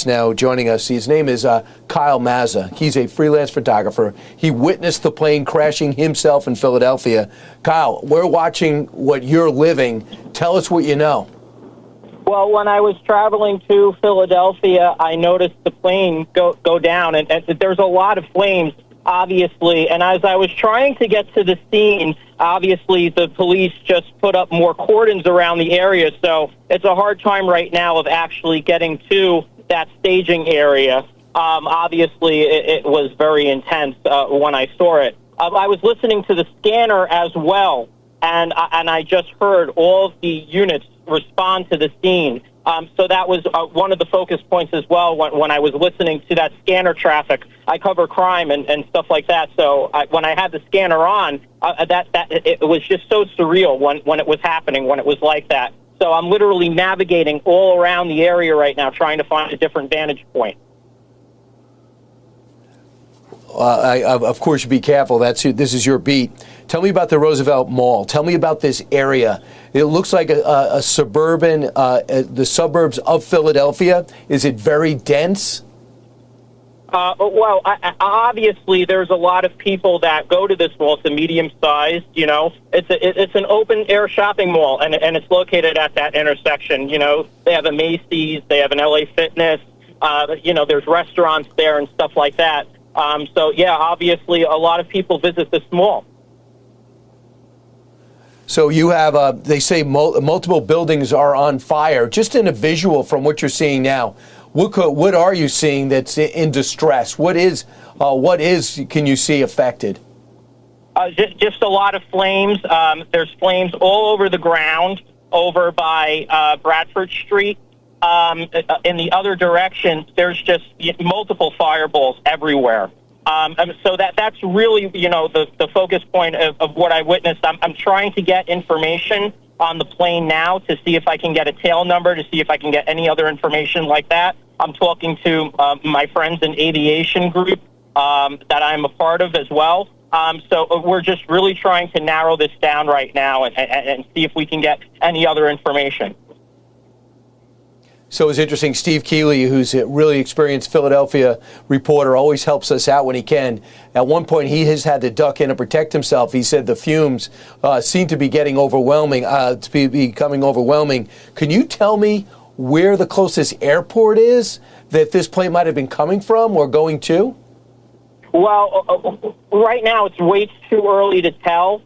now joining us. His name is Kyle Mazza. He's a freelance photographer. He witnessed the plane crashing himself in Philadelphia. Kyle, we're watching what you're living. Tell us what you know. Well, when I was traveling to Philadelphia, I noticed the plane go down, and there's a lot of flames, obviously. And as I was trying to get to the scene, obviously the police just put up more cordons around the area, so it's a hard time right now of actually getting to that staging area. Obviously, it was very intense when I saw it. I was listening to the scanner as well, and I just heard all of the units respond to the scene. So that was one of the focus points as well when I was listening to that scanner traffic. I cover crime and stuff like that. So when I had the scanner on, it was just so surreal when it was happening, when it was like that. So I'm literally navigating all around the area right now, trying to find a different vantage point. Of course, you be careful. This is your beat. Tell me about the Roosevelt Mall. Tell me about this area. It looks like a suburban, the suburbs of Philadelphia. Is it very dense? Well, obviously, there's a lot of people that go to this mall. It's a medium-sized, you know. It's an open-air shopping mall, and it's located at that intersection. You know, they have a Macy's, they have an LA Fitness. You know, there's restaurants there and stuff like that. So, yeah, obviously, a lot of people visit this mall. So you have, they say multiple buildings are on fire. Just in a visual from what you're seeing now, what are you seeing that's in distress? What can you see affected? Just a lot of flames. There's flames all over the ground over by Bradford Street. In the other direction, there's just multiple fireballs everywhere. So that's really, you know, the focus point of what I witnessed. I'm trying to get information on the plane now to see if I can get a tail number, to see if I can get any other information like that. I'm talking to my friends in aviation group that I'm a part of as well. So we're just really trying to narrow this down right now and see if we can get any other information. So it's interesting. Steve Keeley, who's a really experienced Philadelphia reporter, always helps us out when he can. At one point, he has had to duck in and protect himself. He said the fumes seem to be getting overwhelming, to be becoming overwhelming. Can you tell me where the closest airport is that this plane might have been coming from or going to? Well, right now it's way too early to tell.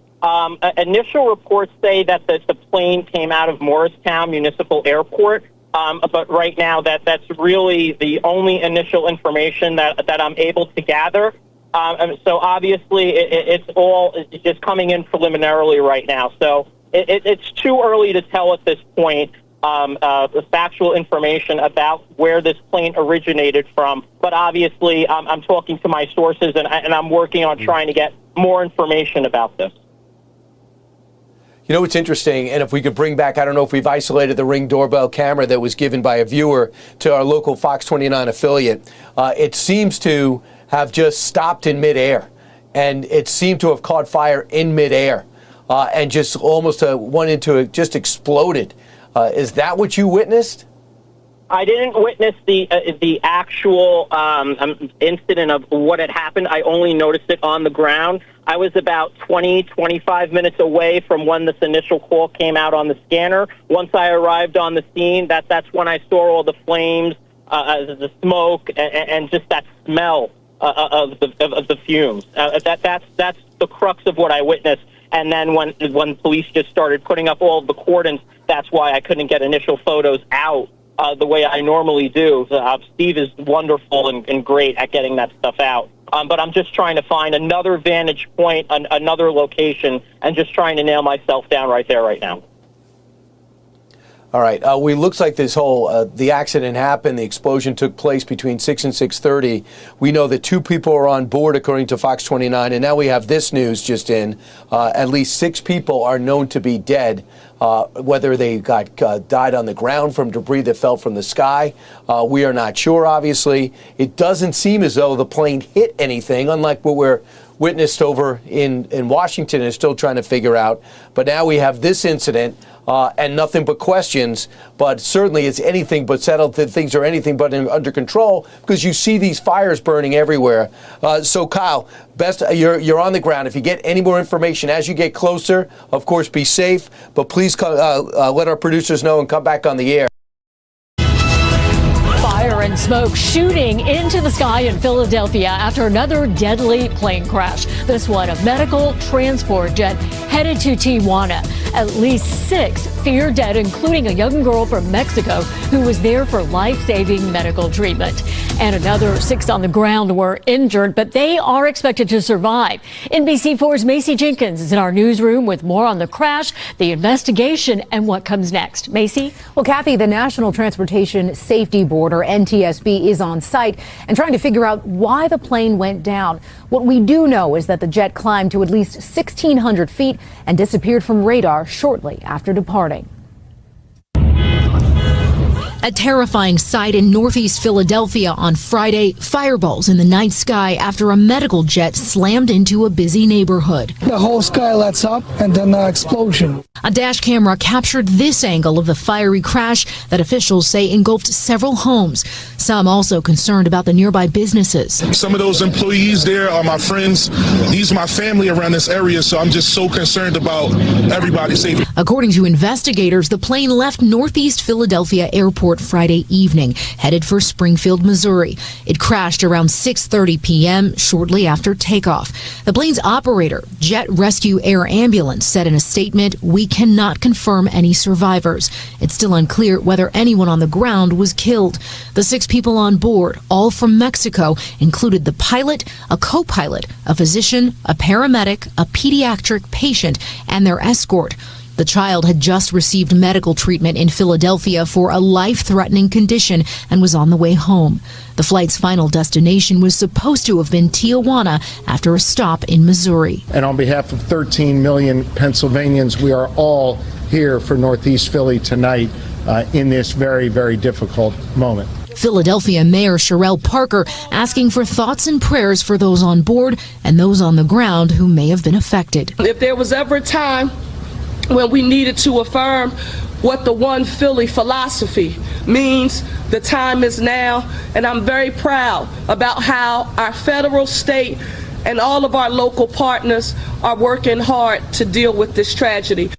Initial reports say that the plane came out of Morristown Municipal Airport. But right now, that's really the only initial information that I'm able to gather. So obviously, it's just coming in preliminarily right now. So it's too early to tell at this point the factual information about where this plane originated from. But obviously, I'm talking to my sources, and I'm working on trying to get more information about this. You know, it's interesting, and if we could bring back, I don't know if we've isolated the Ring doorbell camera that was given by a viewer to our local Fox 29 affiliate. It seems to have just stopped in midair, and it seemed to have caught fire in midair, and just almost just exploded. Is that what you witnessed? I didn't witness the actual incident of what had happened. I only noticed it on the ground. I was about 25 minutes away from when this initial call came out on the scanner. Once I arrived on the scene, that's when I saw all the flames, the smoke, and just that smell of the fumes. That's the crux of what I witnessed. And then when police just started putting up all of the cordons, that's why I couldn't get initial photos out the way I normally do. Steve is wonderful and great at getting that stuff out. But I'm just trying to find another vantage point, another location, and just trying to nail myself down right there, right now. All right. Looks like this whole the accident happened. The explosion took place between 6 and 6:30. We know that 2 people are on board, according to Fox 29, and now we have this news just in. At least 6 people are known to be dead. Whether they died on the ground from debris that fell from the sky, we are not sure. Obviously, it doesn't seem as though the plane hit anything, unlike what witnessed over in Washington and is still trying to figure out. But now we have this incident and nothing but questions. But certainly it's anything but settled. Things are anything but under control because you see these fires burning everywhere. So Kyle, best you're on the ground. If you get any more information as you get closer, of course, be safe. But please let our producers know and come back on the air. Fire and smoke shooting into the sky in Philadelphia after another deadly plane crash. This one, a medical transport jet headed to Tijuana. At least 6 feared dead, including a young girl from Mexico who was there for life-saving medical treatment. And another 6 on the ground were injured, but they are expected to survive. NBC4's Macy Jenkins is in our newsroom with more on the crash, the investigation, and what comes next. Macy? Well, Kathy, the National Transportation Safety Board, or NTSB, is on site and trying to figure out why the plane went down. What we do know is that the jet climbed to at least 1,600 feet and disappeared from radar shortly after departing. A terrifying sight in northeast Philadelphia on Friday. Fireballs in the night sky after a medical jet slammed into a busy neighborhood. The whole sky lights up and then an explosion. A dash camera captured this angle of the fiery crash that officials say engulfed several homes. Some also concerned about the nearby businesses. Some of those employees there are my friends. These are my family around this area, so I'm just so concerned about everybody's safety. According to investigators, the plane left northeast Philadelphia Airport Friday evening, headed for Springfield, Missouri. It crashed around 6:30 p.m. shortly after takeoff. The plane's operator, Jet Rescue Air Ambulance, said in a statement, "We cannot confirm any survivors. It's still unclear whether anyone on the ground was killed." The 6 people on board, all from Mexico, included the pilot, a co-pilot, a physician, a paramedic, a pediatric patient, and their escort. The child had just received medical treatment in Philadelphia for a life-threatening condition and was on the way home. The flight's final destination was supposed to have been Tijuana after a stop in Missouri. And on behalf of 13 million Pennsylvanians, we are all here for Northeast Philly tonight in this very, very difficult moment. Philadelphia Mayor Sherelle Parker asking for thoughts and prayers for those on board and those on the ground who may have been affected. If there was ever a time when we needed to affirm what the One Philly philosophy means, the time is now, and I'm very proud about how our federal, state, and all of our local partners are working hard to deal with this tragedy.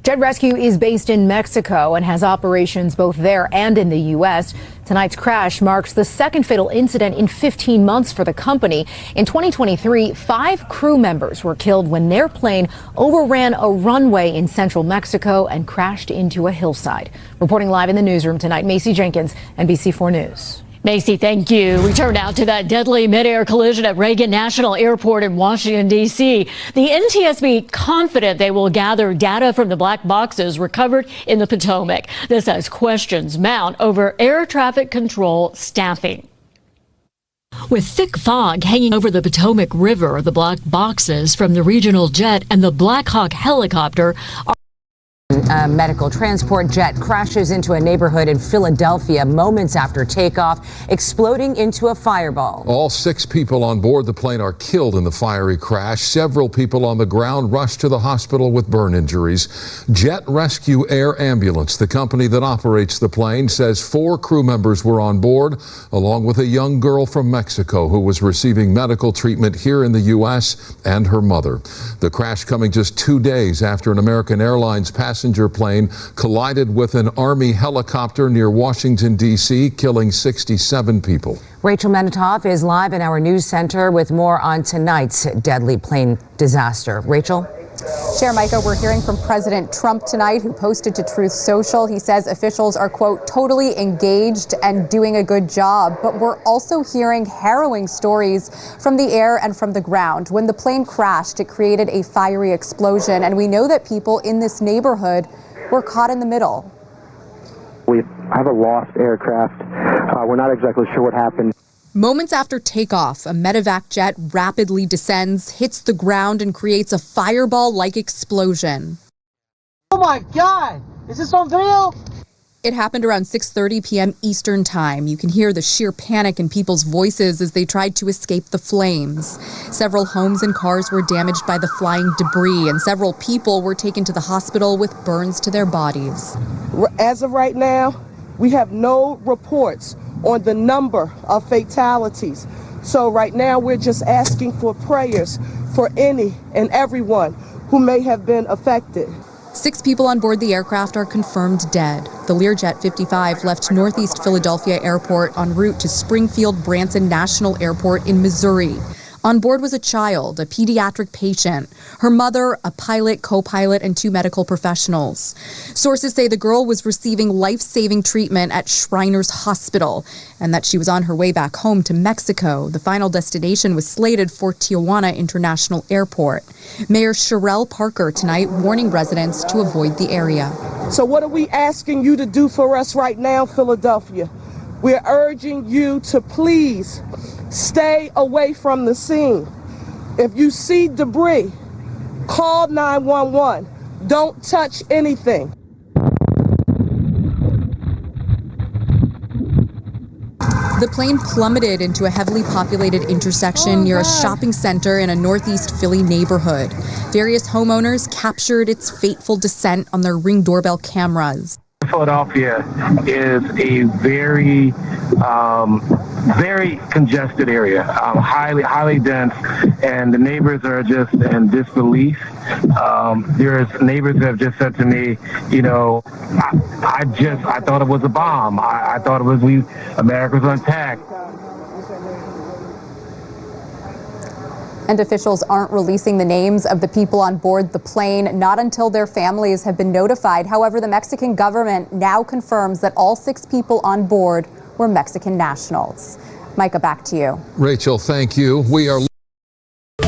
Jet Rescue is based in Mexico and has operations both there and in the U.S. Tonight's crash marks the second fatal incident in 15 months for the company. In 2023, 5 crew members were killed when their plane overran a runway in central Mexico and crashed into a hillside. Reporting live in the newsroom tonight, Macy Jenkins, NBC4 News. Macy, thank you. We turn now to that deadly midair collision at Reagan National Airport in Washington, D.C. The NTSB confident they will gather data from the black boxes recovered in the Potomac. This as questions mount over air traffic control staffing. With thick fog hanging over the Potomac River, the black boxes from the regional jet and the Black Hawk helicopter are A medical transport jet crashes into a neighborhood in Philadelphia moments after takeoff, exploding into a fireball. All 6 people on board the plane are killed in the fiery crash. Several people on the ground rushed to the hospital with burn injuries. Jet Rescue Air Ambulance, the company that operates the plane, says 4 crew members were on board, along with a young girl from Mexico who was receiving medical treatment here in the U.S. and her mother. The crash coming just 2 days after an American Airlines passenger plane collided with an Army helicopter near Washington, D.C., killing 67 people. Rachel Menitoff is live in our news center with more on tonight's deadly plane disaster. Rachel? Chair Micah, we're hearing from President Trump tonight, who posted to Truth Social. He says officials are, quote, totally engaged and doing a good job. But we're also hearing harrowing stories from the air and from the ground. When the plane crashed, it created a fiery explosion. And we know that people in this neighborhood were caught in the middle. We have a lost aircraft. We're not exactly sure what happened. Moments after takeoff, a medevac jet rapidly descends, hits the ground, and creates a fireball-like explosion. Oh my God! Is this on video? It happened around 6:30 p.m. Eastern Time. You can hear the sheer panic in people's voices as they tried to escape the flames. Several homes and cars were damaged by the flying debris, and several people were taken to the hospital with burns to their bodies. As of right now, we have no reports on the number of fatalities. So right now, we're just asking for prayers for any and everyone who may have been affected. 6 people on board the aircraft are confirmed dead. The Learjet 55 left Northeast Philadelphia Airport en route to Springfield Branson National Airport in Missouri. On board was a child, a pediatric patient, her mother, a pilot, co-pilot, and 2 medical professionals. Sources say the girl was receiving life-saving treatment at Shriners Hospital and that she was on her way back home to Mexico. The final destination was slated for Tijuana International Airport. Mayor Sherelle Parker tonight warning residents to avoid the area. So what are we asking you to do for us right now, Philadelphia? We're urging you to please stay away from the scene. If you see debris, call 911. Don't touch anything. The plane plummeted into a heavily populated intersection near a shopping center in a Northeast Philly neighborhood. Various homeowners captured its fateful descent on their Ring doorbell cameras. Philadelphia is a very congested area, highly dense, and the neighbors are just in disbelief. There's neighbors that have just said to me, you know, I thought it was a bomb. I thought it was America was attacked. And officials aren't releasing the names of the people on board the plane, not until their families have been notified. However, the Mexican government now confirms that all 6 people on board were Mexican nationals. Micah, back to you. Rachel, thank you. We are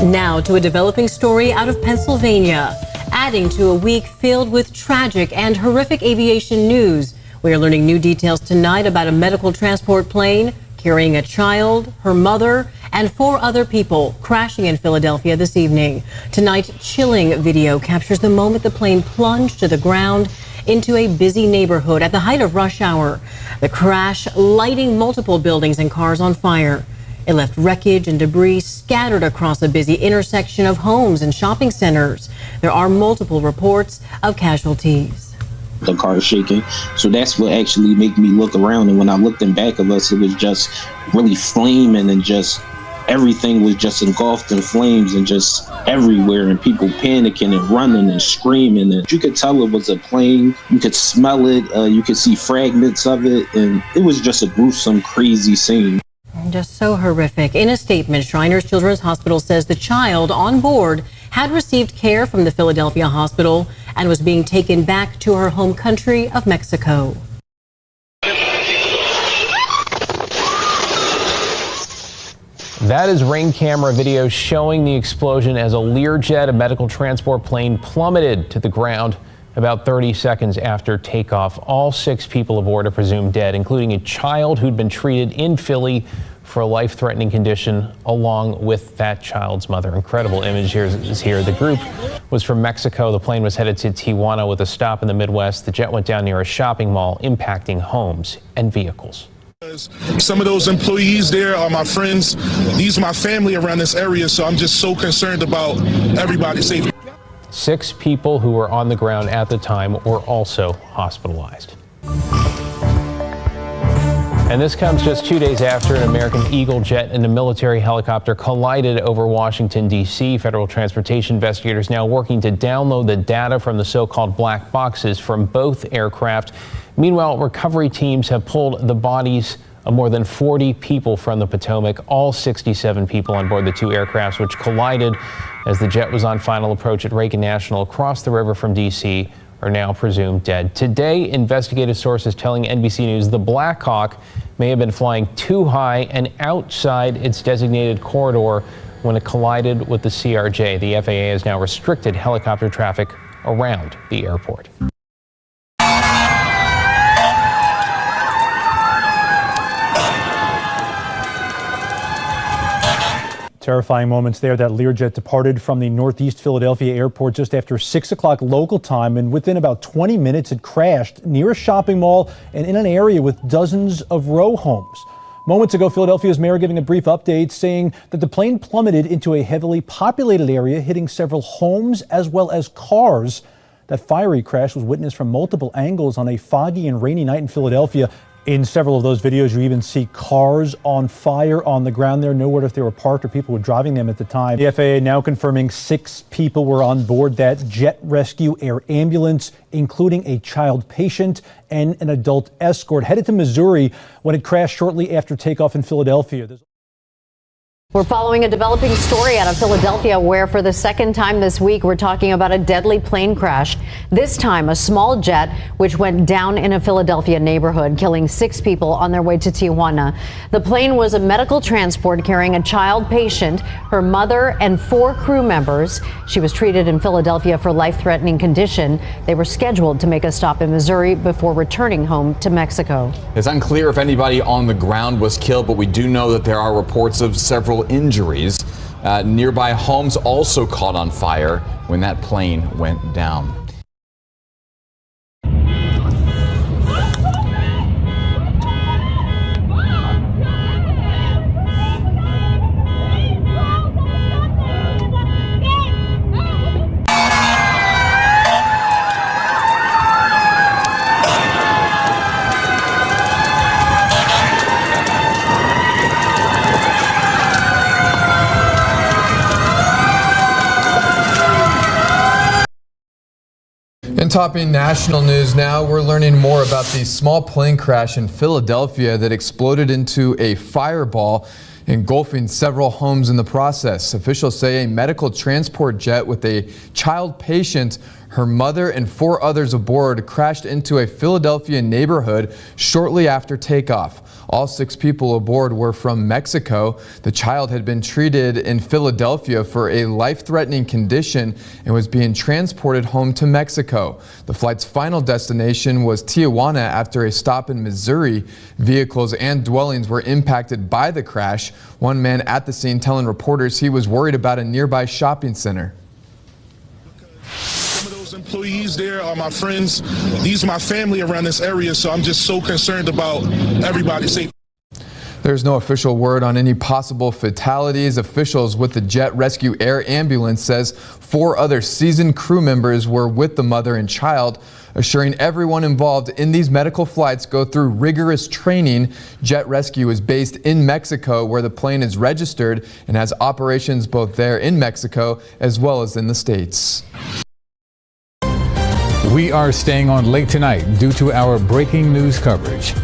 now to a developing story out of Pennsylvania. Adding to a week filled with tragic and horrific aviation news. We are learning new details tonight about a medical transport plane carrying a child, her mother, and 4 other people crashing in Philadelphia this evening. Tonight's chilling video captures the moment the plane plunged to the ground into a busy neighborhood at the height of rush hour. The crash lighting multiple buildings and cars on fire. It left wreckage and debris scattered across a busy intersection of homes and shopping centers. There are multiple reports of casualties. The car is shaking, so that's what actually made me look around, and when I looked in back of us, it was just really flaming, and just everything was just engulfed in flames and just everywhere, and people panicking and running and screaming, and you could tell it was a plane. You could smell it, you could see fragments of it, and it was just a gruesome, crazy scene. Just so horrific. In a statement, Shriners Children's Hospital says the child on board had received care from the Philadelphia hospital and was being taken back to her home country of Mexico. That is Ring camera video showing the explosion as a Learjet, a medical transport plane, plummeted to the ground about 30 seconds after takeoff. All 6 people aboard are presumed dead, including a child who'd been treated in Philly for a life-threatening condition, along with that child's mother. Incredible image here. The group was from Mexico. The plane was headed to Tijuana with a stop in the Midwest. The jet went down near a shopping mall, impacting homes and vehicles. Some of those employees there are my friends. These are my family around this area, so I'm just so concerned about everybody's safety. 6 people who were on the ground at the time were also hospitalized. And this comes just 2 days after an American Eagle jet and a military helicopter collided over Washington, D.C. Federal transportation investigators now working to download the data from the so-called black boxes from both aircraft. Meanwhile, recovery teams have pulled the bodies of more than 40 people from the Potomac, all 67 people on board the 2 aircrafts, which collided as the jet was on final approach at Reagan National across the river from D.C., are now presumed dead. Today, investigative sources telling NBC News the Black Hawk may have been flying too high and outside its designated corridor when it collided with the CRJ. The FAA has now restricted helicopter traffic around the airport. Terrifying moments there. That Learjet departed from the Northeast Philadelphia airport just after 6 o'clock local time, and within about 20 minutes it crashed near a shopping mall and in an area with dozens of row homes. Moments ago, Philadelphia's mayor giving a brief update saying that the plane plummeted into a heavily populated area, hitting several homes as well as cars. That fiery crash was witnessed from multiple angles on a foggy and rainy night in Philadelphia. In several of those videos, you even see cars on fire on the ground there. No word if they were parked or people were driving them at the time. The FAA now confirming 6 people were on board that jet rescue air ambulance, including a child patient and an adult escort, headed to Missouri when it crashed shortly after takeoff in Philadelphia. We're following a developing story out of Philadelphia where for the second time this week we're talking about a deadly plane crash. This time a small jet which went down in a Philadelphia neighborhood, killing 6 people on their way to Tijuana. The plane was a medical transport carrying a child patient, her mother, and 4 crew members. She was treated in Philadelphia for life-threatening condition. They were scheduled to make a stop in Missouri before returning home to Mexico. It's unclear if anybody on the ground was killed, but we do know that there are reports of several injuries. Nearby homes also caught on fire when that plane went down. Topping national news now, we're learning more about the small plane crash in Philadelphia that exploded into a fireball, engulfing several homes in the process. Officials say a medical transport jet with a child patient, her mother, and 4 others aboard crashed into a Philadelphia neighborhood shortly after takeoff. All 6 people aboard were from Mexico. The child had been treated in Philadelphia for a life-threatening condition and was being transported home to Mexico. The flight's final destination was Tijuana after a stop in Missouri. Vehicles and dwellings were impacted by the crash. One man at the scene telling reporters he was worried about a nearby shopping center. Employees there are my friends. These are my family around this area, so I'm just so concerned about everybody's safety. There's no official word on any possible fatalities. Officials with the Jet Rescue Air Ambulance says 4 other seasoned crew members were with the mother and child, assuring everyone involved in these medical flights go through rigorous training. Jet Rescue is based in Mexico, where the plane is registered and has operations both there in Mexico as well as in the States. We are staying on late tonight due to our breaking news coverage.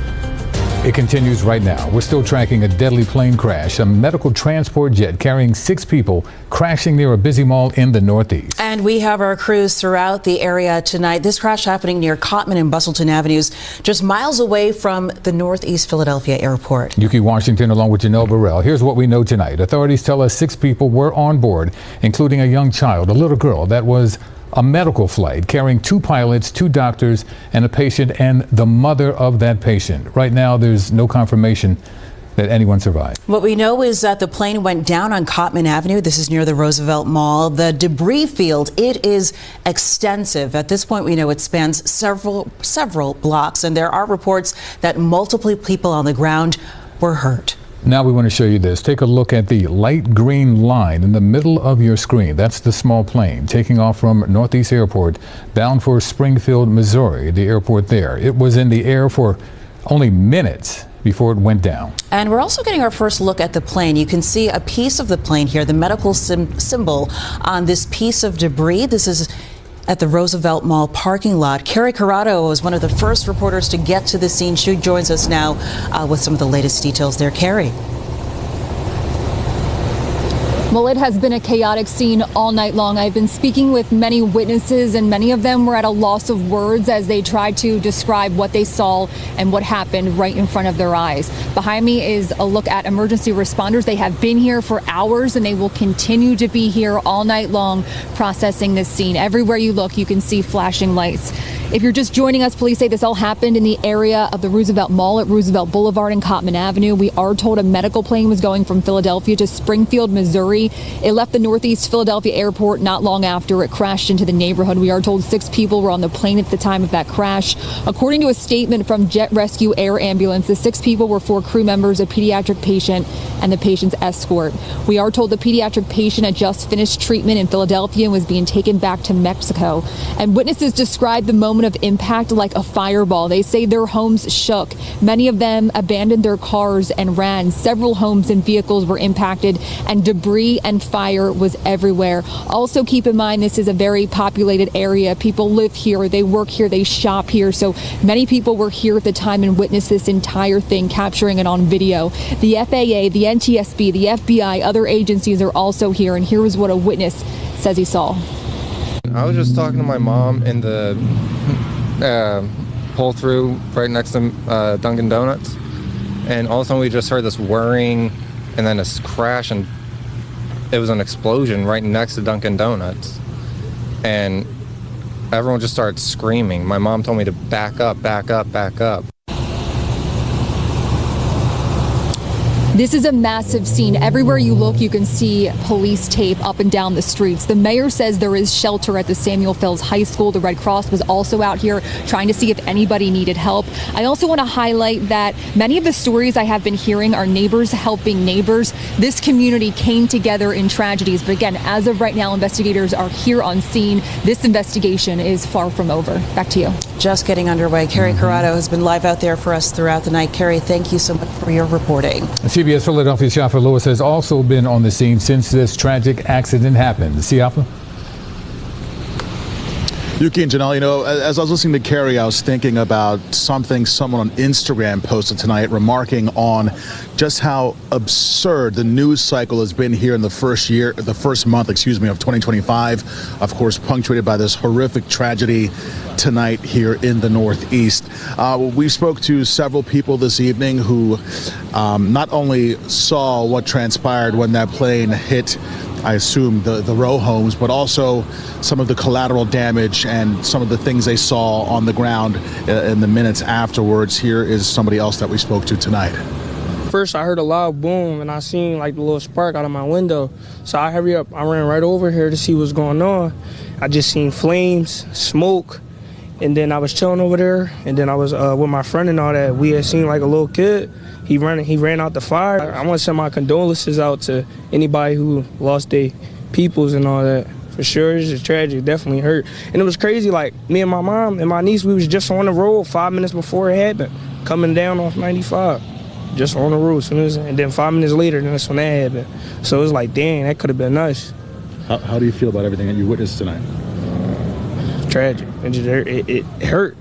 It continues right now. We're still tracking a deadly plane crash, a medical transport jet carrying 6 people crashing near a busy mall in the Northeast. And we have our crews throughout the area tonight. This crash happening near Cottman and Bustleton Avenues, just miles away from the Northeast Philadelphia airport. Yuki Washington along with Janelle Burrell. Here's what we know tonight. Authorities tell us 6 people were on board, including a young child, a little girl that was a medical flight carrying 2 pilots, 2 doctors, and a patient and the mother of that patient. Right now, there's no confirmation that anyone survived. What we know is that the plane went down on Cottman Avenue. This is near the Roosevelt Mall. The debris field, it is extensive. At this point, we know it spans several blocks, and there are reports that multiple people on the ground were hurt. Now we want to show you this. Take a look at the light green line in the middle of your screen. That's the small plane taking off from Northeast Airport bound for Springfield, Missouri, the airport there. It was in the air for only minutes before it went down. And we're also getting our first look at the plane. You can see a piece of the plane here, the medical symbol on this piece of debris. This is at the Roosevelt Mall parking lot. Carrie Corrado was one of the first reporters to get to the scene. She joins us now with some of the latest details there. Carrie. Well, it has been a chaotic scene all night long. I've been speaking with many witnesses, and many of them were at a loss of words as they tried to describe what they saw and what happened right in front of their eyes. Behind me is a look at emergency responders. They have been here for hours, and they will continue to be here all night long processing this scene. Everywhere you look, you can see flashing lights. If you're just joining us, police say this all happened in the area of the Roosevelt Mall at Roosevelt Boulevard and Cottman Avenue. We are told a medical plane was going from Philadelphia to Springfield, Missouri. It left the Northeast Philadelphia airport not long after it crashed into the neighborhood. We are told 6 people were on the plane at the time of that crash. According to a statement from Jet Rescue Air Ambulance, the 6 people were 4 crew members, a pediatric patient, and the patient's escort. We are told the pediatric patient had just finished treatment in Philadelphia and was being taken back to Mexico. And witnesses described the moment of impact like a fireball. They say their homes shook. Many of them abandoned their cars and ran. Several homes and vehicles were impacted, and debris and fire was everywhere. Also keep in mind, this is a very populated area. People live here, they work here, they shop here. So many people were here at the time and witnessed this entire thing, capturing it on video. The FAA, the NTSB, the FBI, other agencies are also here, and here was what a witness says he saw. I was just talking to my mom in the pull-through right next to Dunkin' Donuts, and all of a sudden we just heard this whirring and then this crash, and it was an explosion right next to Dunkin' Donuts, and everyone just started screaming. My mom told me to back up, back up, back up. This is a massive scene. Everywhere you look, you can see police tape up and down the streets. The mayor says there is shelter at the Samuel Fells High School. The Red Cross was also out here trying to see if anybody needed help. I also want to highlight that many of the stories I have been hearing are neighbors helping neighbors. This community came together in tragedies. But again, as of right now, investigators are here on scene. This investigation is far from over. Back to you. Just getting underway. Carrie Corrado has been live out there for us throughout the night. Carrie, thank you so much for your reporting. CBS Philadelphia Siafa Lewis has also been on the scene since this tragic accident happened. Siafa? Yuki and Janelle, you know, as I was listening to Carrie, I was thinking about something someone on Instagram posted tonight, remarking on just how absurd the news cycle has been here in the first month of 2025. Of course, punctuated by this horrific tragedy tonight here in the Northeast. We spoke to several people this evening who not only saw what transpired when that plane hit, I assume, the row homes, but also some of the collateral damage and some of the things they saw on the ground in the minutes afterwards. Here is somebody else that we spoke to tonight. First, I heard a loud boom, and I seen like the little spark out of my window. So I hurry up. I ran right over here to see what's going on. I just seen flames, smoke, and then I was chilling over there, and then I was with my friend and all that. We had seen like a little kid. He ran out the fire. I want to send my condolences out to anybody who lost their peoples and all that. For sure, it's just tragic. Definitely hurt. And it was crazy. Like me and my mom and my niece, we was just on the road 5 minutes before it happened, coming down off 95, just on the road. And then 5 minutes later, then that's when that happened. So it was like, dang, that could have been nice. How do you feel about everything that you witnessed tonight? Tragic. It just hurt. It hurt.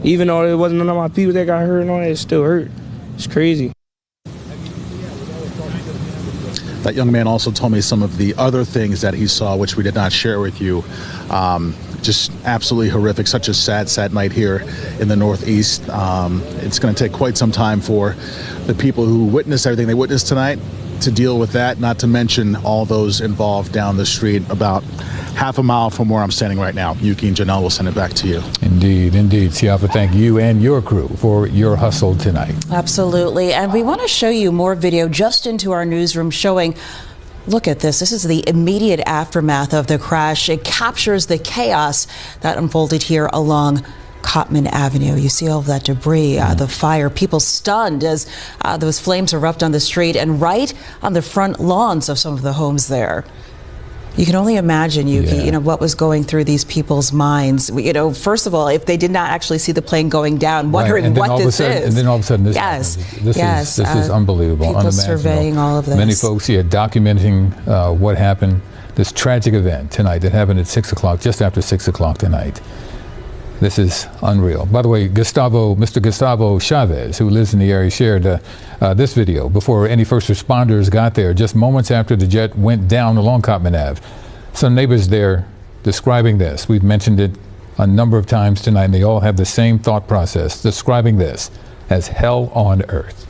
Even though it wasn't none of my people that got hurt and all that, it still hurt. It's crazy. That young man also told me some of the other things that he saw, which we did not share with you. Just absolutely horrific. Such a sad night here in the Northeast. It's going to take quite some time for the people who witnessed everything they witnessed tonight to deal with that, not to mention all those involved down the street about half a mile from where I'm standing right now. Yuki and Janelle will send it back to you. Indeed. Siafa, thank you and your crew for your hustle tonight. Absolutely. And we want to show you more video just into our newsroom showing, look at this. This is the immediate aftermath of the crash. It captures the chaos that unfolded here along Cottman Avenue. You see all of that debris, the fire, people stunned as those flames erupt on the street and right on the front lawns of some of the homes there. You can only imagine, Yuki, what was going through these people's minds. First of all, if they did not actually see the plane going down, wondering what this is. And then all of a sudden this happens. This is unbelievable, people unimaginable. Surveying all of this. Many folks here documenting what happened, this tragic event tonight that happened at 6 o'clock, just after 6 o'clock tonight. This is unreal. By the way, Mr. Gustavo Chavez, who lives in the area, shared this video before any first responders got there, just moments after the jet went down along Cottman Ave. Some neighbors there describing this. We've mentioned it a number of times tonight, and they all have the same thought process, describing this as hell on earth.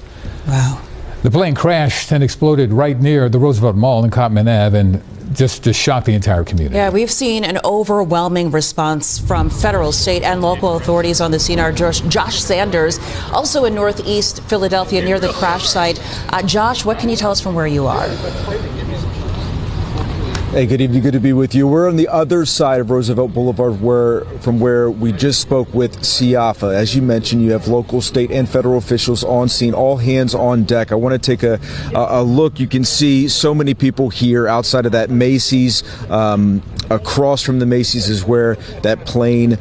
Wow. The plane crashed and exploded right near the Roosevelt Mall in Cottman Ave and just shocked the entire community. Yeah, we've seen an overwhelming response from federal, state, and local authorities on the scene. Our Josh Sanders, also in Northeast Philadelphia near the crash site. Josh, what can you tell us from where you are? Hey, good evening. Good to be with you. We're on the other side of Roosevelt Boulevard, from where we just spoke with SIAFA. As you mentioned, you have local, state, and federal officials on scene, all hands on deck. I want to take a look. You can see so many people here outside of that Macy's. Across from the Macy's is where that plane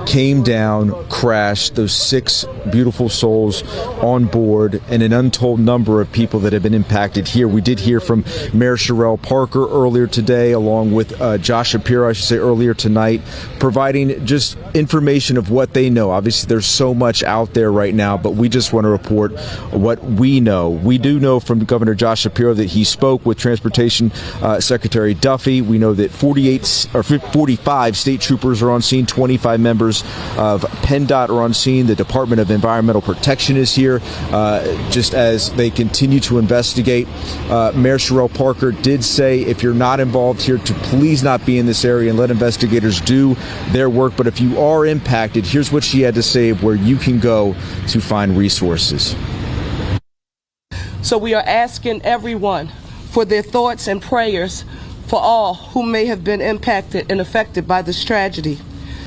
came down, crashed, those 6 beautiful souls on board, and an untold number of people that have been impacted here. We did hear from Mayor Sherrell Parker earlier today, along with Josh Shapiro, I should say, earlier tonight, providing just information of what they know. Obviously, there's so much out there right now, but we just want to report what we know. We do know from Governor Josh Shapiro that he spoke with Transportation Secretary Duffy. We know that 45 state troopers are on scene, 25 members of PennDOT are on scene. The Department of Environmental Protection is here just as they continue to investigate. Mayor Sherrell Parker did say if you're not involved here to please not be in this area and let investigators do their work. But if you are impacted, here's what she had to say of where you can go to find resources. So we are asking everyone for their thoughts and prayers for all who may have been impacted and affected by this tragedy.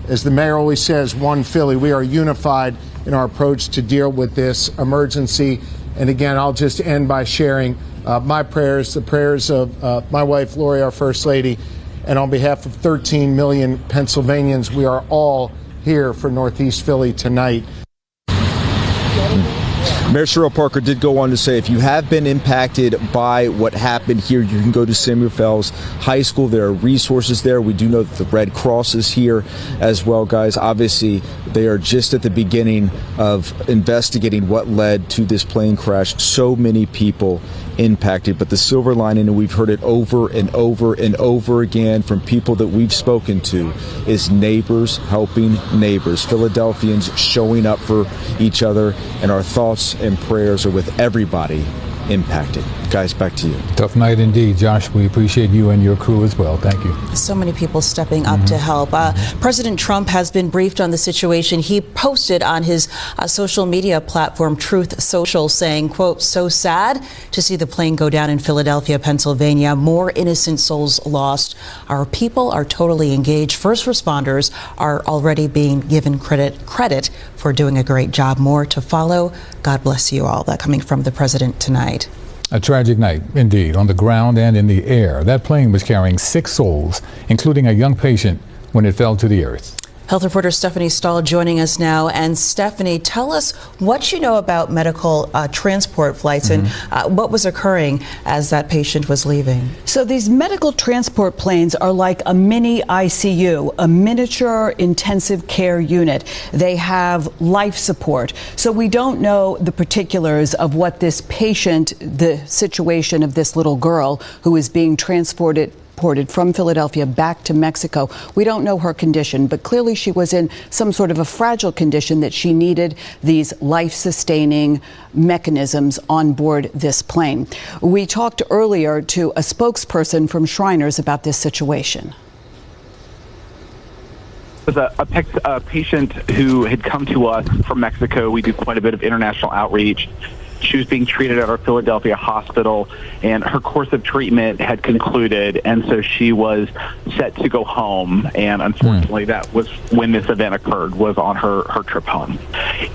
As the mayor always says, one Philly, we are unified in our approach to deal with this emergency. And again, I'll just end by sharing my prayers, the prayers of my wife, Lori, our First Lady, and on behalf of 13 million Pennsylvanians, we are all here for Northeast Philly tonight. Mayor Sherrell Parker did go on to say if you have been impacted by what happened here, you can go to Samuel Fells High School. There are resources there. We do know that the Red Cross is here as well, guys. Obviously, they are just at the beginning of investigating what led to this plane crash. So many people impacted, but the silver lining, and we've heard it over and over and over again from people that we've spoken to, is neighbors helping neighbors. Philadelphians showing up for each other, and our thoughts and prayers are with everybody impacted. Guys, back to you. Tough night indeed, Josh. We appreciate you and your crew as well. Thank you. So many people stepping up to help. President Trump has been briefed on the situation. He posted on his social media platform, Truth Social, saying, quote, "So sad to see the plane go down in Philadelphia, Pennsylvania. More innocent souls lost. Our people are totally engaged. First responders are already being given credit for doing a great job. More to follow. God bless you all." That coming from the president tonight. A tragic night, indeed, on the ground and in the air. That plane was carrying 6 souls, including a young patient, when it fell to the earth. Health reporter Stephanie Stahl joining us now. And Stephanie, tell us what you know about medical transport flights and what was occurring as that patient was leaving. So these medical transport planes are like a mini ICU, a miniature intensive care unit. They have life support. So we don't know the particulars of what this patient, the situation of this little girl who is being transported from Philadelphia back to Mexico. We don't know her condition, but clearly she was in some sort of a fragile condition that she needed these life-sustaining mechanisms on board this plane. We talked earlier to a spokesperson from Shriners about this situation. Was a patient who had come to us from Mexico. We do quite a bit of international outreach. She was being treated at our Philadelphia hospital, and her course of treatment had concluded, and so she was set to go home. And unfortunately, that was when this event occurred, was on her trip home.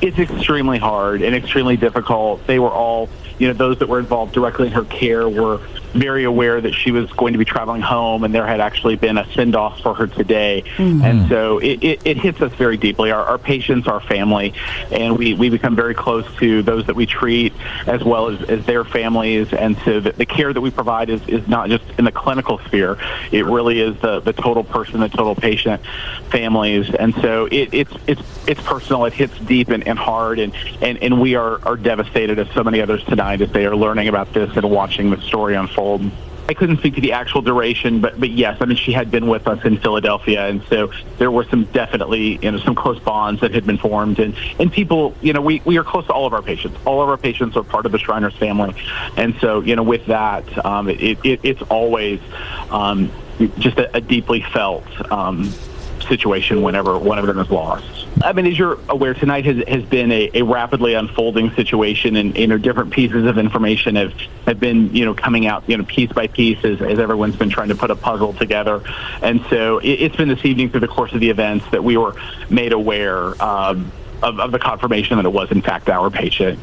It's extremely hard and extremely difficult. They were all, those that were involved directly in her care were very aware that she was going to be traveling home, and there had actually been a send-off for her today. And so it hits us very deeply. Our patients, our family, and we become very close to those that we treat as well as their families. And so the care that we provide is not just in the clinical sphere. It really is the total person, the total patient, families. And so it's personal. It hits deep and hard, and we are devastated, as so many others tonight, as they are learning about this and watching the story unfold. I couldn't speak to the actual duration, but yes, I mean, she had been with us in Philadelphia, and so there were some definitely, some close bonds that had been formed, and people, we are close to all of our patients. All of our patients are part of the Shriners family, and so, with that, it's always just a deeply felt situation whenever one of them is lost. I mean, as you're aware, tonight has been a rapidly unfolding situation, and different pieces of information have been coming out piece by piece as everyone's been trying to put a puzzle together. And so it's been this evening through the course of the events that we were made aware of the confirmation that it was in fact our patient.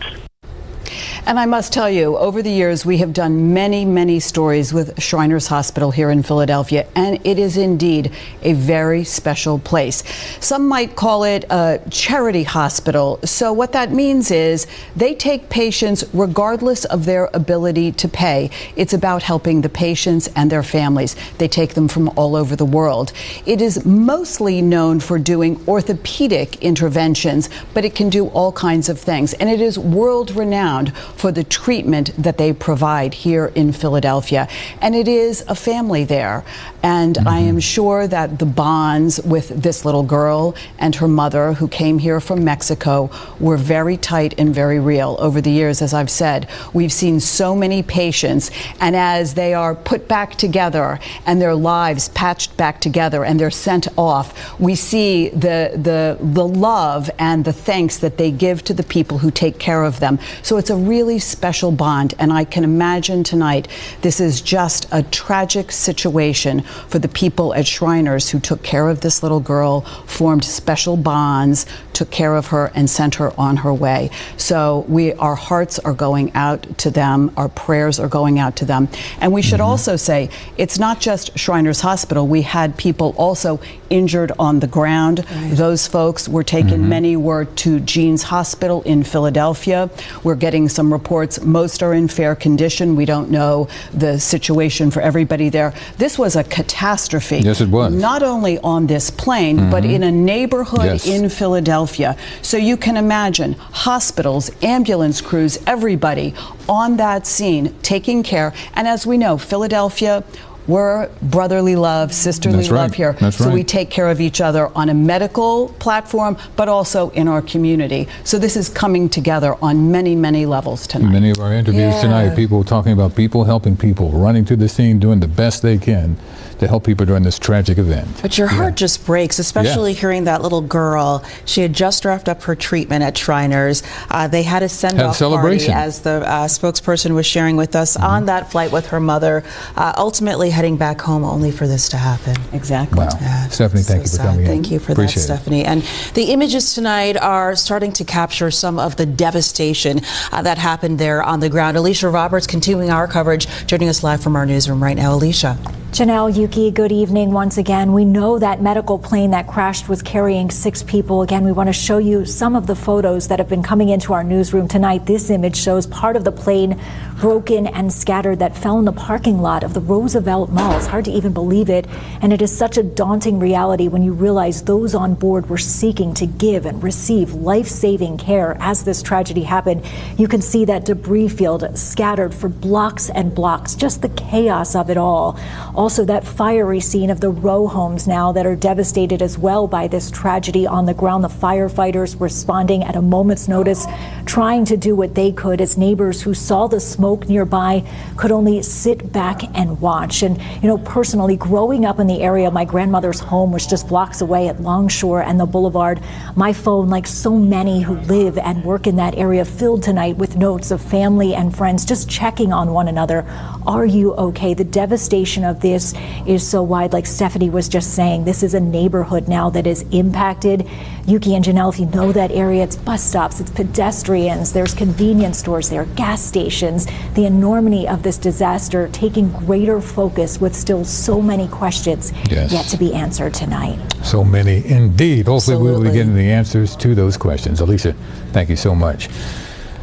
And I must tell you, over the years, we have done many, many stories with Shriners Hospital here in Philadelphia, and it is indeed a very special place. Some might call it a charity hospital. So what that means is they take patients regardless of their ability to pay. It's about helping the patients and their families. They take them from all over the world. It is mostly known for doing orthopedic interventions, but it can do all kinds of things. And it is world-renowned for the treatment that they provide here in Philadelphia. And it is a family there. And I am sure that the bonds with this little girl and her mother, who came here from Mexico, were very tight and very real. Over the years, as I've said, we've seen so many patients, and as they are put back together and their lives patched back together and they're sent off, we see the love and the thanks that they give to the people who take care of them. So it's a really special bond, and I can imagine tonight this is just a tragic situation for the people at Shriners who took care of this little girl, formed special bonds, took care of her, and sent her on her way. So our hearts are going out to them, our prayers are going out to them. And we should also say, it's not just Shriners Hospital. We had people also injured on the ground. Those folks were taken, many were to Jeans Hospital in Philadelphia. We're getting some reports, most are in fair condition. We don't know the situation for everybody there. This was a catastrophe. Yes, it was. Not only on this plane, but in a neighborhood in Philadelphia. So you can imagine hospitals, ambulance crews, everybody on that scene taking care. And as we know, Philadelphia, we're brotherly love, sisterly love here. So we take care of each other on a medical platform, but also in our community. So this is coming together on many, many levels tonight. Many of our interviews tonight, people talking about people helping people, running to the scene, doing the best they can to help people during this tragic event. But your heart just breaks, especially hearing that little girl. She had just wrapped up her treatment at Shriners. They had a send-off party, as the spokesperson was sharing with us, on that flight with her mother, ultimately heading back home only for this to happen. Exactly. Wow. Stephanie, thank you for coming in. Thank you for that, Stephanie. And the images tonight are starting to capture some of the devastation that happened there on the ground. Alicia Roberts continuing our coverage, joining us live from our newsroom right now. Alicia. Janelle, Yuki, good evening once again. We know that medical plane that crashed was carrying 6 people. Again, we want to show you some of the photos that have been coming into our newsroom tonight. This image shows part of the plane broken and scattered that fell in the parking lot of the Roosevelt Mall. It's hard to even believe it, and it is such a daunting reality when you realize those on board were seeking to give and receive life-saving care as this tragedy happened. You can see that debris field scattered for blocks and blocks, just the chaos of it all. Also, that fiery scene of the row homes now that are devastated as well by this tragedy on the ground. The firefighters responding at a moment's notice, trying to do what they could as neighbors who saw the smoke nearby could only sit back and watch. And, personally, growing up in the area, my grandmother's home was just blocks away at Longshore and the Boulevard. My phone, like so many who live and work in that area, filled tonight with notes of family and friends just checking on one another. Are you okay? The devastation of this is so wide. Like Stephanie was just saying, this is a neighborhood now that is impacted. Yuki and Janelle, if you know that area, it's bus stops, it's pedestrians, there's convenience stores, there are gas stations. The enormity of this disaster taking greater focus with still so many questions yet to be answered tonight. So many indeed. Hopefully we will be getting the answers to those questions. Alicia, thank you so much.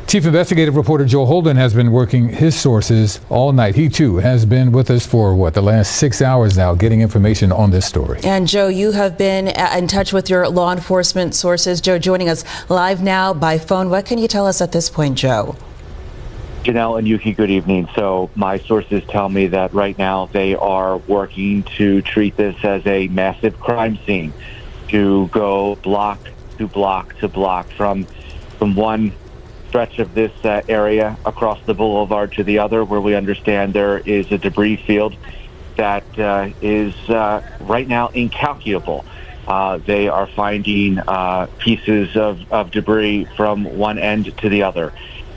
Chief investigative reporter Joe Holden has been working his sources all night. He too has been with us for the last 6 hours now, getting information on this story. And Joe, you have been in touch with your law enforcement sources. Joe, joining us live now by phone. What can you tell us at this point, Joe? Janelle and Yuki, good evening. So my sources tell me that right now they are working to treat this as a massive crime scene, to go block to block to block from one stretch of this area across the boulevard to the other, where we understand there is a debris field that is right now incalculable. They are finding pieces of debris from one end to the other.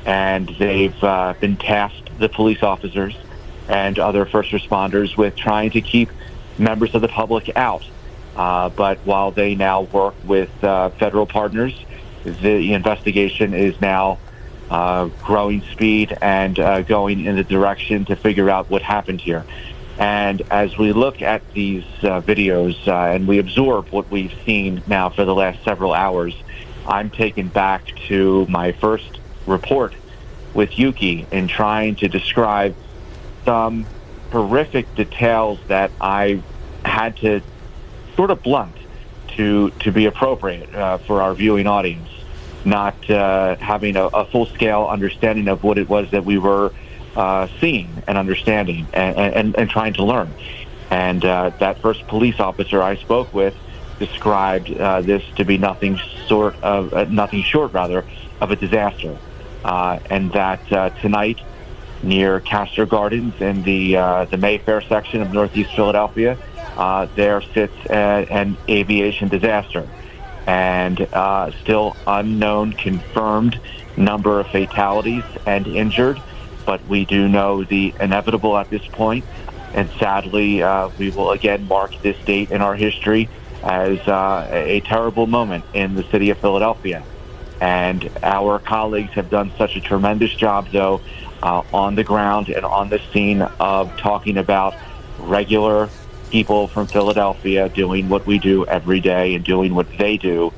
And they've been tasked, the police officers and other first responders, with trying to keep members of the public out. But while they now work with federal partners, the investigation is now growing speed and going in the direction to figure out what happened here. And as we look at these videos and we absorb what we've seen now for the last several hours, I'm taken back to my first report with Yuki in trying to describe some horrific details that I had to sort of blunt to be appropriate for our viewing audience, not having a full-scale understanding of what it was that we were seeing and understanding and trying to learn. And that first police officer I spoke with described this to be nothing short of a disaster. And that tonight, near Castor Gardens in the Mayfair section of Northeast Philadelphia, there sits an aviation disaster, and still unknown confirmed number of fatalities and injured. But we do know the inevitable at this point, and sadly, we will again mark this date in our history as a terrible moment in the city of Philadelphia. And our colleagues have done such a tremendous job, though, on the ground and on the scene of talking about regular people from Philadelphia doing what we do every day, and doing what they do,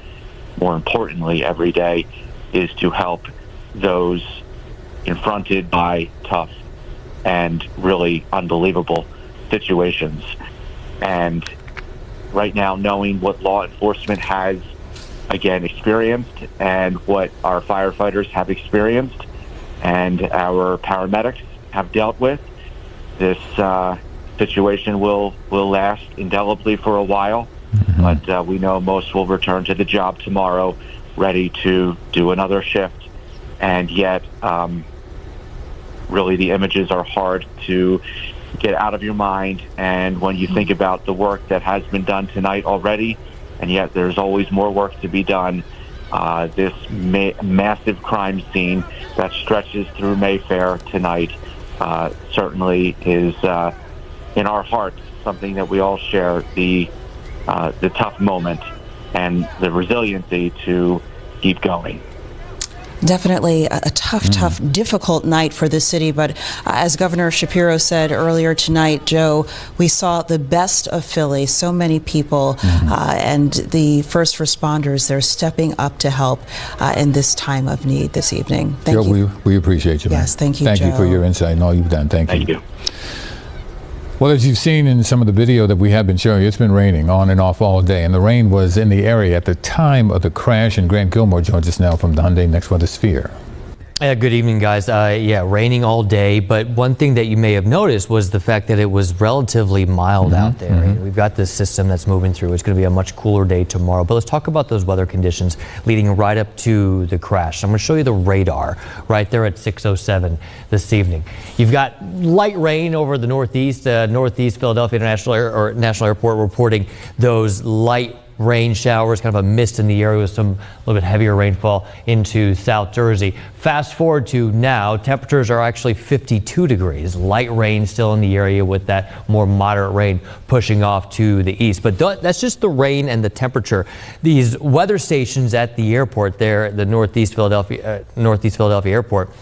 more importantly, every day, is to help those confronted by tough and really unbelievable situations. And right now, knowing what law enforcement has again experienced and what our firefighters have experienced and our paramedics have dealt with, this situation will last indelibly for a while. But we know most will return to the job tomorrow, ready to do another shift. And yet, really, the images are hard to get out of your mind. And when you think about the work that has been done tonight already, and yet there's always more work to be done, this massive crime scene that stretches through Mayfair tonight certainly is, in our hearts, something that we all share, the tough moment and the resiliency to keep going. Definitely a tough, difficult night for the city. But as Governor Shapiro said earlier tonight, Joe, we saw the best of Philly. So many people and the first responders, they're stepping up to help in this time of need this evening. Thank you. Joe, we appreciate you, man. Yes, thank you, Thank you Joe. for your insight and all you've done. Thank you. Well, as you've seen in some of the video that we have been showing you, it's been raining on and off all day, and the rain was in the area at the time of the crash. And Grant Gilmore joins us now from the Hyundai Next Weather Sphere. Good evening, guys. Raining all day, but one thing that you may have noticed was the fact that it was relatively mild out there. And we've got this system that's moving through. It's going to be a much cooler day tomorrow. But let's talk about those weather conditions leading right up to the crash. I'm going to show you the radar right there at 6:07 this evening. You've got light rain over the northeast Philadelphia National Airport, reporting those light rain showers, kind of a mist in the area with some little bit heavier rainfall into South Jersey. Fast forward to now, temperatures are actually 52 degrees. Light rain still in the area with that more moderate rain pushing off to the east. But that's just the rain and the temperature. These weather stations at the airport there, the Northeast Philadelphia Airport,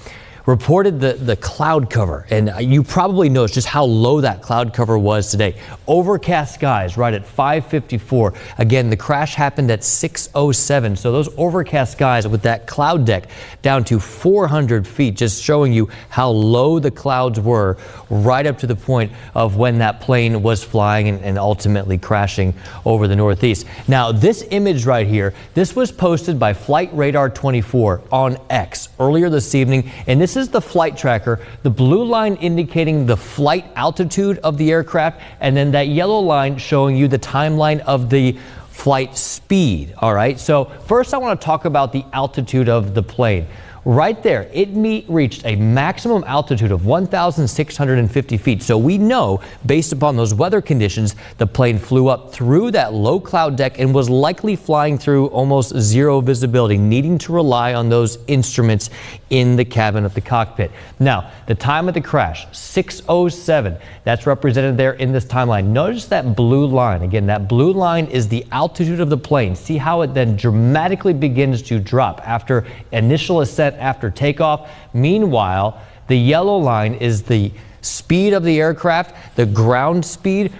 reported the cloud cover, and you probably noticed just how low that cloud cover was today. Overcast skies right at 5:54. Again, the crash happened at 6:07, so those overcast skies with that cloud deck down to 400 feet, just showing you how low the clouds were right up to the point of when that plane was flying and ultimately crashing over the Northeast. Now, this image right here, this was posted by Flight Radar 24 on X earlier this evening, and this is the flight tracker, the blue line indicating the flight altitude of the aircraft, and then that yellow line showing you the timeline of the flight speed. All right, so first I want to talk about the altitude of the plane. Right there, it reached a maximum altitude of 1,650 feet. So we know, based upon those weather conditions, the plane flew up through that low cloud deck and was likely flying through almost zero visibility, needing to rely on those instruments in the cabin of the cockpit. Now, the time of the crash, 6:07. That's represented there in this timeline. Notice that blue line. Again, that blue line is the altitude of the plane. See how it then dramatically begins to drop after initial ascent, after takeoff. Meanwhile, the yellow line is the speed of the aircraft, the ground speed,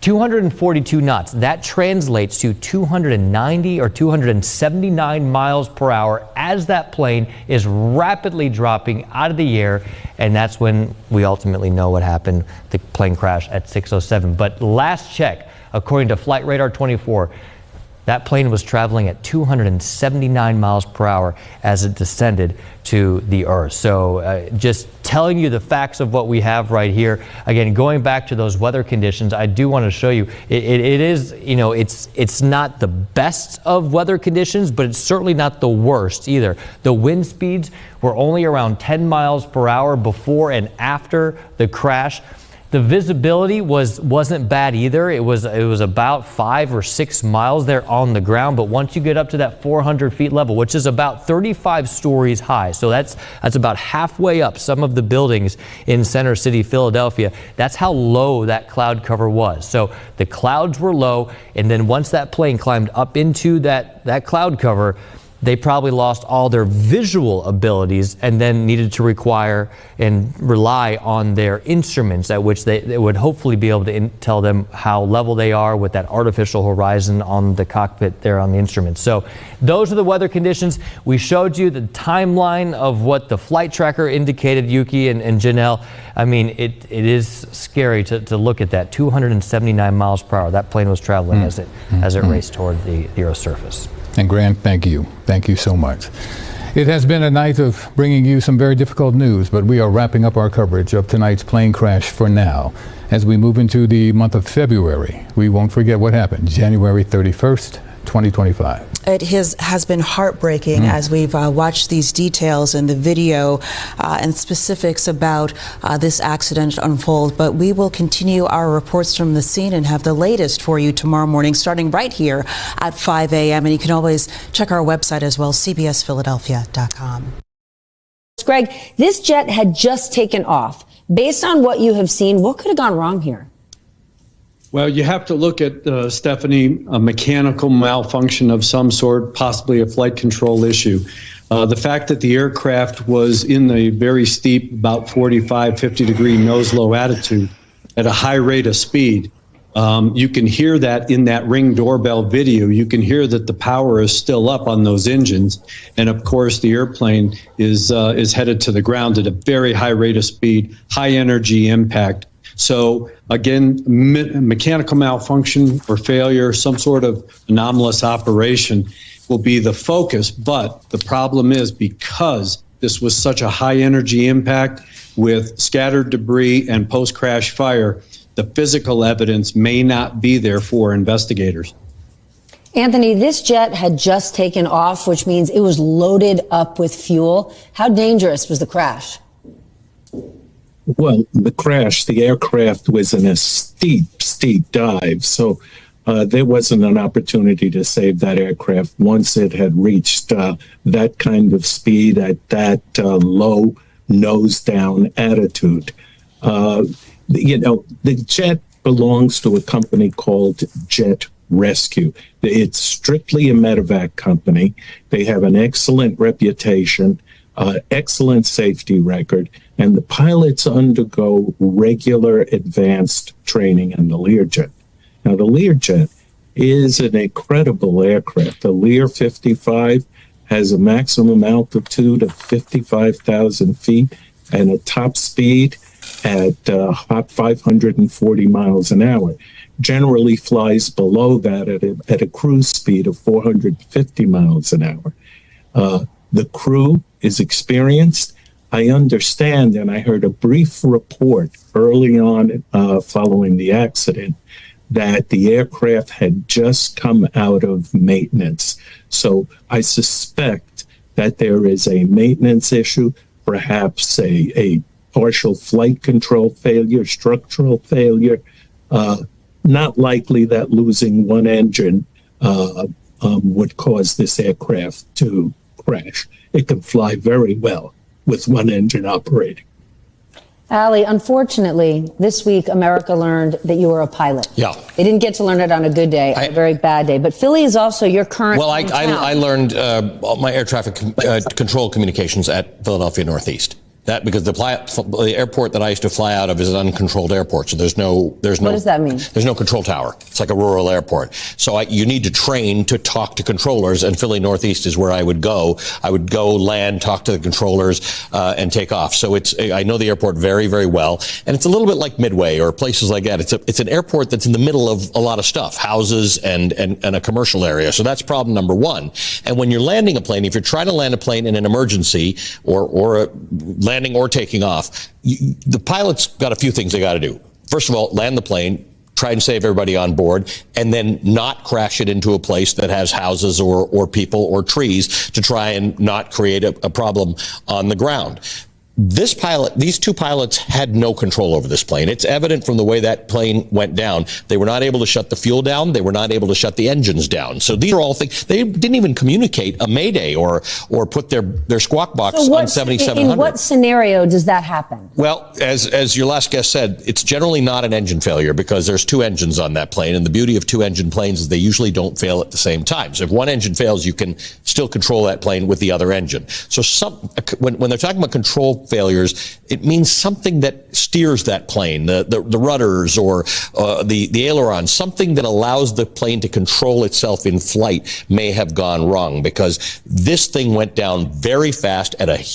242 knots. That translates to 290 or 279 miles per hour as that plane is rapidly dropping out of the air. And that's when we ultimately know what happened. The plane crashed at 6:07. But last check, according to Flight Radar 24, that plane was traveling at 279 miles per hour as it descended to the earth. So just telling you the facts of what we have right here. Again, going back to those weather conditions, I do want to show you, it is, you know, it's not the best of weather conditions, but it's certainly not the worst either. The wind speeds were only around 10 miles per hour before and after the crash. The visibility wasn't bad either. It was about 5 or 6 miles there on the ground. But once you get up to that 400 feet level, which is about 35 stories high, so that's about halfway up some of the buildings in Center City, Philadelphia, that's how low that cloud cover was. So the clouds were low, and then once that plane climbed up into that cloud cover, they probably lost all their visual abilities and then needed to require and rely on their instruments, at which they would hopefully be able to tell them how level they are with that artificial horizon on the cockpit there on the instruments. So those are the weather conditions. We showed you the timeline of what the flight tracker indicated, Yuki and Janelle. I mean, it is scary to look at that. 279 miles per hour. That plane was traveling as it raced toward the Earth's surface. And Grant, thank you. Thank you so much. It has been a night of bringing you some very difficult news, but we are wrapping up our coverage of tonight's plane crash for now. As we move into the month of February, we won't forget what happened January 31st, 2025. It has been heartbreaking as we've watched these details in the video and specifics about this accident unfold. But we will continue our reports from the scene and have the latest for you tomorrow morning, starting right here at 5 a.m. And you can always check our website as well, cbsphiladelphia.com. Greg, this jet had just taken off. Based on what you have seen, what could have gone wrong here? Well, you have to look at, Stephanie, a mechanical malfunction of some sort, possibly a flight control issue. The fact that the aircraft was in the very steep, about 45, 50-degree nose-low attitude at a high rate of speed, you can hear that in that Ring doorbell video. You can hear that the power is still up on those engines. And, of course, the airplane is headed to the ground at a very high rate of speed, high energy impact. So again, mechanical malfunction or failure, some sort of anomalous operation will be the focus. But the problem is, because this was such a high energy impact with scattered debris and post-crash fire, the physical evidence may not be there for investigators. Anthony, this jet had just taken off, which means it was loaded up with fuel. How dangerous was the crash? Well, the aircraft was in a steep dive, so there wasn't an opportunity to save that aircraft once it had reached that kind of speed at that low nose-down attitude. The jet belongs to a company called Jet Rescue. It's strictly a medevac company. They have an excellent reputation, excellent safety record, and the pilots undergo regular advanced training in the Learjet. Now, the Learjet is an incredible aircraft. The Lear 55 has a maximum altitude of 55,000 feet and a top speed at 540 miles an hour. Generally flies below that at a cruise speed of 450 miles an hour. The crew is experienced. I understand, and I heard a brief report early on following the accident, that the aircraft had just come out of maintenance. So I suspect that there is a maintenance issue, perhaps a partial flight control failure, structural failure. Not likely that losing one engine would cause this aircraft to crash. It can fly very well with one engine operating. Ali, unfortunately, this week, America learned that you were a pilot. Yeah. They didn't get to learn it on a good day, a very bad day. But Philly is also your current Well, hometown. I learned my air traffic control communications at Philadelphia Northeast. That because the airport that I used to fly out of is an uncontrolled airport, so there's no. What does that mean? There's no control tower. It's like a rural airport. So you need to train to talk to controllers, and Philly Northeast is where I would go. I would go land, talk to the controllers, and take off. So I know the airport very, very well, and it's a little bit like Midway or places like that. It's an airport that's in the middle of a lot of stuff, houses and a commercial area. So that's problem number one. And when you're landing a plane, if you're trying to land a plane in an emergency or a landing or taking off, the pilot's got a few things they got to do. First of all, land the plane, try and save everybody on board, and then not crash it into a place that has houses or people or trees to try and not create a problem on the ground. These two pilots had no control over this plane. It's evident from the way that plane went down. They were not able to shut the fuel down. They were not able to shut the engines down. So these are all things. They didn't even communicate a mayday or put their squawk box on 7700. In what scenario does that happen? Well, as your last guest said, it's generally not an engine failure because there's two engines on that plane. And the beauty of two engine planes is they usually don't fail at the same time. So if one engine fails, you can still control that plane with the other engine. So when they're talking about control failures, it means something that steers that plane, the rudders or the ailerons, something that allows the plane to control itself in flight may have gone wrong, because this thing went down very fast at a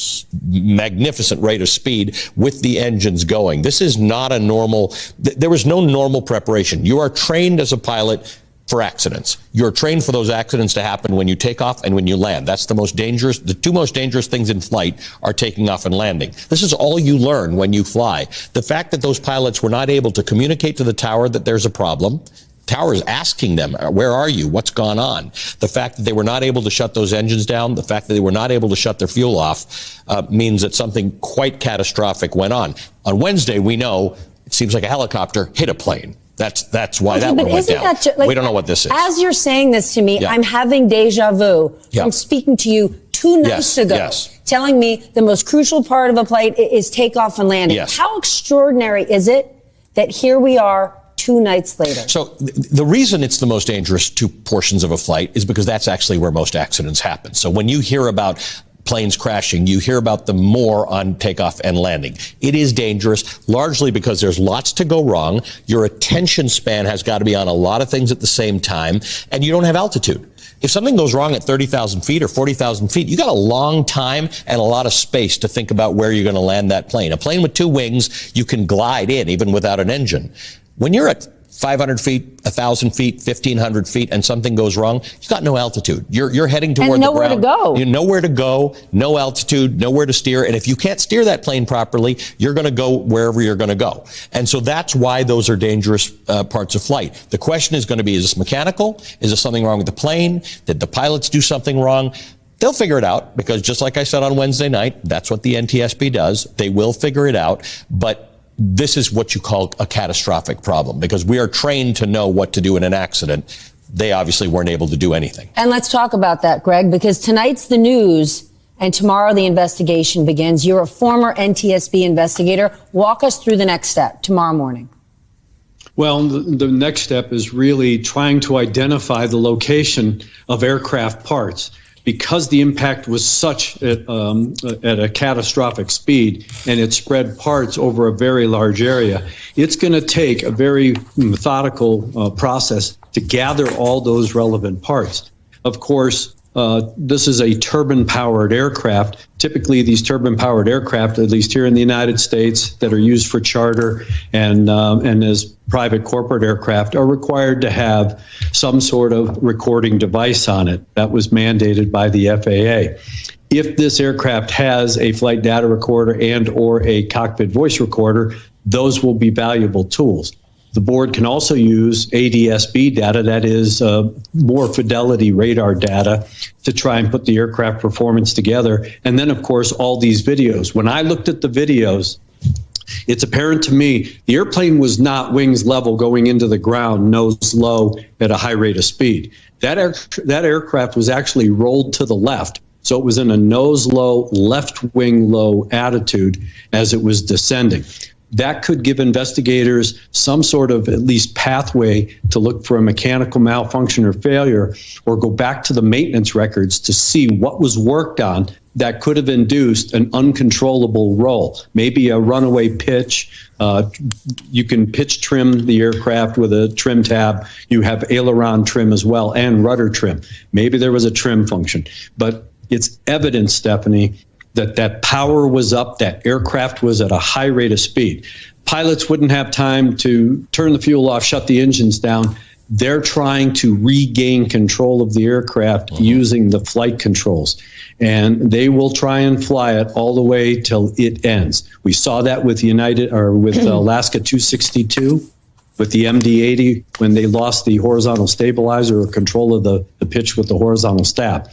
magnificent rate of speed with the engines going. This is not a normal, there was no normal preparation. You are trained as a pilot for accidents. You're trained for those accidents to happen when you take off and when you land. That's the two most dangerous things in flight are taking off and landing. This is all you learn when you fly. The fact that those pilots were not able to communicate to the tower that there's a problem, tower is asking them, where are you? What's gone on? The fact that they were not able to shut those engines down, the fact that they were not able to shut their fuel off, means that something quite catastrophic went on. On Wednesday, we know it seems like a helicopter hit a plane. That's why that one went down. We don't know what this is. As you're saying this to me, Yeah. I'm having deja vu Yeah. from speaking to you 2 nights ago, telling me the most crucial part of a flight is takeoff and landing. Yes. How extraordinary is it that here we are 2 nights later? So the reason it's the most dangerous two portions of a flight is because that's actually where most accidents happen. So when you hear about planes crashing, you hear about them more on takeoff and landing. It is dangerous, largely because there's lots to go wrong. Your attention span has got to be on a lot of things at the same time, and you don't have altitude. If something goes wrong at 30,000 feet or 40,000 feet, you got a long time and a lot of space to think about where you're going to land that plane. A plane with 2 wings, you can glide in even without an engine. When you're at 500 feet, 1,000 feet, 1,500 feet, and something goes wrong, you've got no altitude. You're heading toward the ground. And nowhere to go. You're nowhere to go, no altitude, nowhere to steer. And if you can't steer that plane properly, you're going to go wherever you're going to go. And so that's why those are dangerous parts of flight. The question is going to be, is this mechanical? Is there something wrong with the plane? Did the pilots do something wrong? They'll figure it out, because just like I said on Wednesday night, that's what the NTSB does. They will figure it out. But this is what you call a catastrophic problem, because we are trained to know what to do in an accident. They obviously weren't able to do anything. And let's talk about that, Greg, because tonight's the news and tomorrow the investigation begins. You're a former NTSB investigator. Walk us through the next step tomorrow morning. Well, the next step is really trying to identify the location of aircraft parts. Because the impact was such at a catastrophic speed and it spread parts over a very large area, it's going to take a very methodical process to gather all those relevant parts. Of course, this is a turbine-powered aircraft. Typically, these turbine-powered aircraft, at least here in the United States, that are used for charter and as private corporate aircraft, are required to have some sort of recording device on it. That was mandated by the FAA. If this aircraft has a flight data recorder and or a cockpit voice recorder, those will be valuable tools. The board can also use ADS-B data, that is more fidelity radar data, to try and put the aircraft performance together. And then, of course, all these videos. When I looked at the videos, it's apparent to me the airplane was not wings level going into the ground, nose low at a high rate of speed. That aircraft was actually rolled to the left. So it was in a nose low, left wing low attitude as it was descending. That could give investigators some sort of at least pathway to look for a mechanical malfunction or failure, or go back to the maintenance records to see what was worked on that could have induced an uncontrollable roll. Maybe a runaway pitch. You can pitch trim the aircraft with a trim tab. You have aileron trim as well and rudder trim. Maybe there was a trim function. But it's evident, Stephanie, that power was up, that aircraft was at a high rate of speed. Pilots wouldn't have time to turn the fuel off, shut the engines down. They're trying to regain control of the aircraft using the flight controls. And they will try and fly it all the way till it ends. We saw that with Alaska 262, with the MD-80, when they lost the horizontal stabilizer or control of the pitch with the horizontal stab.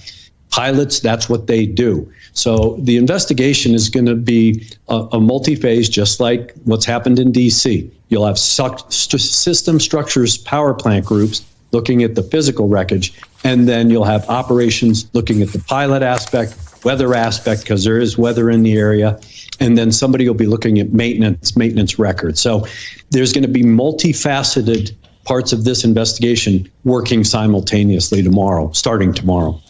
Pilots, that's what they do. So the investigation is going to be a multi-phase, just like what's happened in D.C. You'll have system structures power plant groups looking at the physical wreckage, and then you'll have operations looking at the pilot aspect, weather aspect, because there is weather in the area, and then somebody will be looking at maintenance records. So there's going to be multifaceted parts of this investigation working simultaneously starting tomorrow.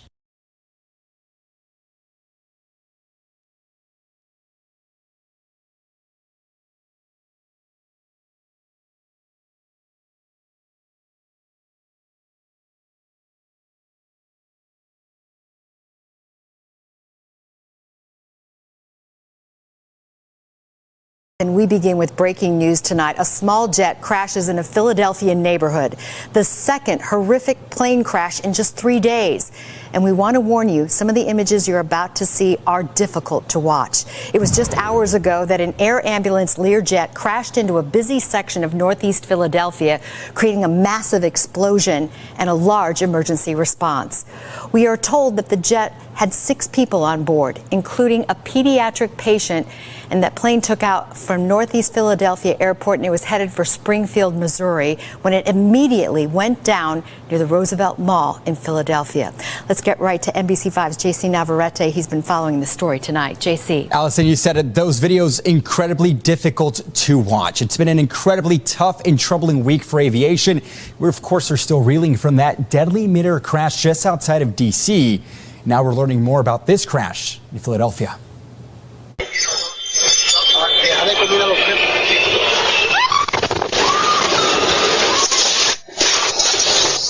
And we begin with breaking news tonight. A small jet crashes in a Philadelphia neighborhood. The second horrific plane crash in just 3 days. And we want to warn you, some of the images you're about to see are difficult to watch. It was just hours ago that an air ambulance Learjet crashed into a busy section of northeast Philadelphia, creating a massive explosion and a large emergency response. We are told that the jet had 6 people on board, including a pediatric patient, and that plane took out from northeast Philadelphia Airport and it was headed for Springfield, Missouri, when it immediately went down near the Roosevelt Mall in Philadelphia. Let's get right to NBC5's JC Navarrete. He's been following the story tonight. JC. Allison, you said it, those videos incredibly difficult to watch. It's been an incredibly tough and troubling week for aviation. We, of course, are still reeling from that deadly mid-air crash just outside of D.C. Now we're learning more about this crash in Philadelphia.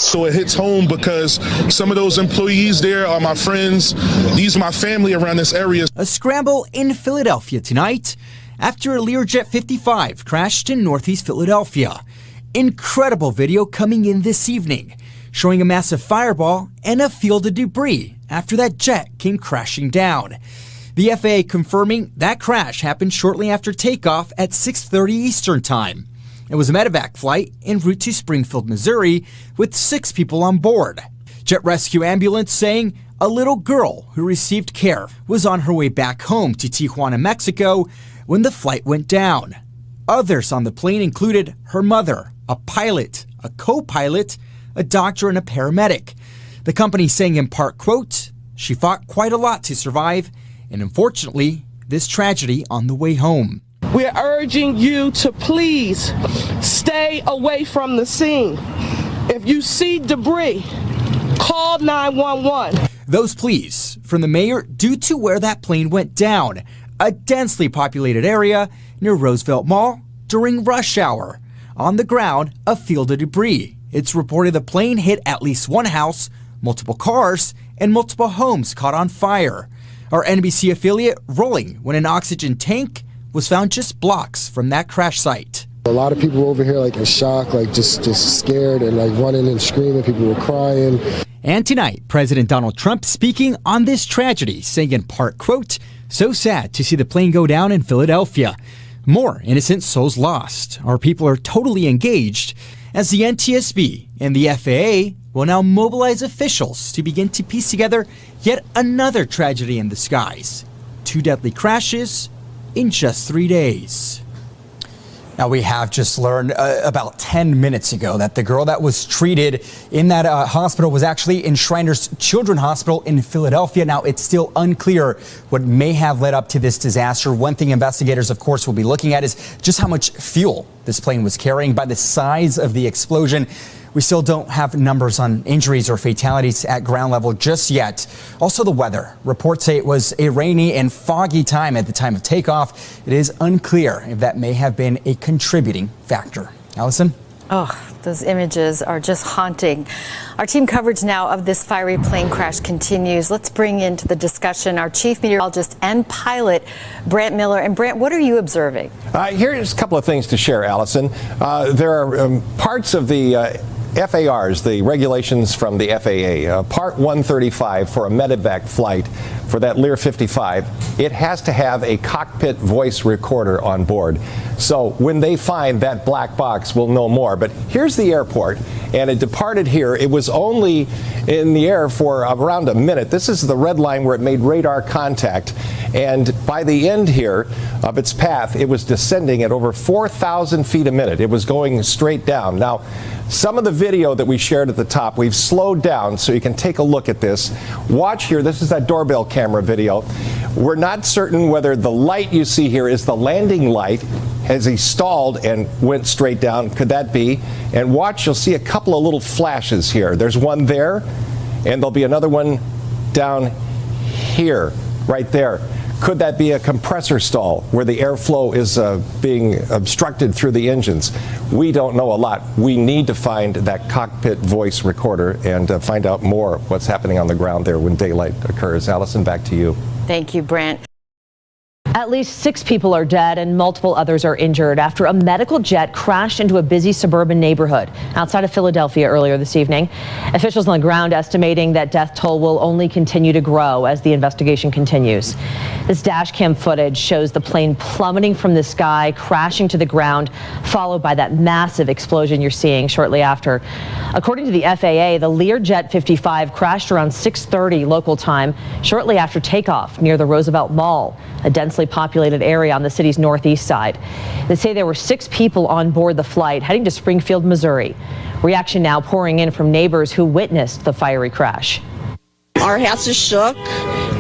So it hits home because some of those employees there are my friends. These are my family around this area. A scramble in Philadelphia tonight after a Learjet 55 crashed in northeast Philadelphia. Incredible video coming in this evening, showing a massive fireball and a field of debris after that jet came crashing down. The FAA confirming that crash happened shortly after takeoff at 6:30 Eastern Time. It was a medevac flight en route to Springfield, Missouri, with 6 people on board. Jet rescue ambulance saying a little girl who received care was on her way back home to Tijuana, Mexico, when the flight went down. Others on the plane included her mother, a pilot, a co-pilot, a doctor, and a paramedic. The company saying in part, quote, "She fought quite a lot to survive, and unfortunately, this tragedy on the way home." We're urging you to please stay away from the scene. If you see debris, call 911. Those pleas from the mayor due to where that plane went down, a densely populated area near Roosevelt Mall during rush hour. On the ground, a field of debris. It's reported the plane hit at least one house, multiple cars, and multiple homes caught on fire. Our NBC affiliate rolling when an oxygen tank was found just blocks from that crash site. A lot of people over here like in shock, like just scared and like running and screaming. People were crying. And tonight, President Donald Trump speaking on this tragedy, saying in part, quote, "So sad to see the plane go down in Philadelphia. More innocent souls lost. Our people are totally engaged as the NTSB and the FAA will now mobilize officials to begin to piece together yet another tragedy in the skies. 2 deadly crashes in just 3 days." Now, we have just learned about 10 minutes ago that the girl that was treated in that hospital was actually in Shriners Children's Hospital in Philadelphia. Now, it's still unclear what may have led up to this disaster. One thing investigators, of course, will be looking at is just how much fuel this plane was carrying. By the size of the explosion, we still don't have numbers on injuries or fatalities at ground level just yet. Also, the weather. Reports say it was a rainy and foggy time at the time of takeoff. It is unclear if that may have been a contributing factor. Allison? Oh, those images are just haunting. Our team coverage now of this fiery plane crash continues. Let's bring into the discussion our chief meteorologist and pilot, Brant Miller. And Brant, what are you observing? Here's a couple of things to share, Allison. There are parts of the FARs, the regulations from the FAA, Part 135 for a medevac flight for that Lear 55, it has to have a cockpit voice recorder on board. So when they find that black box, we'll know more. But here's the airport, and it departed here. It was only in the air for around a minute. This is the red line where it made radar contact. And by the end here of its path, it was descending at over 4,000 feet a minute. It was going straight down. Now, some of the video that we shared at the top, we've slowed down so you can take a look at this. Watch here. This is that doorbell camera video. We're not certain whether the light you see here is the landing light. Has he stalled and went straight down? Could that be? And watch, you'll see a couple of little flashes here. There's one there, and there'll be another one down here, right there. Could that be a compressor stall where the airflow is being obstructed through the engines? We don't know a lot. We need to find that cockpit voice recorder and find out more what's happening on the ground there when daylight occurs. Allison, back to you. Thank you, Brant. At least 6 people are dead and multiple others are injured after a medical jet crashed into a busy suburban neighborhood outside of Philadelphia earlier this evening. Officials on the ground estimating that death toll will only continue to grow as the investigation continues. This dash cam footage shows the plane plummeting from the sky, crashing to the ground, followed by that massive explosion you're seeing shortly after. According to the FAA, the Learjet 55 crashed around 6:30 local time shortly after takeoff near the Roosevelt Mall, a densely populated area on the city's northeast side. They say there were 6 people on board the flight heading to Springfield, Missouri. Reaction now pouring in from neighbors who witnessed the fiery crash. Our house is shook,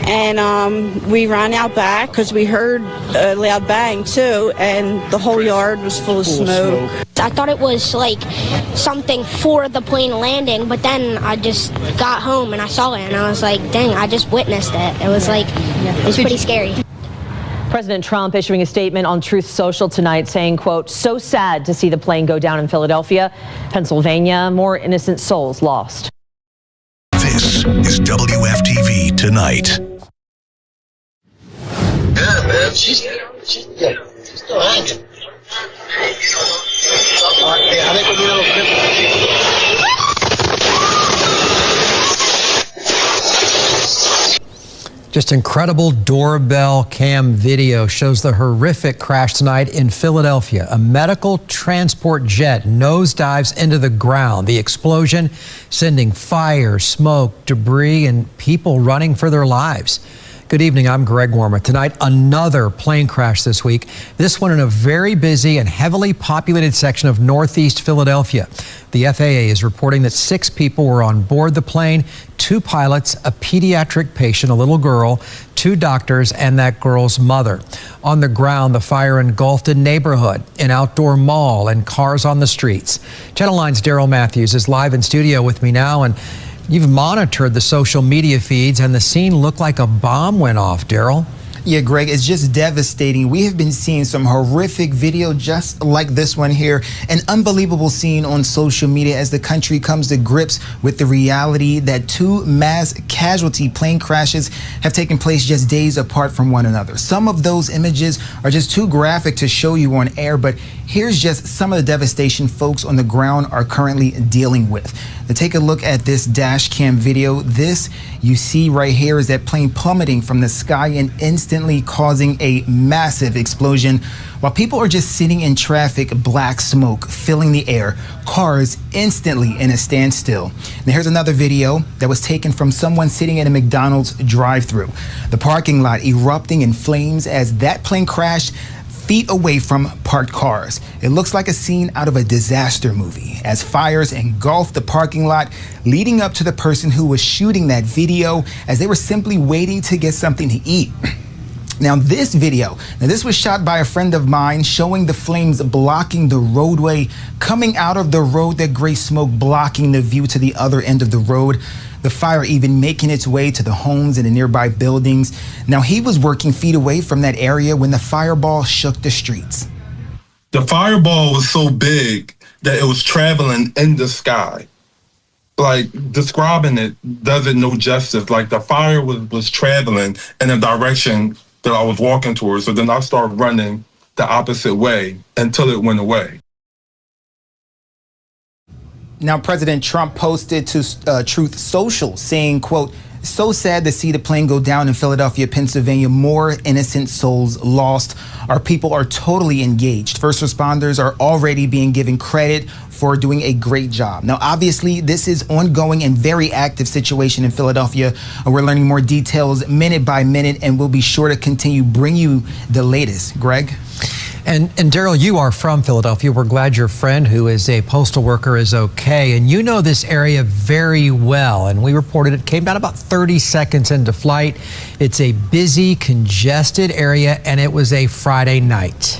and we ran out back because we heard a loud bang too, and the whole yard was full of smoke. I thought it was like something for the plane landing, but then I just got home and I saw it and I was like, dang, I just witnessed it. It was like, it was pretty scary. President Trump issuing a statement on Truth Social tonight saying, quote, "So sad to see the plane go down in Philadelphia, Pennsylvania. More innocent souls lost." This is WFTV Tonight. Yeah, man, she's still hanging. Just incredible doorbell cam video shows the horrific crash tonight in Philadelphia. A medical transport jet nosedives into the ground. The explosion sending fire, smoke, debris, and people running for their lives. Good evening, I'm Greg Warmer. Tonight, another plane crash this week. This one in a very busy and heavily populated section of northeast Philadelphia. The FAA is reporting that 6 people were on board the plane, 2 pilots, a pediatric patient, a little girl, 2 doctors, and that girl's mother. On the ground, the fire engulfed a neighborhood, an outdoor mall, and cars on the streets. Channel 9's Daryl Matthews is live in studio with me now, and you've monitored the social media feeds, and the scene looked like a bomb went off, Daryl. Yeah, Greg, it's just devastating. We have been seeing some horrific video just like this one here. An unbelievable scene on social media as the country comes to grips with the reality that 2 mass casualty plane crashes have taken place just days apart from one another. Some of those images are just too graphic to show you on air, but here's just some of the devastation folks on the ground are currently dealing with. Now take a look at this dash cam video. This you see right here is that plane plummeting from the sky and instantly causing a massive explosion. While people are just sitting in traffic, black smoke filling the air, cars instantly in a standstill. Now here's another video that was taken from someone sitting at a McDonald's drive-thru. The parking lot erupting in flames as that plane crashed feet away from parked cars. It looks like a scene out of a disaster movie as fires engulfed the parking lot, leading up to the person who was shooting that video as they were simply waiting to get something to eat. Now this was shot by a friend of mine, showing the flames blocking the roadway, coming out of the road, that gray smoke blocking the view to the other end of the road. The fire even making its way to the homes and the nearby buildings. Now he was working feet away from that area when the fireball shook the streets. The fireball was so big that it was traveling in the sky. Like, describing it doesn't no justice. Like, the fire was traveling in a direction that I was walking towards. So then I started running the opposite way until it went away. Now, President Trump posted to Truth Social saying, quote, "So sad to see the plane go down in Philadelphia, Pennsylvania. More innocent souls lost. Our people are totally engaged. First responders are already being given credit for doing a great job." Now, obviously, this is ongoing and very active situation in Philadelphia. We're learning more details minute by minute, and we'll be sure to continue bring you the latest. Greg? And Daryl, you are from Philadelphia. We're glad your friend, who is a postal worker, is okay. And you know this area very well. And we reported it came down about 30 seconds into flight. It's a busy, congested area, and it was a Friday night.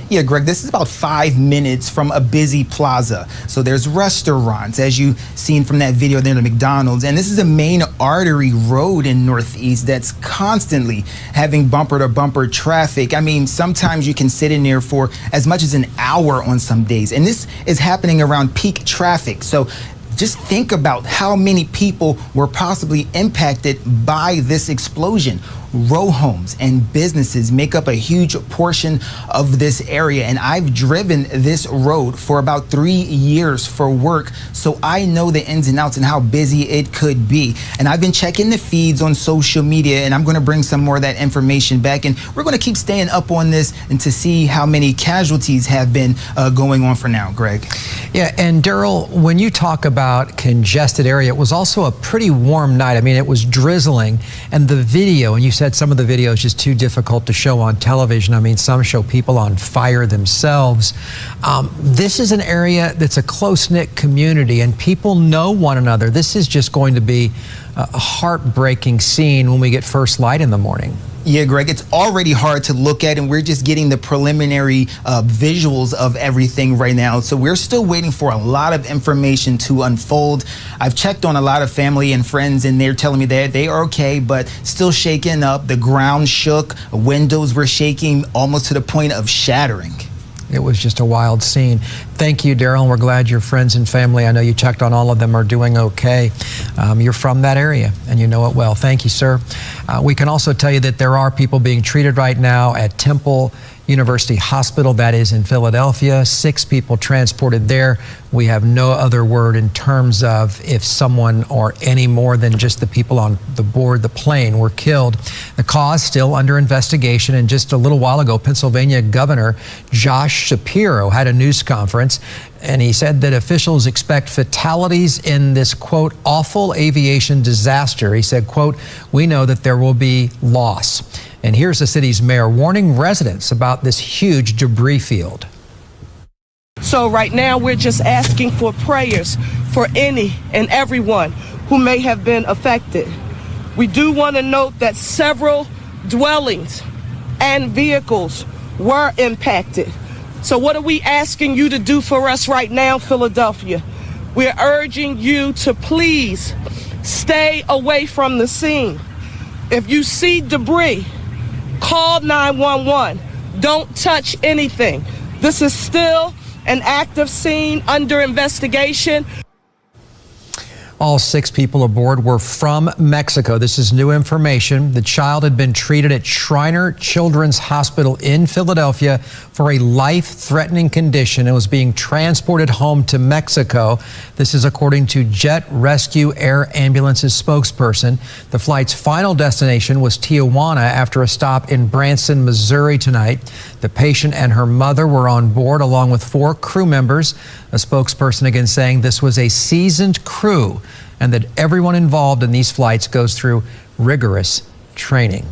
Yeah, Greg, this is about 5 minutes from a busy plaza. So there's restaurants, as you've seen from that video there, the McDonald's. And this is a main artery road in Northeast that's constantly having bumper-to-bumper traffic. I mean, sometimes you can sit in there for as much as an hour on some days. And this is happening around peak traffic. So just think about how many people were possibly impacted by this explosion. Row homes and businesses make up a huge portion of this area, and I've driven this road for about 3 years for work, so I know the ins and outs and how busy it could be. And I've been checking the feeds on social media, and I'm going to bring some more of that information back, and we're going to keep staying up on this and to see how many casualties have been going on for now. Greg? Yeah, and Daryl, when you talk about congested area, it was also a pretty warm night. I mean, it was drizzling, and the video, and you said some of the video is just too difficult to show on television. I mean, some show people on fire themselves. This is an area that's a close-knit community, and people know one another. This is just going to be a heartbreaking scene when we get first light in the morning. Yeah, Greg, it's already hard to look at, and we're just getting the preliminary visuals of everything right now. So we're still waiting for a lot of information to unfold. I've checked on a lot of family and friends, and they're telling me that they are okay, but still shaken up. The ground shook, windows were shaking almost to the point of shattering. It was just a wild scene. Thank you, Daryl, and we're glad your friends and family, I know you checked on all of them, are doing okay. You're from that area, and you know it well. Thank you, sir. We can also tell you that there are people being treated right now at Temple University Hospital, that is in Philadelphia. 6 people transported there. We have no other word in terms of if someone or any more than just the people on the board the plane were killed. The cause still under investigation, and just a little while ago, Pennsylvania Governor Josh Shapiro had a news conference, and he said that officials expect fatalities in this, quote, awful aviation disaster. He said, quote, "We know that there will be loss." And here's the city's mayor warning residents about this huge debris field. So right now we're just asking for prayers for any and everyone who may have been affected. We do want to note that several dwellings and vehicles were impacted. So what are we asking you to do for us right now, Philadelphia? We're urging you to please stay away from the scene. If you see debris, Call 911. Don't touch anything. This is still an active scene under investigation. All 6 people aboard were from Mexico. This is new information. The child had been treated at Shriner Children's Hospital in Philadelphia for a life-threatening condition and was being transported home to Mexico. This is according to Jet Rescue Air Ambulance's spokesperson. The flight's final destination was Tijuana after a stop in Branson, Missouri tonight. The patient and her mother were on board along with 4 crew members. A spokesperson again saying this was a seasoned crew and that everyone involved in these flights goes through rigorous training.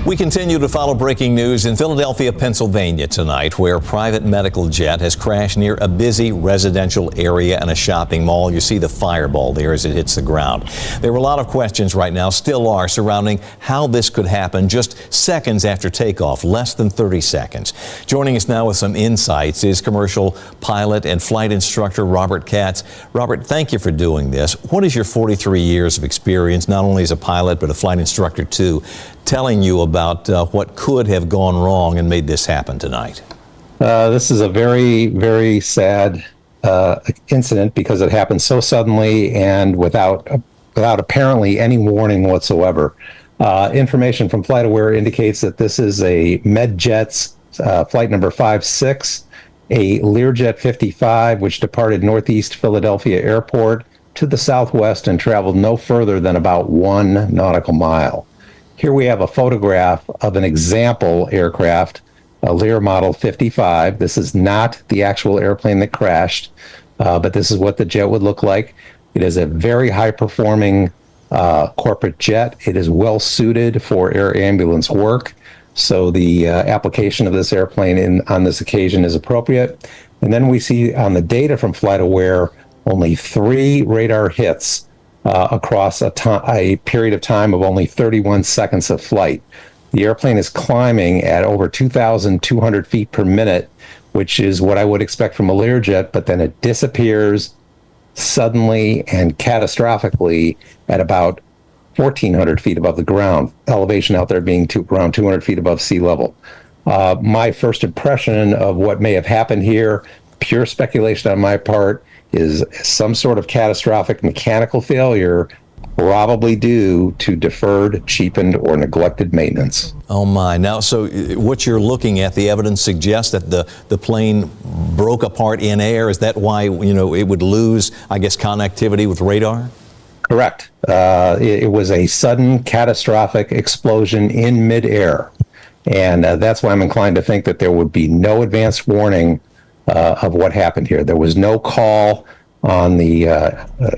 We continue to follow breaking news in Philadelphia, Pennsylvania tonight, where a private medical jet has crashed near a busy residential area and a shopping mall. You see the fireball there as it hits the ground. There are a lot of questions right now, still are, surrounding how this could happen just seconds after takeoff, less than 30 seconds. Joining us now with some insights is commercial pilot and flight instructor Robert Katz. Robert, thank you for doing this. What is your 43 years of experience, not only as a pilot but a flight instructor too, telling you about what could have gone wrong and made this happen tonight? This is a very, very sad incident because it happened so suddenly and without apparently any warning whatsoever. Information from FlightAware indicates that this is a MedJets flight number 56, a Learjet 55, which departed Northeast Philadelphia Airport to the southwest and traveled no further than about 1 nautical mile. Here we have a photograph of an example aircraft, a Lear Model 55. This is not the actual airplane that crashed, but this is what the jet would look like. It is a very high-performing corporate jet. It is well suited for air ambulance work, so the application of this airplane on this occasion is appropriate. And then we see on the data from FlightAware only 3 radar hits across a period of time of only 31 seconds of flight. The airplane is climbing at over 2,200 feet per minute, which is what I would expect from a Learjet, but then it disappears suddenly and catastrophically at about 1,400 feet above the ground, elevation out there being around 200 feet above sea level. My first impression of what may have happened here, pure speculation on my part, is some sort of catastrophic mechanical failure, probably due to deferred, cheapened, or neglected maintenance. Oh my. Now, so what you're looking at, the evidence suggests that the plane broke apart in air. Is that why, it would lose, I guess, connectivity with radar? Correct. It was a sudden catastrophic explosion in midair. And that's why I'm inclined to think that there would be no advanced warning of what happened here. There was no call on the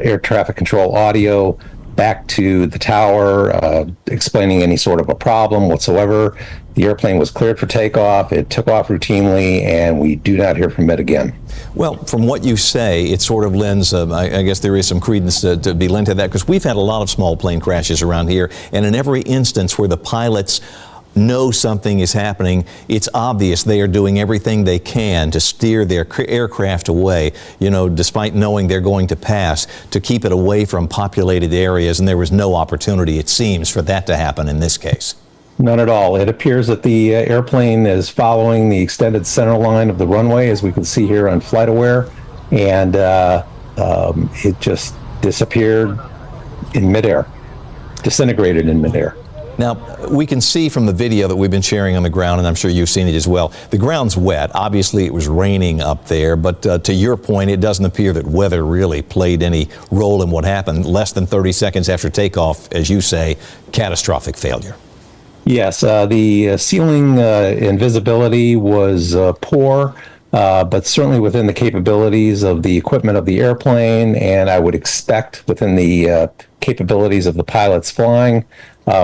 air traffic control audio back to the tower explaining any sort of a problem whatsoever. The airplane was cleared for takeoff. It took off routinely, and we do not hear from it again. Well, from what you say, it sort of lends, I guess there is some credence to be lent to that, because we've had a lot of small plane crashes around here, and in every instance where the pilots know something is happening, it's obvious they are doing everything they can to steer their aircraft away, despite knowing they're going to pass, to keep it away from populated areas, and there was no opportunity, it seems, for that to happen in this case. None at all. It appears that the airplane is following the extended center line of the runway, as we can see here on FlightAware, and it just disappeared in midair, disintegrated in midair. Now, we can see from the video that we've been sharing on the ground, and I'm sure you've seen it as well, the ground's wet. Obviously, it was raining up there, but to your point, it doesn't appear that weather really played any role in what happened. Less than 30 seconds after takeoff, as you say, catastrophic failure. Yes, the ceiling and visibility was poor, but certainly within the capabilities of the equipment of the airplane, and I would expect within the capabilities of the pilots flying.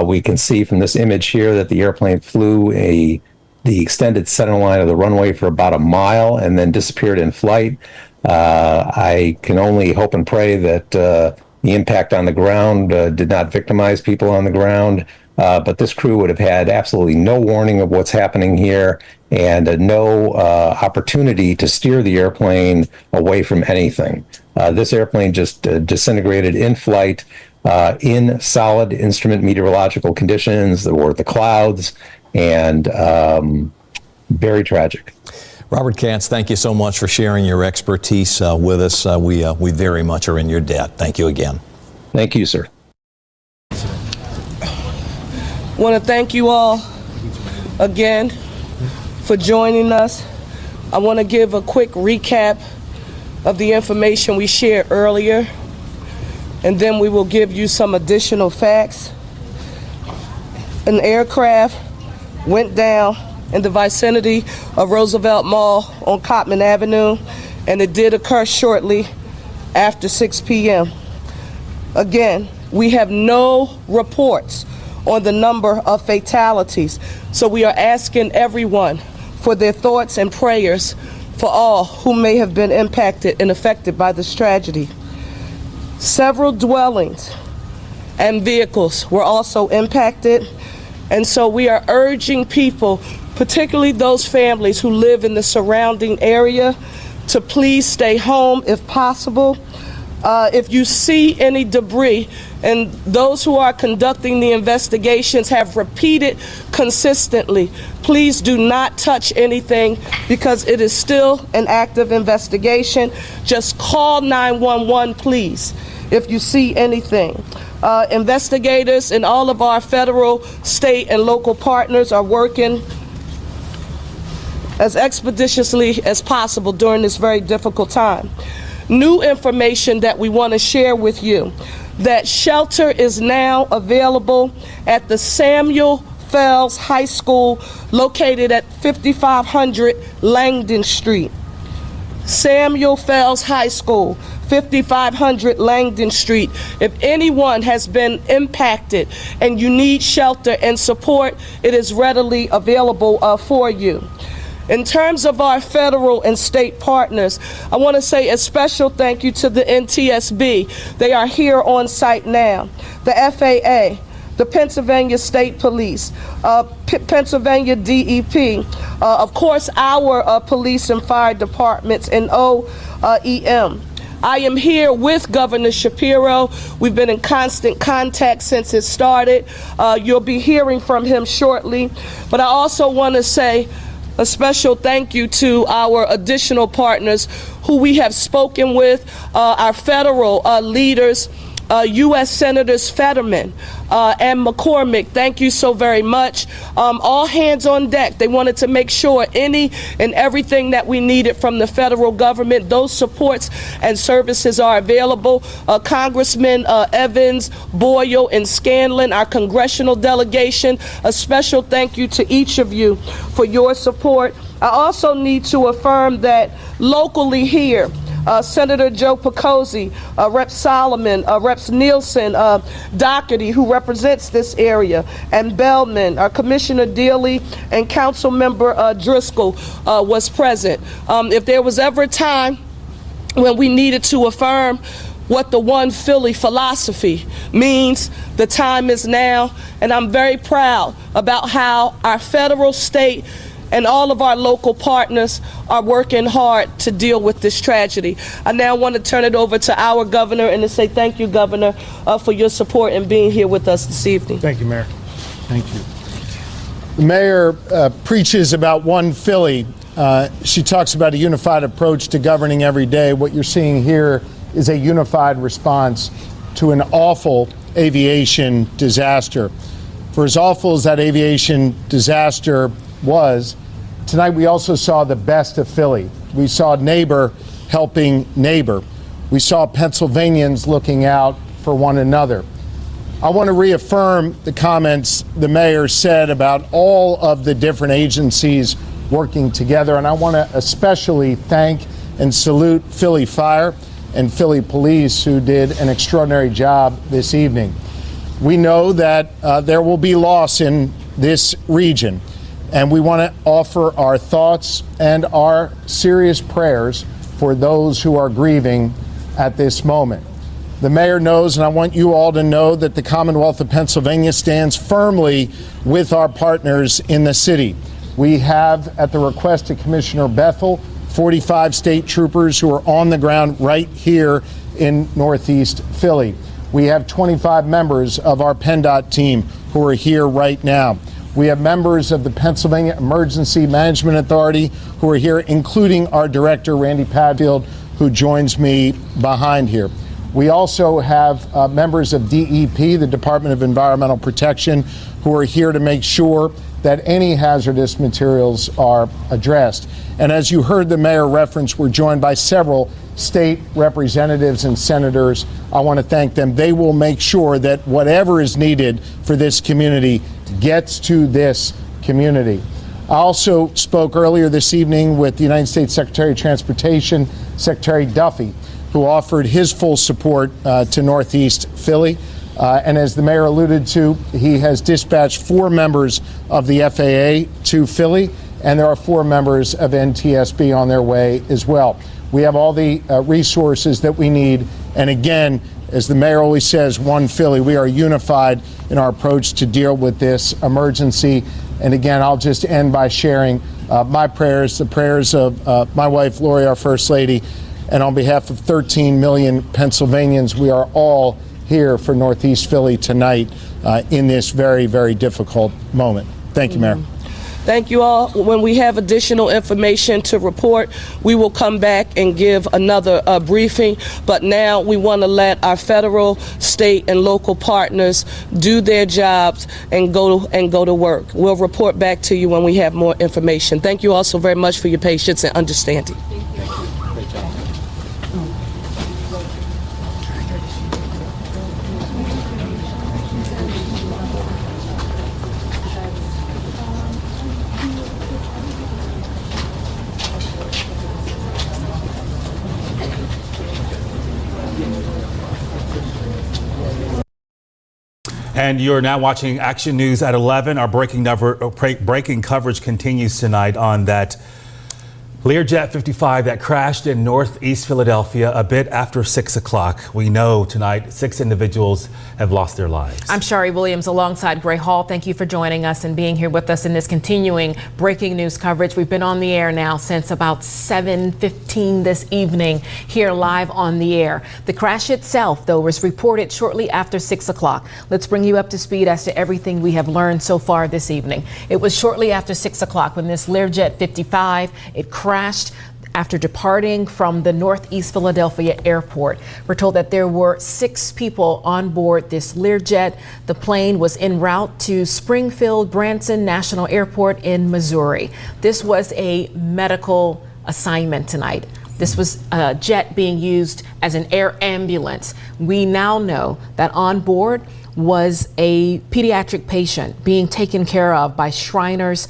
We can see from this image here that the airplane flew the extended center line of the runway for about a mile and then disappeared in flight. I can only hope and pray that the impact on the ground did not victimize people on the ground. But this crew would have had absolutely no warning of what's happening here and no opportunity to steer the airplane away from anything. This airplane just disintegrated in flight. in solid instrument meteorological conditions. There were the clouds, and very tragic. Robert Katz, thank you so much for sharing your expertise with us. We very much are in your debt. Thank you again. Thank you, sir. I want to thank you all again for joining us. I want to give a quick recap of the information we shared earlier, and then we will give you some additional facts. An aircraft went down in the vicinity of Roosevelt Mall on Cottman Avenue, and it did occur shortly after 6 p.m. Again, we have no reports on the number of fatalities, so we are asking everyone for their thoughts and prayers for all who may have been impacted and affected by this tragedy. Several dwellings and vehicles were also impacted, and so we are urging people, particularly those families who live in the surrounding area, to please stay home if possible. If you see any debris, and those who are conducting the investigations have repeated consistently, please do not touch anything because it is still an active investigation. Just call 911, please, if you see anything. Investigators and all of our federal, state, and local partners are working as expeditiously as possible during this very difficult time. New information that we want to share with you, that shelter is now available at the Samuel Fells High School located at 5500 Langdon Street. Samuel Fells High School, 5500 Langdon Street. If anyone has been impacted and you need shelter and support, it is readily available for you. In terms of our federal and state partners, I want to say a special thank you to the NTSB. They are here on site now. The FAA, the Pennsylvania State Police, Pennsylvania DEP, of course our police and fire departments, and OEM. I am here with Governor Shapiro. We've been in constant contact since it started. You'll be hearing from him shortly. But I also want to say a special thank you to our additional partners who we have spoken with, our federal leaders, U.S. Senators Fetterman and McCormick. Thank you so very much. All hands on deck. They wanted to make sure any and everything that we needed from the federal government, those supports and services are available. Congressman Evans, Boyle, and Scanlon, our congressional delegation, a special thank you to each of you for your support. I also need to affirm that locally here, Senator Joe Picozzi, Rep. Solomon, Reps. Nielsen, Doherty, who represents this area, and Bellman, Commissioner Dealey, and Council Member Driscoll was present. If there was ever a time when we needed to affirm what the One Philly philosophy means, the time is now, and I'm very proud about how our federal, state, and all of our local partners are working hard to deal with this tragedy. I now want to turn it over to our governor and to say thank you, Governor, for your support and being here with us this evening. Thank you, Mayor. Thank you. The mayor preaches about One Philly. She talks about a unified approach to governing every day. What you're seeing here is a unified response to an awful aviation disaster. For as awful as that aviation disaster was, tonight we also saw the best of Philly. We saw neighbor helping neighbor. We saw Pennsylvanians looking out for one another. I want to reaffirm the comments the mayor said about all of the different agencies working together, and I want to especially thank and salute Philly Fire and Philly Police, who did an extraordinary job this evening. We know that there will be loss in this region, and we want to offer our thoughts and our serious prayers for those who are grieving at this moment. The mayor knows, and I want you all to know, that the Commonwealth of Pennsylvania stands firmly with our partners in the city. We have, at the request of Commissioner Bethel, 45 state troopers who are on the ground right here in Northeast Philly. We have 25 members of our PennDOT team who are here right now. We have members of the Pennsylvania Emergency Management Authority who are here, including our director, Randy Padfield, who joins me behind here. We also have members of DEP, the Department of Environmental Protection, who are here to make sure that any hazardous materials are addressed. And as you heard the mayor reference, we're joined by several state representatives and senators. I want to thank them. They will make sure that whatever is needed for this community gets to this community. I also spoke earlier this evening with the United States Secretary of Transportation, Secretary Duffy, who offered his full support to Northeast Philly. And as the mayor alluded to, he has dispatched 4 members of the FAA to Philly, and there are 4 members of NTSB on their way as well. We have all the resources that we need. And again, as the mayor always says, one Philly, we are unified in our approach to deal with this emergency. And again, I'll just end by sharing my prayers, the prayers of my wife, Lori, our First Lady, and on behalf of 13 million Pennsylvanians, we are all here for Northeast Philly tonight in this very, very difficult moment. Thank you, Mayor. Thank you all. When we have additional information to report, we will come back and give another briefing. But now we want to let our federal, state, and local partners do their jobs and go to work. We'll report back to you when we have more information. Thank you all so very much for your patience and understanding. And you're now watching Action News at 11. Our breaking coverage continues tonight on that Learjet 55 that crashed in Northeast Philadelphia a bit after 6 o'clock. We know tonight 6 individuals have lost their lives. I'm Shari Williams alongside Gray Hall. Thank you for joining us and being here with us in this continuing breaking news coverage. We've been on the air now since about 7:15 this evening, here live on the air. The crash itself, though, was reported shortly after 6 o'clock. Let's bring you up to speed as to everything we have learned so far this evening. It was shortly after 6 o'clock when this Learjet 55, it crashed after departing from the Northeast Philadelphia airport. We're told that there were 6 people on board this Learjet. The plane was en route to Springfield Branson National Airport in Missouri. This was a medical assignment tonight. This was a jet being used as an air ambulance. We now know that on board was a pediatric patient being taken care of by Shriners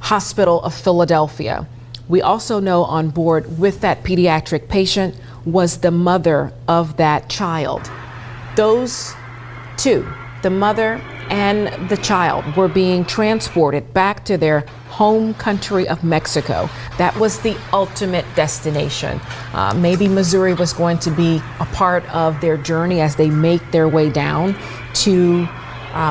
Hospital of Philadelphia. We also know on board with that pediatric patient was the mother of that child. Those 2, the mother and the child, were being transported back to their home country of Mexico. That was the ultimate destination. Maybe Missouri was going to be a part of their journey as they make their way down to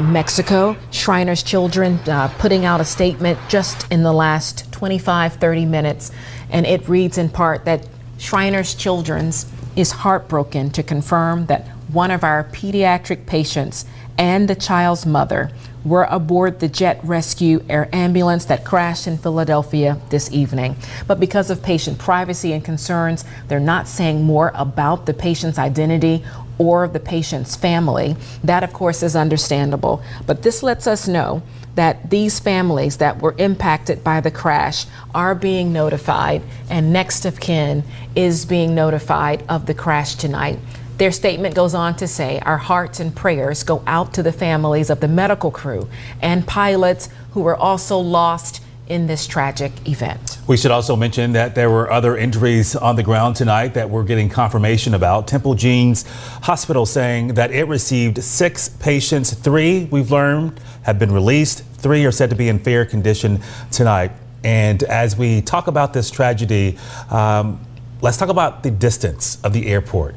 Mexico. Shriners Children putting out a statement just in the last 25-30 minutes, and it reads in part that Shriners Children's is heartbroken to confirm that one of our pediatric patients and the child's mother were aboard the jet rescue air ambulance that crashed in Philadelphia this evening. But because of patient privacy and concerns, they're not saying more about the patient's identity or the patient's family. That, of course, is understandable. But this lets us know that these families that were impacted by the crash are being notified, and next of kin is being notified of the crash tonight. Their statement goes on to say, our hearts and prayers go out to the families of the medical crew and pilots who were also lost in this tragic event. We should also mention that there were other injuries on the ground tonight that we're getting confirmation about. Temple Jeans Hospital saying that it received 6 patients. 3, we've learned, have been released. 3 are said to be in fair condition tonight. And as we talk about this tragedy, let's talk about the distance of the airport.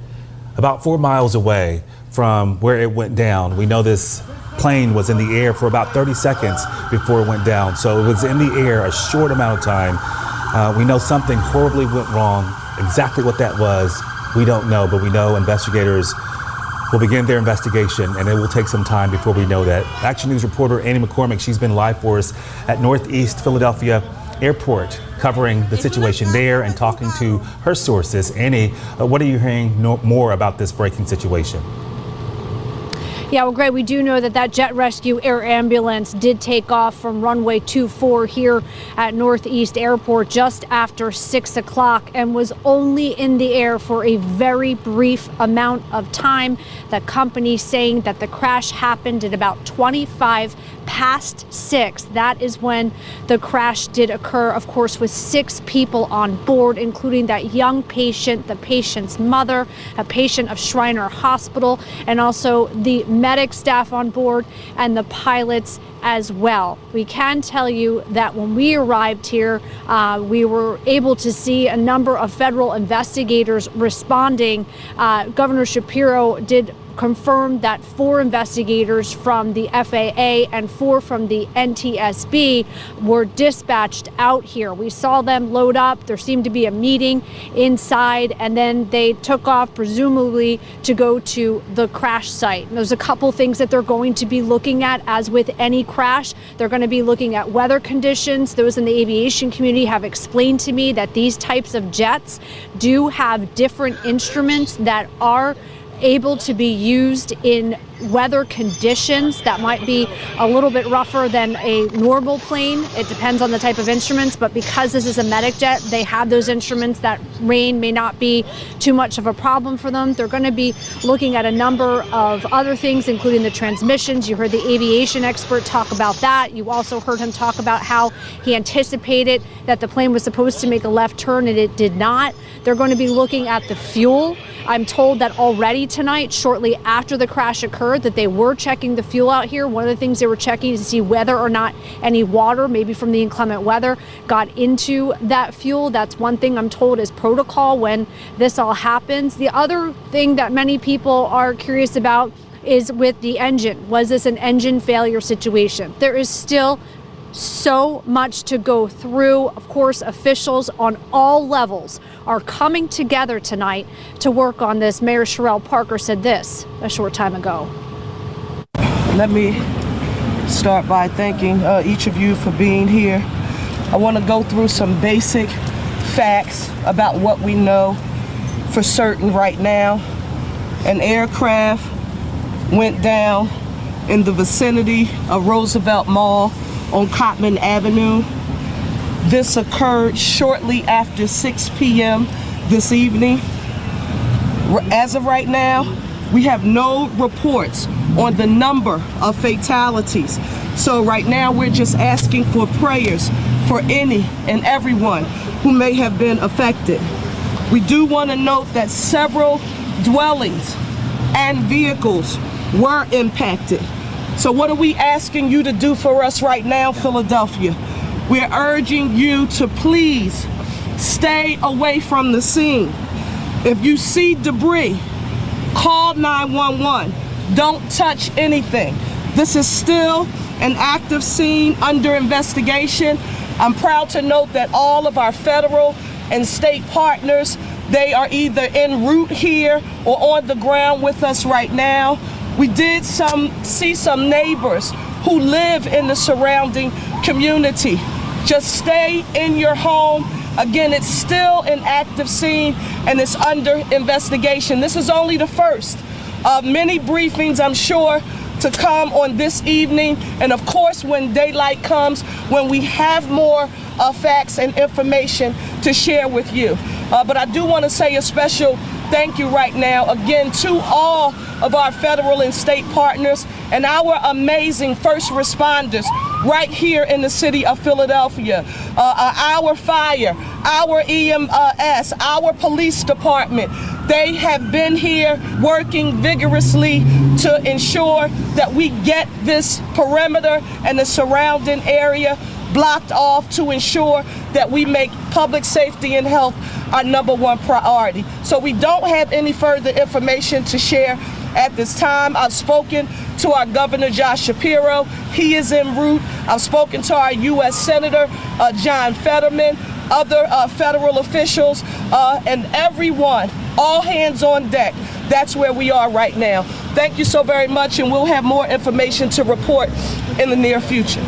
About 4 miles away from where it went down. We know this plane was in the air for about 30 seconds before it went down. So it was in the air a short amount of time. We know something horribly went wrong. Exactly what that was, we don't know, but we know investigators will begin their investigation, and it will take some time before we know that. Action News reporter Annie McCormick, she's been live for us at Northeast Philadelphia Airport, covering the situation there and talking to her sources. Annie, what are you hearing more about this breaking situation? Yeah, well, Greg, we do know that that jet rescue air ambulance did take off from runway 24 here at Northeast Airport just after 6 o'clock and was only in the air for a very brief amount of time. The company saying that the crash happened at about 25 past 6. That is when the crash did occur, of course, with 6 people on board, including that young patient, the patient's mother, a patient of Shriner Hospital, and also the medic staff on board and the pilots as well. We can tell you that when we arrived here, we were able to see a number of federal investigators responding. Governor Shapiro did confirm that 4 investigators from the FAA and 4 from the NTSB were dispatched out here. We saw them load up. There seemed to be a meeting inside, and then they took off, presumably to go to the crash site. And there's a couple things that they're going to be looking at, as with any crash. They're going to be looking at weather conditions. Those in the aviation community have explained to me that these types of jets do have different instruments that are able to be used in weather conditions that might be a little bit rougher than a normal plane. It depends on the type of instruments, but because this is a medic jet, they have those instruments that rain may not be too much of a problem for them. They're going to be looking at a number of other things, including the transmissions. You heard the aviation expert talk about that. You also heard him talk about how he anticipated that the plane was supposed to make a left turn and it did not. They're going to be looking at the fuel. I'm told that already tonight, shortly after the crash occurred, that they were checking the fuel out here. One of the things they were checking is to see whether or not any water, maybe from the inclement weather, got into that fuel. That's one thing I'm told is protocol when this all happens. The other thing that many people are curious about is with the engine. Was this an engine failure situation? There is still so much to go through. Of course, officials on all levels are coming together tonight to work on this. Mayor Sherrell Parker said this a short time ago. Let me start by thanking each of you for being here. I want to go through some basic facts about what we know for certain right now. An aircraft went down in the vicinity of Roosevelt Mall on Cottman Avenue. This occurred shortly after 6 p.m. this evening. As of right now, we have no reports on the number of fatalities. So right now we're just asking for prayers for any and everyone who may have been affected. We do want to note that several dwellings and vehicles were impacted. So what are we asking you to do for us right now, Philadelphia? We're urging you to please stay away from the scene. If you see debris, call 911. Don't touch anything. This is still an active scene under investigation. I'm proud to note that all of our federal and state partners, they are either en route here or on the ground with us right now. We did see some neighbors who live in the surrounding community. Just stay in your home. Again, it's still an active scene and it's under investigation. This is only the first of many briefings, I'm sure, to come on this evening. And of course, when daylight comes, when we have more facts and information to share with you. But I do want to say a special thank you right now, again, to all of our federal and state partners and our amazing first responders right here in the city of Philadelphia. Our fire, our EMS, our police department, they have been here working vigorously to ensure that we get this perimeter and the surrounding area blocked off to ensure that we make public safety and health our #1 priority. So we don't have any further information to share at this time. I've spoken to our Governor Josh Shapiro. He is en route. I've spoken to our U.S. Senator John Fetterman, other federal officials, and everyone, all hands on deck. That's where we are right now. Thank you so very much, and we'll have more information to report in the near future.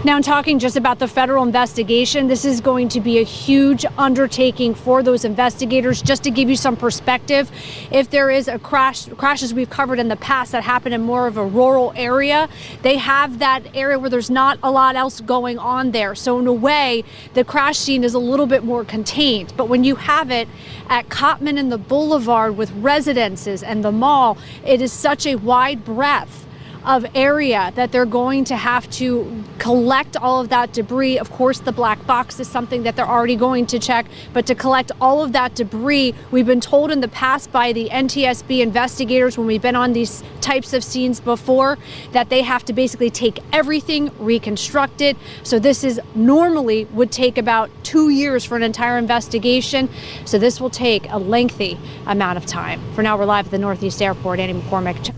Now, talking just about the federal investigation, this is going to be a huge undertaking for those investigators. Just to give you some perspective, if there is a crashes we've covered in the past that happen in more of a rural area, they have that area where there's not a lot else going on there. So in a way, the crash scene is a little bit more contained. But when you have it at Cottman and the Boulevard with residences and the mall, it is such a wide breadth of area that they're going to have to collect all of that debris. Of course, the black box is something that they're already going to check, but to collect all of that debris, we've been told in the past by the NTSB investigators when we've been on these types of scenes before that they have to basically take everything, reconstruct it. So this is normally would take about 2 years for an entire investigation. So this will take a lengthy amount of time. For now, we're live at the Northeast Airport. Annie McCormick.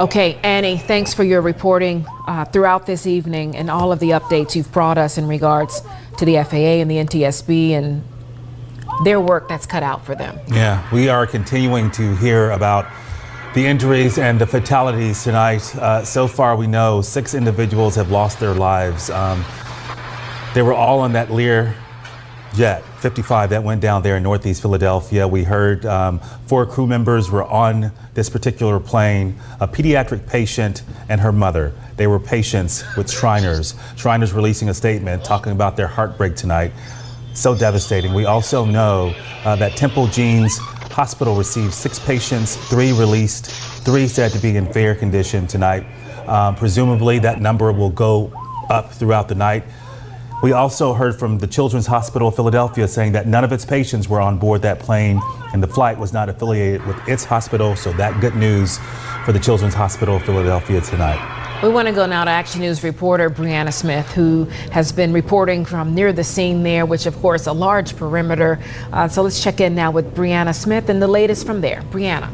Okay, Annie, thanks for your reporting throughout this evening and all of the updates you've brought us in regards to the FAA and the NTSB and their work that's cut out for them. Yeah, we are continuing to hear about the injuries and the fatalities tonight. So far, we know 6 individuals have lost their lives. They were all on that Lear Jet 55 that went down there in Northeast Philadelphia. We heard 4 crew members were on this particular plane, a pediatric patient and her mother. They were patients with Shriners. Shriners releasing a statement talking about their heartbreak tonight. So devastating. We also know that Temple Jeans Hospital received 6 patients, 3 released, 3 said to be in fair condition tonight. Presumably that number will go up throughout the night. We also heard from the Children's Hospital of Philadelphia saying that none of its patients were on board that plane and the flight was not affiliated with its hospital. So that good news for the Children's Hospital of Philadelphia tonight. We want to go now to Action News reporter Brianna Smith, who has been reporting from near the scene there, which of course a large perimeter. So let's check in now with Brianna Smith and the latest from there. Brianna.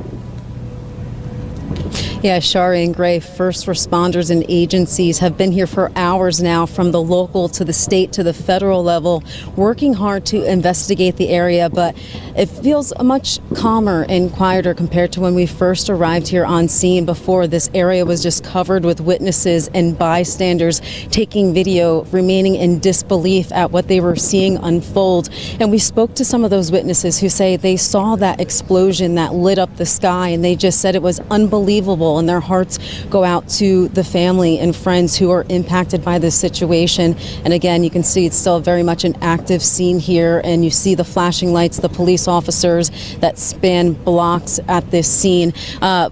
Yeah, Shari and Gray, first responders and agencies have been here for hours now, from the local to the state to the federal level, working hard to investigate the area. But it feels much calmer and quieter compared to when we first arrived here on scene. Before, this area was just covered with witnesses and bystanders taking video, remaining in disbelief at what they were seeing unfold. And we spoke to some of those witnesses who say they saw that explosion that lit up the sky, and they just said it was unbelievable. And their hearts go out to the family and friends who are impacted by this situation. And again, you can see it's still very much an active scene here, and you see the flashing lights, the police officers that span blocks at this scene.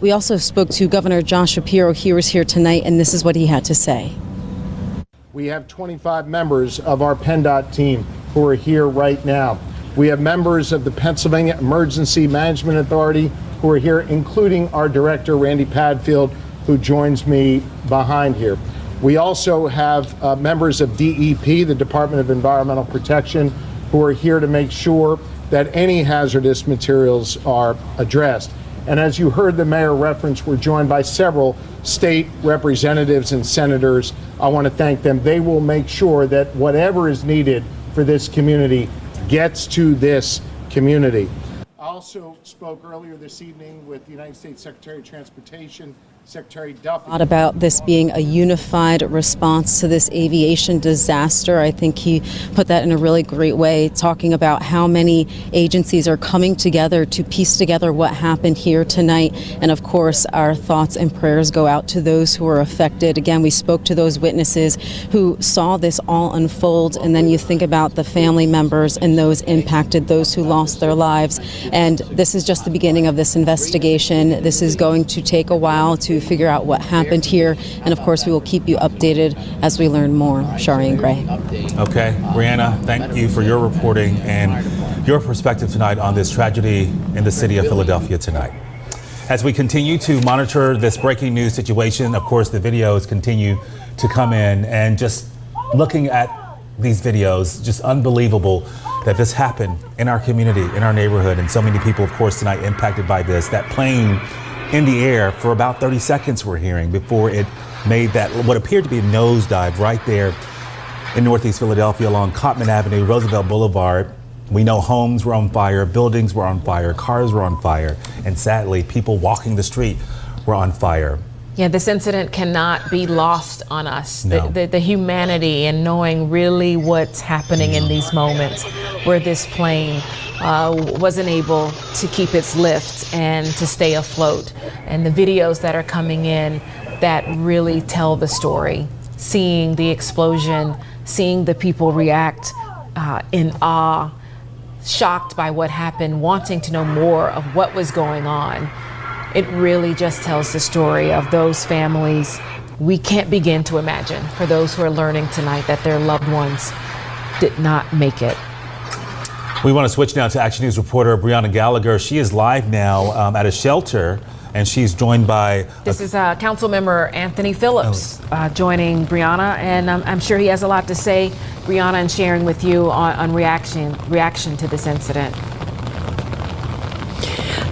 We also spoke to Governor Josh Shapiro. He was here tonight, and this is what he had to say. We have 25 members of our PennDOT team who are here right now. We have members of the Pennsylvania Emergency Management Authority who are here, including our director, Randy Padfield, who joins me behind here. We also have members of DEP, the Department of Environmental Protection, who are here to make sure that any hazardous materials are addressed. And as you heard the mayor reference, we're joined by several state representatives and senators. I want to thank them. They will make sure that whatever is needed for this community gets to this community. I also spoke earlier this evening with the United States Secretary of Transportation, Secretary Duffy. About this being a unified response to this aviation disaster. I think he put that in a really great way, talking about how many agencies are coming together to piece together what happened here tonight. And of course, our thoughts and prayers go out to those who are affected. Again, we spoke to those witnesses who saw this all unfold. And then you think about the family members and those impacted, those who lost their lives. And this is just the beginning of this investigation. This is going to take a while to figure out what happened here, and of course we will keep you updated as we learn more. Shari and Gray. Okay, Brianna, thank you for your reporting and your perspective tonight on this tragedy in the city of Philadelphia tonight. As we continue to monitor this breaking news situation, of course the videos continue to come in, and just looking at these videos, just unbelievable that this happened in our community, in our neighborhood, and so many people, of course, tonight impacted by this. That plane in the air for about 30 seconds we're hearing before it made that what appeared to be a nosedive right there in Northeast Philadelphia along Cottman Avenue, Roosevelt Boulevard. We know homes were on fire, buildings were on fire, cars were on fire, and sadly, people walking the street were on fire. Yeah, this incident cannot be lost on us. No. The humanity and knowing really what's happening in these moments where this plane wasn't able to keep its lift and to stay afloat. And the videos that are coming in that really tell the story. Seeing the explosion, seeing the people react in awe, shocked by what happened, wanting to know more of what was going on. It really just tells the story of those families. We can't begin to imagine for those who are learning tonight that their loved ones did not make it. We want to switch now to Action News reporter Brianna Gallagher. She is live now at a shelter, and she's joined by... This is Council Member Anthony Phillips joining Brianna, and I'm sure he has a lot to say, Brianna, and sharing with you on reaction to this incident.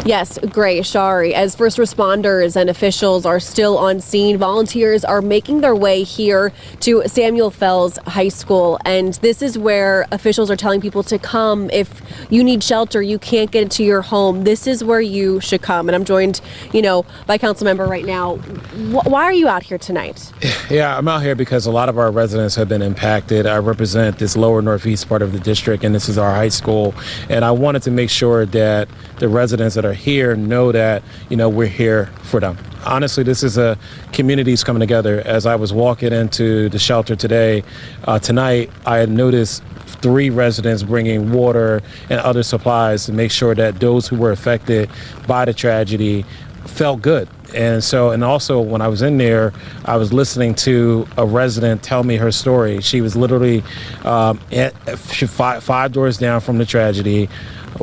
Yes, Gray, Shari, as first responders and officials are still on scene, volunteers are making their way here to Samuel Fells High School. And this is where officials are telling people to come. If you need shelter, you can't get into your home, this is where you should come. And I'm joined, by council member right now. Why are you out here tonight? Yeah, I'm out here because a lot of our residents have been impacted. I represent this lower northeast part of the district, and this is our high school. And I wanted to make sure that the residents that are here know that, we're here for them. Honestly, this is a communities coming together. As I was walking into the shelter tonight, I had noticed 3 residents bringing water and other supplies to make sure that those who were affected by the tragedy felt good. And also when I was in there, I was listening to a resident tell me her story. She was literally 5 doors down from the tragedy,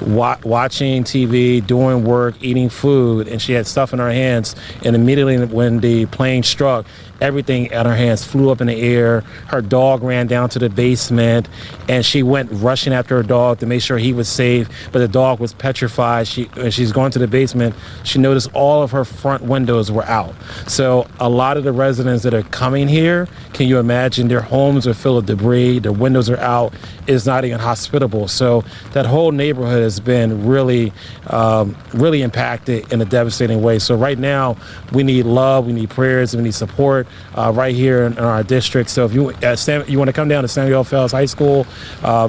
watching TV, doing work, eating food, and she had stuff in her hands. And immediately when the plane struck, everything at her hands flew up in the air. Her dog ran down to the basement, and she went rushing after her dog to make sure he was safe, but the dog was petrified. When she's going to the basement, she noticed all of her front windows were out. So a lot of the residents that are coming here, can you imagine, their homes are full of debris, their windows are out, it's not even hospitable. So that whole neighborhood has been really impacted in a devastating way. So right now, we need love, we need prayers, we need support right here in our district. So if you want to come down to Samuel Fells High School,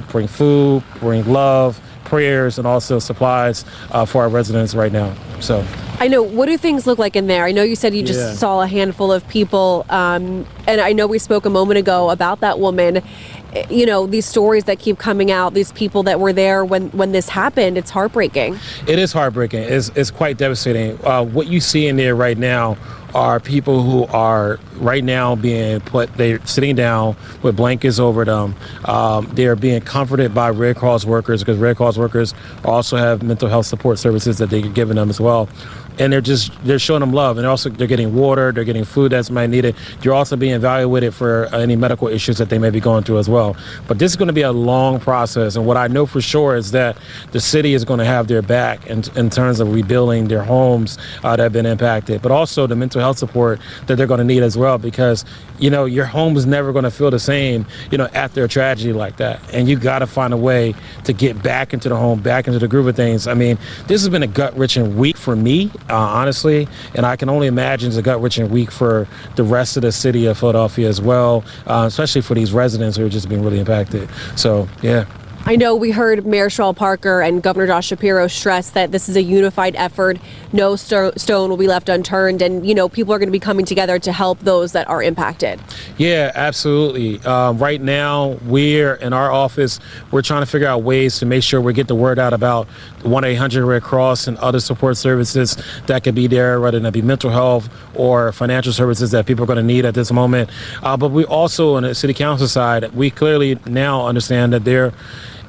bring food, bring love, prayers, and also supplies for our residents right now. So I know. What do things look like in there? I know you said you just saw a handful of people, and I know we spoke a moment ago about that woman. These stories that keep coming out, these people that were there when this happened, it's heartbreaking. It is heartbreaking. It's quite devastating. What you see in there right now are people who are right now they're sitting down with blankets over them. They're being comforted by Red Cross workers, because Red Cross workers also have mental health support services that they're giving them as well. And they're showing them love, and also they're getting water, they're getting food that's might needed. They're also being evaluated for any medical issues that they may be going through as well. But this is going to be a long process, and what I know for sure is that the city is going to have their back in terms of rebuilding their homes that have been impacted, but also the mental health support that they're going to need as well, because your home is never going to feel the same after a tragedy like that, and you got to find a way to get back into the home, back into the groove of things. I mean, this has been a gut-wrenching week for me, honestly, and I can only imagine it's a gut-wrenching week for the rest of the city of Philadelphia as well, especially for these residents who are just being really impacted. So, yeah. I know we heard Mayor Cheryl Parker and Governor Josh Shapiro stress that this is a unified effort. No stone will be left unturned, and people are going to be coming together to help those that are impacted. Yeah, absolutely. Right now, we're in our office, we're trying to figure out ways to make sure we get the word out about 1-800 Red Cross and other support services that could be there, whether it be mental health or financial services that people are going to need at this moment. But we also, on the city council side, we clearly now understand that there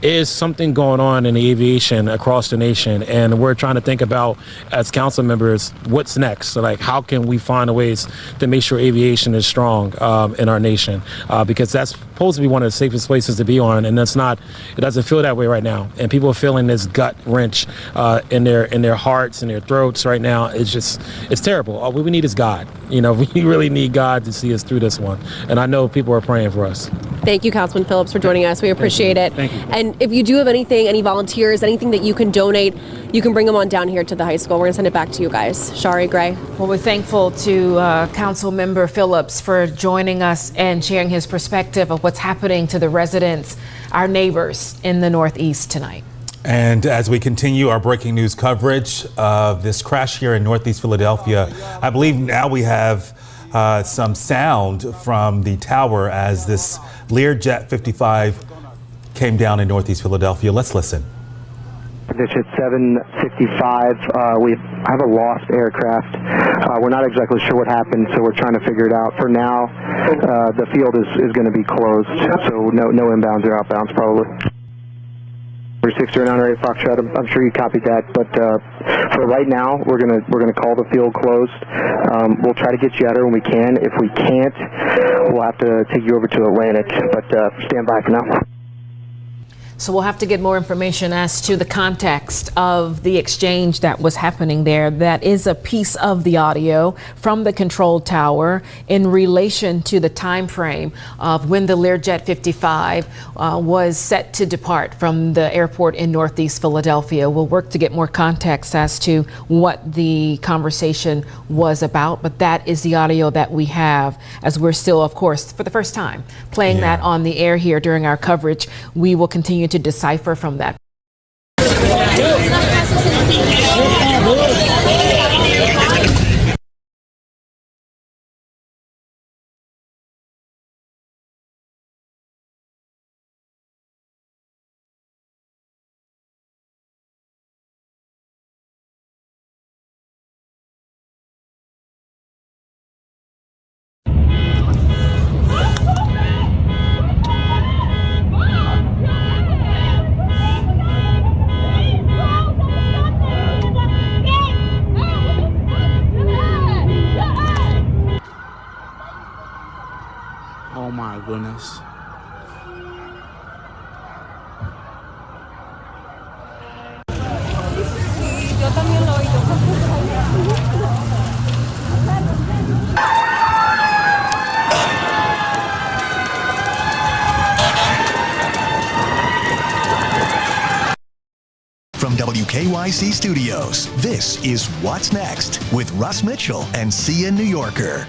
is something going on in the aviation across the nation, and we're trying to think about, as council members, what's next. So, how can we find ways to make sure aviation is strong in our nation, because that's supposed to be one of the safest places to be on, and it doesn't feel that way right now, and people are feeling this gut wrench in their hearts and their throats right now. It's terrible. All we need is God. We really need God to see us through this one, and I know people are praying for us. Thank you, Councilman Phillips, for joining us. We appreciate it. Thank you. And if you do have anything, any volunteers, anything that you can donate, you can bring them on down here to the high school. We're going to send it back to you guys. Shari, Gray. Well, we're thankful to Council Member Phillips for joining us and sharing his perspective of what's happening to the residents, our neighbors in the Northeast tonight. And as we continue our breaking news coverage of this crash here in Northeast Philadelphia, I believe now we have some sound from the tower as this Learjet 55 came down in Northeast Philadelphia. Let's listen. Condition 765. We have a lost aircraft. We're not exactly sure what happened, so we're trying to figure it out. For now, the field is going to be closed, so no inbounds or outbounds probably. 609 Foxtrot. I'm sure you copied that, but for right now, we're gonna call the field closed. We'll try to get you out here when we can. If we can't, we'll have to take you over to Atlantic. But stand by for now. So we'll have to get more information as to the context of the exchange that was happening there. That is a piece of the audio from the control tower in relation to the time frame of when the Learjet 55 was set to depart from the airport in Northeast Philadelphia. We'll work to get more context as to what the conversation was about, but that is the audio that we have, as we're still, of course, for the first time playing that on the air here during our coverage. We will continue to decipher from that. Oh my goodness. From WKYC Studios, this is What's Next with Russ Mitchell and Sia New Yorker.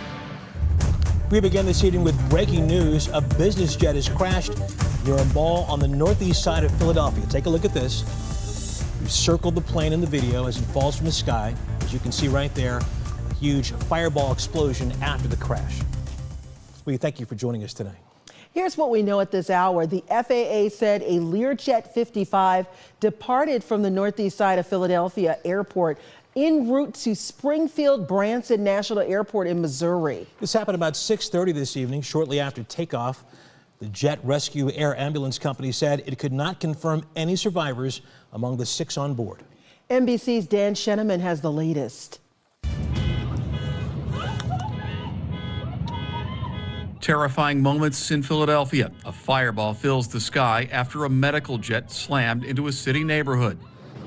We begin this evening with breaking news. A business jet has crashed near a mall on the northeast side of Philadelphia. Take a look at this. We've circled the plane in the video as it falls from the sky. As you can see right there, a huge fireball explosion after the crash. We thank you for joining us tonight. Here's what we know at this hour. The FAA said a Learjet 55 departed from the northeast side of Philadelphia airport en route to Springfield Branson National Airport in Missouri. This happened about 6:30 this evening, shortly after takeoff. The Jet Rescue Air Ambulance Company said it could not confirm any survivors among the 6 on board. NBC's Dan Sheneman has the latest. Terrifying moments in Philadelphia. A fireball fills the sky after a medical jet slammed into a city neighborhood.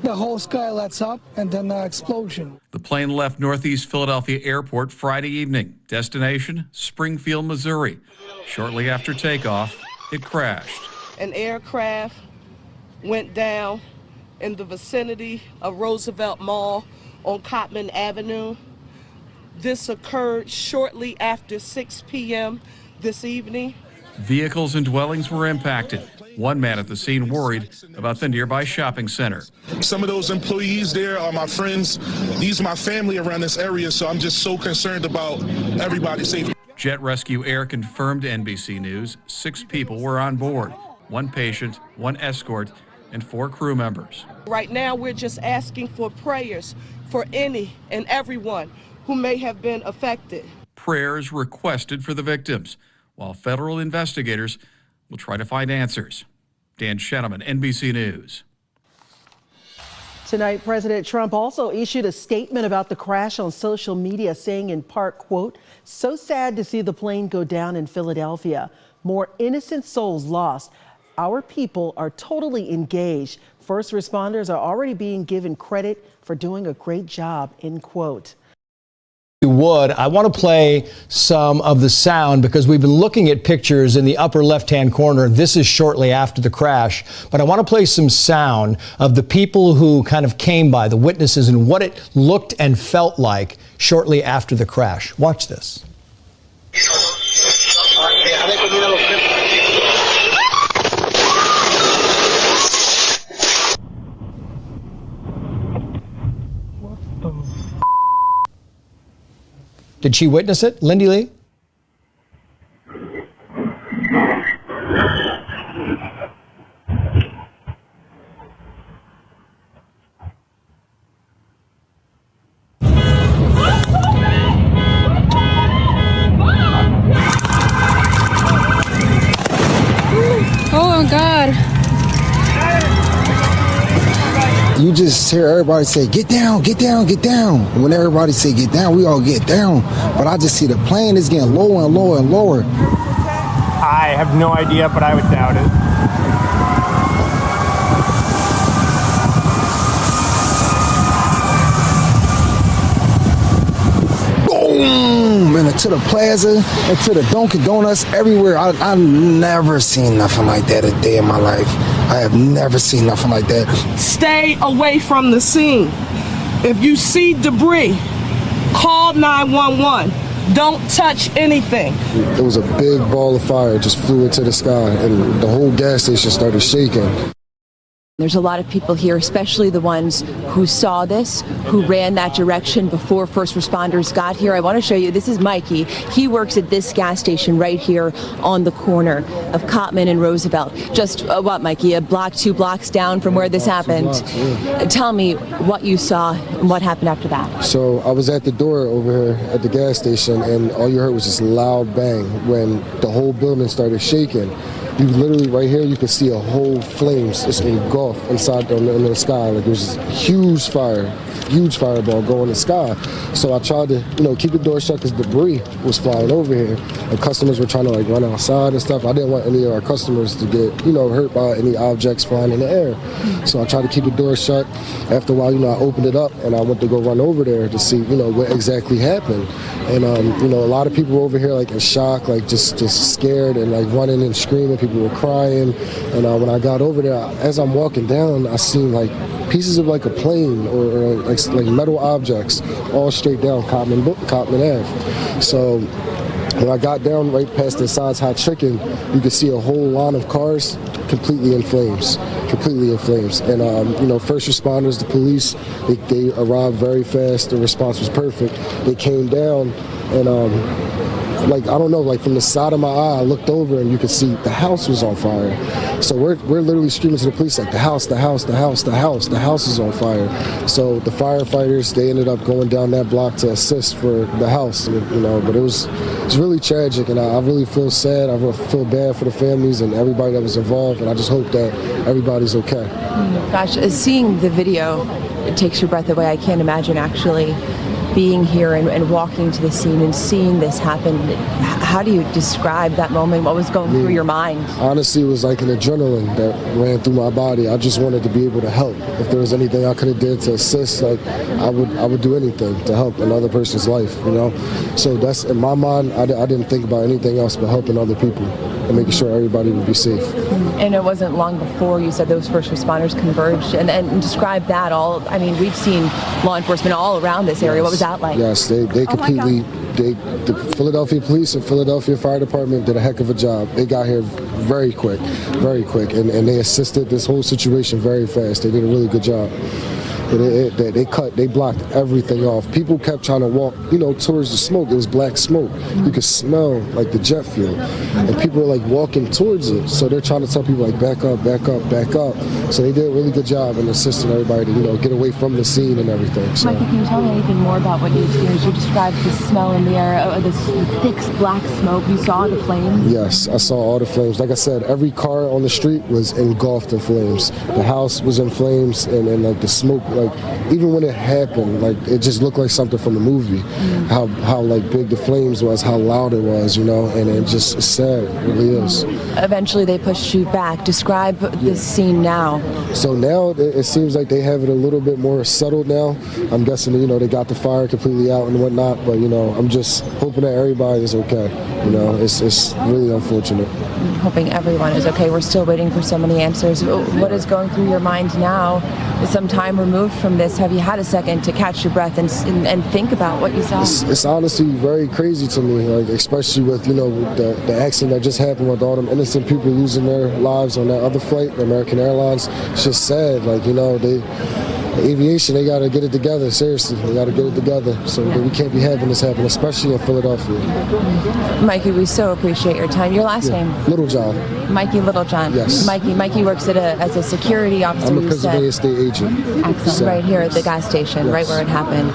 The whole sky lights up and then the explosion. The plane left Northeast Philadelphia Airport Friday evening. Destination, Springfield, Missouri. Shortly after takeoff, it crashed. An aircraft went down in the vicinity of Roosevelt Mall on Cottman Avenue. This occurred shortly after 6 p.m. this evening. Vehicles and dwellings were impacted. One man at the scene worried about the nearby shopping center. Some of those employees there are my friends. These are my family around this area, so I'm just so concerned about everybody's safety. Jet Rescue Air confirmed to NBC News 6 people were on board. 1 patient, 1 escort, and 4 crew members. Right now, we're just asking for prayers for any and everyone who may have been affected. Prayers requested for the victims, while federal investigators will try to find answers. Dan Sheneman, NBC News. Tonight, President Trump also issued a statement about the crash on social media, saying in part, quote, "So sad to see the plane go down in Philadelphia. More innocent souls lost. Our people are totally engaged. First responders are already being given credit for doing a great job," end quote. would, I want to play some of the sound because we've been looking at pictures in the upper left-hand corner. This is shortly after the crash, but I want to play some sound of the people who kind of came by, the witnesses, and what it looked and felt like shortly after the crash. Watch this. Did she witness it, Lindy Lee? Oh, God. You just hear everybody say, get down, get down, get down. And when everybody say get down, we all get down. But I just see the plane is getting lower and lower and lower. I have no idea, but I would doubt it. Boom! And to the plaza, and to the Dunkin' Donuts, everywhere. I've never seen nothing like that a day in my life. I have never seen nothing like that. Stay away from the scene. If you see debris, call 911. Don't touch anything. It was a big ball of fire, just flew into the sky, and the whole gas station started shaking. There's a lot of people here, especially the ones who saw this, who ran that direction before first responders got here. I want to show you, this is Mikey. He works at this gas station right here on the corner of Cotman and Roosevelt. Just, what, Mikey, a block, 2 blocks down from where this happened. Blocks, yeah. Tell me what you saw and what happened after that. So I was at the door over here at the gas station, and all you heard was this loud bang when the whole building started shaking. You literally, right here, you can see a whole flames just engulfed inside in the sky. Like, it was just huge fireball going in the sky. So I tried to, keep the door shut because debris was flying over here. And customers were trying to, run outside and stuff. I didn't want any of our customers to get, hurt by any objects flying in the air. So I tried to keep the door shut. After a while, I opened it up and I went to go run over there to see, what exactly happened. And, a lot of people were over here, in shock, just scared and, running and screaming. People were crying. And when I got over there, as I'm walking down, I seen, pieces of, a plane or metal objects all straight down Cotman Ave. So when I got down right past the Sides Hot Chicken, you could see a whole line of cars completely in flames. And, first responders, the police, they arrived very fast. The response was perfect. They came down and, I don't know, from the side of my eye, I looked over and you could see the house was on fire. So we're literally screaming to the police, the house is on fire. So the firefighters, they ended up going down that block to assist for the house, but it's really tragic, and I really feel sad. I feel bad for the families and everybody that was involved, and I just hope that everybody's okay. Gosh, seeing the video, it takes your breath away. I can't imagine actually being here and walking to the scene and seeing this happen. How do you describe that moment? What was going through your mind? Honestly, it was like an adrenaline that ran through my body. I just wanted to be able to help. If there was anything I could have did to assist, I would do anything to help another person's life, So that's, in my mind, I didn't think about anything else but helping other people and making sure everybody would be safe. And it wasn't long before you said those first responders converged and describe that all. I mean, we've seen law enforcement all around this area. What was that like? Yes, they completely, the Philadelphia Police and Philadelphia Fire Department did a heck of a job. They got here very quick, and they assisted this whole situation very fast. They did a really good job. They blocked everything off. People kept trying to walk, towards the smoke. It was black smoke. You could smell the jet fuel, and people were walking towards it. So they're trying to tell people back up, back up, back up. So they did a really good job in assisting everybody to get away from the scene and everything. So. Mikey, can you tell me anything more about what you experienced? You described the smell in the air, the thick black smoke. You saw the flames. Yes, I saw all the flames. Like I said, every car on the street was engulfed in flames. The house was in flames, and the smoke. like, even when it happened, like, it just looked like something from a movie. How like big the flames was, how loud it was, you know, and it just it's sad. It really is. Eventually, they pushed you back. Describe this scene now. So now it seems like they have it a little bit more settled now. I'm guessing, you know, they got the fire completely out and whatnot, but, you know, I'm just hoping that everybody is okay. You know, it's really unfortunate. I'm hoping everyone is okay. We're still waiting for so many answers. What is going through your mind now? With some time removed from this, have you had a second to catch your breath and think about what you saw? It's honestly very crazy to me, like, especially with, you know, the accident that just happened with all them innocent people losing their lives on that other flight, the American Airlines. It's just sad, like, you know, aviation, they got to get it together. Seriously, they got to get it together. So we can't be having this happen, especially in Philadelphia. Mikey, we so appreciate your time. Your last name? Littlejohn. Mikey Littlejohn. Yes. Mikey works as a security officer. I'm a Pennsylvania State agent. Excellent. So, right here at the gas station, right where it happened.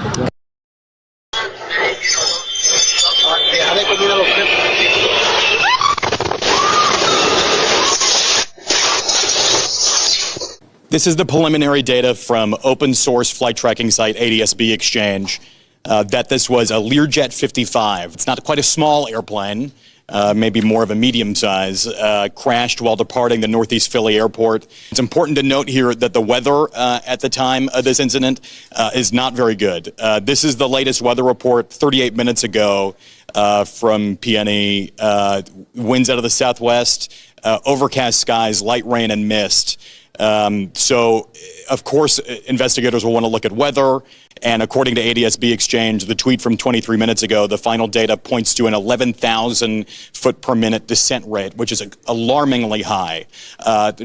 This is the preliminary data from open source flight tracking site ADSB Exchange that this was a Learjet 55. It's not quite a small airplane, maybe more of a medium size, crashed while departing the Northeast Philly airport. It's important to note here that the weather at the time of this incident is not very good. This is the latest weather report 38 minutes ago from PNE. Winds out of the southwest, overcast skies, light rain and mist. So, of course, investigators will want to look at weather. And according to ADSB Exchange, the tweet from 23 minutes ago, the final data points to an 11,000 foot per minute descent rate, which is alarmingly high.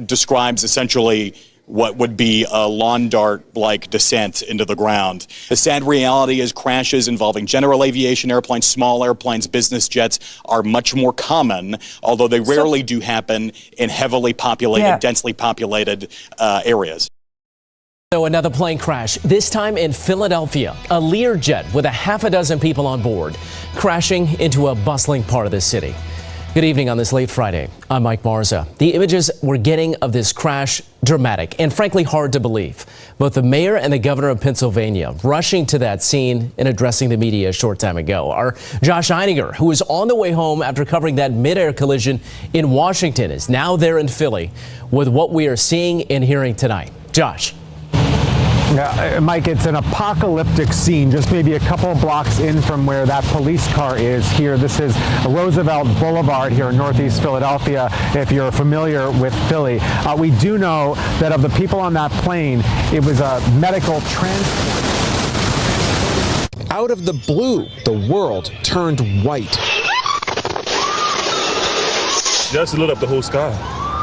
Describes essentially what would be a lawn dart-like descent into the ground. The sad reality is crashes involving general aviation airplanes, small airplanes, business jets are much more common, although they rarely do happen in heavily populated, densely populated areas. So another plane crash, this time in Philadelphia. A Learjet with a half a dozen people on board, crashing into a bustling part of the city. Good evening on this late Friday. I'm Mike Marza. The images we're getting of this crash, dramatic and frankly hard to believe. Both the mayor and the governor of Pennsylvania rushing to that scene and addressing the media a short time ago. Our Josh Eininger, who was on the way home after covering that midair collision in Washington, is now there in Philly with what we are seeing and hearing tonight. Josh. Yeah, Mike, it's an apocalyptic scene just maybe a couple of blocks in from where that police car is here. This is Roosevelt Boulevard here in Northeast Philadelphia, if you're familiar with Philly. We do know that of the people on that plane, it was a medical transport. Out of the blue, the world turned white. Just lit up the whole sky.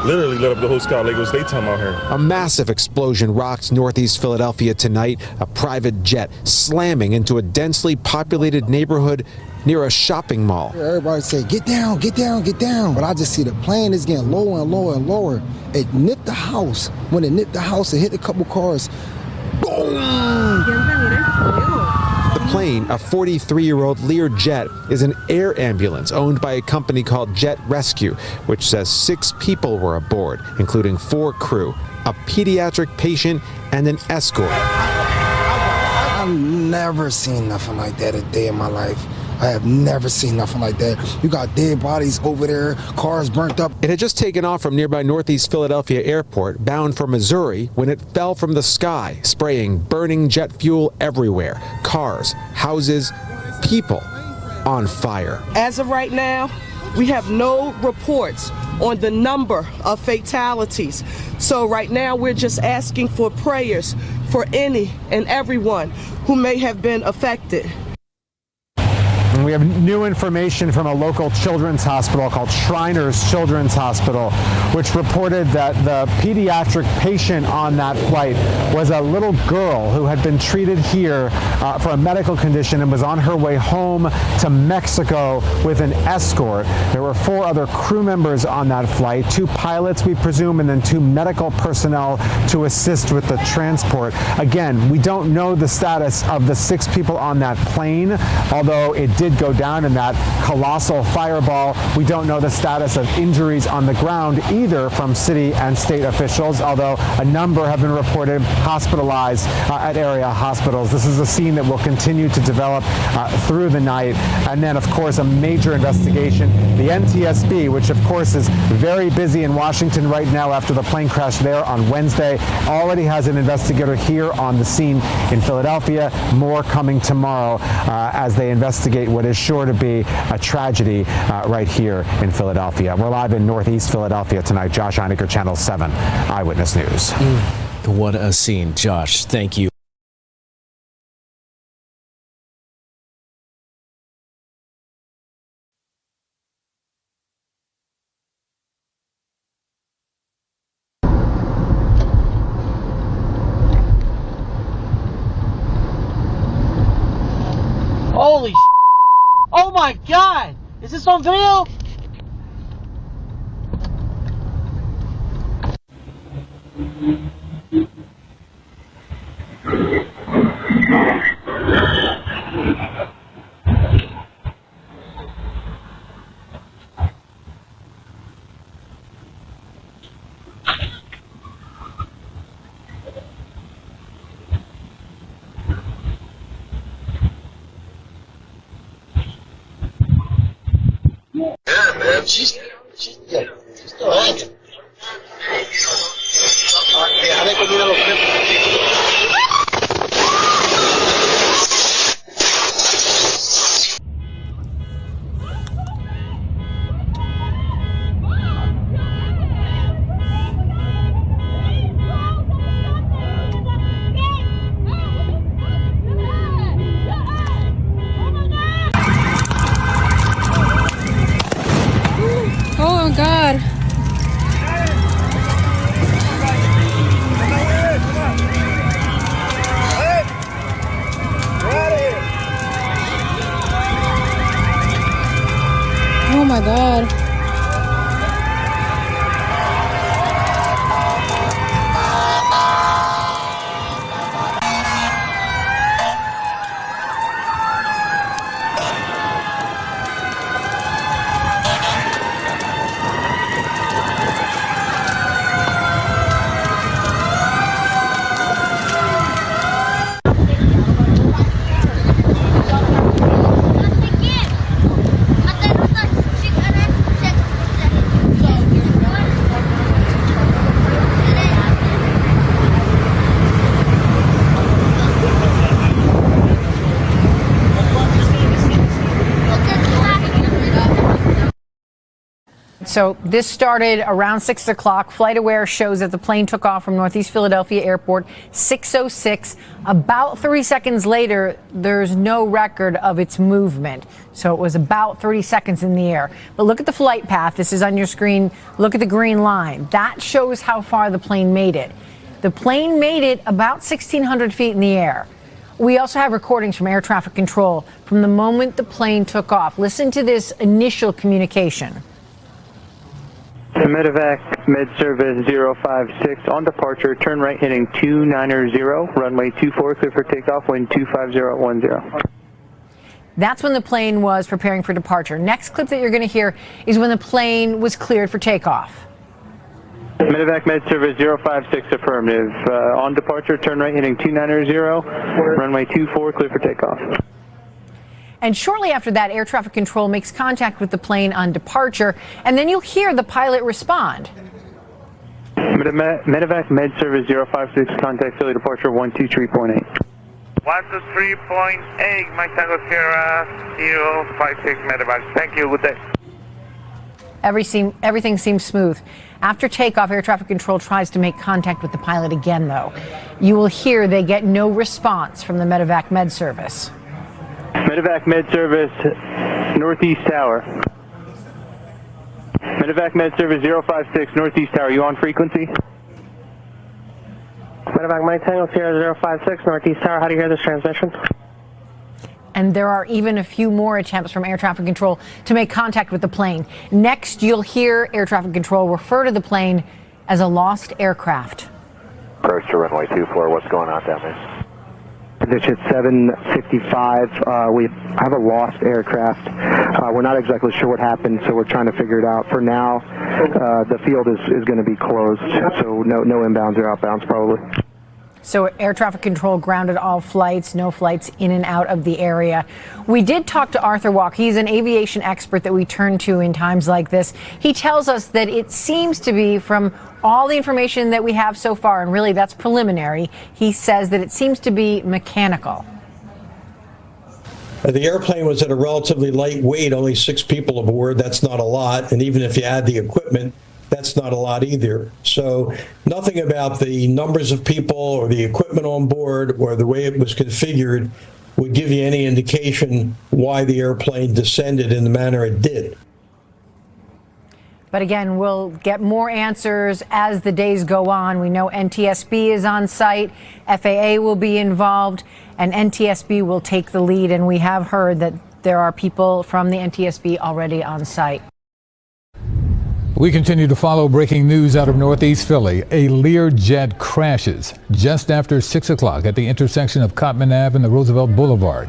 Literally lit up the whole sky like it was daytime out here. A massive explosion rocked Northeast Philadelphia tonight, a private jet slamming into a densely populated neighborhood near a shopping mall. Everybody say, get down, get down, get down. But I just see the plane is getting lower and lower and lower. It nipped the house. When it nipped the house, it hit a couple cars. Boom! The plane, a 43-year-old Learjet, is an air ambulance owned by a company called Jet Rescue, which says 6 people were aboard, including 4 crew, a pediatric patient, and an escort. I've never seen nothing like that a day in my life. I have never seen nothing like that. You got dead bodies over there, cars burnt up. It had just taken off from nearby Northeast Philadelphia Airport, bound for Missouri, when it fell from the sky, spraying burning jet fuel everywhere. Cars, houses, people on fire. As of right now, we have no reports on the number of fatalities. So right now, we're just asking for prayers for any and everyone who may have been affected. And we have new information from a local children's hospital called Shriners Children's Hospital, which reported that the pediatric patient on that flight was a little girl who had been treated here for a medical condition and was on her way home to Mexico with an escort. There were 4 other crew members on that flight, 2 pilots, we presume, and then 2 medical personnel to assist with the transport. Again, we don't know the status of the 6 people on that plane, although it did did go down in that colossal fireball. We don't know the status of injuries on the ground either from city and state officials, although a number have been reported hospitalized at area hospitals. This is a scene that will continue to develop through the night. And then, of course, a major investigation. The NTSB, which of course is very busy in Washington right now after the plane crash there on Wednesday, already has an investigator here on the scene in Philadelphia. More coming tomorrow as they investigate what is sure to be a tragedy right here in Philadelphia. We're live in Northeast Philadelphia tonight. Josh Einiger, Channel 7 Eyewitness News. What a scene, Josh. Thank you. Holy oh my God! Is this on video? Yeah, man, she's still hanging. Oh God. Oh my God. So this started around 6 o'clock. FlightAware shows that the plane took off from Northeast Philadelphia Airport 6:06. About 3 seconds later, there's no record of its movement. So it was about 30 seconds in the air. But look at the flight path. This is on your screen. Look at the green line. That shows how far the plane made it. The plane made it about 1,600 feet in the air. We also have recordings from air traffic control from the moment the plane took off. Listen to this initial communication. Medevac Med Service 056 on departure, turn right heading 290, runway 24, clear for takeoff, wind 25010. That's when the plane was preparing for departure. Next clip that you're going to hear is when the plane was cleared for takeoff. Medevac Med Service 056 affirmative, on departure, turn right heading 290, runway 24, clear for takeoff. And shortly after that, air traffic control makes contact with the plane on departure, and then you'll hear the pilot respond. Medevac Med Service 056, contact Philly departure 123.8. 123.8, Mike Tango Sierra 056 Medevac. Thank you, good day. Everything seems smooth. After takeoff, air traffic control tries to make contact with the pilot again, though. You will hear they get no response from the Medevac Med Service. Medevac Med Service Northeast Tower. Medevac Med Service 056 Northeast Tower, you on frequency? Medevac Mike Tango Sierra 056 Northeast Tower, how do you hear this transmission? And there are even a few more attempts from air traffic control to make contact with the plane. Next, you'll hear air traffic control refer to the plane as a lost aircraft. Approach to runway 24, what's going on down there? Position 755. We have a lost aircraft. We're not exactly sure what happened, so we're trying to figure it out. For now, the field is going to be closed, so no inbounds or outbounds probably. So air traffic control grounded all flights, no flights in and out of the area. We did talk to Arthur Walk. He's an aviation expert that we turn to in times like this. He tells us that it seems to be, from all the information that we have so far, and really that's preliminary, he says that it seems to be mechanical. The airplane was at a relatively light weight, only 6 people aboard. That's not a lot. And even if you add the equipment, that's not a lot either. So nothing about the numbers of people or the equipment on board or the way it was configured would give you any indication why the airplane descended in the manner it did. But again, we'll get more answers as the days go on. We know NTSB is on site, FAA will be involved, and NTSB will take the lead. And we have heard that there are people from the NTSB already on site. We continue to follow breaking news out of Northeast Philly. A Learjet crashes just after 6 o'clock at the intersection of Cottman Ave and the Roosevelt Boulevard.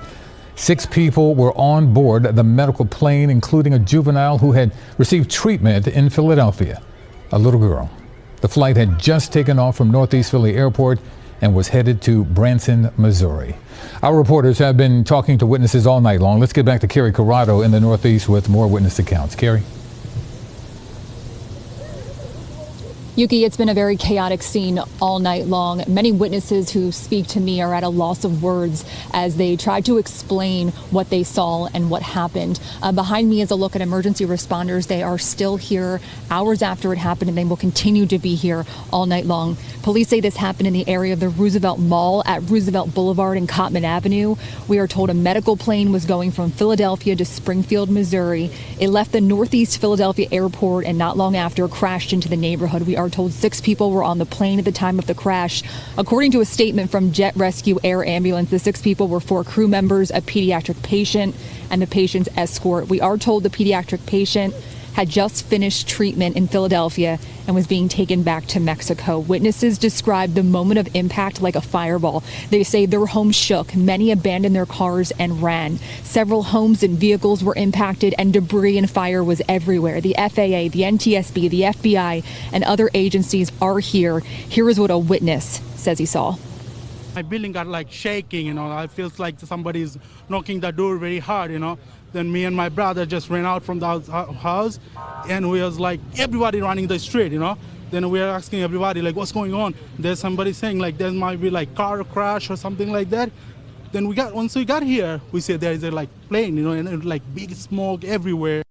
6 people were on board the medical plane, including a juvenile who had received treatment in Philadelphia, a little girl. The flight had just taken off from Northeast Philly Airport and was headed to Branson, Missouri. Our reporters have been talking to witnesses all night long. Let's get back to Carrie Corrado in the Northeast with more witness accounts. Carrie? Yuki, it's been a very chaotic scene all night long. Many witnesses who speak to me are at a loss of words as they try to explain what they saw and what happened. Behind me is a look at emergency responders. They are still here hours after it happened, and they will continue to be here all night long. Police say this happened in the area of the Roosevelt Mall at Roosevelt Boulevard and Cottman Avenue. We are told a medical plane was going from Philadelphia to Springfield, Missouri. It left the Northeast Philadelphia Airport and not long after crashed into the neighborhood. We are told 6 people were on the plane at the time of the crash. According to a statement from Jet Rescue Air Ambulance, the 6 people were 4 crew members, a pediatric patient, and the patient's escort. We are told the pediatric patient had just finished treatment in Philadelphia and was being taken back to Mexico. Witnesses described the moment of impact like a fireball. They say their homes shook. Many abandoned their cars and ran. Several homes and vehicles were impacted, and debris and fire was everywhere. The FAA, the NTSB, the FBI, and other agencies are here. Here is what a witness says he saw. My building got like shaking, I feels like somebody's knocking the door very hard, Then me and my brother just ran out from the house, and we was like, everybody running the street, Then we are asking everybody, like, what's going on? There's somebody saying, like, there might be, like, car crash or something like that. Then once we got here, we said there is a, like, plane, and, like, big smoke everywhere.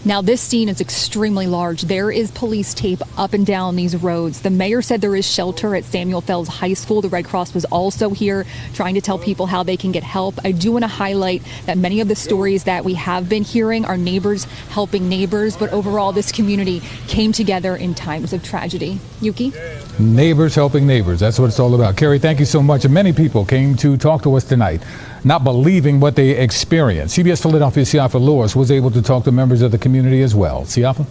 Now, this scene is extremely large. There is police tape up and down these roads. The mayor said there is shelter at Samuel Fells High School. The Red Cross was also here trying to tell people how they can get help. I do want to highlight that many of the stories that we have been hearing are neighbors helping neighbors, but overall this community came together in times of tragedy. Yuki? Neighbors helping neighbors. That's what it's all about. Carrie, thank you so much. And many people came to talk to us tonight, not believing what they experienced. CBS Philadelphia Siafa Lewis was able to talk to members of the community as well. Siafa?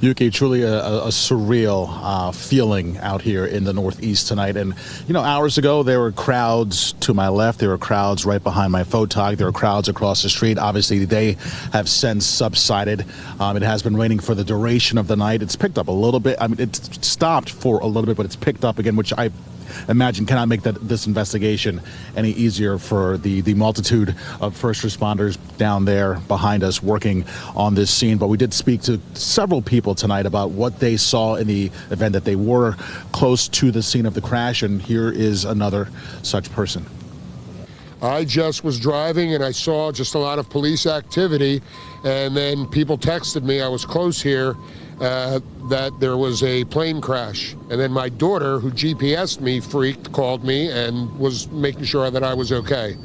Yuki, truly a surreal feeling out here in the Northeast tonight. And, hours ago, there were crowds to my left. There were crowds right behind my photog. There were crowds across the street. Obviously, they have since subsided. It has been raining for the duration of the night. It's picked up a little bit. I mean, it's stopped for a little bit, but it's picked up again, which I imagine cannot make this investigation any easier for the multitude of first responders down there behind us working on this scene. But we did speak to several people tonight about what they saw in the event that they were close to the scene of the crash, and here is another such person. I just was driving and I saw just a lot of police activity, and then people texted me, I was close here, that there was a plane crash. And then my daughter, who GPS'd me, called me and was making sure that I was okay.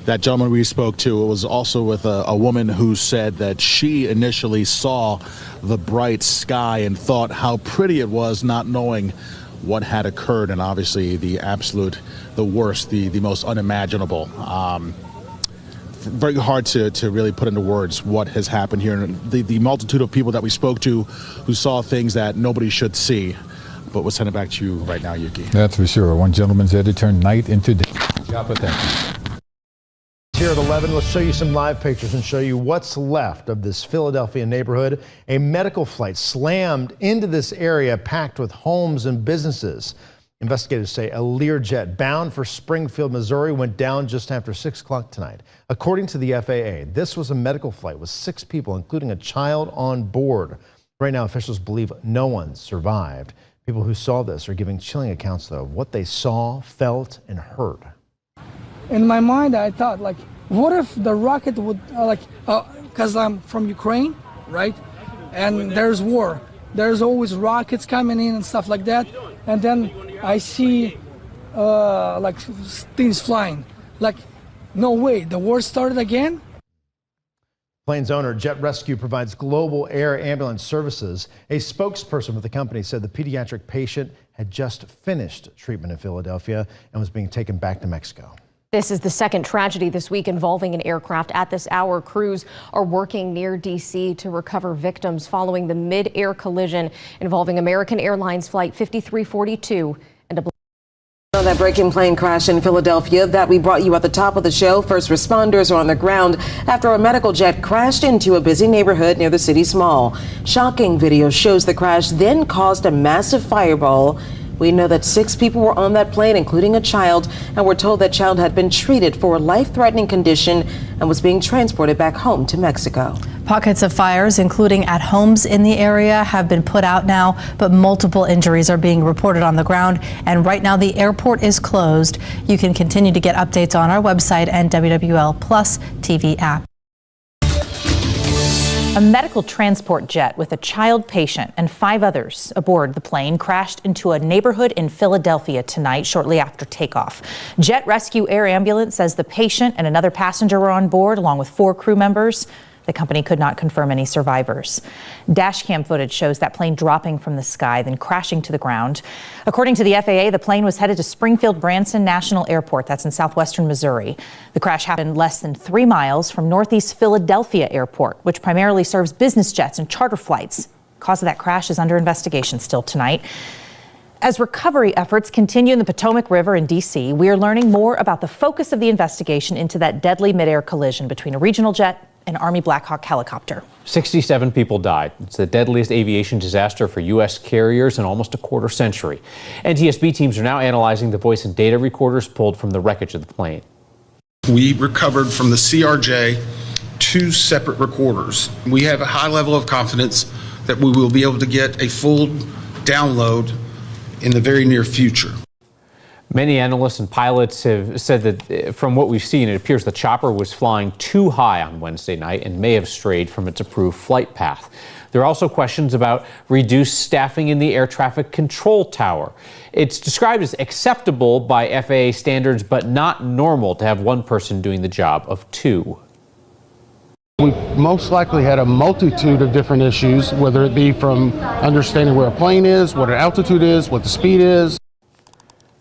That gentleman we spoke to was also with a woman who said that she initially saw the bright sky and thought how pretty it was, not knowing what had occurred, and obviously the worst, the most unimaginable. very hard to really put into words what has happened here, and the multitude of people that we spoke to who saw things that nobody should see. But we'll send it back to you right now, Yuki. That's for sure. One gentleman said to turn night into day. Joppa, thank you. Here at 11, let's show you some live pictures and show you what's left of this Philadelphia neighborhood. A medical flight slammed into this area packed with homes and businesses. Investigators say a Learjet bound for Springfield, Missouri went down just after 6 o'clock tonight. According to the FAA, this was a medical flight with 6 people, including a child on board. Right now, officials believe no one survived. People who saw this are giving chilling accounts, though, of what they saw, felt, and heard. In my mind, I thought, like, what if the rocket would, because I'm from Ukraine, right? And there's war. There's always rockets coming in and stuff like that. And then I see, like, things flying. Like, no way, the war started again? Plane's owner, Jet Rescue, provides global air ambulance services. A spokesperson with the company said the pediatric patient had just finished treatment in Philadelphia and was being taken back to Mexico. This is the second tragedy this week involving an aircraft. At this hour, crews are working near D.C. to recover victims following the mid-air collision involving American Airlines Flight 5342 and a that breaking plane crash in Philadelphia that we brought you at the top of the show. First responders are on the ground after a medical jet crashed into a busy neighborhood near the city's mall. Shocking video shows the crash then caused a massive fireball. We know that 6 people were on that plane, including a child, and we're told that child had been treated for a life-threatening condition and was being transported back home to Mexico. Pockets of fires, including at homes in the area, have been put out now, but multiple injuries are being reported on the ground. And right now, the airport is closed. You can continue to get updates on our website and WWL Plus TV app. A medical transport jet with a child patient and 5 others aboard the plane crashed into a neighborhood in Philadelphia tonight shortly after takeoff. Jet Rescue Air Ambulance says the patient and another passenger were on board along with 4 crew members. The company could not confirm any survivors. Dashcam footage shows that plane dropping from the sky, then crashing to the ground. According to the FAA, the plane was headed to Springfield Branson National Airport. That's in southwestern Missouri. The crash happened less than 3 miles from Northeast Philadelphia Airport, which primarily serves business jets and charter flights. The cause of that crash is under investigation still tonight. As recovery efforts continue in the Potomac River in D.C., we are learning more about the focus of the investigation into that deadly midair collision between a regional jet and Army Black Hawk helicopter. 67 people died. It's the deadliest aviation disaster for U.S. carriers in almost a quarter century. NTSB teams are now analyzing the voice and data recorders pulled from the wreckage of the plane. We recovered from the CRJ 2 separate recorders. We have a high level of confidence that we will be able to get a full download in the very near future. Many analysts and pilots have said that from what we've seen, it appears the chopper was flying too high on Wednesday night and may have strayed from its approved flight path. There are also questions about reduced staffing in the air traffic control tower. It's described as acceptable by FAA standards, but not normal to have one person doing the job of 2. We most likely had a multitude of different issues, whether it be from understanding where a plane is, what our altitude is, what the speed is.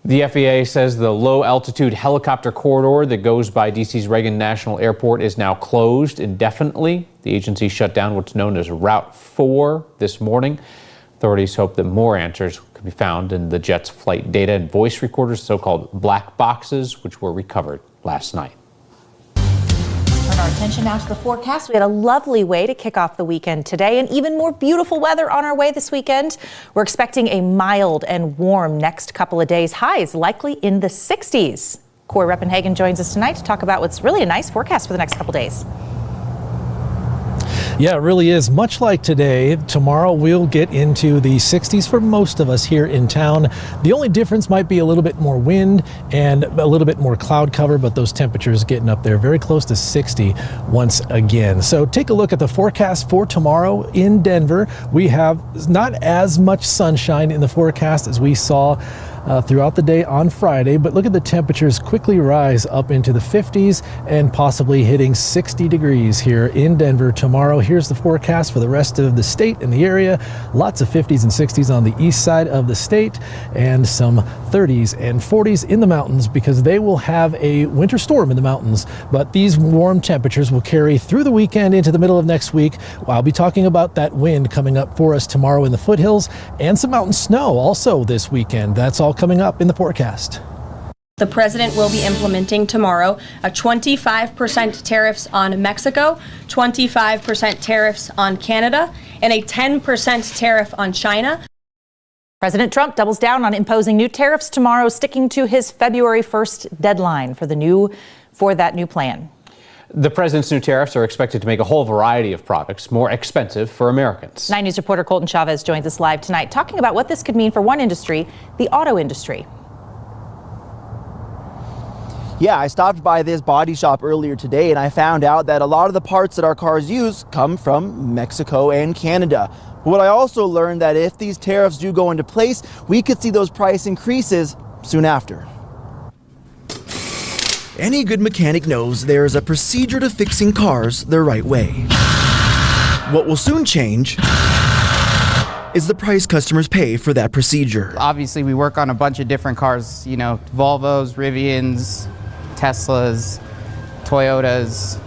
The FAA says the low-altitude helicopter corridor that goes by D.C.'s Reagan National Airport is now closed indefinitely. The agency shut down what's known as Route 4 this morning. Authorities hope that more answers can be found in the jet's flight data and voice recorders, so-called black boxes, which were recovered last night. Turn our attention now to the forecast. We had a lovely way to kick off the weekend today and even more beautiful weather on our way this weekend. We're expecting a mild and warm next couple of days. Highs likely in the 60s. Corey Reppenhagen joins us tonight to talk about what's really a nice forecast for the next couple days. Yeah, it really is. Much like today, tomorrow we'll get into the 60s for most of us here in town. The only difference might be a little bit more wind and a little bit more cloud cover, but those temperatures getting up there very close to 60 once again. So take a look at the forecast for tomorrow in Denver. We have not as much sunshine in the forecast as we saw throughout the day on Friday, but look at the temperatures quickly rise up into the 50s and possibly hitting 60 degrees here in Denver tomorrow. Here's the forecast for the rest of the state and the area. Lots of 50s and 60s on the east side of the state and some 30s and 40s in the mountains because they will have a winter storm in the mountains. But these warm temperatures will carry through the weekend into the middle of next week. I'll be talking about that wind coming up for us tomorrow in the foothills and some mountain snow also this weekend. That's all coming up in the forecast. The president will be implementing tomorrow a 25% tariffs on Mexico, 25% tariffs on Canada, and a 10% tariff on China. President Trump doubles down on imposing new tariffs tomorrow, sticking to his February 1st deadline for that new plan. The president's new tariffs are expected to make a whole variety of products more expensive for Americans. 9 News reporter Colton Chavez joins us live tonight, talking about what this could mean for one industry, the auto industry. Yeah, I stopped by this body shop earlier today and I found out that a lot of the parts that our cars use come from Mexico and Canada. But I also learned that if these tariffs do go into place, we could see those price increases soon after. Any good mechanic knows there is a procedure to fixing cars the right way. What will soon change is the price customers pay for that procedure. Obviously, we work on a bunch of different cars, you know, Volvos, Rivians, Teslas, Toyotas,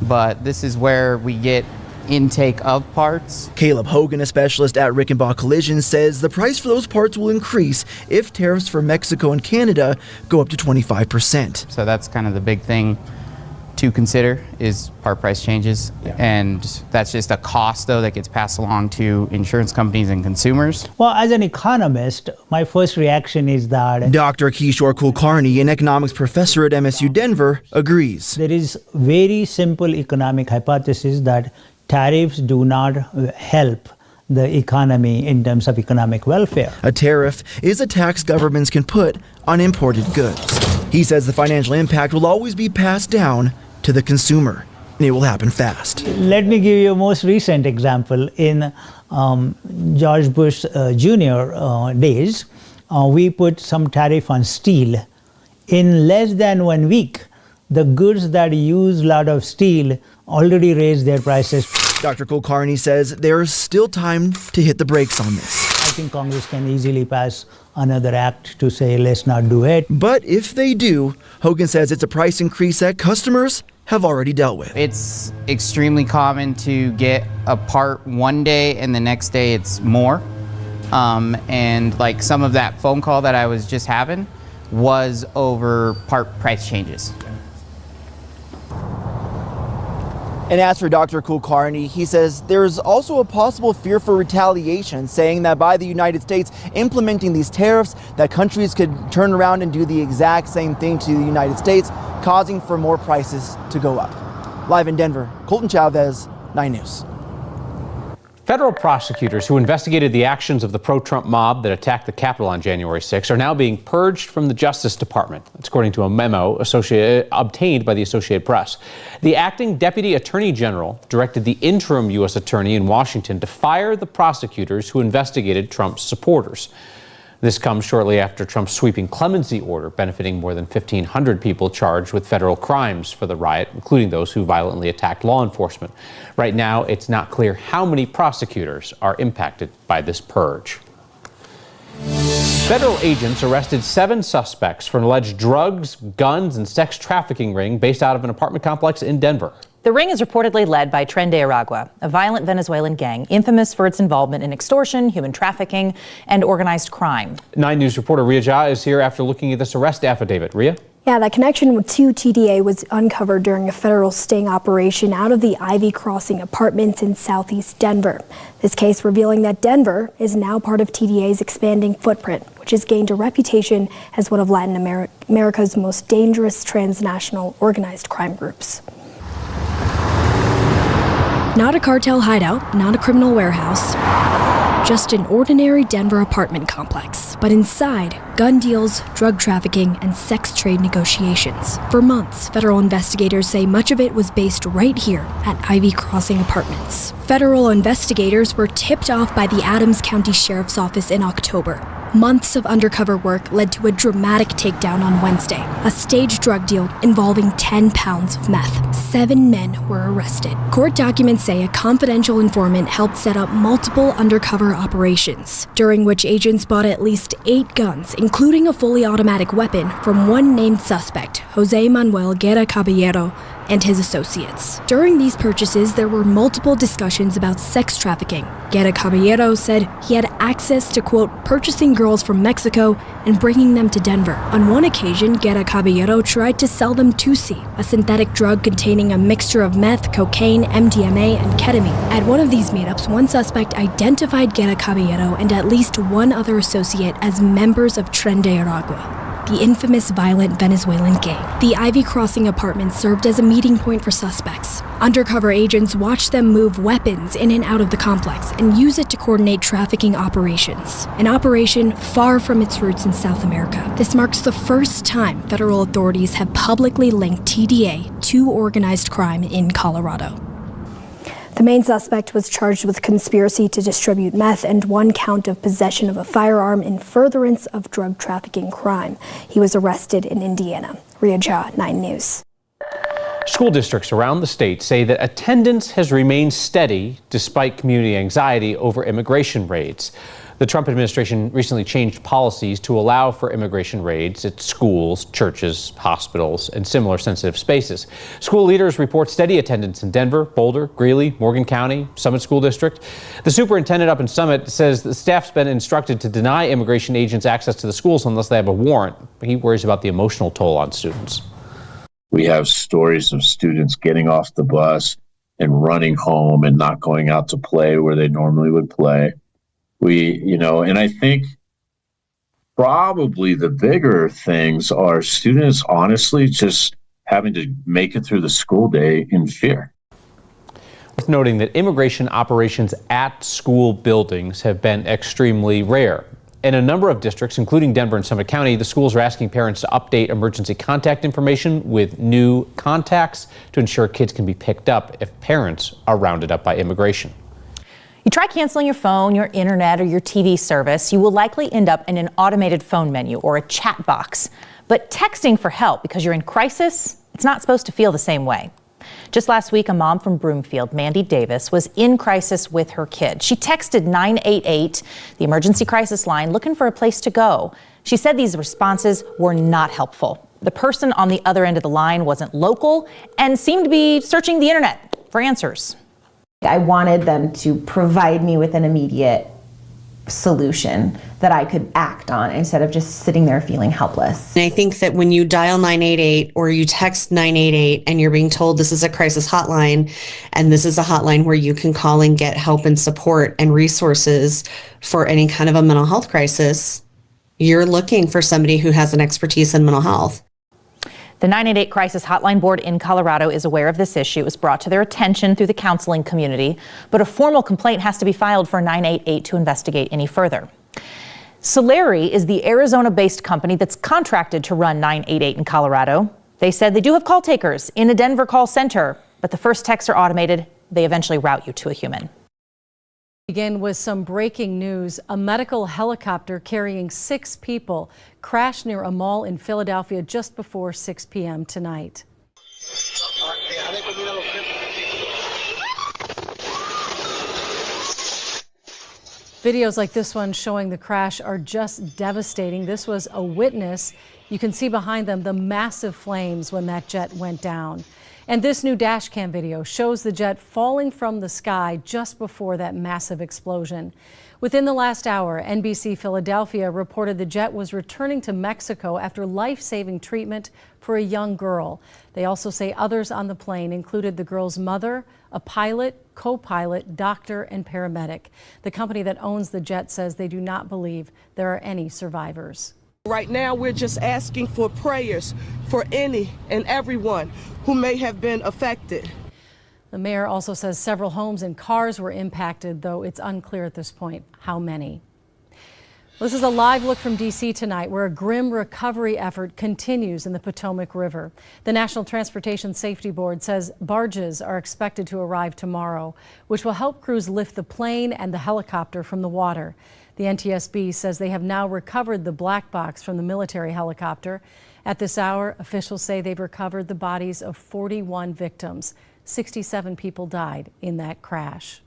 but this is where we get intake of parts. Caleb Hogan, a specialist at Rickenbach Collision, says the price for those parts will increase if tariffs for Mexico and Canada go up to 25%. So that's kind of the big thing to consider is part price changes. Yeah. And that's just a cost, though, that gets passed along to insurance companies and consumers. Well, as an economist, my first reaction is that Dr. Kishore Kulkarni, an economics professor at MSU Denver, agrees. There is very simple economic hypothesis that tariffs do not help the economy in terms of economic welfare. A tariff is a tax governments can put on imported goods. He says the financial impact will always be passed down to the consumer, and it will happen fast. Let me give you a most recent example. In George Bush Jr. Days, we put some tariff on steel. In less than 1 week, the goods that use a lot of steel already raised their prices. Dr. Kulkarni says there's still time to hit the brakes on this. I think Congress can easily pass another act to say let's not do it. But if they do, Hogan says it's a price increase that customers have already dealt with. It's extremely common to get a part one day and the next day it's more. And like some of that phone call that I was just having was over part price changes. And as for Dr. Kulkarni, he says there's also a possible fear for retaliation, saying that by the United States implementing these tariffs, that countries could turn around and do the exact same thing to the United States, causing for more prices to go up. Live in Denver, Colton Chavez, 9 News. Federal prosecutors who investigated the actions of the pro-Trump mob that attacked the Capitol on January 6 are now being purged from the Justice Department. That's according to a memo obtained by the Associated Press. The acting Deputy Attorney General directed the interim U.S. Attorney in Washington to fire the prosecutors who investigated Trump's supporters. This comes shortly after Trump's sweeping clemency order benefiting more than 1,500 people charged with federal crimes for the riot, including those who violently attacked law enforcement. Right now, it's not clear how many prosecutors are impacted by this purge. Federal agents arrested 7 suspects for an alleged drugs, guns, and sex trafficking ring based out of an apartment complex in Denver. The ring is reportedly led by Tren de Aragua, a violent Venezuelan gang infamous for its involvement in extortion, human trafficking, and organized crime. 9 News reporter Ria Jha is here after looking at this arrest affidavit. Ria? Yeah, that connection to TDA was uncovered during a federal sting operation out of the Ivy Crossing apartments in southeast Denver. This case revealing that Denver is now part of TDA's expanding footprint, which has gained a reputation as one of Latin America's most dangerous transnational organized crime groups. Not a cartel hideout, not a criminal warehouse, just an ordinary Denver apartment complex. But inside, gun deals, drug trafficking, and sex trade negotiations. For months, federal investigators say much of it was based right here at Ivy Crossing Apartments. Federal investigators were tipped off by the Adams County Sheriff's Office in October. Months of undercover work led to a dramatic takedown on Wednesday, a staged drug deal involving 10 pounds of meth. 7 men were arrested. Court documents say a confidential informant helped set up multiple undercover operations, during which agents bought at least 8 guns, including a fully automatic weapon, from one named suspect, Jose Manuel Guerra Caballero, and his associates. During these purchases, there were multiple discussions about sex trafficking. Guerra Caballero said he had access to, quote, purchasing girls from Mexico and bringing them to Denver. On one occasion, Guerra Caballero tried to sell them Tusi, a synthetic drug containing a mixture of meth, cocaine, MDMA, and ketamine. At one of these meetups, one suspect identified Guerra Caballero and at least one other associate as members of Tren de Aragua, the infamous violent Venezuelan gang. The Ivy Crossing apartment served as a meeting point for suspects. Undercover agents watched them move weapons in and out of the complex and use it to coordinate trafficking operations, an operation far from its roots in South America. This marks the first time federal authorities have publicly linked TDA to organized crime in Colorado. The main suspect was charged with conspiracy to distribute meth and 1 count of possession of a firearm in furtherance of drug trafficking crime. He was arrested in Indiana. Ria Jha, 9 News. School districts around the state say that attendance has remained steady despite community anxiety over immigration raids. The Trump administration recently changed policies to allow for immigration raids at schools, churches, hospitals, and similar sensitive spaces. School leaders report steady attendance in Denver, Boulder, Greeley, Morgan County, Summit School District. The superintendent up in Summit says the staff's been instructed to deny immigration agents access to the schools unless they have a warrant. He worries about the emotional toll on students. We have stories of students getting off the bus and running home and not going out to play where they normally would play. And I think probably the bigger things are students honestly just having to make it through the school day in fear. Worth noting that immigration operations at school buildings have been extremely rare. In a number of districts, including Denver and Summit County, the schools are asking parents to update emergency contact information with new contacts to ensure kids can be picked up if parents are rounded up by immigration. You try canceling your phone, your internet, or your TV service, you will likely end up in an automated phone menu or a chat box. But texting for help because you're in crisis, it's not supposed to feel the same way. Just last week, a mom from Broomfield, Mandy Davis, was in crisis with her kid. She texted 988, the emergency crisis line, looking for a place to go. She said these responses were not helpful. The person on the other end of the line wasn't local and seemed to be searching the internet for answers. I wanted them to provide me with an immediate solution that I could act on instead of just sitting there feeling helpless. And I think that when you dial 988 or you text 988 and you're being told this is a crisis hotline and this is a hotline where you can call and get help and support and resources for any kind of a mental health crisis, you're looking for somebody who has an expertise in mental health. The 988 Crisis Hotline Board in Colorado is aware of this issue. It was brought to their attention through the counseling community, but a formal complaint has to be filed for 988 to investigate any further. Solari is the Arizona-based company that's contracted to run 988 in Colorado. They said they do have call takers in a Denver call center, but the first texts are automated. They eventually route you to a human. Begin with some breaking news. A medical helicopter carrying 6 people crashed near a mall in Philadelphia just before 6 p.m. tonight. Videos like this one showing the crash are just devastating. This was a witness. You can see behind them the massive flames when that jet went down. And this new dash cam video shows the jet falling from the sky just before that massive explosion. Within the last hour, NBC Philadelphia reported the jet was returning to Mexico after life-saving treatment for a young girl. They also say others on the plane included the girl's mother, a pilot, co-pilot, doctor, and paramedic. The company that owns the jet says they do not believe there are any survivors. Right now, we're just asking for prayers for any and everyone who may have been affected. The mayor also says several homes and cars were impacted, though it's unclear at this point how many. This is a live look from D.C. tonight, where a grim recovery effort continues in the Potomac River. The National Transportation Safety Board says barges are expected to arrive tomorrow, which will help crews lift the plane and the helicopter from the water. The NTSB says they have now recovered the black box from the military helicopter. At this hour, officials say they've recovered the bodies of 41 victims. 67 people died in that crash.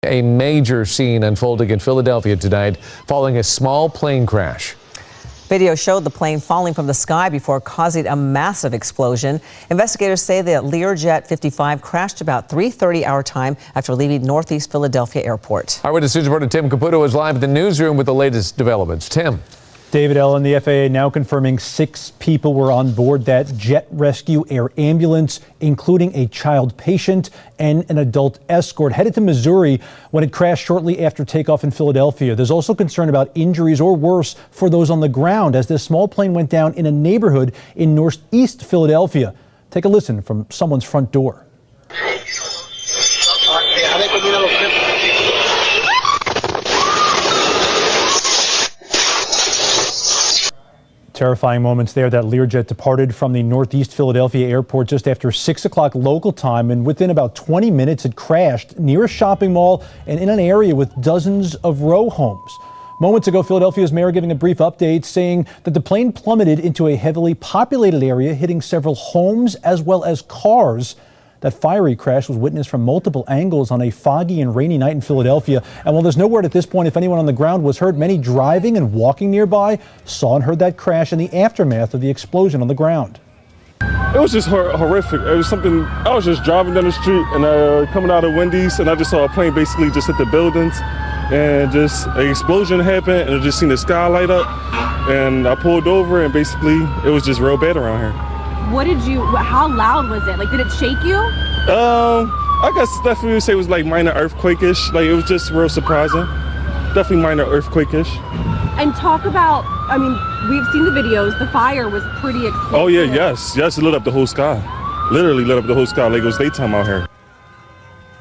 A major scene unfolding in Philadelphia tonight following a small plane crash. Video showed the plane falling from the sky before causing a massive explosion. Investigators say the Learjet 55 crashed about 3:30 our time after leaving Northeast Philadelphia Airport. Our Witness News reporter Tim Caputo is live at the newsroom with the latest developments. Tim. David Ellen, the FAA now confirming 6 people were on board that jet rescue air ambulance, including a child patient and an adult escort, headed to Missouri when it crashed shortly after takeoff in Philadelphia. There's also concern about injuries or worse for those on the ground as this small plane went down in a neighborhood in northeast Philadelphia. Take a listen from someone's front door. Terrifying moments there. That Learjet departed from the Northeast Philadelphia airport just after 6 o'clock local time, and within about 20 minutes it crashed near a shopping mall and in an area with dozens of row homes. Moments ago, Philadelphia's mayor giving a brief update saying that the plane plummeted into a heavily populated area, hitting several homes as well as cars. That fiery crash was witnessed from multiple angles on a foggy and rainy night in Philadelphia. And while there's no word at this point if anyone on the ground was hurt, many driving and walking nearby saw and heard that crash in the aftermath of the explosion on the ground. It was just horrific. It was something, I was just driving down the street and coming out of Wendy's, and I just saw a plane basically just hit the buildings, and just an explosion happened, and I just seen the sky light up, and I pulled over, and basically it was just real bad around here. How loud was it? Like, did it shake you? I guess definitely would say it was like minor earthquake-ish. Like, it was just real surprising. Definitely minor earthquake-ish. And talk about, I mean, we've seen the videos. The fire was pretty explosive. Oh yeah, yes, it lit up the whole sky. Literally lit up the whole sky like it was daytime out here.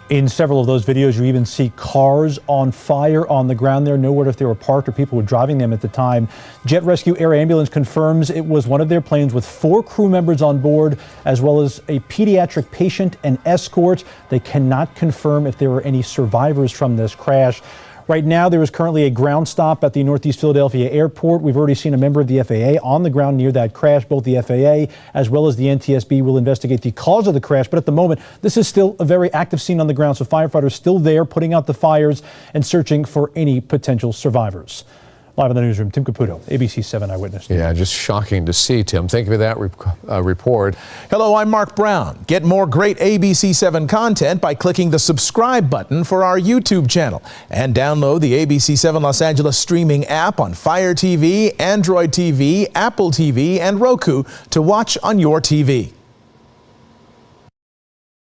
In several of those videos, you even see cars on fire on the ground there. No word if they were parked or people were driving them at the time. Jet Rescue Air Ambulance confirms it was one of their planes with 4 crew members on board, as well as a pediatric patient and escort. They cannot confirm if there were any survivors from this crash. Right now, there is currently a ground stop at the Northeast Philadelphia Airport. We've already seen a member of the FAA on the ground near that crash. Both the FAA as well as the NTSB will investigate the cause of the crash. But at the moment, this is still a very active scene on the ground. So firefighters still there putting out the fires and searching for any potential survivors. Live in the newsroom, Tim Caputo, ABC 7 Eyewitness. Yeah, just shocking to see, Tim. Thank you for that report. Hello, I'm Mark Brown. Get more great ABC 7 content by clicking the subscribe button for our YouTube channel. And download the ABC 7 Los Angeles streaming app on Fire TV, Android TV, Apple TV, and Roku to watch on your TV.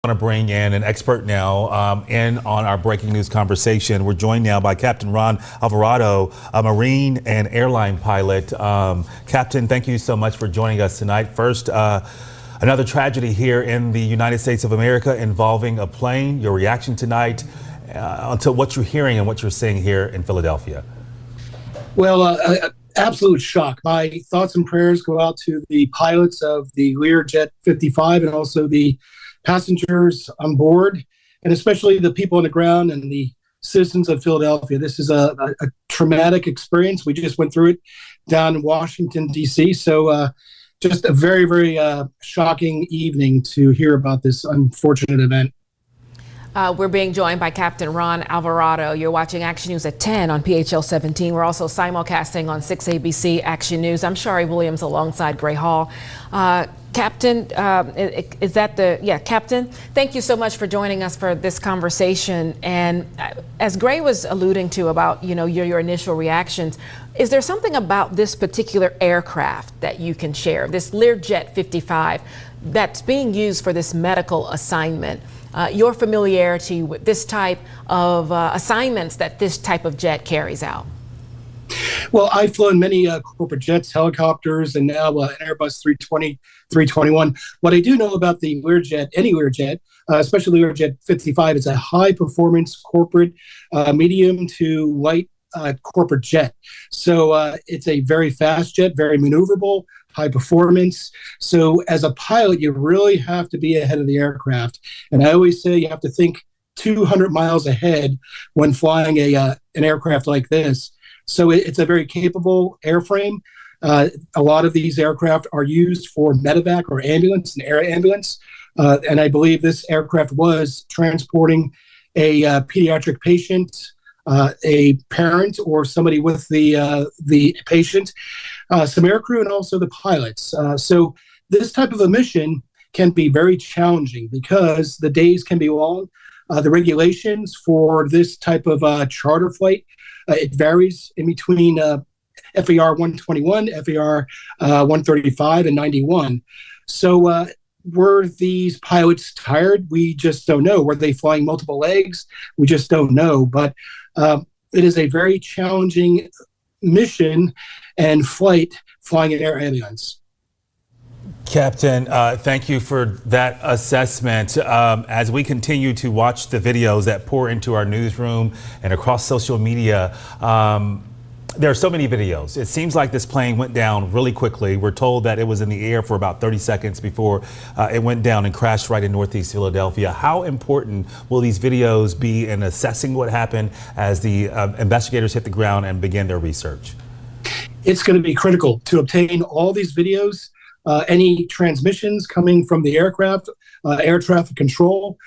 I want to bring in an expert now in on our breaking news conversation. We're joined now by Captain Ron Alvarado, a Marine and airline pilot. Captain, thank you so much for joining us tonight. First, another tragedy here in the United States of America involving a plane. Your reaction tonight to what you're hearing and what you're seeing here in Philadelphia. Well, absolute shock. My thoughts and prayers go out to the pilots of the Learjet 55 and also the passengers on board, and especially the people on the ground and the citizens of Philadelphia. This is a traumatic experience. We just went through it down in Washington, D.C. So just a very, very shocking evening to hear about this unfortunate event. We're being joined by Captain Ron Alvarado. You're watching Action News at 10 on PHL 17. We're also simulcasting on 6 ABC Action News. I'm Shari Williams alongside Gray Hall. Captain, is that Captain? Thank you so much for joining us for this conversation. And as Gray was alluding to about, your initial reactions, is there something about this particular aircraft that you can share, this Learjet 55, that's being used for this medical assignment? Your familiarity with this type of assignments that this type of jet carries out? Well, I've flown many corporate jets, helicopters, and now an Airbus 320, 321. What I do know about the Learjet, any Learjet, especially Learjet 55, is a high-performance corporate, medium to light corporate jet. So it's a very fast jet, very maneuverable, high performance. So as a pilot, you really have to be ahead of the aircraft. And I always say you have to think 200 miles ahead when flying an aircraft like this. So it's a very capable airframe. A lot of these aircraft are used for medevac or ambulance and air ambulance. And I believe this aircraft was transporting a pediatric patient, a parent, or somebody with the patient, some aircrew, and also the pilots. So this type of a mission can be very challenging because the days can be long. The regulations for this type of charter flight, it varies in between FAR 121, FAR 135, and 91. So were these pilots tired? We just don't know. Were they flying multiple legs? We just don't know. But it is a very challenging mission and flight flying an air ambulance. Captain, thank you for that assessment. As we continue to watch the videos that pour into our newsroom and across social media, there are so many videos. It seems like this plane went down really quickly. We're told that it was in the air for about 30 seconds before it went down and crashed right in Northeast Philadelphia. How important will these videos be in assessing what happened as the investigators hit the ground and begin their research? It's going to be critical to obtain all these videos, any transmissions coming from the aircraft, air traffic control.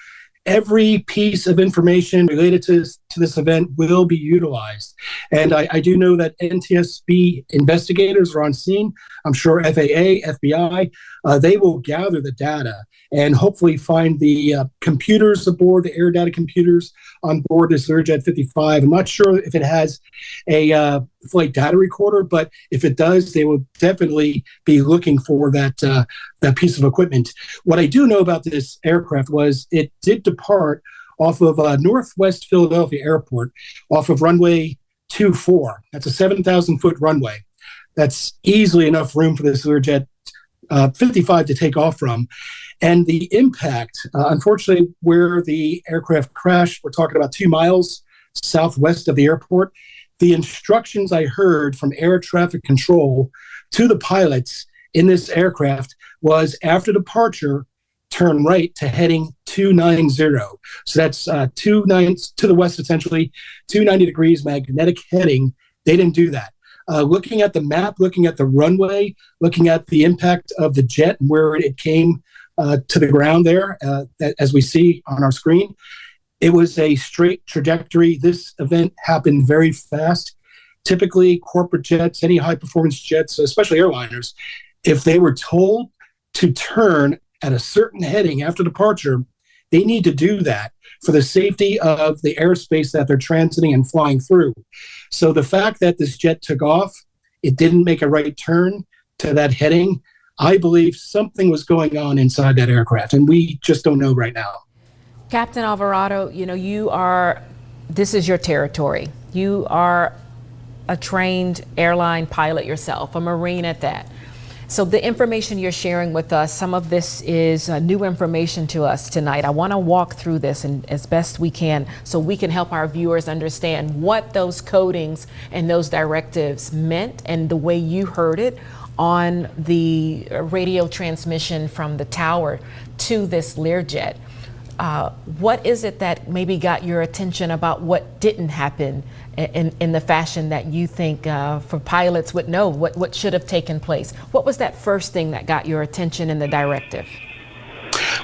Every piece of information related to this event will be utilized. And I do know that NTSB investigators are on scene. I'm sure FAA, FBI, they will gather the data and hopefully find the computers aboard, the air data computers on board this Learjet 55. I'm not sure if it has a flight data recorder, but if it does, they will definitely be looking for that piece of equipment. What I do know about this aircraft was it did depart off of Northwest Philadelphia Airport, off of runway 24. That's a 7,000-foot runway. That's easily enough room for this Learjet 55 to take off from. And the impact, unfortunately, where the aircraft crashed, we're talking about 2 miles southwest of the airport. The instructions I heard from air traffic control to the pilots in this aircraft was after departure, turn right to heading 290. So that's 29 to the west, essentially, 290 degrees magnetic heading. They didn't do that. Looking at the map, looking at the runway, looking at the impact of the jet and where it came to the ground there, as we see on our screen, it was a straight trajectory. This event happened very fast. Typically, corporate jets, any high-performance jets, especially airliners, if they were told to turn at a certain heading after departure, they need to do that for the safety of the airspace that they're transiting and flying through. So the fact that this jet took off, it didn't make a right turn to that heading, I believe something was going on inside that aircraft, and we just don't know right now. Captain Alvarado, this is your territory. You are a trained airline pilot yourself, a Marine at that. So the information you're sharing with us, some of this is new information to us tonight. I want to walk through this and as best we can so we can help our viewers understand what those codings and those directives meant and the way you heard it on the radio transmission from the tower to this Learjet. What is it that maybe got your attention about what didn't happen in the fashion that you think for pilots would know what should have taken place? What was that first thing that got your attention in the directive?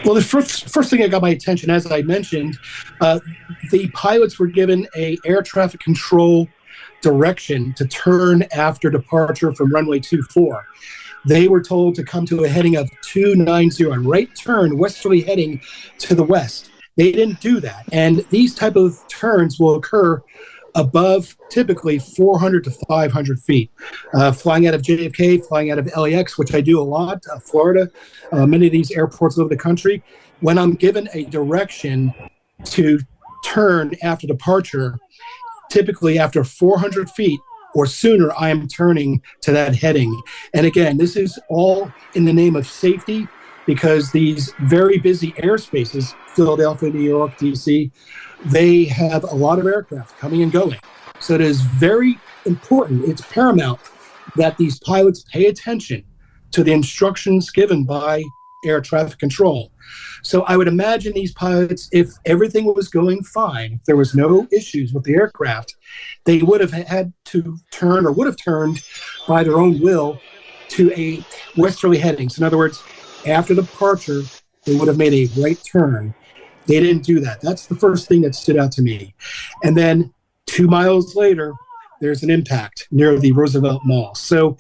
Well, the first thing that got my attention, as I mentioned, the pilots were given a air traffic control direction to turn after departure from runway 24. They were told to come to a heading of 290, a right turn, westerly heading to the west. They didn't do that. And these type of turns will occur above typically 400 to 500 feet. Flying out of JFK, flying out of LAX, which I do a lot, Florida, many of these airports over the country, when I'm given a direction to turn after departure, typically after 400 feet or sooner, I am turning to that heading. And again, this is all in the name of safety because these very busy airspaces, Philadelphia, New York, DC, they have a lot of aircraft coming and going. So it is very important, it's paramount that these pilots pay attention to the instructions given by air traffic control. So I would imagine these pilots, if everything was going fine, if there was no issues with the aircraft, they would have had to turn or would have turned by their own will to a westerly heading. So in other words, after departure, they would have made a right turn. They didn't do that. That's the first thing that stood out to me. And then 2 miles later, there's an impact near the Roosevelt Mall. So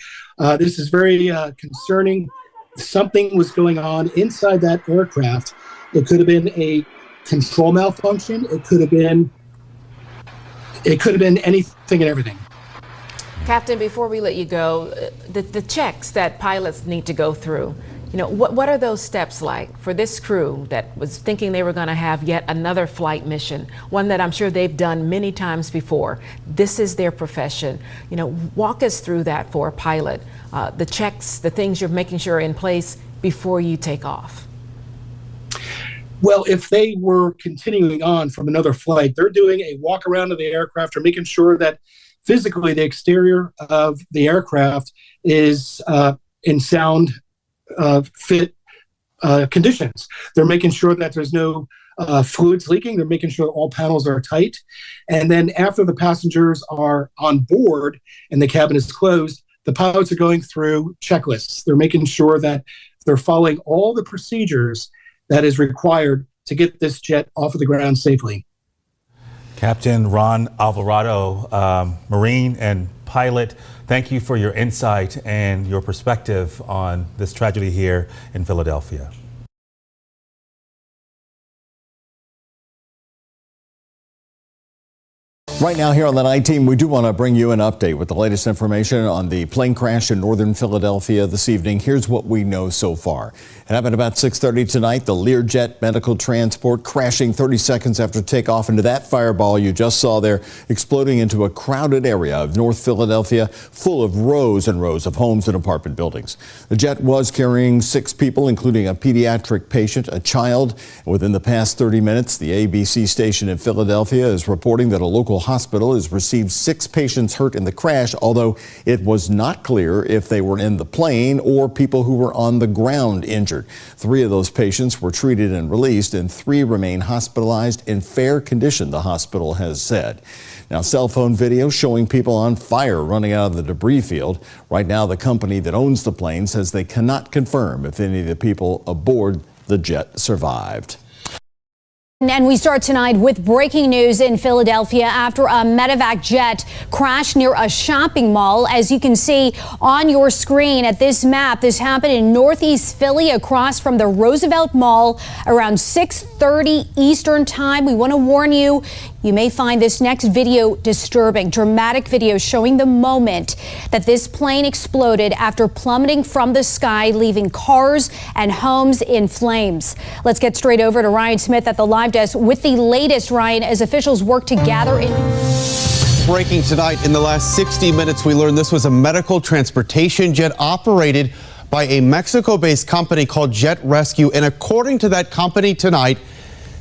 this is very concerning. Something was going on inside that aircraft. It could have been a control malfunction. It could have been anything and everything. Captain, before we let you go, the checks that pilots need to go through, what are those steps like for this crew that was thinking they were going to have yet another flight mission, one that I'm sure they've done many times before? This is their profession. Walk us through that for a pilot, the checks, the things you're making sure are in place before you take off. Well, if they were continuing on from another flight, they're doing a walk around of the aircraft or making sure that physically the exterior of the aircraft is in sound fit conditions. They're making sure that there's no fluids leaking. They're making sure all panels are tight. And then after the passengers are on board and the cabin is closed, the pilots are going through checklists. They're making sure that they're following all the procedures that is required to get this jet off of the ground safely. Captain Ron Alvarado, Marine and pilot, thank you for your insight and your perspective on this tragedy here in Philadelphia. Right now here on the Night Team, we do want to bring you an update with the latest information on the plane crash in northern Philadelphia this evening. Here's what we know so far. It happened about 6:30 tonight. The Learjet medical transport crashing 30 seconds after takeoff into that fireball you just saw there, exploding into a crowded area of North Philadelphia full of rows and rows of homes and apartment buildings. The jet was carrying 6 people, including a pediatric patient, a child. Within the past 30 minutes, the ABC station in Philadelphia is reporting that a local hospital has received 6 patients hurt in the crash, although it was not clear if they were in the plane or people who were on the ground injured. 3 of those patients were treated and released, and 3 remain hospitalized in fair condition, the hospital has said. Now, cell phone video showing people on fire running out of the debris field. Right now, the company that owns the plane says they cannot confirm if any of the people aboard the jet survived. And we start tonight with breaking news in Philadelphia after a medevac jet crashed near a shopping mall. As you can see on your screen at this map, this happened in Northeast Philly across from the Roosevelt Mall around 6:30 Eastern time. We want to warn you, you may find this next video disturbing. Dramatic video showing the moment that this plane exploded after plummeting from the sky, leaving cars and homes in flames. Let's get straight over to Ryan Smith at the live desk with the latest, Ryan, as officials work to gather in. Breaking tonight, in the last 60 minutes, we learned this was a medical transportation jet operated by a Mexico-based company called Jet Rescue. And according to that company tonight,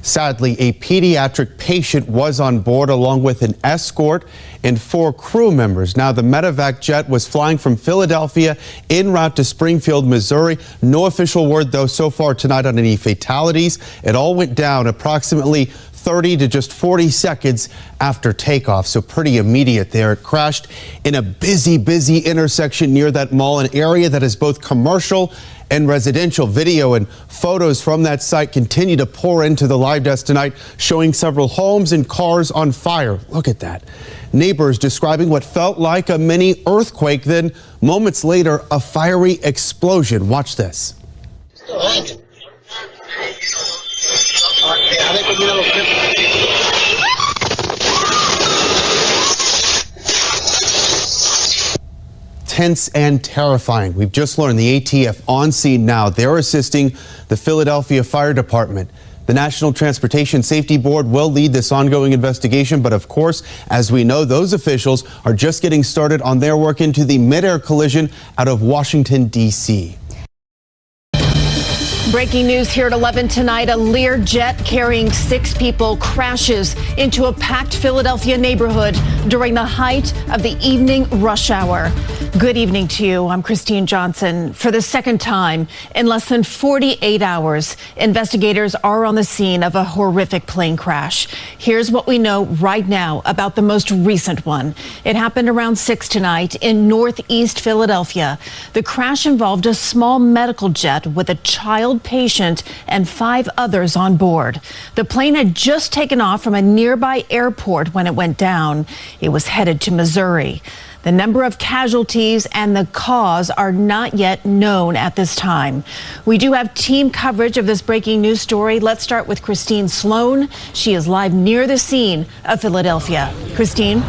sadly, a pediatric patient was on board along with an escort and 4 crew members. Now, the medevac jet was flying from Philadelphia en route to Springfield, Missouri. No official word, though, so far tonight on any fatalities. It all went down approximately 30 to just 40 seconds after takeoff, so pretty immediate there. It crashed in a busy intersection near that mall, an area that is both commercial and residential. Video and photos from that site continue to pour into the live desk tonight, showing several homes and cars on fire. Look at that. Neighbors describing what felt like a mini earthquake, then moments later, a fiery explosion. Watch this. Tense and terrifying. We've just learned the ATF on scene now. They're assisting the Philadelphia Fire Department. The National Transportation Safety Board will lead this ongoing investigation, but of course, as we know, those officials are just getting started on their work into the mid-air collision out of Washington, D.C. Breaking news here at 11 tonight. A Learjet carrying 6 people crashes into a packed Philadelphia neighborhood during the height of the evening rush hour. Good evening to you. I'm Christine Johnson. For the second time in less than 48 hours, investigators are on the scene of a horrific plane crash. Here's what we know right now about the most recent one. It happened around 6 tonight in northeast Philadelphia. The crash involved a small medical jet with a child patient and 5 others on board. The plane had just taken off from a nearby airport when it went down. It was headed to Missouri. The number of casualties and the cause are not yet known at this time. We do have team coverage of this breaking news story. Let's start with Christine Sloan. She is live near the scene of Philadelphia. Christine?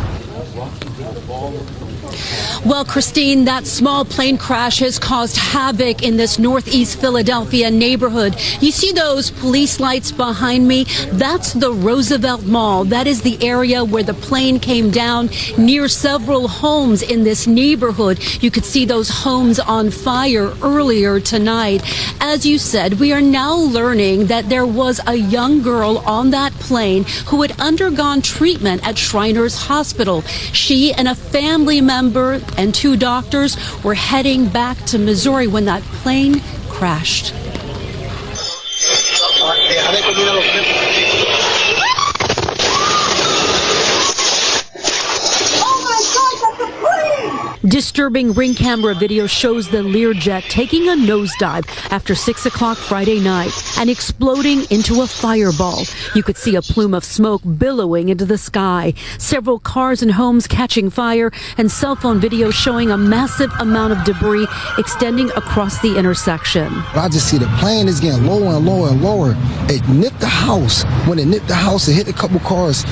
Well, Christine, that small plane crash has caused havoc in this northeast Philadelphia neighborhood. You see those police lights behind me? That's the Roosevelt Mall. That is the area where the plane came down near several homes in this neighborhood. You could see those homes on fire earlier tonight. As you said, we are now learning that there was a young girl on that plane who had undergone treatment at Shriners Hospital. She and a family member and 2 doctors were heading back to Missouri when that plane crashed. Disturbing Ring camera video shows the Learjet taking a nosedive after 6 o'clock Friday night and exploding into a fireball. You could see a plume of smoke billowing into the sky. Several cars and homes catching fire, and cell phone video showing a massive amount of debris extending across the intersection. I just see the plane is getting lower and lower and lower. It nipped the house. When it nipped the house, it hit a couple cars.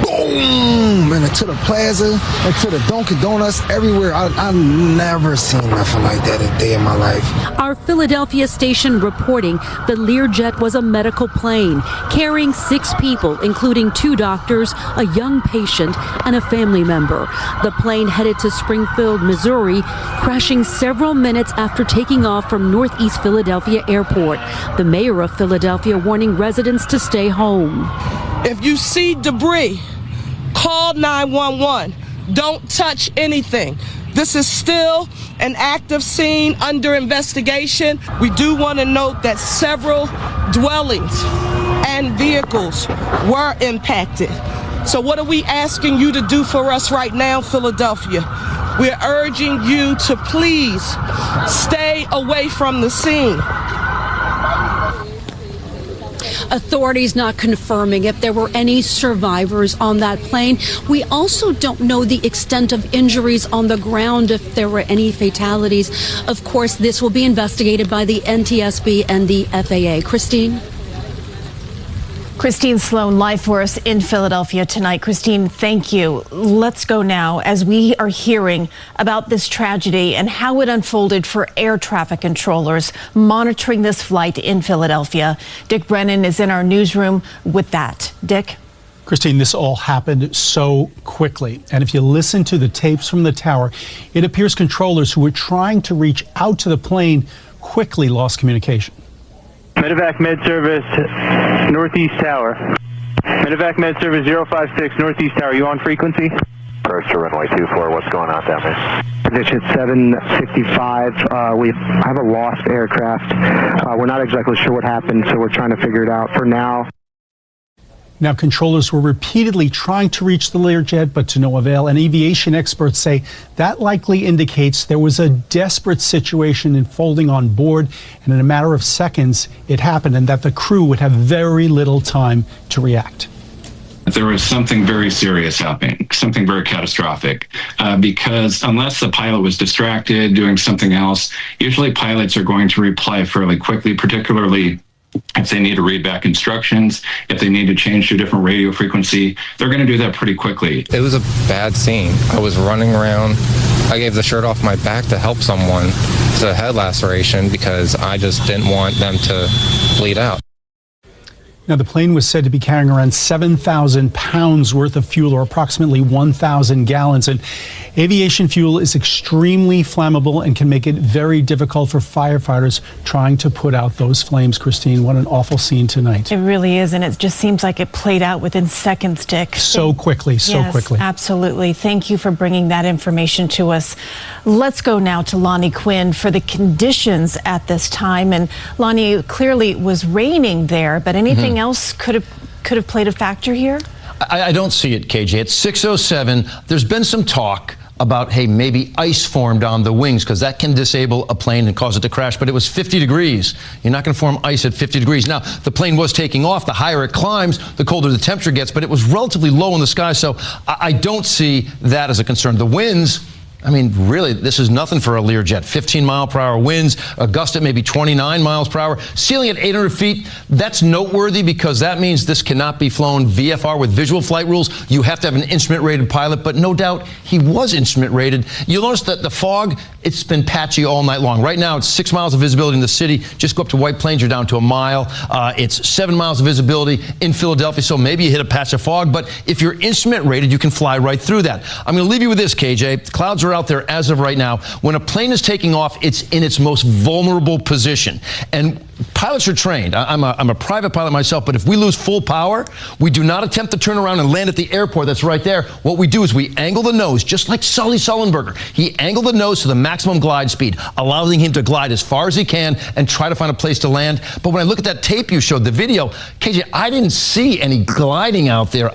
Boom! And to the plaza, and to the Dunkin' Donuts, everywhere. I never seen nothing like that a day in my life. Our Philadelphia station reporting the Learjet was a medical plane carrying 6 people, including 2 doctors, a young patient, and a family member. The plane headed to Springfield, Missouri, crashing several minutes after taking off from northeast Philadelphia Airport. The mayor of Philadelphia warning residents to stay home. If you see debris, call 911. Don't touch anything. This is still an active scene under investigation. We do want to note that several dwellings and vehicles were impacted. So what are we asking you to do for us right now, Philadelphia? We're urging you to please stay away from the scene. Authorities not confirming if there were any survivors on that plane. We also don't know the extent of injuries on the ground, if there were any fatalities. Of course, this will be investigated by the NTSB and the FAA. Christine? Christine Sloan, live for us in Philadelphia tonight. Christine, thank you. Let's go now as we are hearing about this tragedy and how it unfolded for air traffic controllers monitoring this flight in Philadelphia. Dick Brennan is in our newsroom with that. Dick? Christine, this all happened so quickly. And if you listen to the tapes from the tower, it appears controllers who were trying to reach out to the plane quickly lost communication. Medevac Med Service, Northeast Tower. Medevac Med Service 056, Northeast Tower. You on frequency? First to runway 24. What's going on down there? Position 765. We have a lost aircraft. We're not exactly sure what happened, so we're trying to figure it out for now. Now, controllers were repeatedly trying to reach the Learjet, but to no avail. And aviation experts say that likely indicates there was a desperate situation unfolding on board, and in a matter of seconds, it happened, and that the crew would have very little time to react. There was something very serious happening, something very catastrophic, because unless the pilot was distracted doing something else, usually pilots are going to reply fairly quickly, particularly if they need to read back instructions, if they need to change to a different radio frequency, they're going to do that pretty quickly. It was a bad scene. I was running around. I gave the shirt off my back to help someone to head laceration because I just didn't want them to bleed out. Now, the plane was said to be carrying around 7,000 pounds worth of fuel, or approximately 1,000 gallons. And aviation fuel is extremely flammable and can make it very difficult for firefighters trying to put out those flames. Christine, what an awful scene tonight. It really is, and it just seems like it played out within seconds, Dick. So quickly. Yes, absolutely. Thank you for bringing that information to us. Let's go now to Lonnie Quinn for the conditions at this time. And Lonnie, clearly it was raining there, but anything else could have played a factor here? I don't see it, KJ. It's 6:07. There's been some talk about, hey, maybe ice formed on the wings because that can disable a plane and cause it to crash, but it was 50 degrees. You're not going to form ice at 50 degrees. Now, the plane was taking off. The higher it climbs, the colder the temperature gets, but it was relatively low in the sky, so I don't see that as a concern. The winds, I mean, really, this is nothing for a Learjet. 15-mile-per-hour winds, a gust at maybe 29 miles per hour. Ceiling at 800 feet, that's noteworthy because that means this cannot be flown VFR with visual flight rules. You have to have an instrument-rated pilot, but no doubt he was instrument-rated. You'll notice that the fog, it's been patchy all night long. Right now, it's 6 miles of visibility in the city. Just go up to White Plains, you're down to a mile. It's 7 miles of visibility in Philadelphia, so maybe you hit a patch of fog, but if you're instrument-rated, you can fly right through that. I'm going to leave you with this, KJ. The clouds are out there as of right now. When a plane is taking off, it's in its most vulnerable position. And pilots are trained. I'm a private pilot myself, but if we lose full power, we do not attempt to turn around and land at the airport that's right there. What we do is we angle the nose, just like Sully Sullenberger. He angled the nose to the maximum glide speed, allowing him to glide as far as he can and try to find a place to land. But when I look at that tape you showed, the video, KJ, I didn't see any gliding out there.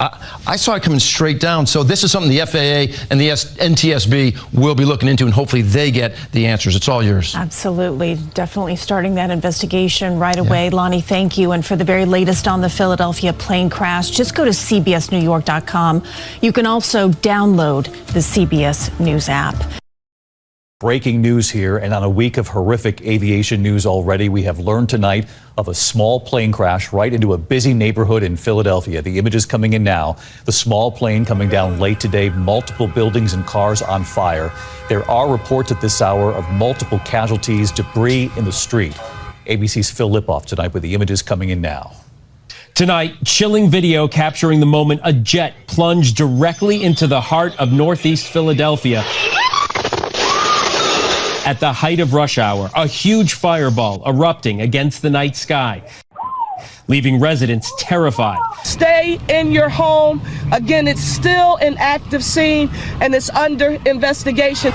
I saw it coming straight down. So this is something the FAA and the NTSB will be looking into, and hopefully they get the answers. It's all yours. Absolutely. Definitely starting that investigation right away. Yeah. Lonnie, thank you. And for the very latest on the Philadelphia plane crash, just go to cbsnewyork.com. You can also download the CBS News app. Breaking news here, and on a week of horrific aviation news already, we have learned tonight of a small plane crash right into a busy neighborhood in Philadelphia. The images coming in now. The small plane coming down late today, multiple buildings and cars on fire. There are reports at this hour of multiple casualties, debris in the street. ABC's Phil Lipoff tonight with the images coming in now. Tonight, chilling video capturing the moment a jet plunged directly into the heart of Northeast Philadelphia. At the height of rush hour, a huge fireball erupting against the night sky, leaving residents terrified. Stay in your home. Again, it's still an active scene and it's under investigation.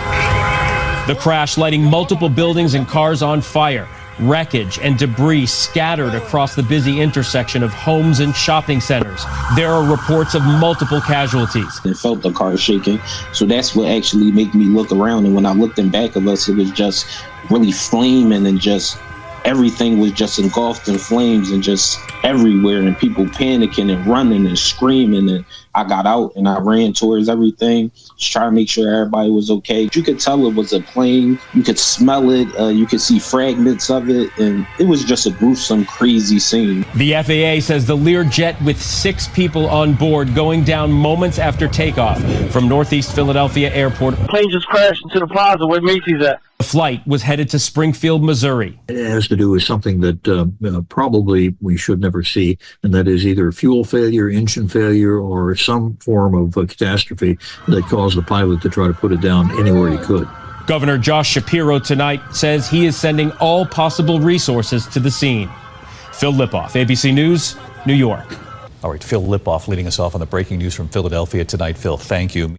The crash lighting multiple buildings and cars on fire. Wreckage and debris scattered across the busy intersection of homes and shopping centers. There are reports of multiple casualties. I felt the car shaking, so that's what actually made me look around. And when I looked in back of us, it was just really flaming, and just everything was just engulfed in flames and just everywhere, and people panicking and running and screaming. And I got out and I ran towards everything, just trying to make sure everybody was okay. You could tell it was a plane. You could smell it. You could see fragments of it. And it was just a gruesome, crazy scene. The FAA says the Learjet with 6 people on board going down moments after takeoff from Northeast Philadelphia Airport. The plane just crashed into the plaza where Macy's at. The flight was headed to Springfield, Missouri. It has to do with something that probably we should never see, and that is either fuel failure, engine failure, or some form of a catastrophe that caused the pilot to try to put it down anywhere he could. Governor Josh Shapiro tonight says he is sending all possible resources to the scene. Phil Lipoff, ABC News, New York. All right, Phil Lipoff leading us off on the breaking news from Philadelphia tonight. Phil, thank you.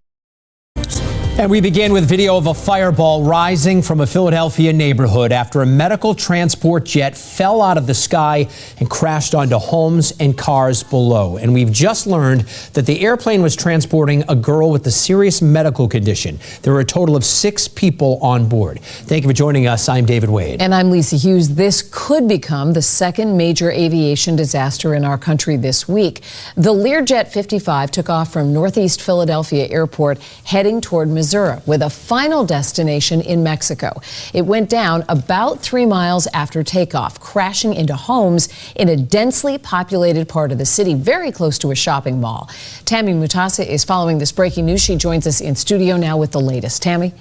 And we begin with video of a fireball rising from a Philadelphia neighborhood after a medical transport jet fell out of the sky and crashed onto homes and cars below. And we've just learned that the airplane was transporting a girl with a serious medical condition. There were a total of 6 people on board. Thank you for joining us. I'm David Wade. And I'm Lisa Hughes. This could become the second major aviation disaster in our country this week. The Learjet 55 took off from Northeast Philadelphia Airport heading toward Missouri, with a final destination in Mexico. It went down about 3 miles after takeoff, crashing into homes in a densely populated part of the city, very close to a shopping mall. Tammy Mutasa is following this breaking news. She joins us in studio now with the latest. Tammy?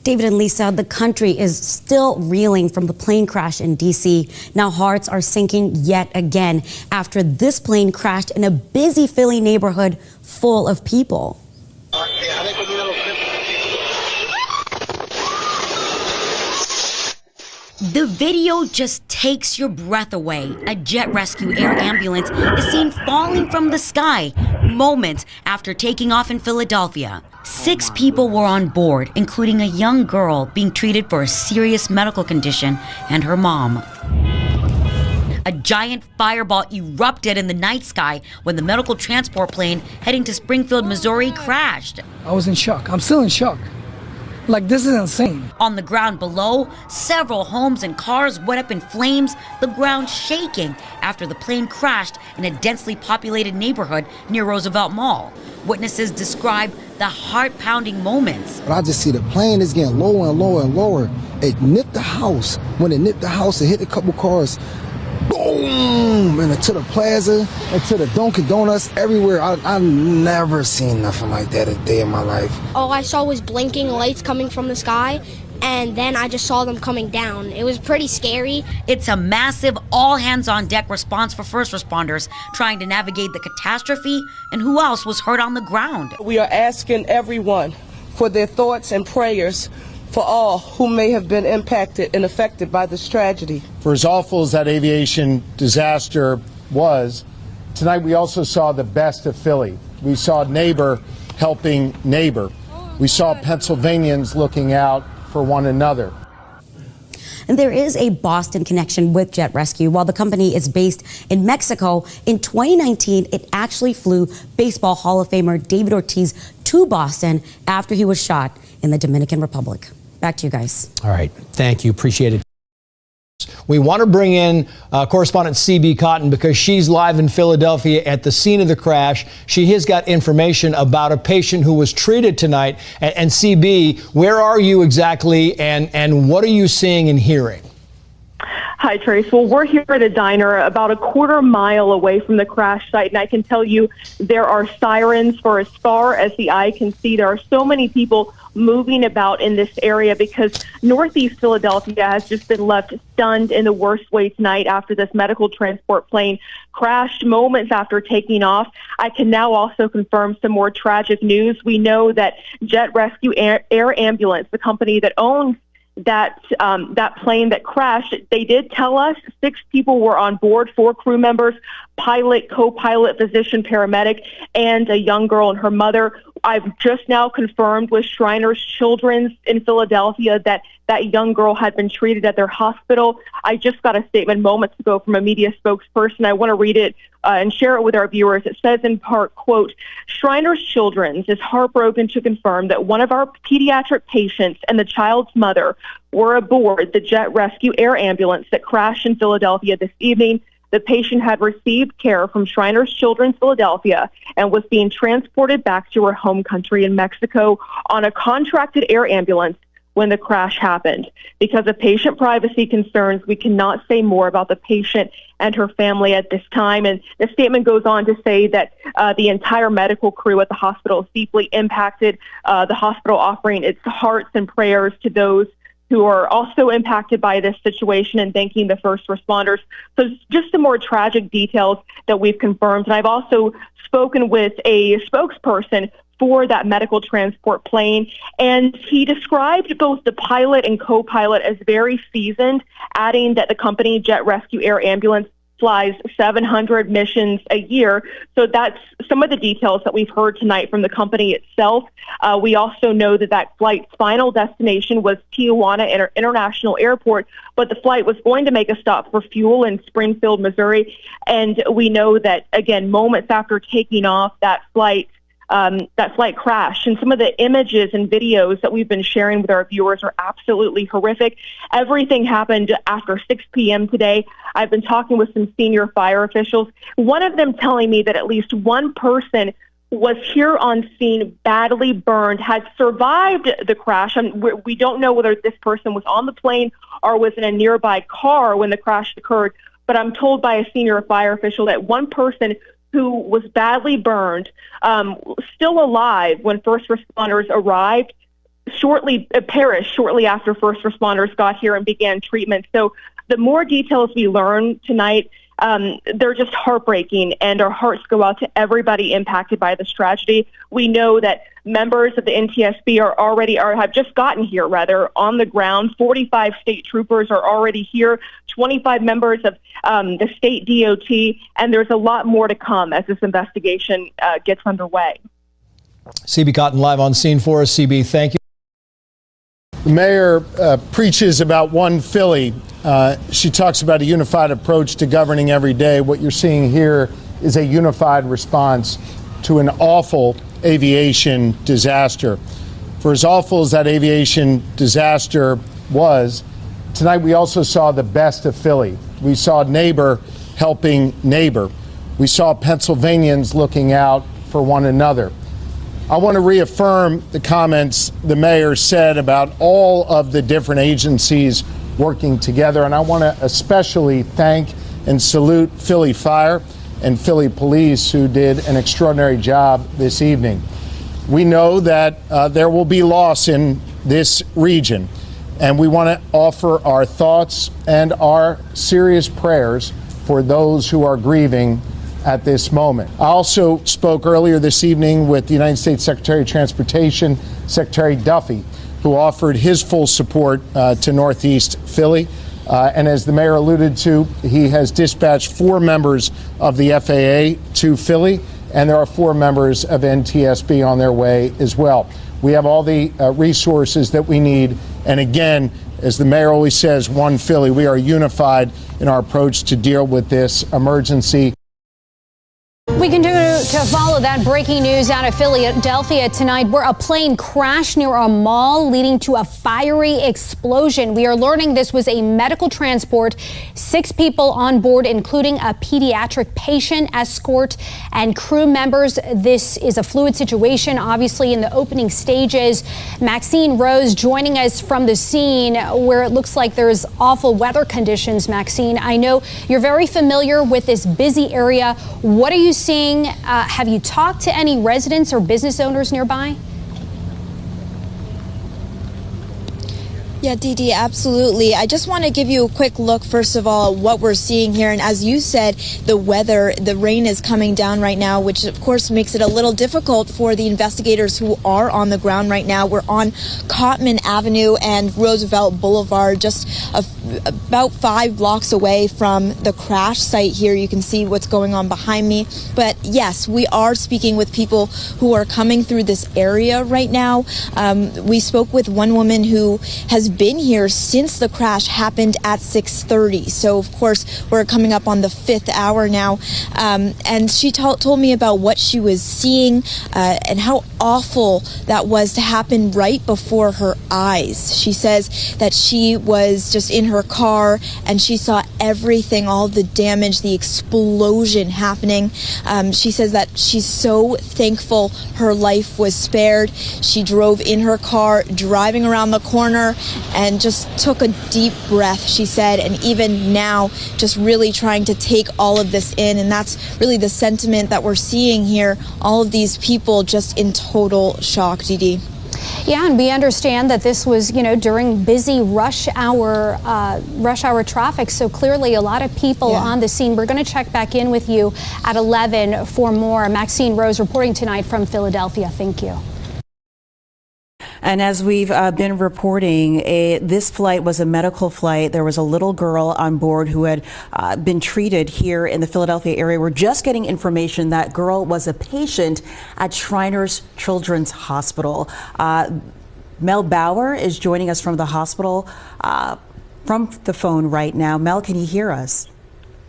David and Lisa, the country is still reeling from the plane crash in D.C. Now hearts are sinking yet again after this plane crashed in a busy Philly neighborhood full of people. The video just takes your breath away. A jet rescue air ambulance is seen falling from the sky moments after taking off in Philadelphia. 6 people were on board, including a young girl being treated for a serious medical condition and her mom. A giant fireball erupted in the night sky when the medical transport plane heading to Springfield, Missouri crashed. I was in shock. I'm still in shock. Like, this is insane. On the ground below, several homes and cars went up in flames, the ground shaking after the plane crashed in a densely populated neighborhood near Roosevelt Mall. Witnesses describe the heart-pounding moments. But I just see the plane is getting lower and lower and lower. It nipped the house. When it nipped the house, it hit a couple cars. Boom! And to the plaza, and to the Dunkin' Donuts, everywhere. I've never seen nothing like that a day in my life. All I saw was blinking lights coming from the sky, and then I just saw them coming down. It was pretty scary. It's a massive all-hands-on-deck response for first responders trying to navigate the catastrophe, and who else was hurt on the ground? We are asking everyone for their thoughts and prayers for all who may have been impacted and affected by this tragedy. For as awful as that aviation disaster was, tonight we also saw the best of Philly. We saw neighbor helping neighbor. We saw Pennsylvanians looking out for one another. And there is a Boston connection with Jet Rescue. While the company is based in Mexico, in 2019, it actually flew Baseball Hall of Famer David Ortiz to Boston after he was shot in the Dominican Republic. Back to you guys. All right. Thank you. Appreciate it. We want to bring in correspondent CB Cotton because she's live in Philadelphia at the scene of the crash. She has got information about a patient who was treated tonight. And CB, where are you exactly and what are you seeing and hearing? Hi, Trace. Well, we're here at a diner about a quarter mile away from the crash site, and I can tell you there are sirens for as far as the eye can see. There are so many people moving about in this area because Northeast Philadelphia has just been left stunned in the worst way tonight after this medical transport plane crashed moments after taking off. I can now also confirm some more tragic news. We know that Jet Rescue Air Ambulance, the company that owns that plane that crashed, they did tell us 6 people were on board, 4 crew members, pilot, co-pilot, physician, paramedic, and a young girl and her mother. I've just now confirmed with Shriners Children's in Philadelphia that that young girl had been treated at their hospital. I just got a statement moments ago from a media spokesperson. I want to read it and share it with our viewers. It says in part, quote, Shriners Children's is heartbroken to confirm that one of our pediatric patients and the child's mother were aboard the Jet Rescue Air Ambulance that crashed in Philadelphia this evening. The patient had received care from Shriners Children's Philadelphia and was being transported back to her home country in Mexico on a contracted air ambulance when the crash happened. Because of patient privacy concerns, we cannot say more about the patient and her family at this time. And the statement goes on to say that the entire medical crew at the hospital is deeply impacted. The hospital offering its hearts and prayers to those who are also impacted by this situation and thanking the first responders. So just some more tragic details that we've confirmed. And I've also spoken with a spokesperson for that medical transport plane, and he described both the pilot and co-pilot as very seasoned, adding that the company Jet Rescue Air Ambulance flies 700 missions a year. So that's some of the details that we've heard tonight from the company itself. We also know that that flight's final destination was Tijuana International Airport, but the flight was going to make a stop for fuel in Springfield, Missouri. And we know that, again, moments after taking off, that flight crashed. And some of the images and videos that we've been sharing with our viewers are absolutely horrific. Everything happened after 6 p.m. today. I've been talking with some senior fire officials, one of them telling me that at least one person was here on scene, badly burned, had survived the crash. And we don't know whether this person was on the plane or was in a nearby car when the crash occurred. But I'm told by a senior fire official that one person who was badly burned, still alive when first responders arrived, perished shortly after first responders got here and began treatment. So the more details we learn tonight, they're just heartbreaking, and our hearts go out to everybody impacted by this tragedy. We know that members of the NTSB have just gotten here, on the ground. 45 state troopers are already here, 25 members of the state DOT, and there's a lot more to come as this investigation gets underway. CB Cotton live on scene for us. CB, thank you. The mayor preaches about one Philly. She talks about a unified approach to governing every day. What you're seeing here is a unified response to an awful aviation disaster. For as awful as that aviation disaster was, tonight we also saw the best of Philly. We saw neighbor helping neighbor. We saw Pennsylvanians looking out for one another. I want to reaffirm the comments the mayor said about all of the different agencies working together, and I want to especially thank and salute Philly Fire and Philly Police, who did an extraordinary job this evening. We know that there will be loss in this region, and we want to offer our thoughts and our serious prayers for those who are grieving at this moment. I also spoke earlier this evening with the United States Secretary of Transportation, Secretary Duffy, who offered his full support to Northeast Philly. And as the mayor alluded to, he has dispatched 4 members of the FAA to Philly, and there are 4 members of NTSB on their way as well. We have all the resources that we need. And again, as the mayor always says, one Philly, we are unified in our approach to deal with this emergency. We continue to follow that breaking news out of Philadelphia tonight, where a plane crashed near a mall, leading to a fiery explosion. We are learning this was a medical transport, 6 people on board, including a pediatric patient, escort, and crew members. This is a fluid situation, obviously, in the opening stages. Maxine Rose joining us from the scene, where it looks like there's awful weather conditions. Maxine, I know you're very familiar with this busy area. What are you seeing? Have you talked to any residents or business owners nearby? Yeah, Dee Dee, absolutely. I just want to give you a quick look, first of all, what we're seeing here. And as you said, the weather, the rain is coming down right now, which of course makes it a little difficult for the investigators who are on the ground right now. We're on Cotman Avenue and Roosevelt Boulevard, just about 5 blocks away from the crash site here. You can see what's going on behind me. But yes, we are speaking with people who are coming through this area right now. We spoke with one woman who has been here since the crash happened at 6:30. So of course we're coming up on the 5th hour now, and she told me about what she was seeing and how awful that was to happen right before her eyes. She says that she was just in her car and she saw everything, all the damage, the explosion happening. She says that she's so thankful her life was spared. She drove in her car, driving around the corner, and just took a deep breath, she said, and even now just really trying to take all of this in. And that's really the sentiment that we're seeing here, all of these people just in total shock, Dee Dee. Yeah, and we understand that this was, during busy rush hour traffic. So clearly a lot of people on the scene. We're going to check back in with you at 11 for more. Maxine Rose reporting tonight from Philadelphia. Thank you. And as we've been reporting, this flight was a medical flight. There was a little girl on board who had been treated here in the Philadelphia area. We're just getting information that girl was a patient at Shriners Children's Hospital. Mel Bauer is joining us from the hospital from the phone right now. Mel, can you hear us?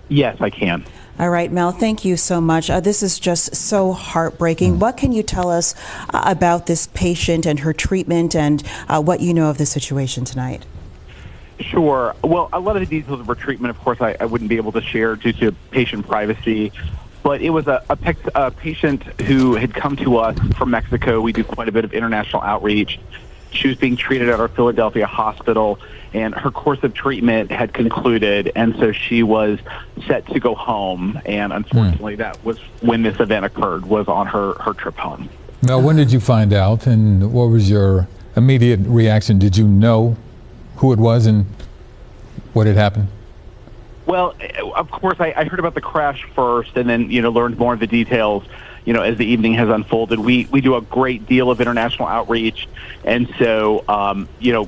Yes, I can. All right, Mel, thank you so much. This is just so heartbreaking. What can you tell us about this patient and her treatment and what you know of the situation tonight? Sure. Well, a lot of the details of her treatment, of course, I wouldn't be able to share due to patient privacy. But it was a patient who had come to us from Mexico. We do quite a bit of international outreach. She was being treated at our Philadelphia hospital, and her course of treatment had concluded, and so she was set to go home. And unfortunately, that was when this event occurred, was on her trip home. Now, when did you find out, and what was your immediate reaction? Did you know who it was and what had happened? Well, of course, I heard about the crash first, and then learned more of the details. As the evening has unfolded, we do a great deal of international outreach, and so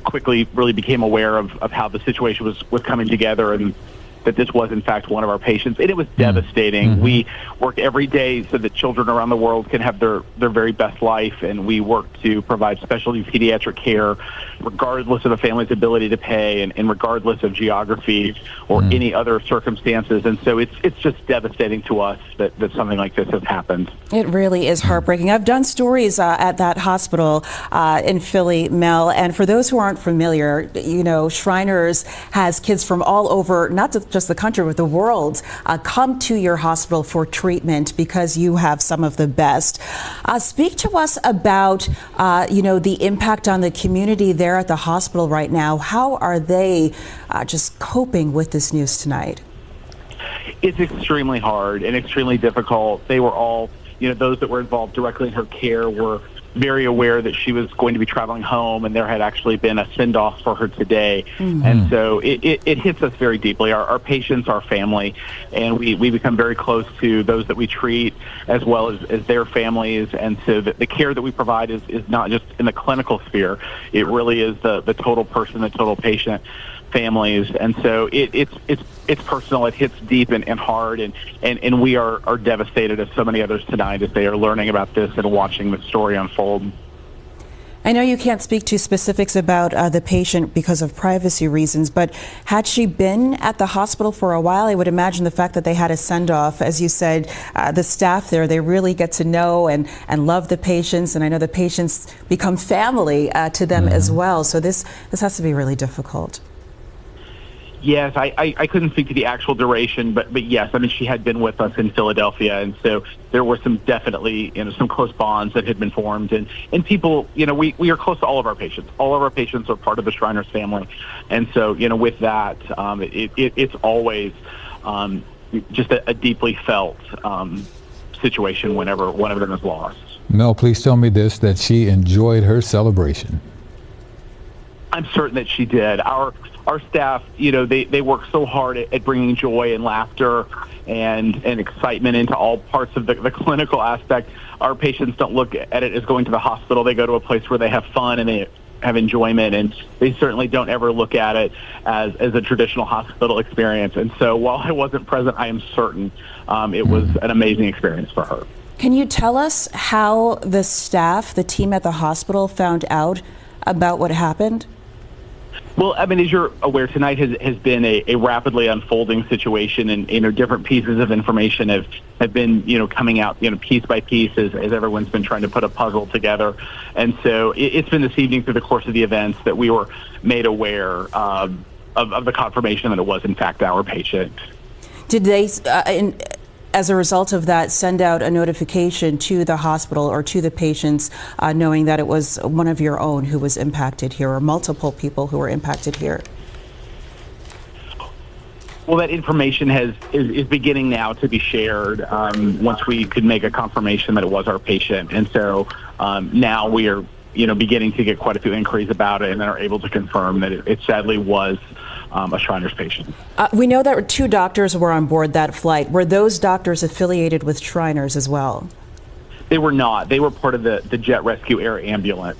quickly really became aware of how the situation was coming together, and that this was in fact one of our patients, and it was devastating. Mm-hmm. We work every day so that children around the world can have their very best life, and we work to provide specialty pediatric care regardless of a family's ability to pay and regardless of geography or any other circumstances. And so it's just devastating to us that something like this has happened. It really is heartbreaking. I've done stories at that hospital in Philly, Mel, and for those who aren't familiar, Shriners has kids from all over, not just the country, but the world, come to your hospital for treatment because you have some of the best. Speak to us about, the impact on the community there at the hospital right now. How are they just coping with this news tonight? It's extremely hard and extremely difficult. They were all, those that were involved directly in her care were very aware that she was going to be traveling home, and there had actually been a send-off for her today. Mm-hmm. And so it hits us very deeply, our patients, our family, and we become very close to those that we treat as well as their families. And so the care that we provide is not just in the clinical sphere. It really is the total person, the total patient, families. And so it's personal. It hits deep and hard, and we are devastated, as so many others tonight, as they are learning about this and watching the story unfold. I know you can't speak to specifics about the patient because of privacy reasons, but had she been at the hospital for a while, I would imagine the fact that they had a send-off, as you said, the staff there, they really get to know and love the patients, and I know the patients become family to them as well. So this has to be really difficult. Yes, I couldn't speak to the actual duration, but yes, I mean, she had been with us in Philadelphia, and so there were some definitely, some close bonds that had been formed, and people, we are close to all of our patients. All of our patients are part of the Shriners family, and so, with that, it's always just a deeply felt situation whenever one of them is lost. Mel, please tell me this, that she enjoyed her celebration. I'm certain that she did. Our staff, they work so hard at bringing joy and laughter and excitement into all parts of the clinical aspect. Our patients don't look at it as going to the hospital. They go to a place where they have fun and they have enjoyment, and they certainly don't ever look at it as a traditional hospital experience. And so while I wasn't present, I am certain it was an amazing experience for her. Can you tell us how the staff, the team at the hospital, found out about what happened? Well, I mean, as you're aware, tonight has been a rapidly unfolding situation, and different pieces of information have been coming out piece by piece as everyone's been trying to put a puzzle together. And so it's been this evening through the course of the events that we were made aware of the confirmation that it was in fact our patient. Did they, as a result of that, send out a notification to the hospital or to the patients, knowing that it was one of your own who was impacted here, or multiple people who were impacted here? Well, that information is beginning now to be shared once we could make a confirmation that it was our patient. And so now we are beginning to get quite a few inquiries about it, and then are able to confirm that it sadly was a Shriners patient. We know that 2 doctors were on board that flight. Were those doctors affiliated with Shriners as well? They were not. They were part of the Jet Rescue Air Ambulance.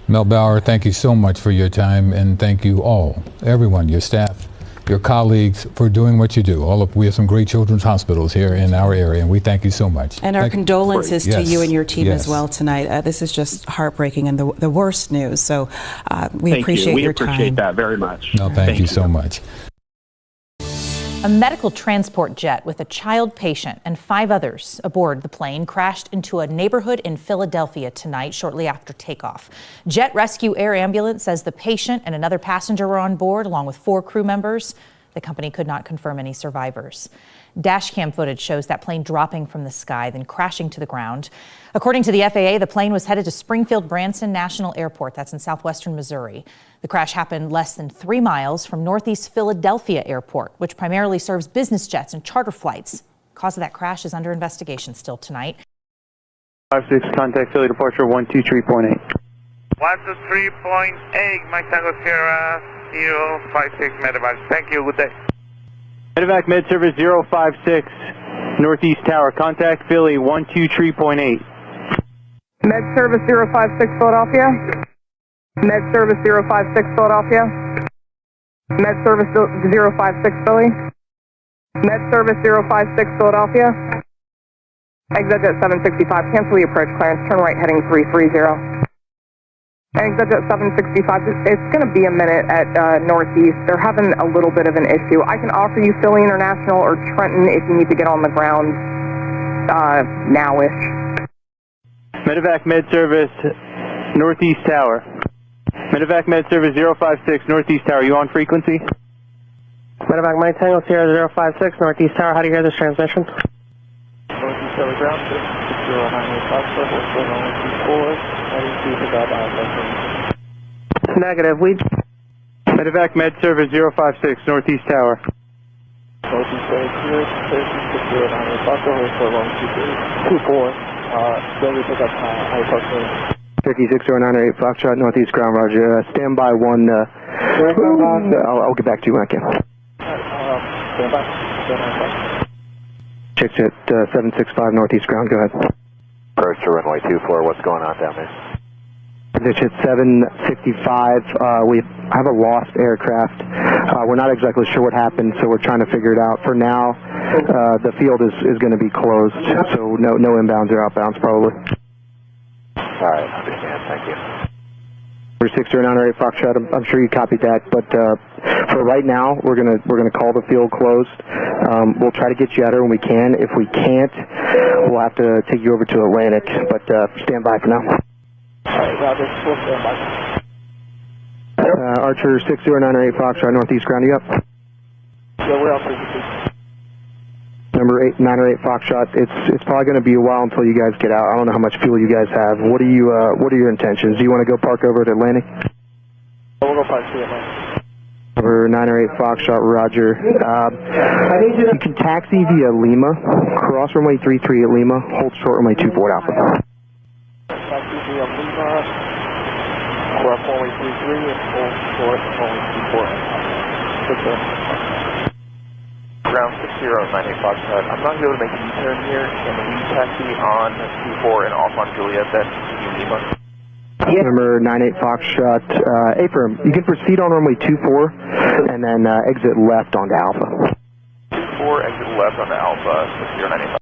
Mel Bauer, thank you so much for your time, and thank you all, everyone, your staff, your colleagues, for doing what you do. We have some great children's hospitals here in our area, and we thank you so much. And our condolences to you and your team Yes. as well tonight. This is just heartbreaking and the worst news. So we appreciate your time. We appreciate that very much. No, thank you so much. A medical transport jet with a child patient and 5 others aboard the plane crashed into a neighborhood in Philadelphia tonight shortly after takeoff. Jet Rescue Air Ambulance says the patient and another passenger were on board, along with 4 crew members. The company could not confirm any survivors. Dashcam footage shows that plane dropping from the sky, then crashing to the ground. According to the FAA, the plane was headed to Springfield-Branson National Airport. That's in southwestern Missouri. The crash happened less than 3 miles from Northeast Philadelphia Airport, which primarily serves business jets and charter flights. Cause of that crash is under investigation still tonight. 56, contact Philly departure 123.8. 123.8, Mike Tango Sierra 056 medevac. Thank you, good day. Medevac Med Service 056, Northeast Tower. Contact Philly 123.8. Med Service 056 Philadelphia. Med Service 056 Philadelphia. Med Service 056 Philly. Med Service 056 Philadelphia. Exit at 765. Cancel the approach clearance. Turn right heading 330. Exit at 765. It's going to be a minute at Northeast. They're having a little bit of an issue. I can offer you Philly International or Trenton if you need to get on the ground now-ish. Medevac Med Service Northeast Tower. Medevac Med Service 056 Northeast Tower. You on frequency? Medevac Mike Tango Sierra 056 Northeast Tower. How do you hear this transmission? Northeast Tower ground 60984. Negative. We. Medevac Med Service 056 Northeast Tower. Northeast Tower clear. 3609 Turkey 6098 Foxtrot Northeast ground, roger. Stand by one. I'll get back to you when I can. Stand by. Chicks at 765 Northeast ground, go ahead. First to runway 24, what's going on down there? Ditch at 765, we have a lost aircraft. We're not exactly sure what happened, so we're trying to figure it out. For now, the field is going to be closed, so no inbounds or outbounds probably. All right, understand, thank you. For 6098 Foxtrot, I'm sure you copied that, but for right now, we're gonna call the field closed. We'll try to get you out here when we can. If we can't, we'll have to take you over to Atlantic, but stand by for now. Archer 6098 Foxtrot Northeast ground, you up? Yeah, we're out frequency. Number 908 Foxtrot. It's probably going to be a while until you guys get out. I don't know how much fuel you guys have. What are your intentions? Do you want to go park over at Atlantic? We'll go park to Atlantic. Number 908 Foxtrot, roger. You can taxi via Lima, cross runway 33 at Lima, hold short runway 24 at Alpha. Taxi via Lima, cross runway 33 and hold short runway 24 at Alpha. Ground 6098 Foxtrot. I'm not going to be able to make a U-turn here. Can we taxi on 24 and off on Juliet then Lima? Number 98 Foxtrot, Affirm, you can proceed on runway 24 and then exit left onto Alpha. 24, exit left onto Alpha, 6098.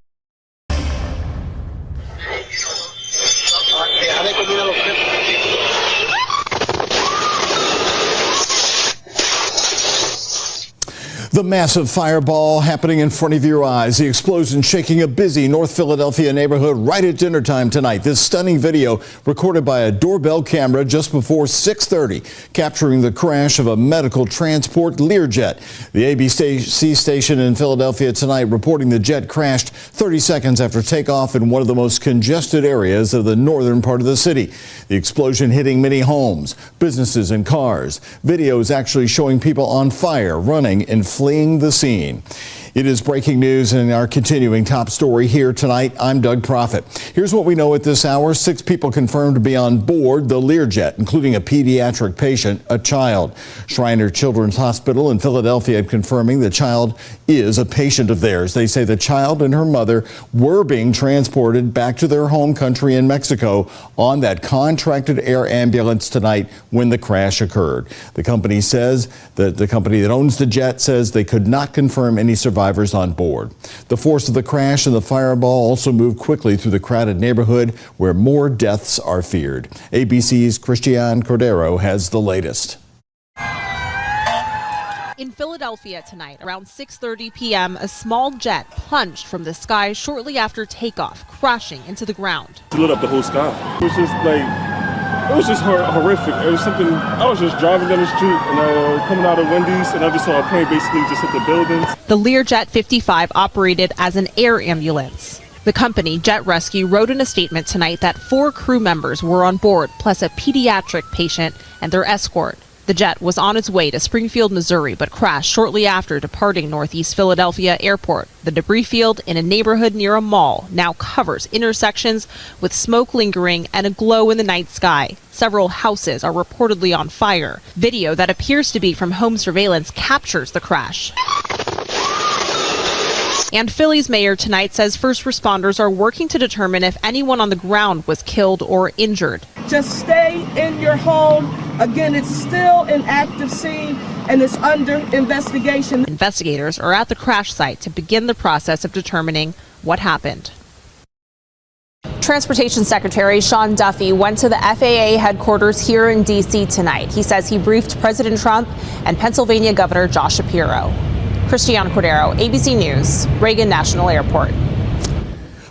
The massive fireball happening in front of your eyes. The explosion shaking a busy North Philadelphia neighborhood right at dinner time tonight. This stunning video recorded by a doorbell camera just before 6:30, capturing the crash of a medical transport Learjet. The ABC station in Philadelphia tonight reporting the jet crashed 30 seconds after takeoff in one of the most congested areas of the northern part of the city. The explosion hitting many homes, businesses, and cars. Videos actually showing people on fire, running, and fleeing the scene. It is breaking news in our continuing top story here tonight. I'm Doug Proffitt. Here's what we know at this hour. 6 people confirmed to be on board the Learjet, including a pediatric patient, a child. Shriner Children's Hospital in Philadelphia confirming the child is a patient of theirs. They say the child and her mother were being transported back to their home country in Mexico on that contracted air ambulance tonight when the crash occurred. The company says that the company that owns the jet says they could not confirm any survivors on board. The force of the crash and the fireball also moved quickly through the crowded neighborhood where more deaths are feared. ABC's Christian Cordero has the latest. In Philadelphia tonight, around 6:30 p.m., a small jet plunged from the sky shortly after takeoff, crashing into the ground. It lit up the whole sky. It was just horrific. It was something, I was just driving down the street and coming out of Wendy's and I just saw a plane basically just hit the buildings. The Learjet 55 operated as an air ambulance. The company, Jet Rescue, wrote in a statement tonight that 4 crew members were on board, plus a pediatric patient and their escort. The The jet was on its way to Springfield, Missouri, but crashed shortly after departing Northeast Philadelphia Airport. The debris field in a neighborhood near a mall now covers intersections with smoke lingering and a glow in the night sky. Several houses are reportedly on fire. Video that appears to be from home surveillance captures the crash. And Philly's mayor tonight says first responders are working to determine if anyone on the ground was killed or injured. Just stay in your home. Again, it's still an active scene and it's under investigation. Investigators are at the crash site to begin the process of determining what happened. Transportation Secretary Sean Duffy went to the FAA headquarters here in D.C. tonight. He says he briefed President Trump and Pennsylvania Governor Josh Shapiro. Christiane Cordero, ABC News, Reagan National Airport.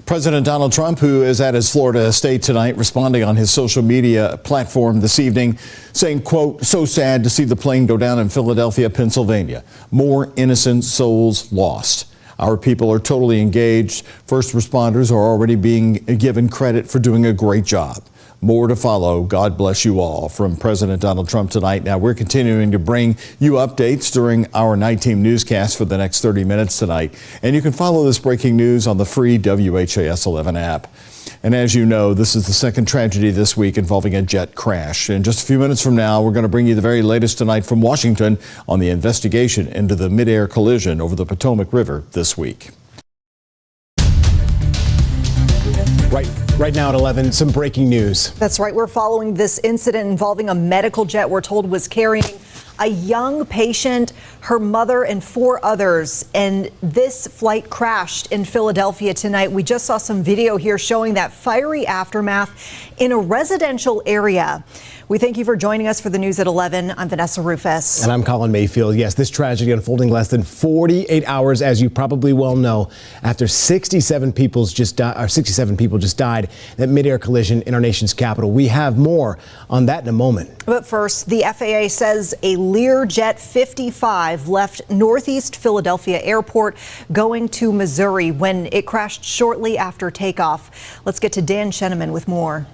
President Donald Trump, who is at his Florida estate tonight, responding on his social media platform this evening, saying, quote, "So sad to see the plane go down in Philadelphia, Pennsylvania. More innocent souls lost. Our people are totally engaged. First responders are already being given credit for doing a great job. More to follow. God bless you all," from President Donald Trump tonight. Now, we're continuing to bring you updates during our Night Team newscast for the next 30 minutes tonight. And you can follow this breaking news on the free WHAS 11 app. And as you know, this is the second tragedy this week involving a jet crash. In just a few minutes from now, we're going to bring you the very latest tonight from Washington on the investigation into the mid-air collision over the Potomac River this week. Right now at 11, some breaking news. That's right. We're following this incident involving a medical jet we're told was carrying a young patient, her mother, and 4 others. And this flight crashed in Philadelphia tonight. We just saw some video here showing that fiery aftermath in a residential area. We thank you for joining us for the news at 11. I'm Vanessa Rufus. And I'm Colin Mayfield. Yes, this tragedy unfolding less than 48 hours, as you probably well know, after 67 people just died in that mid-air collision in our nation's capital. We have more on that in a moment. But first, the FAA says a Learjet 55 left Northeast Philadelphia Airport going to Missouri when it crashed shortly after takeoff. Let's get to Dan Sheneman with more.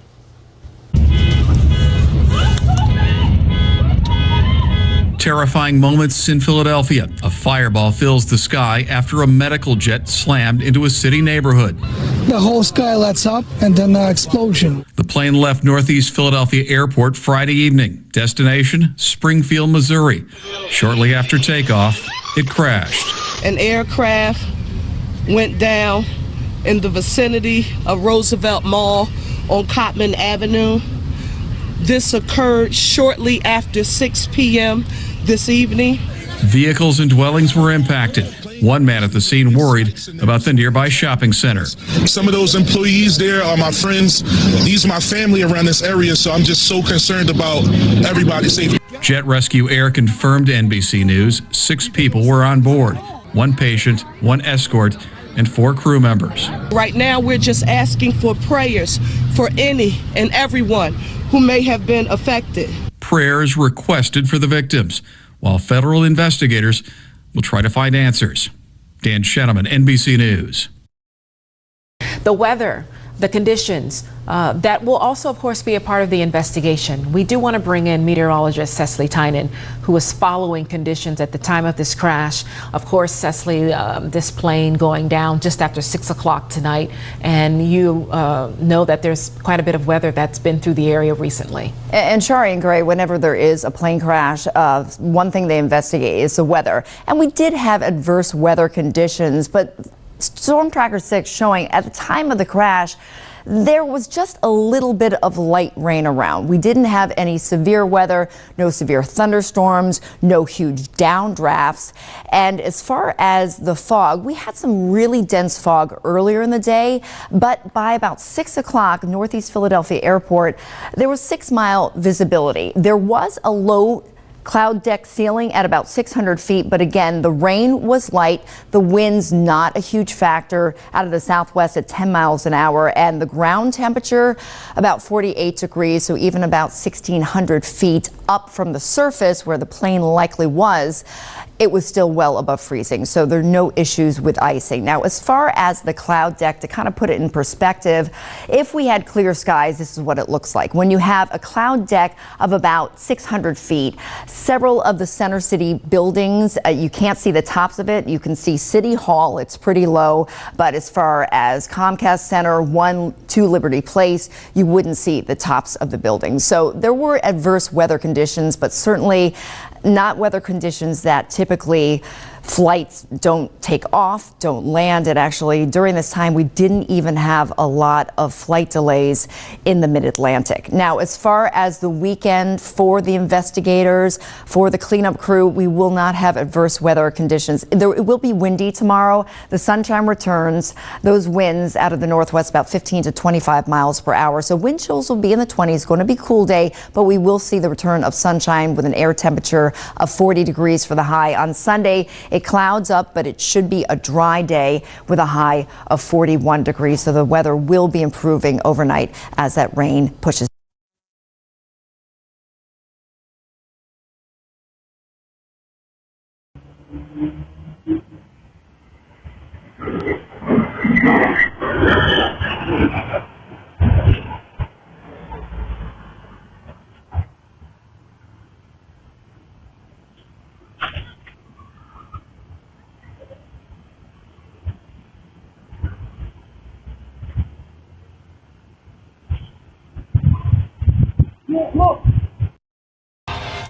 Terrifying moments in Philadelphia. A fireball fills the sky after a medical jet slammed into a city neighborhood. The whole sky lights up and then an explosion. The plane left Northeast Philadelphia Airport Friday evening. Destination, Springfield, Missouri. Shortly after takeoff, it crashed. An aircraft went down in the vicinity of Roosevelt Mall on Cottman Avenue. This occurred shortly after 6 p.m. this evening. Vehicles and dwellings were impacted. One man at the scene worried about the nearby shopping center. Some of those employees there are my friends. These are my family around this area, so I'm just so concerned about everybody's safety. Jet Rescue Air confirmed to NBC News 6 people were on board. 1 patient, 1 escort, and 4 crew members. Right now, we're just asking for prayers for any and everyone who may have been affected. Prayers requested for the victims, while federal investigators will try to find answers. Dan Sheneman, NBC News. The weather, the conditions, that will also, of course, be a part of the investigation. We do want to bring in meteorologist Cecily Tynan, who was following conditions at the time of this crash. Of course, Cecily, this plane going down just after 6 o'clock tonight, and you know that there's quite a bit of weather that's been through the area recently. And Shari and Gray, whenever there is a plane crash, one thing they investigate is the weather. And we did have adverse weather conditions, but Storm Tracker 6 showing at the time of the crash, there was just a little bit of light rain around. We didn't have any severe weather, no severe thunderstorms, no huge downdrafts. And as far as the fog, we had some really dense fog earlier in the day, but by about 6 o'clock, Northeast Philadelphia Airport, there was 6-mile visibility. There was a low cloud deck ceiling at about 600 feet. But again, the rain was light. The wind's not a huge factor out of the southwest at 10 miles an hour. And the ground temperature about 48 degrees. So even about 1,600 feet up from the surface where the plane likely was. it was still well above freezing, so there are no issues with icing. Now, as far as the cloud deck, to kind of put it in perspective, if we had clear skies, this is what it looks like. When you have a cloud deck of about 600 feet, several of the Center City buildings, you can't see the tops of it. You can see City Hall, it's pretty low, but as far as Comcast Center, 2 Liberty Place, you wouldn't see the tops of the buildings. So there were adverse weather conditions, but certainly not weather conditions that typically flights don't take off, don't land. And actually, during this time, we didn't even have a lot of flight delays in the mid-Atlantic. Now, as far as the weekend for the investigators, for the cleanup crew, we will not have adverse weather conditions. It will be windy tomorrow. The sunshine returns. Those winds out of the northwest about 15 to 25 miles per hour. So wind chills will be in the 20s. Going to be a cool day, but we will see the return of sunshine with an air temperature of 40 degrees for the high. On Sunday, it clouds up, but it should be a dry day with a high of 41 degrees. So the weather will be improving overnight as that rain pushes.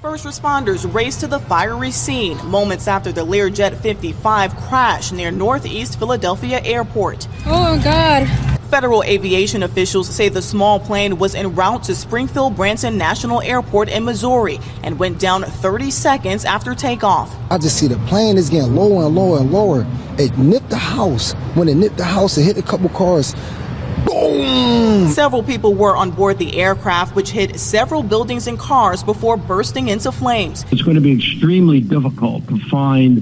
First responders raced to the fiery scene moments after the Learjet 55 crashed near Northeast Philadelphia Airport. Oh my God. Federal aviation officials say the small plane was en route to Springfield Branson National Airport in Missouri and went down 30 seconds after takeoff. I just see the plane is getting lower and lower and lower. It nipped the house. When it nipped the house, it hit a couple cars. Boom! Several people were on board the aircraft, which hit several buildings and cars before bursting into flames. It's going to be extremely difficult to find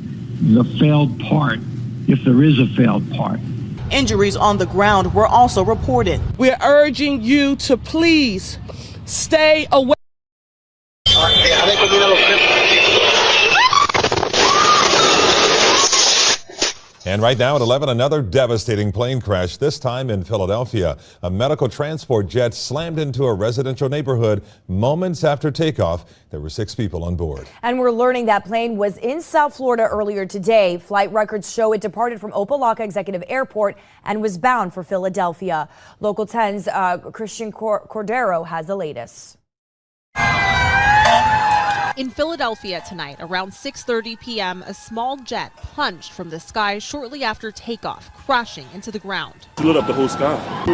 the failed part, if there is a failed part. Injuries on the ground were also reported. We're urging you to please stay away. And right now at 11, another devastating plane crash, this time in Philadelphia. A medical transport jet slammed into a residential neighborhood moments after takeoff. There were 6 people on board. And we're learning that plane was in South Florida earlier today. Flight records show it departed from Opa-locka Executive Airport and was bound for Philadelphia. Local 10's Christian Cordero has the latest. In Philadelphia tonight, around 6:30 p.m., a small jet plunged from the sky shortly after takeoff, crashing into the ground. It lit up the whole sky. It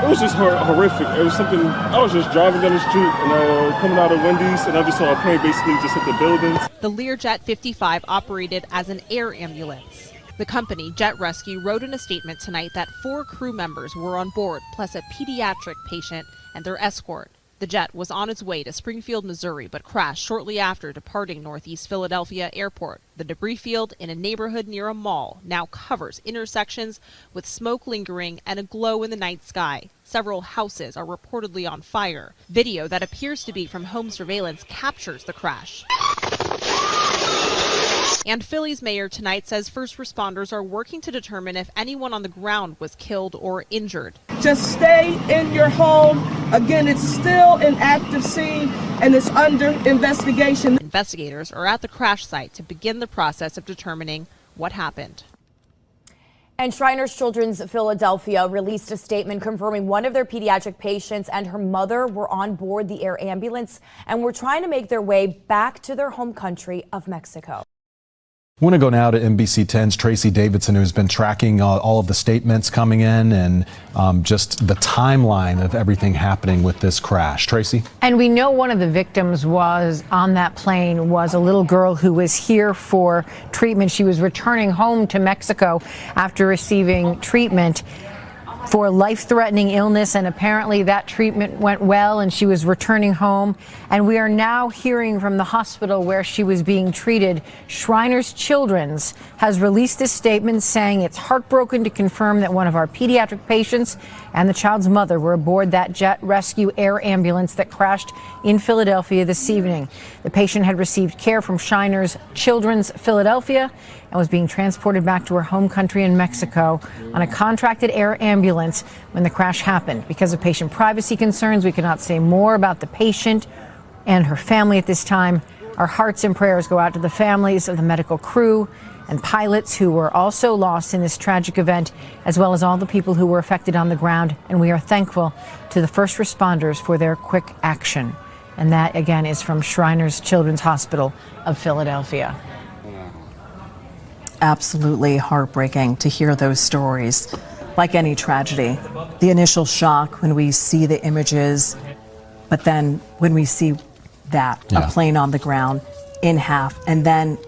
was just horrific. It was something, I was just driving down the street and coming out of Wendy's, and I just saw a plane basically just hit the buildings. The Learjet 55 operated as an air ambulance. The company, Jet Rescue, wrote in a statement tonight that 4 crew members were on board, plus a pediatric patient and their escort. The jet was on its way to Springfield, Missouri, but crashed shortly after departing Northeast Philadelphia Airport. The debris field in a neighborhood near a mall now covers intersections with smoke lingering and a glow in the night sky. Several houses are reportedly on fire. Video that appears to be from home surveillance captures the crash. And Philly's mayor tonight says first responders are working to determine if anyone on the ground was killed or injured. Just stay in your home. Again, it's still an active scene and it's under investigation. Investigators are at the crash site to begin the process of determining what happened. And Shriners Children's Philadelphia released a statement confirming one of their pediatric patients and her mother were on board the air ambulance and were trying to make their way back to their home country of Mexico. I want to go now to NBC 10's Tracy Davidson, who's been tracking all of the statements coming in and just the timeline of everything happening with this crash. Tracy? And we know one of the victims was on that plane was a little girl who was here for treatment. She was returning home to Mexico after receiving treatment. for life-threatening illness, and apparently that treatment went well and she was returning home. And we are now hearing from the hospital where she was being treated. Shriners Children's has released a statement saying it's heartbroken to confirm that one of our pediatric patients and the child's mother were aboard that jet rescue air ambulance that crashed in Philadelphia this evening. The patient had received care from Shriners Children's Philadelphia and was being transported back to her home country in Mexico on a contracted air ambulance when the crash happened. Because of patient privacy concerns, we cannot say more about the patient and her family at this time. Our hearts and prayers go out to the families of the medical crew and pilots who were also lost in this tragic event, as well as all the people who were affected on the ground. And we are thankful to the first responders for their quick action. And that, again, is from Shriners Children's Hospital of Philadelphia. Absolutely heartbreaking to hear those stories. Like any tragedy, the initial shock when we see the images, but then when we see that, a plane on the ground in half, and then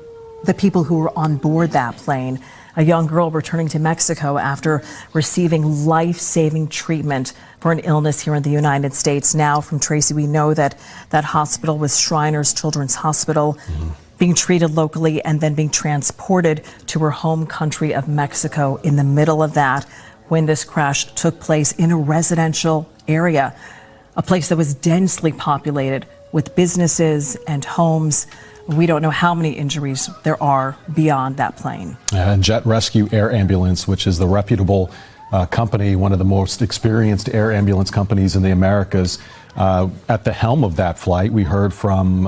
the people who were on board that plane, a young girl returning to Mexico after receiving life-saving treatment for an illness here in the United States. Now from Tracy, we know that that hospital was Shriners Children's Hospital, being treated locally and then being transported to her home country of Mexico in the middle of that when this crash took place in a residential area, a place that was densely populated with businesses and homes. We don't know how many injuries there are beyond that plane. And Jet Rescue Air Ambulance, which is the reputable company, one of the most experienced air ambulance companies in the Americas, at the helm of that flight. We heard from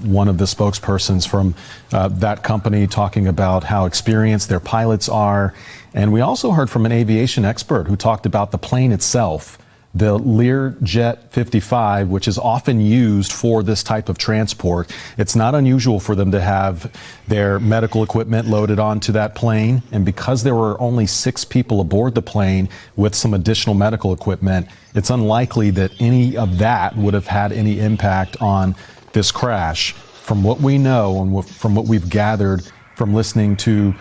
one of the spokespersons from that company talking about how experienced their pilots are. And we also heard from an aviation expert who talked about the plane itself, the Learjet 55, which is often used for this type of transport. It's not unusual for them to have their medical equipment loaded onto that plane. And because there were only 6 people aboard the plane with some additional medical equipment, it's unlikely that any of that would have had any impact on this crash. From what we know and from what we've gathered from listening to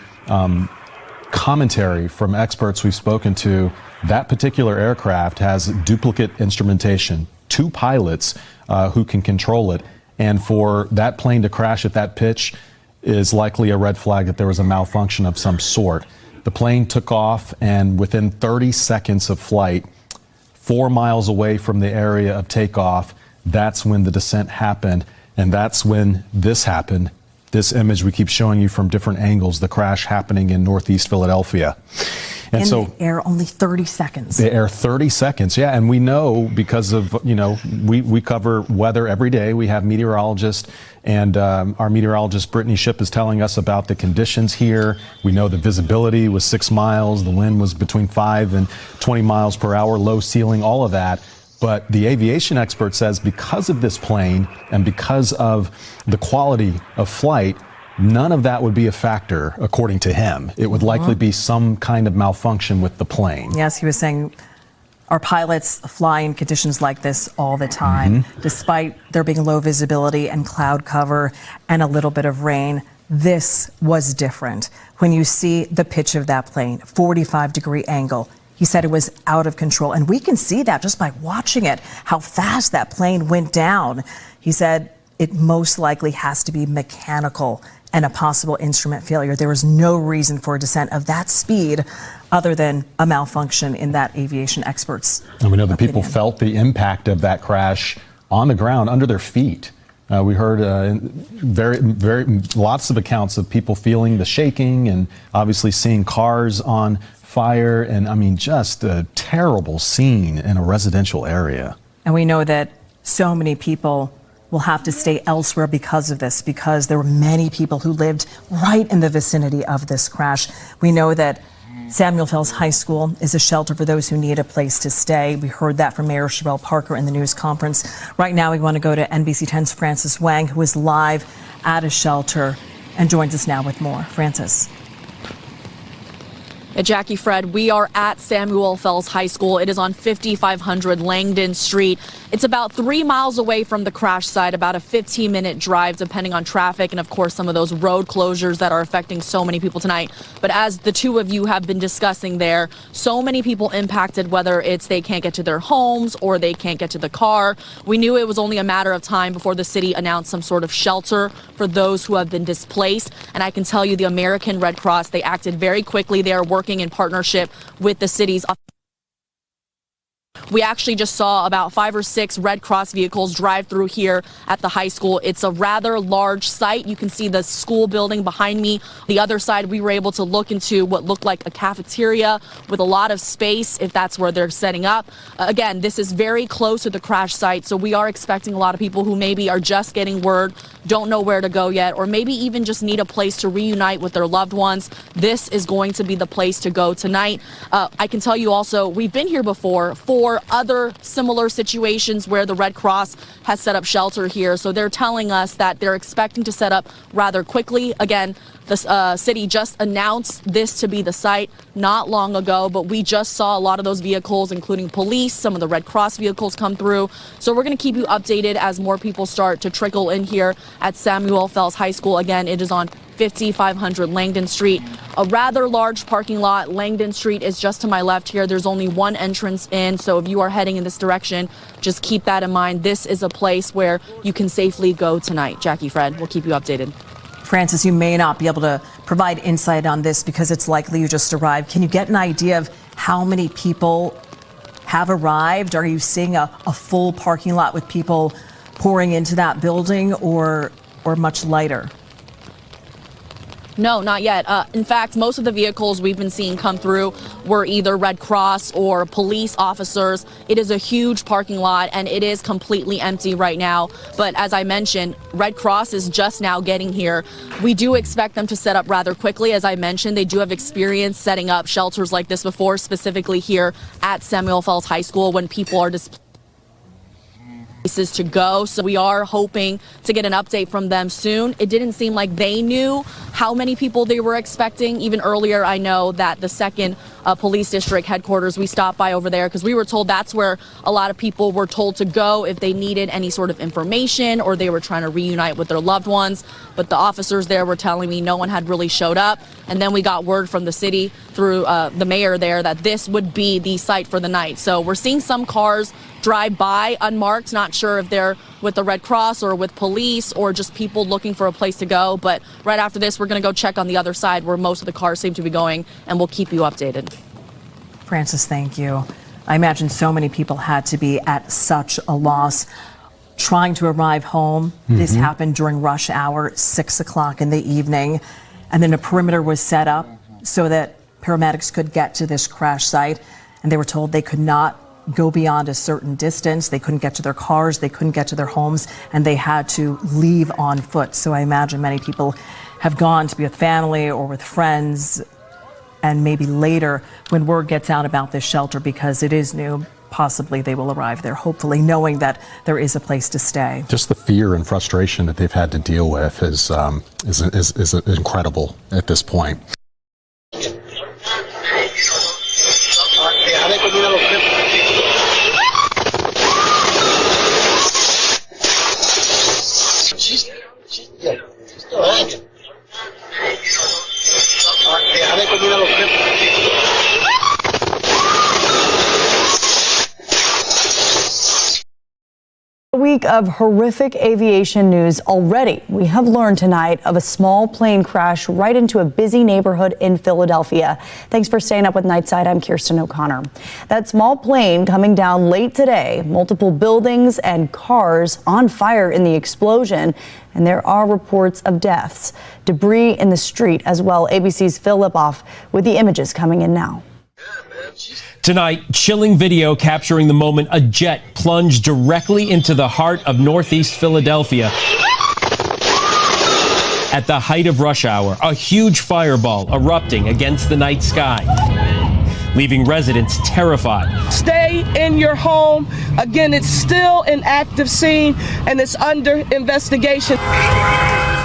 commentary from experts we've spoken to, that particular aircraft has duplicate instrumentation, 2 pilots who can control it. And for that plane to crash at that pitch is likely a red flag that there was a malfunction of some sort. The plane took off, and within 30 seconds of flight, 4 miles away from the area of takeoff, that's when the descent happened. And that's when this happened. This image we keep showing you from different angles, the crash happening in Northeast Philadelphia. And so the air only 30 seconds. The air 30 seconds, yeah. And we know because of, we cover weather every day. We have meteorologists, and our meteorologist Brittany Ship is telling us about the conditions here. We know the visibility was 6 miles. The wind was between 5 and 20 miles per hour, low ceiling, all of that. But the aviation expert says because of this plane and because of the quality of flight, none of that would be a factor, according to him. It would likely be some kind of malfunction with the plane. Yes, he was saying our pilots fly in conditions like this all the time, despite there being low visibility and cloud cover and a little bit of rain. This was different. When you see the pitch of that plane, 45-degree angle, he said it was out of control. And we can see that just by watching it, how fast that plane went down. He said it most likely has to be mechanical and a possible instrument failure. There was no reason for a descent of that speed other than a malfunction in that aviation expert's And we know that opinion. people felt the impact of that crash on the ground under their feet. We heard lots of accounts of people feeling the shaking and obviously seeing cars on fire, and I mean, just a terrible scene in a residential area. And we know that so many people will have to stay elsewhere because of this, because there were many people who lived right in the vicinity of this crash. We know that Samuel Fells High School is a shelter for those who need a place to stay. We heard that from Mayor Sherelle Parker in the news conference. Right now, we want to go to NBC 10's Francis Wang, who is live at a shelter and joins us now with more. Francis. Jackie, Fred, we are at Samuel Fells High School. It is on 5500 Langdon Street. It's about 3 miles away from the crash site, about a 15-minute drive depending on traffic and, of course, some of those road closures that are affecting so many people tonight. But as the two of you have been discussing there, so many people impacted, whether it's they can't get to their homes or they can't get to the car. We knew it was only a matter of time before the city announced some sort of shelter for those who have been displaced. And I can tell you the American Red Cross, they acted very quickly. They are working in partnership with the city's. We actually just saw about 5 or 6 Red Cross vehicles drive through here at the high school. It's a rather large site. You can see the school building behind me. The other side, we were able to look into what looked like a cafeteria with a lot of space, if that's where they're setting up. Again, this is very close to the crash site, so we are expecting a lot of people who maybe are just getting word, don't know where to go yet, or maybe even just need a place to reunite with their loved ones. This is going to be the place to go tonight. I can tell you also, we've been here before for other similar situations where the Red Cross has set up shelter here. So they're telling us that they're expecting to set up rather quickly. Again, the city just announced this to be the site not long ago, but we just saw a lot of those vehicles, including police, some of the Red Cross vehicles come through. So we're going to keep you updated as more people start to trickle in here at Samuel Fells High School. Again, it is on 5500 Langdon Street, a rather large parking lot. Langdon Street is just to my left here. There's only one entrance in, so if you are heading in this direction, just keep that in mind. This is a place where you can safely go tonight. Jackie, Fred, we'll keep you updated. Francis, you may not be able to provide insight on this because it's likely you just arrived. Can you get an idea of how many people have arrived? Are you seeing a full parking lot with people pouring into that building or much lighter? No, not yet. In fact, most of the vehicles we've been seeing come through were either Red Cross or police officers. It is a huge parking lot and it is completely empty right now. But as I mentioned, Red Cross is just now getting here. We do expect them to set up rather quickly. As I mentioned, they do have experience setting up shelters like this before, specifically here at Samuel Fells High School when people are displaced. Places to go. So we are hoping to get an update from them soon. It didn't seem like they knew how many people they were expecting. Even earlier, I know that the 2nd Police District headquarters, we stopped by over there because we were told that's where a lot of people were told to go if they needed any sort of information or they were trying to reunite with their loved ones. But the officers there were telling me no one had really showed up. And then we got word from the city through the mayor there that this would be the site for the night. So we're seeing some cars drive by unmarked, not sure if they're with the Red Cross or with police or just people looking for a place to go. But right after this, we're going to go check on the other side where most of the cars seem to be going, and we'll keep you updated. Francis, thank you. I imagine so many people had to be at such a loss trying to arrive home. This happened during rush hour, 6 o'clock in the evening. And then a perimeter was set up so that paramedics could get to this crash site. And they were told they could not go beyond a certain distance. They couldn't get to their cars, they couldn't get to their homes, and they had to leave on foot. So I imagine many people have gone to be with family or with friends, and maybe later when word gets out about this shelter, because it is new, possibly they will arrive there, hopefully knowing that there is a place to stay. Just the fear and frustration that they've had to deal with is incredible at this point. A week of horrific aviation news already. We have learned tonight of a small plane crash right into a busy neighborhood in Philadelphia. Thanks for staying up with Nightside. I'm Kirsten O'Connor. That small plane coming down late today, multiple buildings and cars on fire in the explosion, and there are reports of deaths. Debris in the street as well. ABC's Phil Lipoff with the images coming in now. Tonight, chilling video capturing the moment a jet plunged directly into the heart of Northeast Philadelphia. At the height of rush hour, a huge fireball erupting against the night sky, leaving residents terrified. Stay in your home. Again, it's still an active scene and it's under investigation.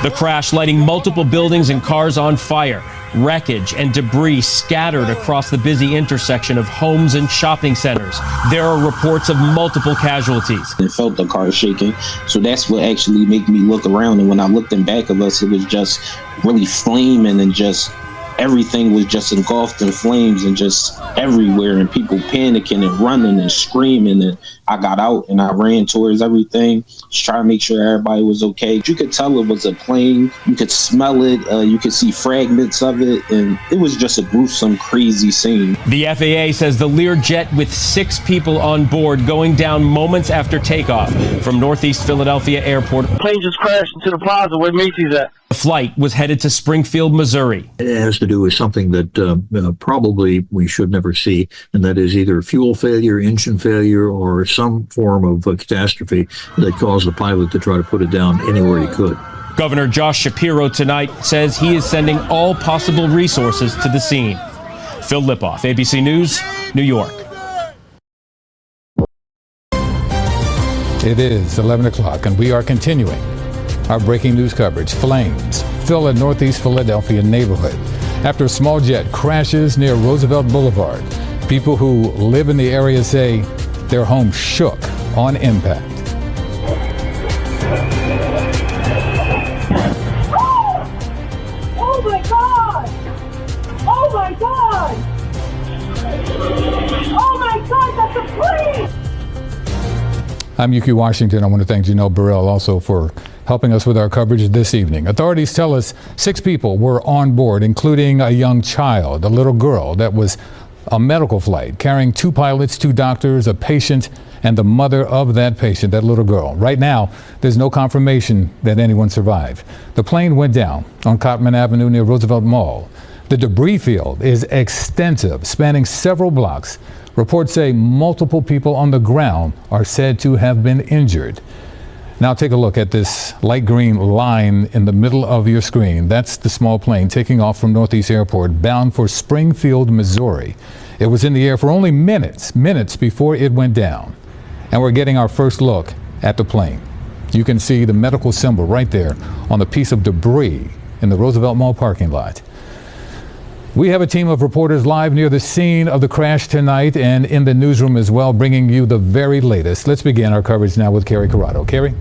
The crash lighting multiple buildings and cars on fire. Wreckage and debris scattered across the busy intersection of homes and shopping centers. There are reports of multiple casualties. I felt the car shaking, so that's what actually made me look around. And when I looked in back of us, it was just really flaming, and just everything was just engulfed in flames and just everywhere, and people panicking and running and screaming. And I got out and I ran towards everything, just trying to make sure everybody was okay. You could tell it was a plane. You could smell it. You could see fragments of it. And it was just a gruesome, crazy scene. The FAA says the Learjet with 6 people on board going down moments after takeoff from Northeast Philadelphia Airport. The plane just crashed into the plaza where Macy's at. The flight was headed to Springfield, Missouri. It has to do with something that probably we should never see, and that is either fuel failure, engine failure, or some form of catastrophe that caused the pilot to try to put it down anywhere he could. Governor Josh Shapiro tonight says he is sending all possible resources to the scene. Phil Lipoff, ABC News, New York. It is 11 o'clock, and we are continuing our breaking news coverage. Flames fill a Northeast Philadelphia neighborhood after a small jet crashes near Roosevelt Boulevard. People who live in the area say their home shook on impact. Oh my God! Oh my God! Oh my God, that's a plane! I'm Yuki Washington. I want to thank Janelle Burrell also for helping us with our coverage this evening. Authorities tell us 6 people were on board, including a young child, a little girl that was a medical flight carrying 2 pilots, 2 doctors, a patient, and the mother of that patient, that little girl. Right now, there's no confirmation that anyone survived. The plane went down on Cottman Avenue near Roosevelt Mall. The debris field is extensive, spanning several blocks. Reports say multiple people on the ground are said to have been injured. Now take a look at this light green line in the middle of your screen. That's the small plane taking off from Northeast Airport bound for Springfield, Missouri. It was in the air for only minutes before it went down. And we're getting our first look at the plane. You can see the medical symbol right there on the piece of debris in the Roosevelt Mall parking lot. We have a team of reporters live near the scene of the crash tonight and in the newsroom as well, bringing you the very latest. Let's begin our coverage now with Carrie Corrado. Carrie?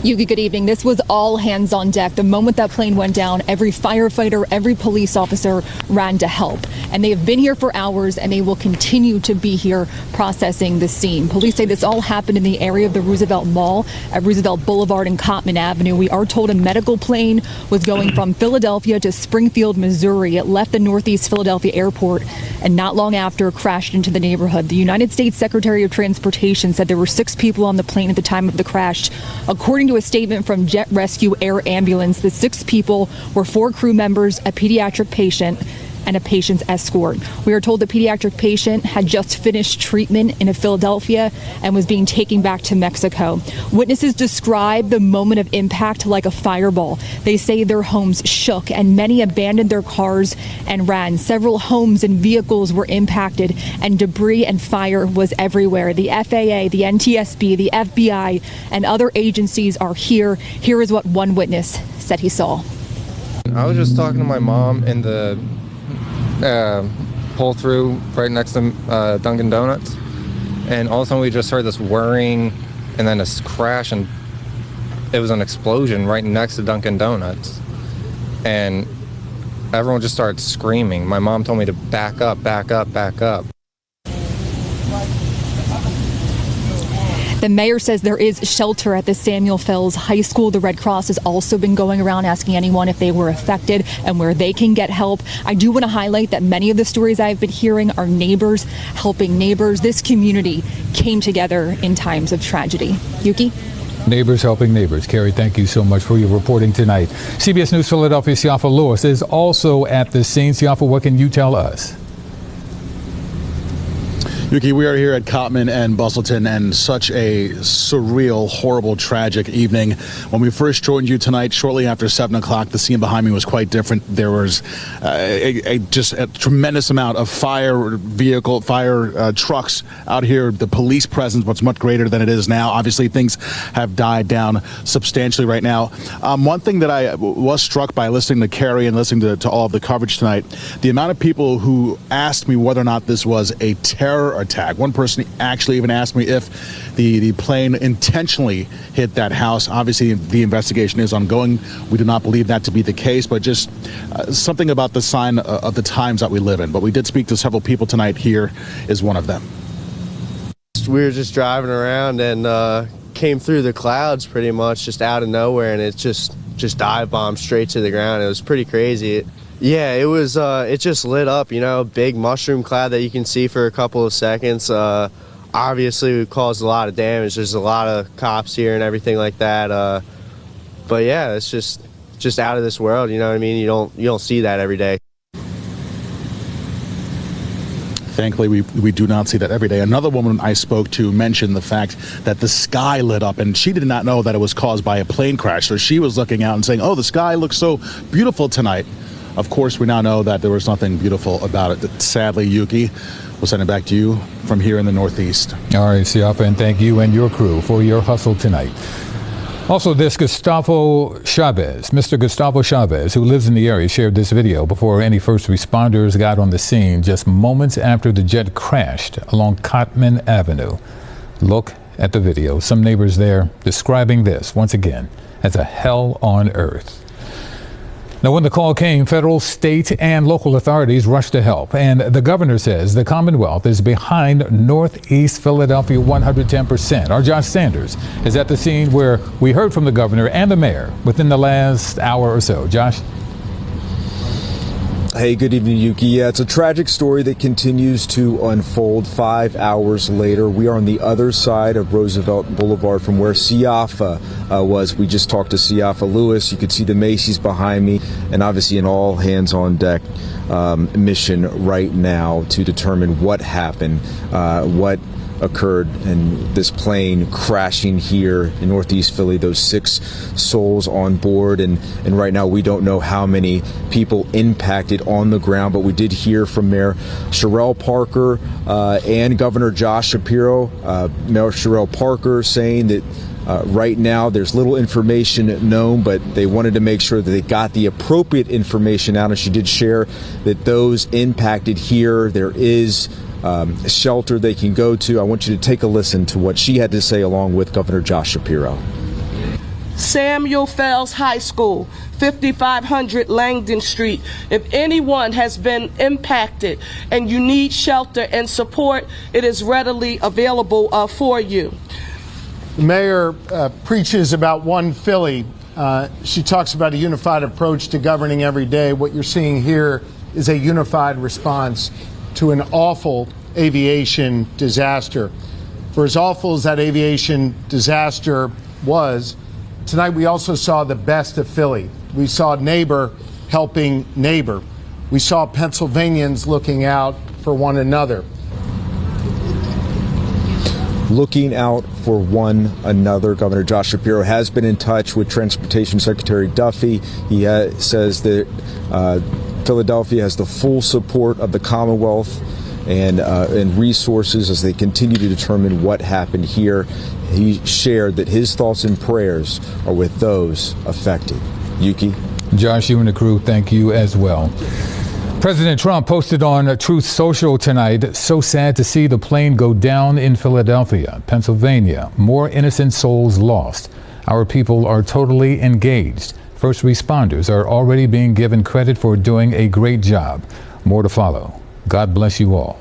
Yuki, good evening. This was all hands on deck. The moment that plane went down, every firefighter, every police officer ran to help. And they have been here for hours, and they will continue to be here processing the scene. Police say this all happened in the area of the Roosevelt Mall at Roosevelt Boulevard and Cottman Avenue. We are told a medical plane was going from Philadelphia to Springfield, Missouri. It left the Northeast Philadelphia Airport and not long after crashed into the neighborhood. The United States Secretary of Transportation said there were 6 people on the plane at the time of the crash. According to a statement from Jet Rescue Air Ambulance, the 6 people were 4 crew members, a pediatric patient, and a patient's escort. We are told the pediatric patient had just finished treatment in Philadelphia and was being taken back to Mexico. Witnesses describe the moment of impact like a fireball. They say their homes shook and many abandoned their cars and ran. Several homes and vehicles were impacted and debris and fire was everywhere. The FAA, the NTSB, the FBI, and other agencies are here. Here is what one witness said he saw. I was just talking to my mom in the pull through right next to Dunkin' Donuts, and all of a sudden we just heard this whirring and then a crash, and it was an explosion right next to Dunkin' Donuts, and everyone just started screaming. My mom told me to back up, back up, back up. The mayor says there is shelter at the Samuel Fells High School. The Red Cross has also been going around asking anyone if they were affected and where they can get help. I do want to highlight that many of the stories I've been hearing are neighbors helping neighbors. This community came together in times of tragedy. Yuki? Neighbors helping neighbors. Carrie, thank you so much for your reporting tonight. CBS News Philadelphia Siafa Lewis is also at the scene. Siafa, what can you tell us? Yuki, we are here at Cottman and Bustleton, and such a surreal, horrible, tragic evening. When we first joined you tonight, shortly after 7 o'clock, the scene behind me was quite different. There was just a tremendous amount of fire trucks out here. The police presence was much greater than it is now. Obviously, things have died down substantially right now. One thing that I was struck by listening to Carrie and listening to all of the coverage tonight, the amount of people who asked me whether or not this was a terror attack. One person actually even asked me if the plane intentionally hit that house. Obviously, the investigation is ongoing. We do not believe that to be the case, but just something about the sign of the times that we live in. But we did speak to several people tonight. Here is one of them. We were just driving around and came through the clouds pretty much just out of nowhere, and it just dive bombed straight to the ground. It was pretty crazy. Yeah, it was, it just lit up, you know, big mushroom cloud that you can see for a couple of seconds. Obviously, it caused a lot of damage. There's a lot of cops here and everything like that. But yeah, it's just out of this world, you know what I mean? You don't see that every day. Thankfully, we do not see that every day. Another woman I spoke to mentioned the fact that the sky lit up, and she did not know that it was caused by a plane crash. So she was looking out and saying, oh, the sky looks so beautiful tonight. Of course, we now know that there was nothing beautiful about it. Sadly, Yuki, we'll send it back to you from here in the Northeast. All right, Siafa, and thank you and your crew for your hustle tonight. Also, this Gustavo Chavez, Mr. Gustavo Chavez, who lives in the area, shared this video before any first responders got on the scene just moments after the jet crashed along Cottman Avenue. Look at the video. Some neighbors there describing this, once again, as a hell on earth. Now, when the call came, federal, state, and local authorities rushed to help. And the governor says the Commonwealth is behind Northeast Philadelphia 110%. Our Josh Sanders is at the scene where we heard from the governor and the mayor within the last hour or so. Josh? Hey, good evening, Yuki. Yeah, it's a tragic story that continues to unfold 5 hours later. We are on the other side of Roosevelt Boulevard from where Siafa was. We just talked to Siafa Lewis. You could see the Macy's behind me, and obviously an all hands on deck mission right now to determine what happened, what occurred in this plane crashing here in Northeast Philly, those 6 souls on board, and right now we don't know how many people impacted on the ground, but we did hear from Mayor Cherelle Parker and Governor Josh Shapiro. Mayor Cherelle Parker saying that right now there's little information known, but they wanted to make sure that they got the appropriate information out, and she did share that those impacted here, there is shelter they can go to. I want you to take a listen to what she had to say along with Governor Josh Shapiro. Samuel Fells High School, 5500 Langdon Street. If anyone has been impacted and you need shelter and support, it is readily available for you. The mayor preaches about one Philly. She talks about a unified approach to governing every day. What you're seeing here is a unified response to an awful aviation disaster. For as awful as that aviation disaster was, tonight we also saw the best of Philly. We saw neighbor helping neighbor. We saw Pennsylvanians looking out for one another. Looking out for one another. Governor Josh Shapiro has been in touch with Transportation Secretary Duffy. He says that Philadelphia has the full support of the Commonwealth and resources as they continue to determine what happened here. He shared that his thoughts and prayers are with those affected. Yuki? Josh, you and the crew, thank you as well. President Trump posted on Truth Social tonight, so sad to see the plane go down in Philadelphia, Pennsylvania. More innocent souls lost. Our people are totally engaged. First responders are already being given credit for doing a great job. More to follow. God bless you all.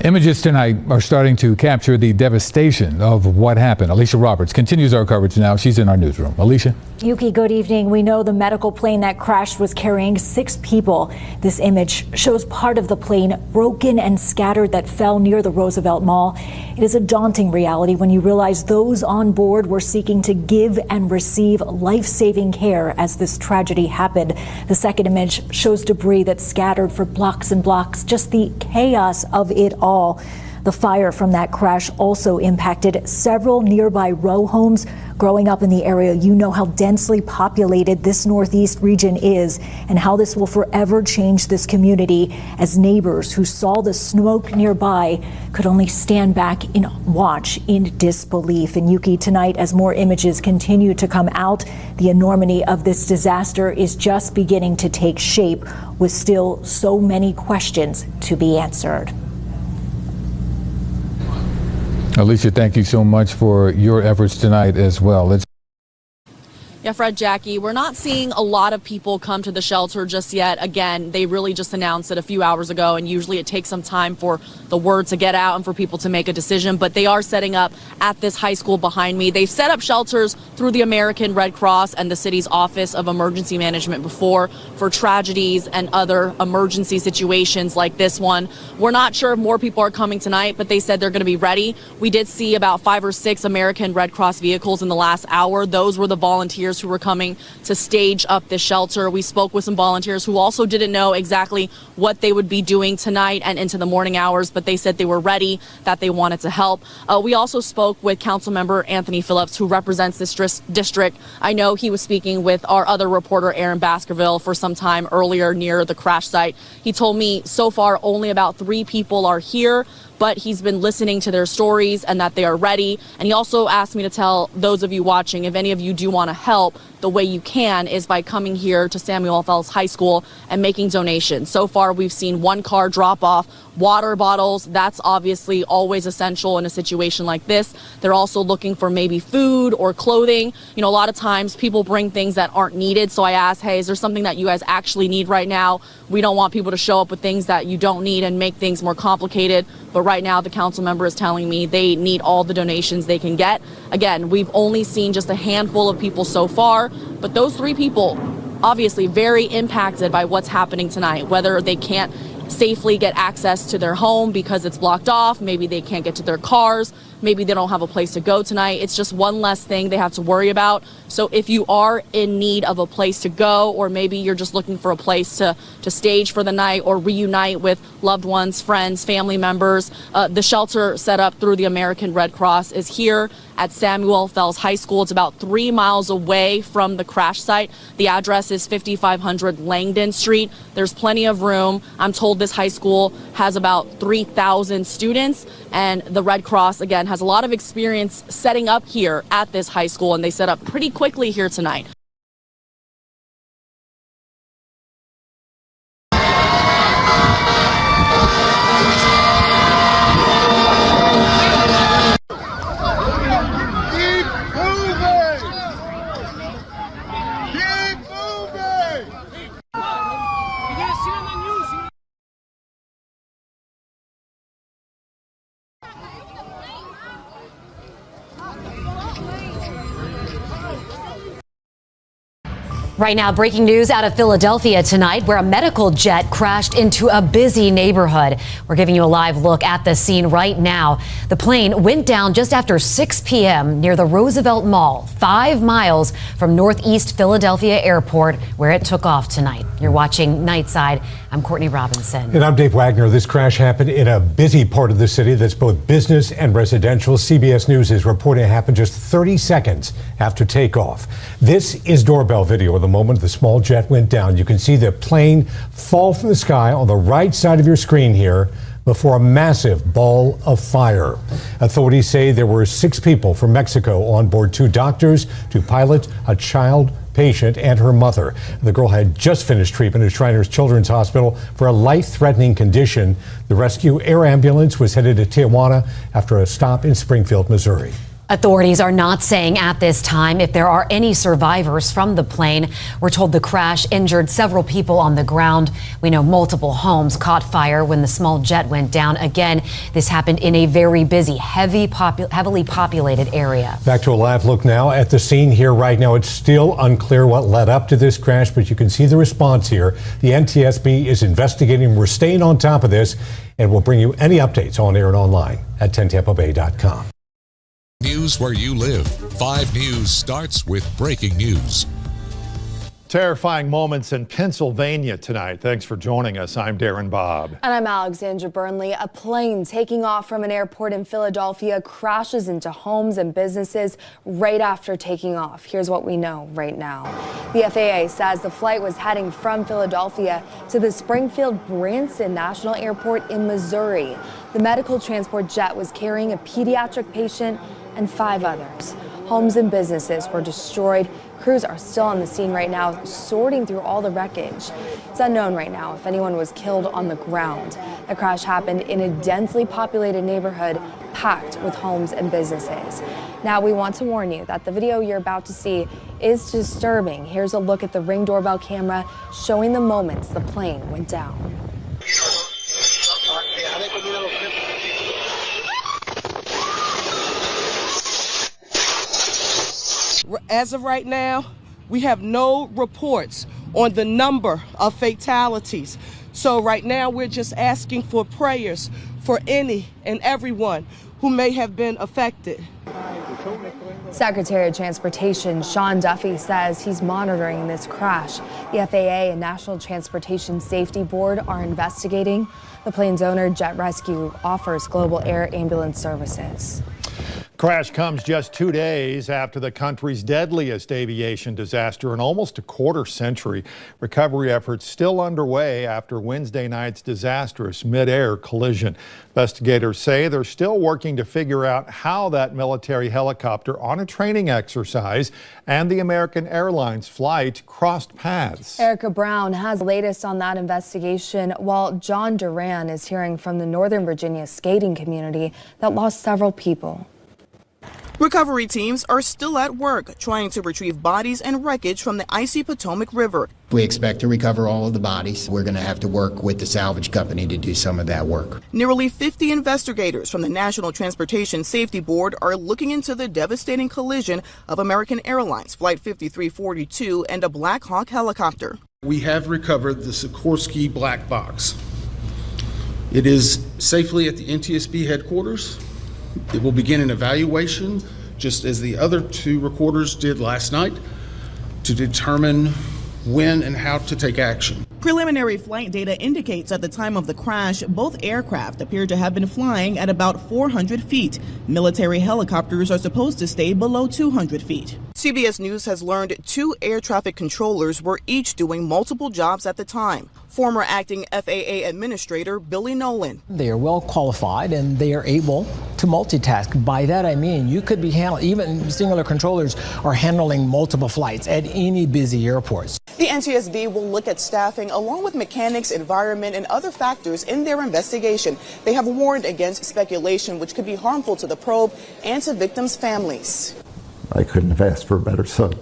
Images tonight are starting to capture the devastation of what happened. Alicia Roberts continues our coverage now. She's in our newsroom. Alicia? Yuki, good evening. We know the medical plane that crashed was carrying 6 people. This image shows part of the plane broken and scattered that fell near the Roosevelt Mall. It is a daunting reality when you realize those on board were seeking to give and receive life-saving care as this tragedy happened. The second image shows debris that scattered for blocks and blocks, just the chaos of it all. Mall. The fire from that crash also impacted several nearby row homes. Growing up in the area, you know how densely populated this northeast region is and how this will forever change this community, as neighbors who saw the smoke nearby could only stand back and watch in disbelief. And Yuki, tonight, as more images continue to come out, the enormity of this disaster is just beginning to take shape, with still so many questions to be answered. Alicia, thank you so much for your efforts tonight as well. Yeah, Fred, Jackie, we're not seeing a lot of people come to the shelter just yet. Again, they really just announced it a few hours ago, and usually it takes some time for the word to get out and for people to make a decision. But they are setting up at this high school behind me. They've set up shelters through the American Red Cross and the city's Office of Emergency Management before for tragedies and other emergency situations like this one. We're not sure if more people are coming tonight, but they said they're going to be ready. We did see about 5 or 6 American Red Cross vehicles in the last hour. Those were the volunteers who were coming to stage up this shelter. We spoke with some volunteers who also didn't know exactly what they would be doing tonight and into the morning hours, but they said they were ready, that they wanted to help. We also spoke with Councilmember Anthony Phillips, who represents this district. I know he was speaking with our other reporter, Aaron Baskerville, for some time earlier near the crash site. He told me so far only about 3 people are here, but he's been listening to their stories and that they are ready. And he also asked me to tell those of you watching, if any of you do want to help, the way you can is by coming here to Samuel Fells High School and making donations. So far, we've seen 1 car drop off water bottles. That's obviously always essential in a situation like this. They're also looking for maybe food or clothing. You know, a lot of times people bring things that aren't needed. So I asked, hey, is there something that you guys actually need right now? We don't want people to show up with things that you don't need and make things more complicated. But right now, the council member is telling me they need all the donations they can get. Again, we've only seen just a handful of people so far, but those 3 people obviously very impacted by what's happening tonight, whether they can't safely get access to their home because it's blocked off, maybe they can't get to their cars, maybe they don't have a place to go tonight. It's just one less thing they have to worry about. So if you are in need of a place to go, or maybe you're just looking for a place to stage for the night or reunite with loved ones, friends, family members, the shelter set up through the American Red Cross is here at Samuel Fells High School. It's about 3 miles away from the crash site. The address is 5500 Langdon Street. There's plenty of room. I'm told this high school has about 3,000 students, and the Red Cross, again, has a lot of experience setting up here at this high school, and they set up pretty quickly here tonight. Right now, breaking news out of Philadelphia tonight, where a medical jet crashed into a busy neighborhood. We're giving you a live look at the scene right now. The plane went down just after 6 p.m. near the Roosevelt Mall, 5 miles from Northeast Philadelphia Airport, where it took off tonight. You're watching Nightside. I'm Courtney Robinson. And I'm Dave Wagner. This crash happened in a busy part of the city that's both business and residential. CBS News is reporting it happened just 30 seconds after takeoff. This is doorbell video of the moment the small jet went down. You can see the plane fall from the sky on the right side of your screen here before a massive ball of fire. Authorities say there were 6 people from Mexico on board, 2 doctors, 2 pilots, a child patient, and her mother. The girl had just finished treatment at Shriners Children's Hospital for a life-threatening condition. The rescue air ambulance was headed to Tijuana after a stop in Springfield, Missouri. Authorities are not saying at this time if there are any survivors from the plane. We're told the crash injured several people on the ground. We know multiple homes caught fire when the small jet went down. Again, this happened in a very busy, heavily populated area. Back to a live look now at the scene here right now. It's still unclear what led up to this crash, but you can see the response here. The NTSB is investigating. We're staying on top of this, and we'll bring you any updates on air and online at 10tampabay.com. News where you live. 5 News starts with breaking news. Terrifying moments in Pennsylvania tonight. Thanks for joining us. I'm Darren Bobb. And I'm Alexandra Burnley. A plane taking off from an airport in Philadelphia crashes into homes and businesses right after taking off. Here's what we know right now. The FAA says the flight was heading from Philadelphia to the Springfield Branson National Airport in Missouri. The medical transport jet was carrying a pediatric patient and 5 others. Homes and businesses were destroyed. Crews are still on the scene right now, sorting through all the wreckage. It's unknown right now if anyone was killed on the ground. The crash happened in a densely populated neighborhood packed with homes and businesses. Now, we want to warn you that the video you're about to see is disturbing. Here's a look at the Ring doorbell camera showing the moments the plane went down. As of right now, we have no reports on the number of fatalities. So right now, we're just asking for prayers for any and everyone who may have been affected. Secretary of Transportation Sean Duffy says he's monitoring this crash. The FAA and National Transportation Safety Board are investigating. The plane's owner, Jet Rescue, offers global air ambulance services. Crash comes just 2 days after the country's deadliest aviation disaster in almost a quarter century. Recovery efforts still underway after Wednesday night's disastrous mid-air collision. Investigators say they're still working to figure out how that military helicopter on a training exercise and the American Airlines flight crossed paths. Erica Brown has the latest on that investigation, while John Duran is hearing from the Northern Virginia skating community that lost several people. Recovery teams are still at work trying to retrieve bodies and wreckage from the icy Potomac River. We expect to recover all of the bodies. We're going to have to work with the salvage company to do some of that work. Nearly 50 investigators from the National Transportation Safety Board are looking into the devastating collision of American Airlines Flight 5342 and a Black Hawk helicopter. We have recovered the Sikorsky black box. It is safely at the NTSB headquarters. It will begin an evaluation, just as the other 2 recorders did last night, to determine when and how to take action. Preliminary flight data indicates at the time of the crash, both aircraft appear to have been flying at about 400 feet. Military helicopters are supposed to stay below 200 feet. CBS News has learned 2 air traffic controllers were each doing multiple jobs at the time. Former acting FAA Administrator Billy Nolan. They are well qualified and they are able to multitask. By that I mean you could be handling, even singular controllers are handling multiple flights at any busy airports. The NTSB will look at staffing along with mechanics, environment, and other factors in their investigation. They have warned against speculation which could be harmful to the probe and to victims' families. I couldn't have asked for a better son.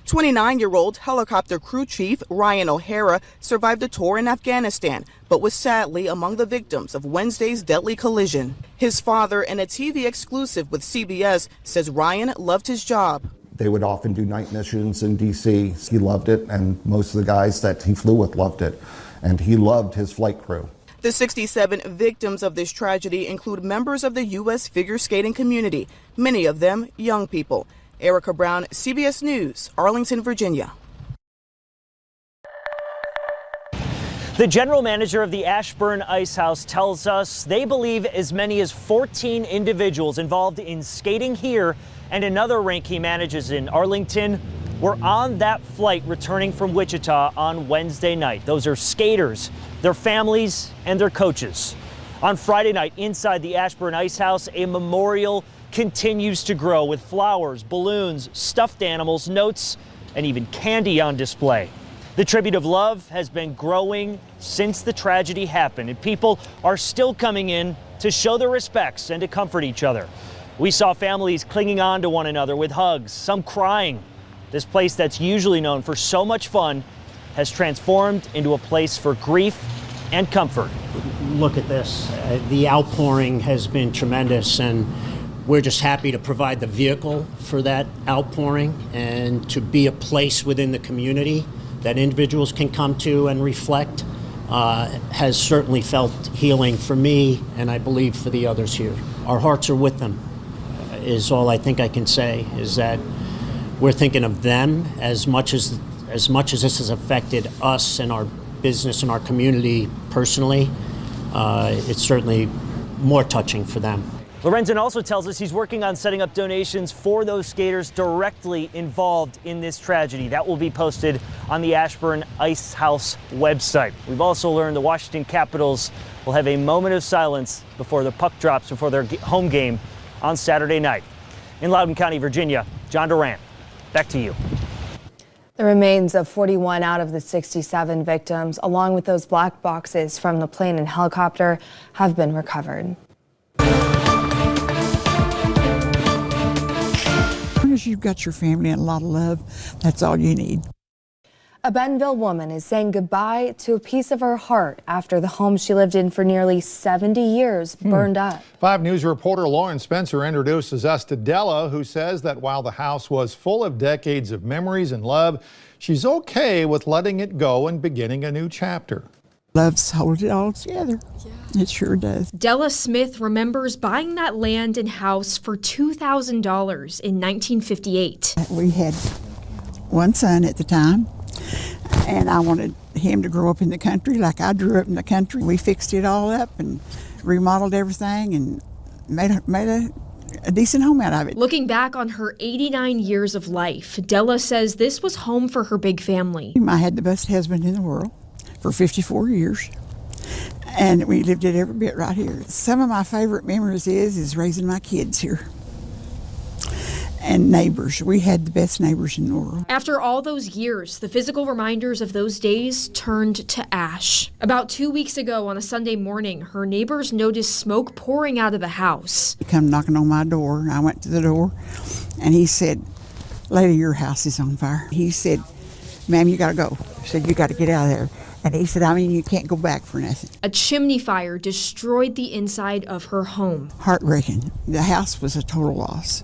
29-year-old helicopter crew chief Ryan O'Hara survived a tour in Afghanistan, but was sadly among the victims of Wednesday's deadly collision. His father, in a TV exclusive with CBS, says Ryan loved his job. They would often do night missions in D.C. He loved it, and most of the guys that he flew with loved it, and he loved his flight crew. The 67 victims of this tragedy include members of the U.S. figure skating community, many of them young people. Erica Brown, CBS News, Arlington, Virginia. The general manager of the Ashburn Ice House tells us they believe as many as 14 individuals involved in skating here and another rink he manages in Arlington were on that flight returning from Wichita on Wednesday night. Those are skaters, their families, and their coaches. On Friday night, inside the Ashburn Ice House, a memorial continues to grow with flowers, balloons, stuffed animals, notes, and even candy on display. The tribute of love has been growing since the tragedy happened, and people are still coming in to show their respects and to comfort each other. We saw families clinging on to one another with hugs, some crying. This place that's usually known for so much fun has transformed into a place for grief and comfort. Look at this. The outpouring has been tremendous, and we're just happy to provide the vehicle for that outpouring and to be a place within the community that individuals can come to and reflect. Has certainly felt healing for me, and I believe for the others here. Our hearts are with them, is all I think I can say, is that we're thinking of them as much as as much as this has affected us and our business and our community personally, it's certainly more touching for them. Lorenzen also tells us he's working on setting up donations for those skaters directly involved in this tragedy. That will be posted on the Ashburn Ice House website. We've also learned the Washington Capitals will have a moment of silence before the puck drops before their home game on Saturday night. In Loudoun County, Virginia, John Durant, back to you. The remains of 41 out of the 67 victims, along with those black boxes from the plane and helicopter, have been recovered. As long as you've got your family and a lot of love, that's all you need. A Bentonville woman is saying goodbye to a piece of her heart after the home she lived in for nearly 70 years burned up. 5 News reporter Lauren Spencer introduces us to Della, who says that while the house was full of decades of memories and love, she's okay with letting it go and beginning a new chapter. Love's hold it all together. Yeah. It sure does. Della Smith remembers buying that land and house for $2,000 in 1958. We had one son at the time, and I wanted him to grow up in the country like I grew up in the country. We fixed it all up and remodeled everything and made a decent home out of it. Looking back on her 89 years of life, Della says this was home for her big family. I had the best husband in the world for 54 years, and we lived it every bit right here. Some of my favorite memories is raising my kids here. And neighbors. We had the best neighbors in the world. After all those years, the physical reminders of those days turned to ash. About 2 weeks ago on a Sunday morning, her neighbors noticed smoke pouring out of the house. He come knocking on my door, and I went to the door, and he said, "Lady, your house is on fire." He said, "Ma'am, you gotta go." I said, "You gotta get out of there." And he said, "I mean, you can't go back for nothing." A chimney fire destroyed the inside of her home. Heartbreaking. The house was a total loss.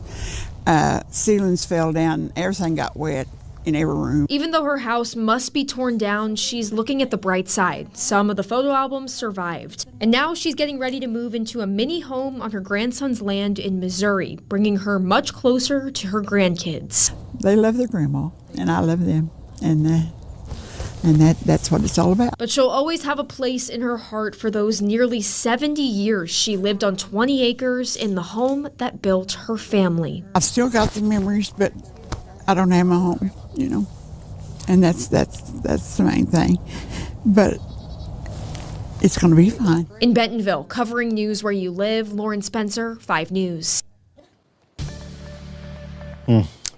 Ceilings fell down, everything got wet in every room. Even though her house must be torn down, she's looking at the bright side. Some of the photo albums survived. And now she's getting ready to move into a mini home on her grandson's land in Missouri, bringing her much closer to her grandkids. They love their grandma, and I love them. And that's what it's all about. But she'll always have a place in her heart for those nearly 70 years she lived on 20 acres in the home that built her family. I've still got the memories, but I don't have my home, you know, and that's the main thing. But it's going to be fine. In Bentonville, covering news where you live, Lauren Spencer, 5 News.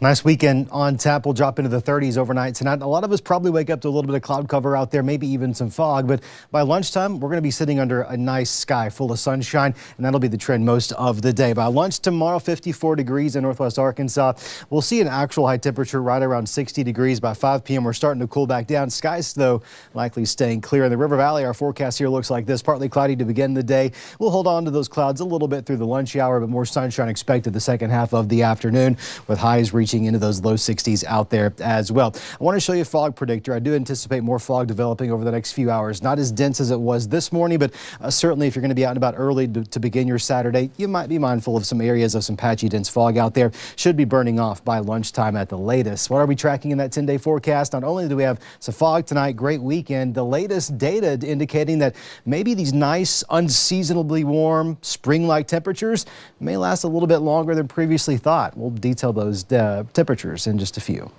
Nice weekend on tap. We'll drop into the 30s overnight tonight. A lot of us probably wake up to a little bit of cloud cover out there, maybe even some fog. But by lunchtime, we're going to be sitting under a nice sky full of sunshine, and that'll be the trend most of the day. By lunch tomorrow, 54 degrees in northwest Arkansas. We'll see an actual high temperature right around 60 degrees. By 5 p.m., we're starting to cool back down. Skies, though, likely staying clear. In the River Valley, our forecast here looks like this. Partly cloudy to begin the day. We'll hold on to those clouds a little bit through the lunch hour, but more sunshine expected the second half of the afternoon, with highs reaching into those low 60s out there as well. I want to show you a fog predictor. I do anticipate more fog developing over the next few hours. Not as dense as it was this morning, but certainly if you're going to be out and about early to begin your Saturday, you might be mindful of some areas of some patchy dense fog out there. Should be burning off by lunchtime at the latest. What are we tracking in that 10-day forecast? Not only do we have some fog tonight, great weekend, the latest data indicating that maybe these nice, unseasonably warm, spring-like temperatures may last a little bit longer than previously thought. We'll detail those temperatures in just a few.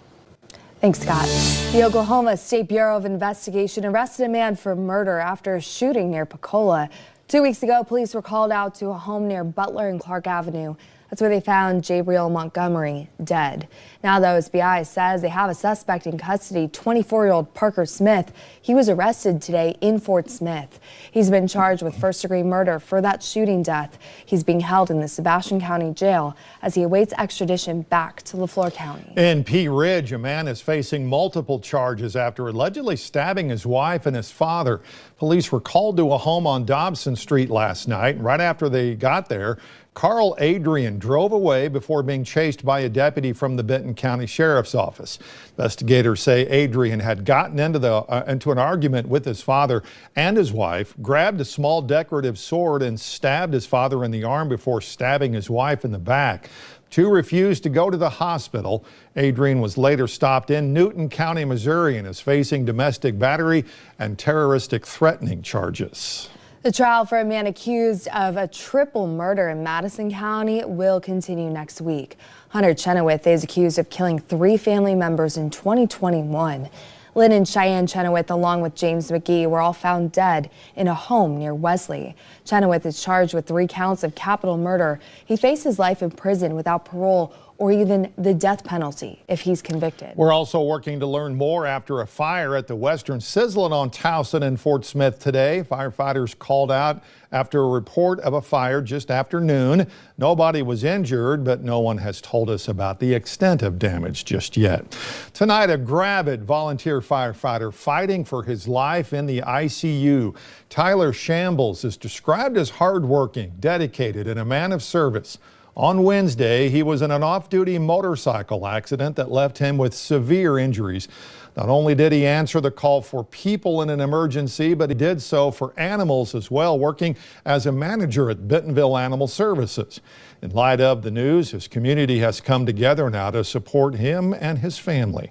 Thanks, Scott. The Oklahoma State Bureau of Investigation arrested a man for murder after a shooting near Pensacola. 2 weeks ago, police were called out to a home near Butler and Clark Avenue. That's where they found Jabriel Montgomery dead. Now the OSBI says they have a suspect in custody, 24-year-old Parker Smith. He was arrested today in Fort Smith. He's been charged with first-degree murder for that shooting death. He's being held in the Sebastian County Jail as he awaits extradition back to Leflore County. In Pea Ridge, a man is facing multiple charges after allegedly stabbing his wife and his father. Police were called to a home on Dobson Street last night. Right after they got there, Carl Adrian drove away before being chased by a deputy from the Benton County Sheriff's Office. Investigators say Adrian had gotten into an argument with his father and his wife, grabbed a small decorative sword and stabbed his father in the arm before stabbing his wife in the back. Two refused to go to the hospital. Adrian was later stopped in Newton County, Missouri, and is facing domestic battery and terroristic threatening charges. The trial for a man accused of a triple murder in Madison County will continue next week. Hunter Chenoweth is accused of killing 3 family members in 2021. Lynn and Cheyenne Chenoweth, along with James McGee, were all found dead in a home near Wesley. Chenoweth is charged with 3 counts of capital murder. He faces life in prison without parole or even the death penalty if he's convicted. We're also working to learn more after a fire at the Western Sizzlin on Towson and Fort Smith today. Firefighters called out after a report of a fire just after noon. Nobody was injured, but no one has told us about the extent of damage just yet. Tonight, a Gravid volunteer firefighter fighting for his life in the ICU. Tyler Shambles is described as hardworking, dedicated, and a man of service. On Wednesday, he was in an off-duty motorcycle accident that left him with severe injuries. Not only did he answer the call for people in an emergency, but he did so for animals as well, working as a manager at Bentonville Animal Services. In light of the news, his community has come together now to support him and his family.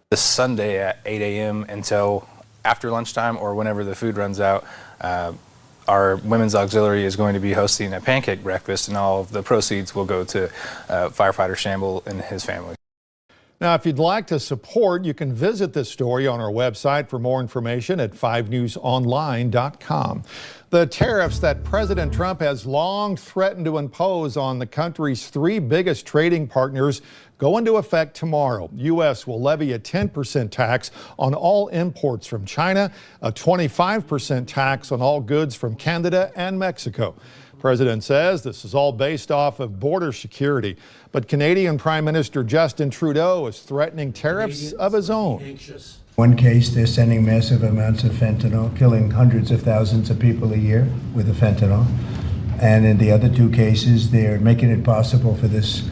This Sunday at 8 a.m. until after lunchtime or whenever the food runs out, our Women's Auxiliary is going to be hosting a pancake breakfast, and all of the proceeds will go to firefighter Shamble and his family. Now, if you'd like to support, you can visit this story on our website for more information at 5newsonline.com. The tariffs that President Trump has long threatened to impose on the country's 3 biggest trading partners go into effect tomorrow. U.S. will levy a 10% tax on all imports from China, a 25% tax on all goods from Canada and Mexico. The president says this is all based off of border security, but Canadian Prime Minister Justin Trudeau is threatening tariffs of his own. One case, they're sending massive amounts of fentanyl, killing hundreds of thousands of people a year with the fentanyl. And in the other 2 cases, they're making it possible for this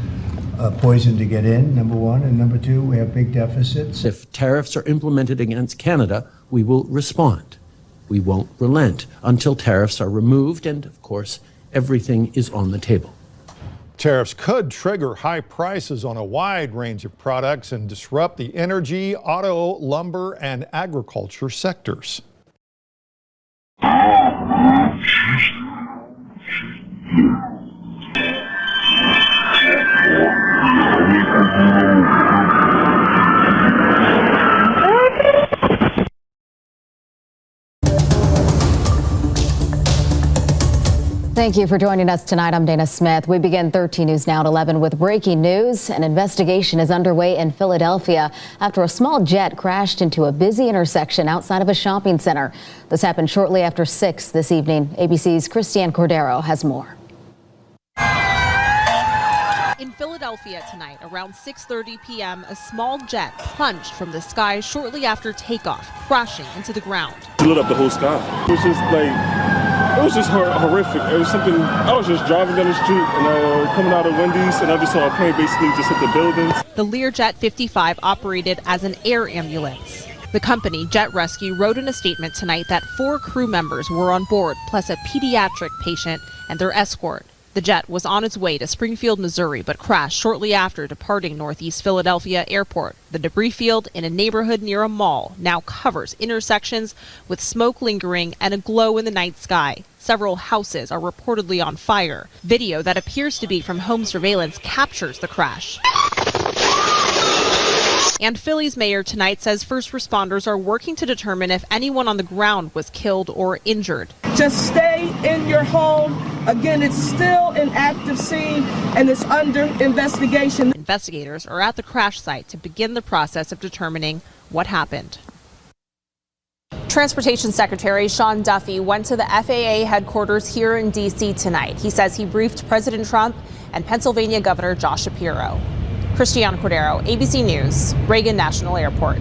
poison to get in, number 1. And number 2, we have big deficits. If tariffs are implemented against Canada, we will respond. We won't relent until tariffs are removed, and of course, everything is on the table. Tariffs could trigger high prices on a wide range of products and disrupt the energy, auto, lumber, and agriculture sectors. Thank you for joining us tonight. I'm Dana Smith. We begin 13 News Now at 11 with breaking news. An investigation is underway in Philadelphia after a small jet crashed into a busy intersection outside of a shopping center. This happened shortly after 6 this evening. ABC's Christiane Cordero has more. In Philadelphia tonight, around 6:30 p.m., a small jet plunged from the sky shortly after takeoff, crashing into the ground. It lit up the whole sky. It was just it was just horrific. It was something, I was just driving down the street and coming out of Wendy's, and I just saw a plane basically just hit the buildings. The Learjet 55 operated as an air ambulance. The company, Jet Rescue, wrote in a statement tonight that 4 crew members were on board, plus a pediatric patient and their escort. The jet was on its way to Springfield, Missouri, but crashed shortly after departing Northeast Philadelphia Airport. The debris field in a neighborhood near a mall now covers intersections with smoke lingering and a glow in the night sky. Several houses are reportedly on fire. Video that appears to be from home surveillance captures the crash. And Philly's mayor tonight says first responders are working to determine if anyone on the ground was killed or injured. Just stay in your home. Again, it's still an active scene and it's under investigation. Investigators are at the crash site to begin the process of determining what happened. Transportation Secretary Sean Duffy went to the FAA headquarters here in D.C. tonight. He says he briefed President Trump and Pennsylvania Governor Josh Shapiro. Christiane Cordero, ABC News, Reagan National Airport.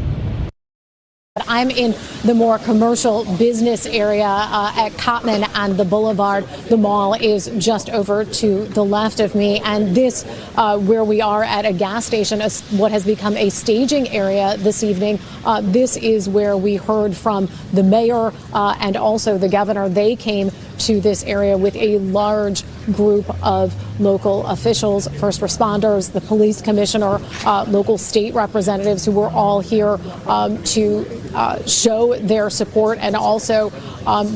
I'm in the more commercial business area at Cottman and the Boulevard. The mall is just over to the left of me. And this, where we are at a gas station, what has become a staging area this evening. This is where we heard from the mayor and also the governor. They came to this area with a large group of local officials, first responders, the police commissioner, local state representatives who were all here to show their support and also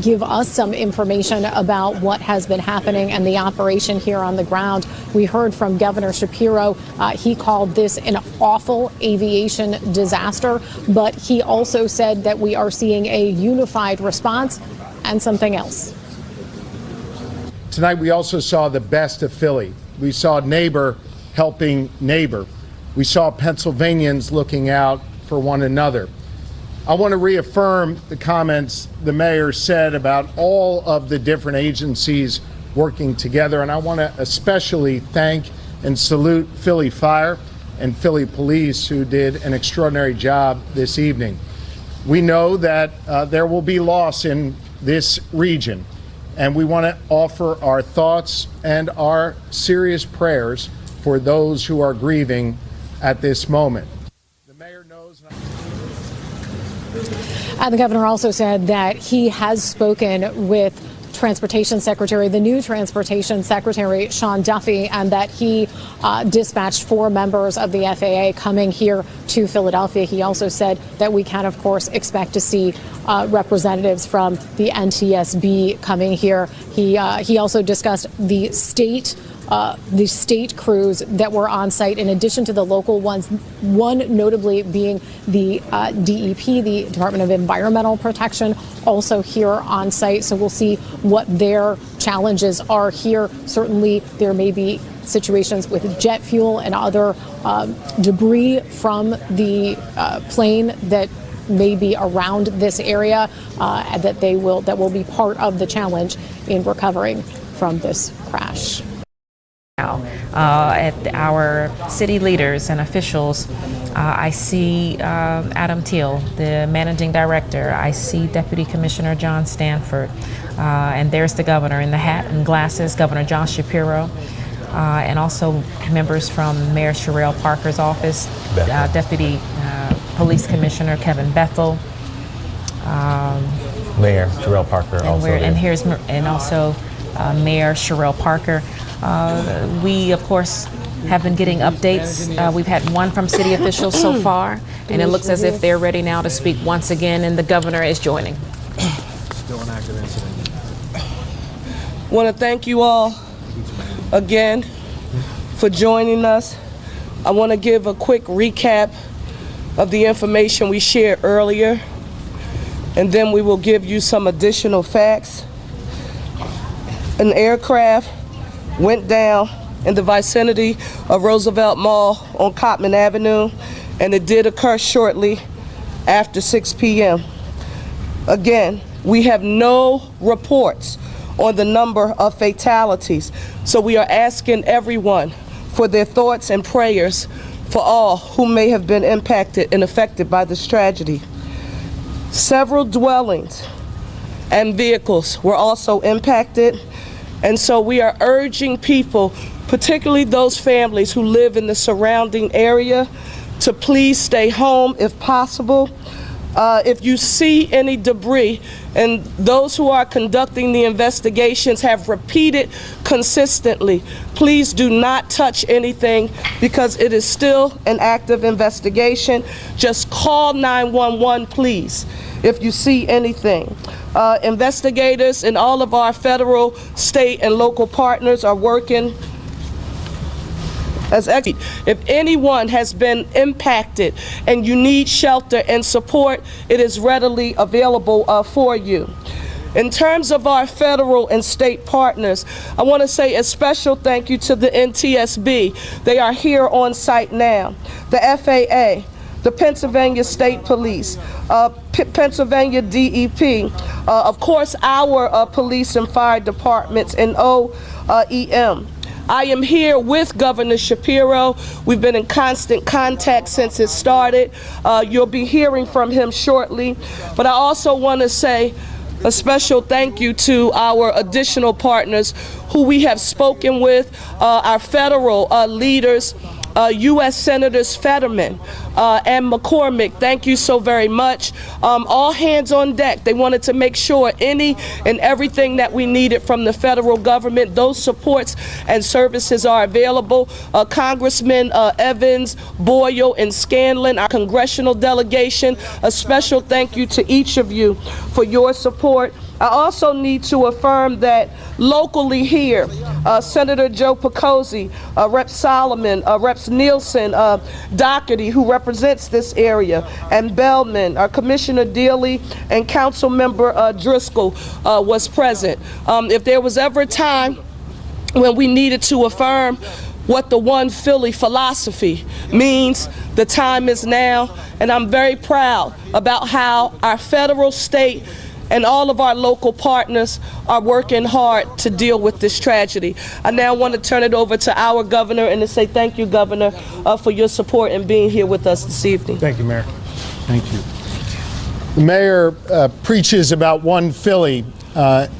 give us some information about what has been happening and the operation here on the ground. We heard from Governor Shapiro. He called this an awful aviation disaster, but he also said that we are seeing a unified response and something else. Tonight we also saw the best of Philly. We saw neighbor helping neighbor. We saw Pennsylvanians looking out for one another. I want to reaffirm the comments the mayor said about all of the different agencies working together, and I want to especially thank and salute Philly Fire and Philly Police, who did an extraordinary job this evening. We know that there will be loss in this region, and we want to offer our thoughts and our serious prayers for those who are grieving at this moment. The mayor knows. And the governor also said that he has spoken with Transportation Secretary, the new Transportation Secretary, Sean Duffy, and that he dispatched 4 members of the FAA coming here to Philadelphia. He also said that we can, of course, expect to see representatives from the NTSB coming here. He also discussed the state crews that were on site, in addition to the local ones, one notably being the DEP, the Department of Environmental Protection, also here on site. So we'll see what their challenges are here. Certainly there may be situations with jet fuel and other debris from the plane that may be around this area, that will be part of the challenge in recovering from this crash. At our city leaders and officials, I see Adam Teal, the managing director. I see Deputy Commissioner John Stanford, and there's the governor in the hat and glasses, Governor Josh Shapiro, and also members from Mayor Sherelle Parker's office, Deputy Police Commissioner Kevin Bethel, Mayor Sherelle Parker also there. And also Mayor Sherelle Parker. We, of course, have been getting updates. We've had one from city officials so far, and it looks as if they're ready now to speak once again, and the governor is joining. Still an active incident. Want to thank you all again for joining us. I want to give a quick recap of the information we shared earlier, and then we will give you some additional facts. An aircraft went down in the vicinity of Roosevelt Mall on Cottman Avenue, and it did occur shortly after 6 p.m. Again, we have no reports on the number of fatalities, so we are asking everyone for their thoughts and prayers for all who may have been impacted and affected by this tragedy. Several dwellings and vehicles were also impacted, and so we are urging people, particularly those families who live in the surrounding area, to please stay home if possible. If you see any debris, and those who are conducting the investigations have repeated consistently, please do not touch anything because it is still an active investigation. Just call 911, please, if you see anything. Investigators and all of our federal, state, and local partners are working as experts. If anyone has been impacted and you need shelter and support, it is readily available for you. In terms of our federal and state partners, I want to say a special thank you to the NTSB. They are here on site now. The FAA, the Pennsylvania State Police, Pennsylvania DEP, of course our police and fire departments, and OEM. I am here with Governor Shapiro. We've been in constant contact since it started. You'll be hearing from him shortly. But I also want to say a special thank you to our additional partners who we have spoken with, our federal leaders, U.S. Senators Fetterman and McCormick, thank you so very much. All hands on deck. They wanted to make sure any and everything that we needed from the federal government, those supports and services are available. Congressman Evans, Boyle, and Scanlon, our congressional delegation, a special thank you to each of you for your support. I also need to affirm that locally here, Senator Joe Picozzi, Rep. Solomon, Reps. Nielsen, Doherty, who represents this area, and Bellman, Commissioner Dealey, and Council Member Driscoll was present. If there was ever a time when we needed to affirm what the One Philly philosophy means, the time is now, and I'm very proud about how our federal, state, and all of our local partners are working hard to deal with this tragedy. I now want to turn it over to our governor and to say thank you, Governor, for your support and being here with us this evening. Thank you, Mayor. Thank you. The mayor preaches about One Philly.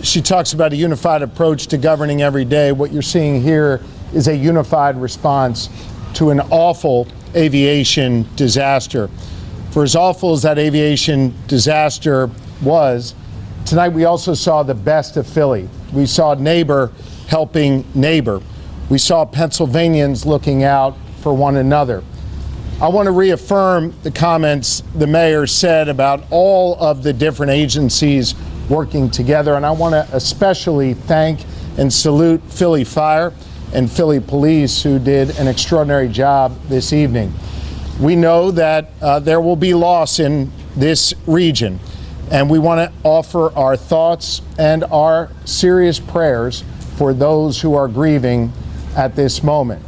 She talks about a unified approach to governing every day. What you're seeing here is a unified response to an awful aviation disaster. For as awful as that aviation disaster was, tonight we also saw the best of Philly. We saw neighbor helping neighbor. We saw Pennsylvanians looking out for one another. I want to reaffirm the comments the mayor said about all of the different agencies working together, and I want to especially thank and salute Philly Fire and Philly Police, who did an extraordinary job this evening. We know that there will be loss in this region, and we want to offer our thoughts and our serious prayers for those who are grieving at this moment.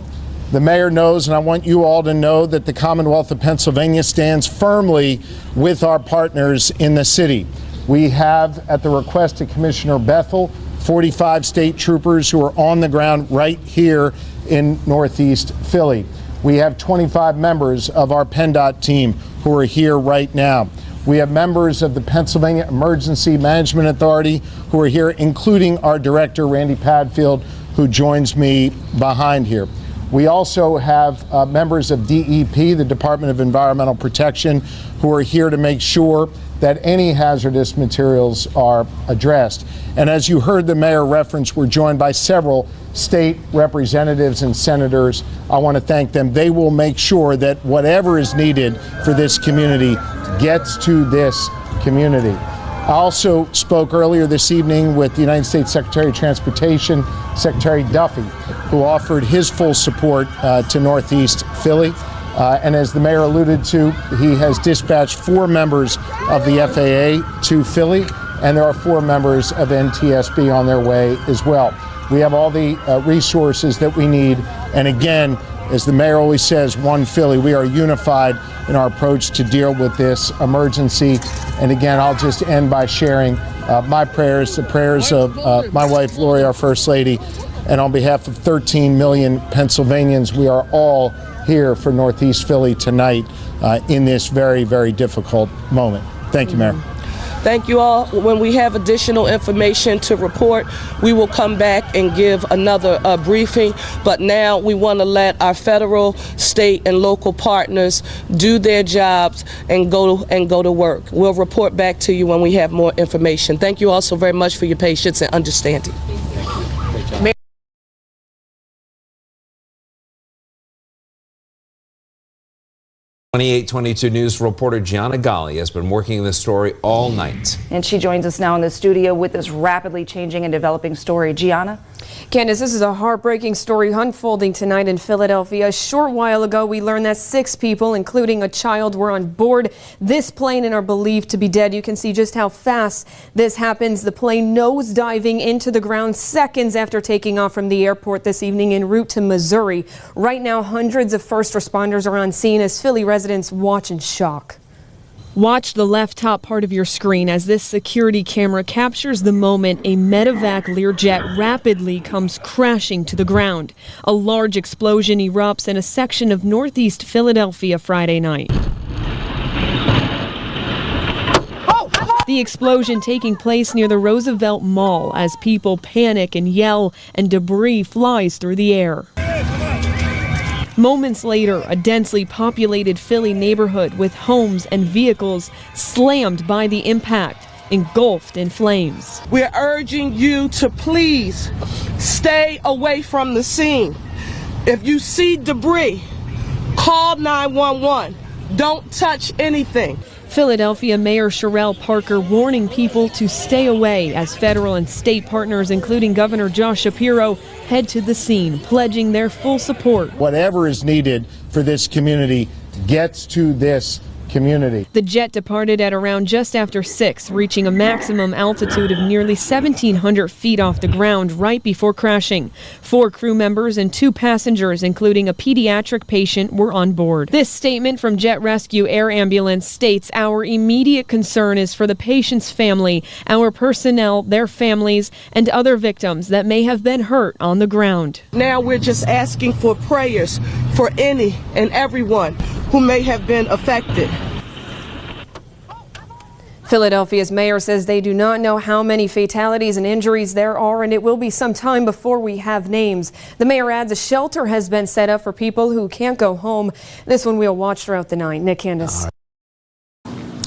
The mayor knows, and I want you all to know, that the Commonwealth of Pennsylvania stands firmly with our partners in the city. We have, at the request of Commissioner Bethel, 45 state troopers who are on the ground right here in Northeast Philly. We have 25 members of our PennDOT team who are here right now. We have members of the Pennsylvania Emergency Management Authority who are here, including our director, Randy Padfield, who joins me behind here. We also have members of DEP, the Department of Environmental Protection, who are here to make sure that any hazardous materials are addressed. And as you heard the mayor reference, we're joined by several state representatives and senators. I want to thank them. They will make sure that whatever is needed for this community gets to this community. I also spoke earlier this evening with the United States Secretary of Transportation, Secretary Duffy, who offered his full support to Northeast Philly. And as the mayor alluded to, he has dispatched 4 members of the FAA to Philly, and there are 4 members of NTSB on their way as well. We have all the resources that we need. And again, as the mayor always says, One Philly, we are unified in our approach to deal with this emergency. And again, I'll just end by sharing my prayers, the prayers of my wife, Lori, our First Lady, and on behalf of 13 million Pennsylvanians, we are all here for Northeast Philly tonight in this very, very difficult moment. Thank you, Mayor. Thank you all. When we have additional information to report, we will come back and give another briefing. But now we want to let our federal, state, and local partners do their jobs and go to work. We'll report back to you when we have more information. Thank you all so very much for your patience and understanding. 2822 News reporter Gianna Galli has been working this story all night. And she joins us now in the studio with this rapidly changing and developing story. Gianna? Candace, this is a heartbreaking story unfolding tonight in Philadelphia. A short while ago, we learned that 6 people, including a child, were on board this plane and are believed to be dead. You can see just how fast this happens. The plane nosediving into the ground seconds after taking off from the airport this evening en route to Missouri. Right now, hundreds of first responders are on scene as Philly residents watch in shock. Watch the left top part of your screen as this security camera captures the moment a medevac Learjet rapidly comes crashing to the ground. A large explosion erupts in a section of Northeast Philadelphia Friday night. The explosion taking place near the Roosevelt Mall as people panic and yell and debris flies through the air. Moments later, a densely populated Philly neighborhood with homes and vehicles slammed by the impact, engulfed in flames. We're urging you to please stay away from the scene. If you see debris, call 911. Don't touch anything. Philadelphia Mayor Sherrell Parker warning people to stay away as federal and state partners, including Governor Josh Shapiro, head to the scene, pledging their full support. Whatever is needed for this community gets to this community. The jet departed at around just after 6, reaching a maximum altitude of nearly 1,700 feet off the ground right before crashing. 4 crew members and 2 passengers, including a pediatric patient, were on board. This statement from Jet Rescue Air Ambulance states our immediate concern is for the patient's family, our personnel, their families, and other victims that may have been hurt on the ground. Now we're just asking for prayers for any and everyone who may have been affected. Philadelphia's mayor says they do not know how many fatalities and injuries there are, and it will be some time before we have names. The mayor adds a shelter has been set up for people who can't go home. This one we'll watch throughout the night. Nick Candace.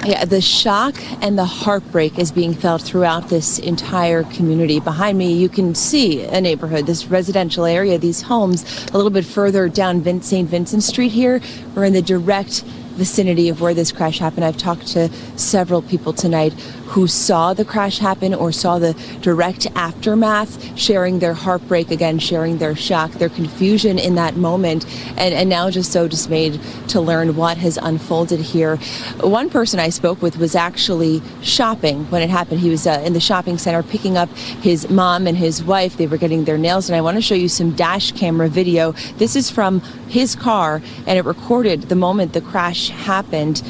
Yeah, the shock and the heartbreak is being felt throughout this entire community. Behind me, you can see a neighborhood, this residential area, these homes a little bit further down St. Vincent Street here. We're in the direct vicinity of where this crash happened. I've talked to several people tonight who saw the crash happen or saw the direct aftermath, sharing their heartbreak, again, sharing their shock, their confusion in that moment, and now just so dismayed to learn what has unfolded here. One person I spoke with was actually shopping when it happened. He was in the shopping center picking up his mom and his wife. They were getting their nails, and I want to show you some dash camera video. This is from his car, and it recorded the moment the crash happened.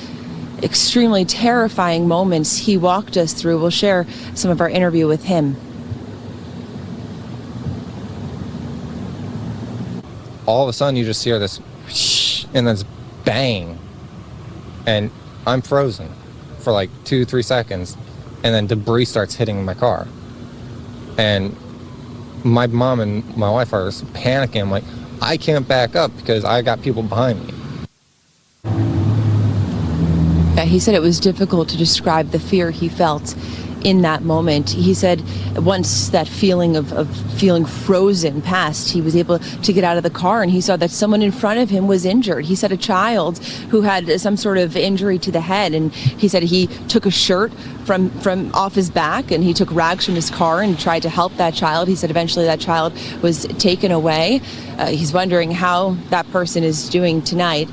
Extremely terrifying moments he walked us through. We'll share some of our interview with him. All of a sudden you just hear this whoosh, and this bang, and I'm frozen for like 2-3 seconds, and then debris starts hitting my car, and my mom and my wife are panicking. I'm like, I can't back up because I got people behind me. He said it was difficult to describe the fear he felt in that moment. He said once that feeling of feeling frozen passed, he was able to get out of the car and he saw that someone in front of him was injured. He said a child who had some sort of injury to the head, and he said he took a shirt from off his back and he took rags from his car and tried to help that child. He said eventually that child was taken away. He's wondering how that person is doing tonight.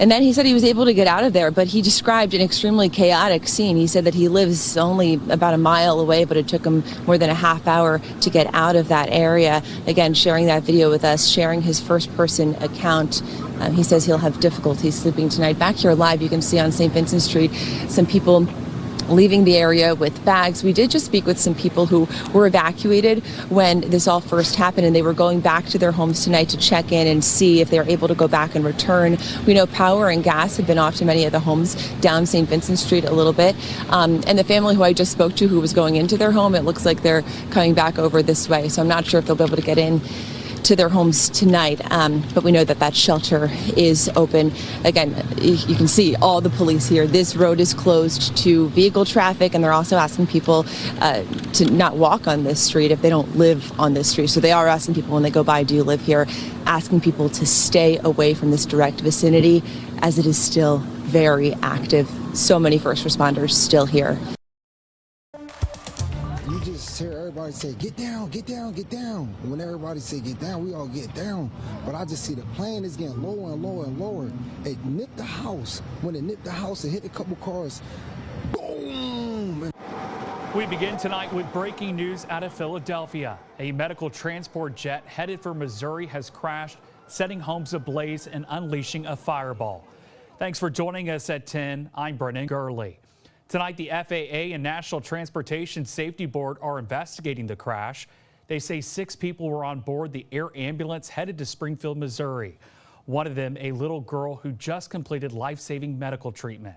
And then he said he was able to get out of there, but he described an extremely chaotic scene. He said that he lives only about a mile away, but it took him more than a half hour to get out of that area. Again, sharing that video with us, sharing his first-person account. He says he'll have difficulty sleeping tonight. Back here live, you can see on St. Vincent Street, some people leaving the area with bags. We did just speak with some people who were evacuated when this all first happened, and they were going back to their homes tonight to check in and see if they're able to go back and return. We know power and gas have been off to many of the homes down St. Vincent Street a little bit. And the family who I just spoke to who was going into their home, it looks like they're coming back over this way. So I'm not sure if they'll be able to get in to their homes tonight, but we know that that shelter is open. Again, you can see all the police here. This road is closed to vehicle traffic, and they're also asking people to not walk on this street if they don't live on this street. So they are asking people when they go by, do you live here? Asking people to stay away from this direct vicinity as it is still very active. So many first responders still here. You just hear everybody say, get down, get down, get down. And when everybody say get down, we all get down. But I just see the plane is getting lower and lower and lower. It nipped the house. When it nipped the house, it hit a couple cars. Boom! We begin tonight with breaking news out of Philadelphia. A medical transport jet headed for Missouri has crashed, setting homes ablaze and unleashing a fireball. Thanks for joining us at 10. I'm Brennan Gurley. Tonight, the FAA and National Transportation Safety Board are investigating the crash. They say 6 people were on board the air ambulance headed to Springfield, Missouri. One of them, a little girl who just completed life-saving medical treatment.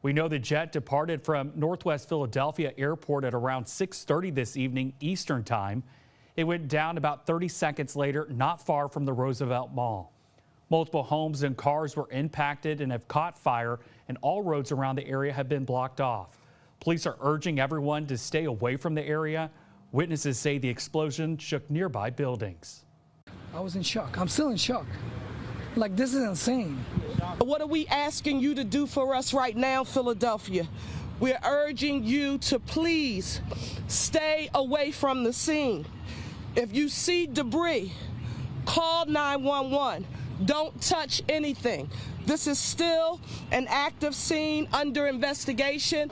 We know the jet departed from Northwest Philadelphia Airport at around 6:30 this evening Eastern Time. It went down about 30 seconds later, not far from the Roosevelt Mall. Multiple homes and cars were impacted and have caught fire, and all roads around the area have been blocked off. Police are urging everyone to stay away from the area. Witnesses say the explosion shook nearby buildings. I was in shock. I'm still in shock. Like, this is insane. What are we asking you to do for us right now, Philadelphia? We're urging you to please stay away from the scene. If you see debris, call 911. Don't touch anything. This is still an active scene under investigation.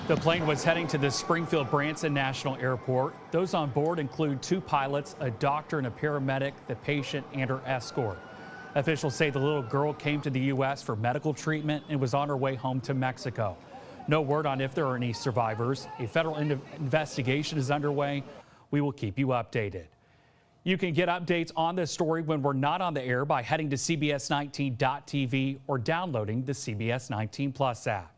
The plane was heading to the Springfield Branson National Airport. Those on board include 2 pilots, a doctor and a paramedic, the patient and her escort. Officials say the little girl came to the U.S. for medical treatment and was on her way home to Mexico. No word on if there are any survivors. A federal investigation is underway. We will keep you updated. You can get updates on this story when we're not on the air by heading to CBS19.tv or downloading the CBS 19 Plus app.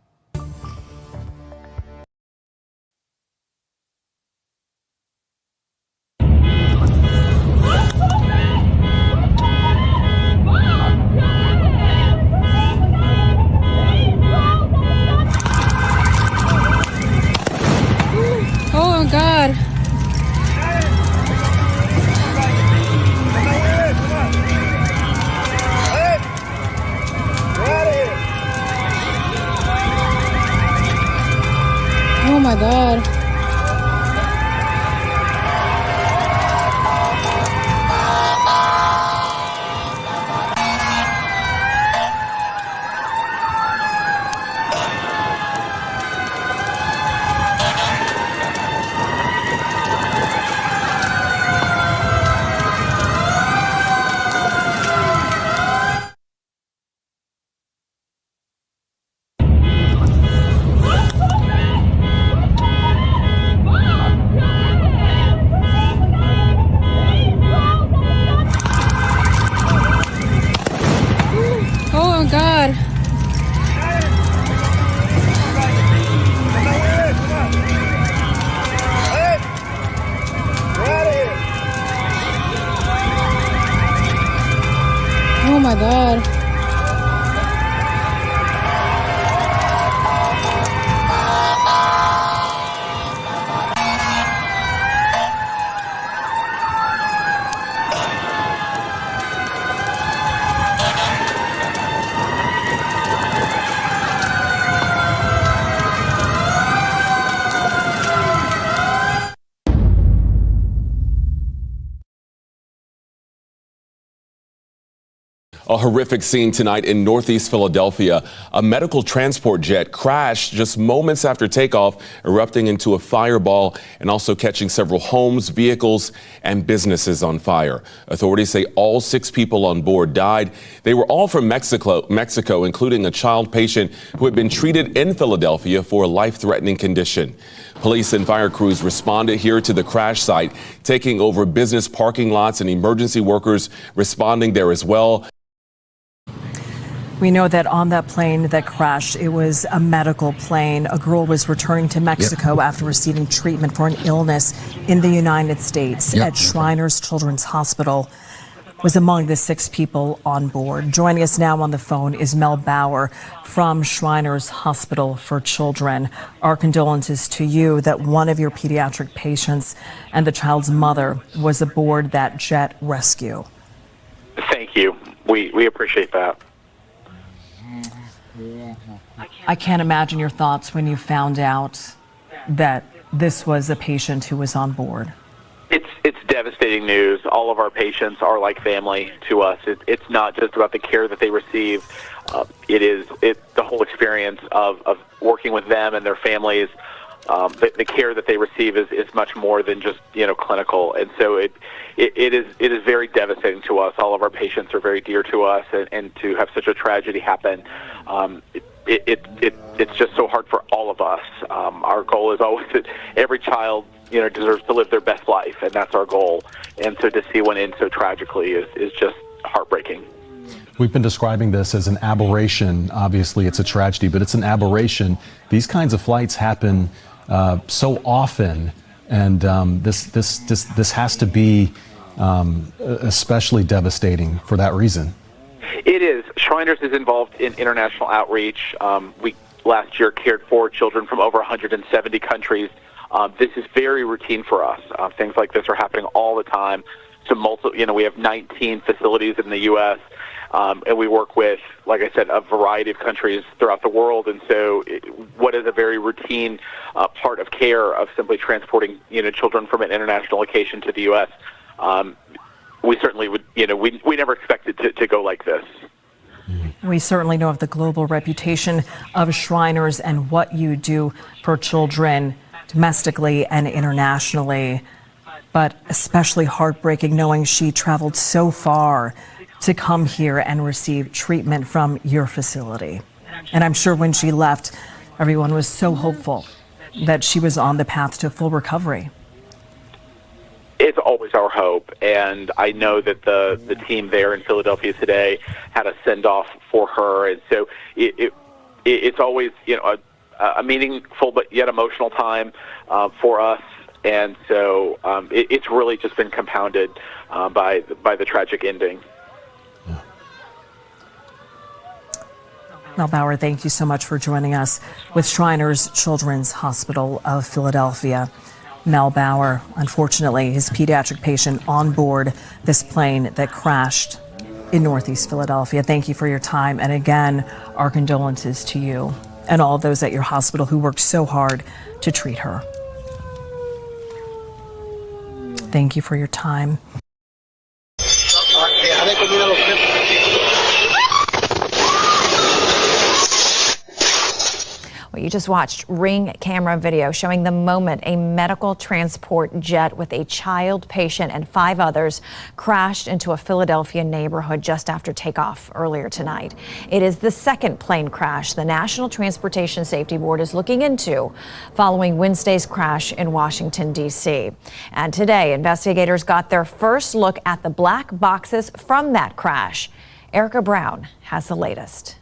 Oh, God. Oh, my God. Oh, God. Oh, my God. A horrific scene tonight in Northeast Philadelphia. A medical transport jet crashed just moments after takeoff, erupting into a fireball and also catching several homes, vehicles, and businesses on fire. Authorities say all 6 people on board died. They were all from Mexico, including a child patient who had been treated in Philadelphia for a life-threatening condition. Police and fire crews responded here to the crash site, taking over business parking lots and emergency workers responding there as well. We know that on that plane that crashed, it was a medical plane. A girl was returning to Mexico after receiving treatment for an illness in the United States at Shriners Children's Hospital. Was among the 6 people on board. Joining us now on the phone is Mel Bauer from Shriners Hospital for Children. Our condolences to you that one of your pediatric patients and the child's mother was aboard that jet rescue. Thank you. We appreciate that. I can't imagine your thoughts when you found out that this was a patient who was on board. It's devastating news. All of our patients are like family to us. It's not just about the care that they receive. It's the whole experience of working with them and their families. The care that they receive is much more than just clinical, and so it is very devastating to us. All of our patients are very dear to us, and to have such a tragedy happen, it's just so hard for all of us. Our goal is always that every child deserves to live their best life, and that's our goal. And so to see one end so tragically is just heartbreaking. We've been describing this as an aberration. Obviously, it's a tragedy, but it's an aberration. These kinds of flights happen so often, and this has to be especially devastating for that reason. It is. Shriners is involved in international outreach. We last year cared for children from over 170 countries. This is very routine for us. Things like this are happening all the time. So we have 19 facilities in the U.S., and we work with, like I said, a variety of countries throughout the world. And so what is a very routine part of care of simply transporting, children from an international location to the U.S., we certainly would, we never expected to go like this. We certainly know of the global reputation of Shriners and what you do for children domestically and internationally, but especially heartbreaking knowing she traveled so far to come here and receive treatment from your facility. And I'm sure when she left, everyone was so hopeful that she was on the path to full recovery. It's always our hope, and I know that the team there in Philadelphia today had a send-off for her, and so it's always a meaningful but yet emotional time for us, and so it's really just been compounded by the tragic ending. Mel Bauer, thank you so much for joining us with Shriners Children's Hospital of Philadelphia. Mel Bauer, unfortunately, his pediatric patient on board this plane that crashed in Northeast Philadelphia. Thank you for your time. And again, our condolences to you and all those at your hospital who worked so hard to treat her. Thank you for your time. Well, you just watched Ring camera video showing the moment a medical transport jet with a child patient and 5 others crashed into a Philadelphia neighborhood just after takeoff earlier tonight. It is the second plane crash the National Transportation Safety Board is looking into following Wednesday's crash in Washington, D.C. And today, investigators got their first look at the black boxes from that crash. Erica Brown has the latest.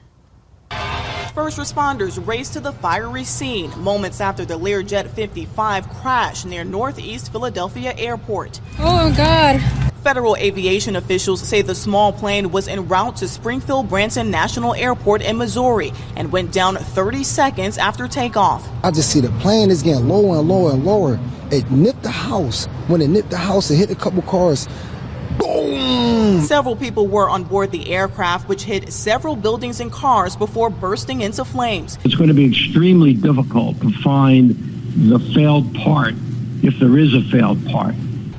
First responders raced to the fiery scene moments after the Learjet 55 crashed near Northeast Philadelphia Airport. Oh, God. Federal aviation officials say the small plane was en route to Springfield-Branson National Airport in Missouri and went down 30 seconds after takeoff. I just see the plane is getting lower and lower and lower. It nipped the house. When it nipped the house, it hit a couple cars. Boom! Several people were on board the aircraft, which hit several buildings and cars before bursting into flames. It's going to be extremely difficult to find the failed part, if there is a failed part.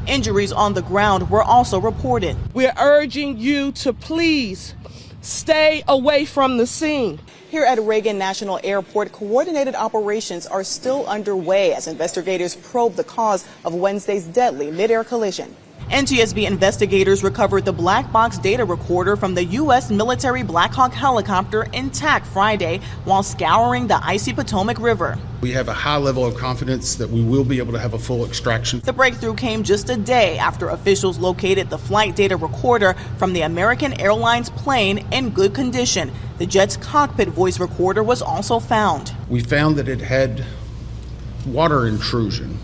Injuries on the ground were also reported. We're urging you to please stay away from the scene. Here at Reagan National Airport, coordinated operations are still underway as investigators probe the cause of Wednesday's deadly mid-air collision. NTSB investigators recovered the black box data recorder from the U.S. military Black Hawk helicopter intact Friday while scouring the icy Potomac River. We have a high level of confidence that we will be able to have a full extraction. The breakthrough came just a day after officials located the flight data recorder from the American Airlines plane in good condition. The jet's cockpit voice recorder was also found. We found that it had water intrusion.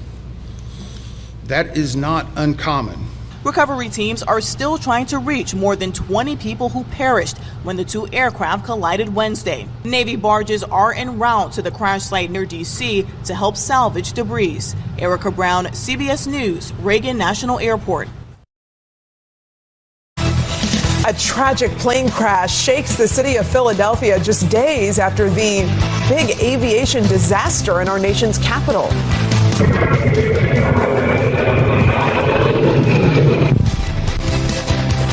That is not uncommon. Recovery teams are still trying to reach more than 20 people who perished when the 2 aircraft collided Wednesday. Navy barges are en route to the crash site near D.C. to help salvage debris. Erica Brown, CBS News, Reagan National Airport. A tragic plane crash shakes the city of Philadelphia just days after the big aviation disaster in our nation's capital.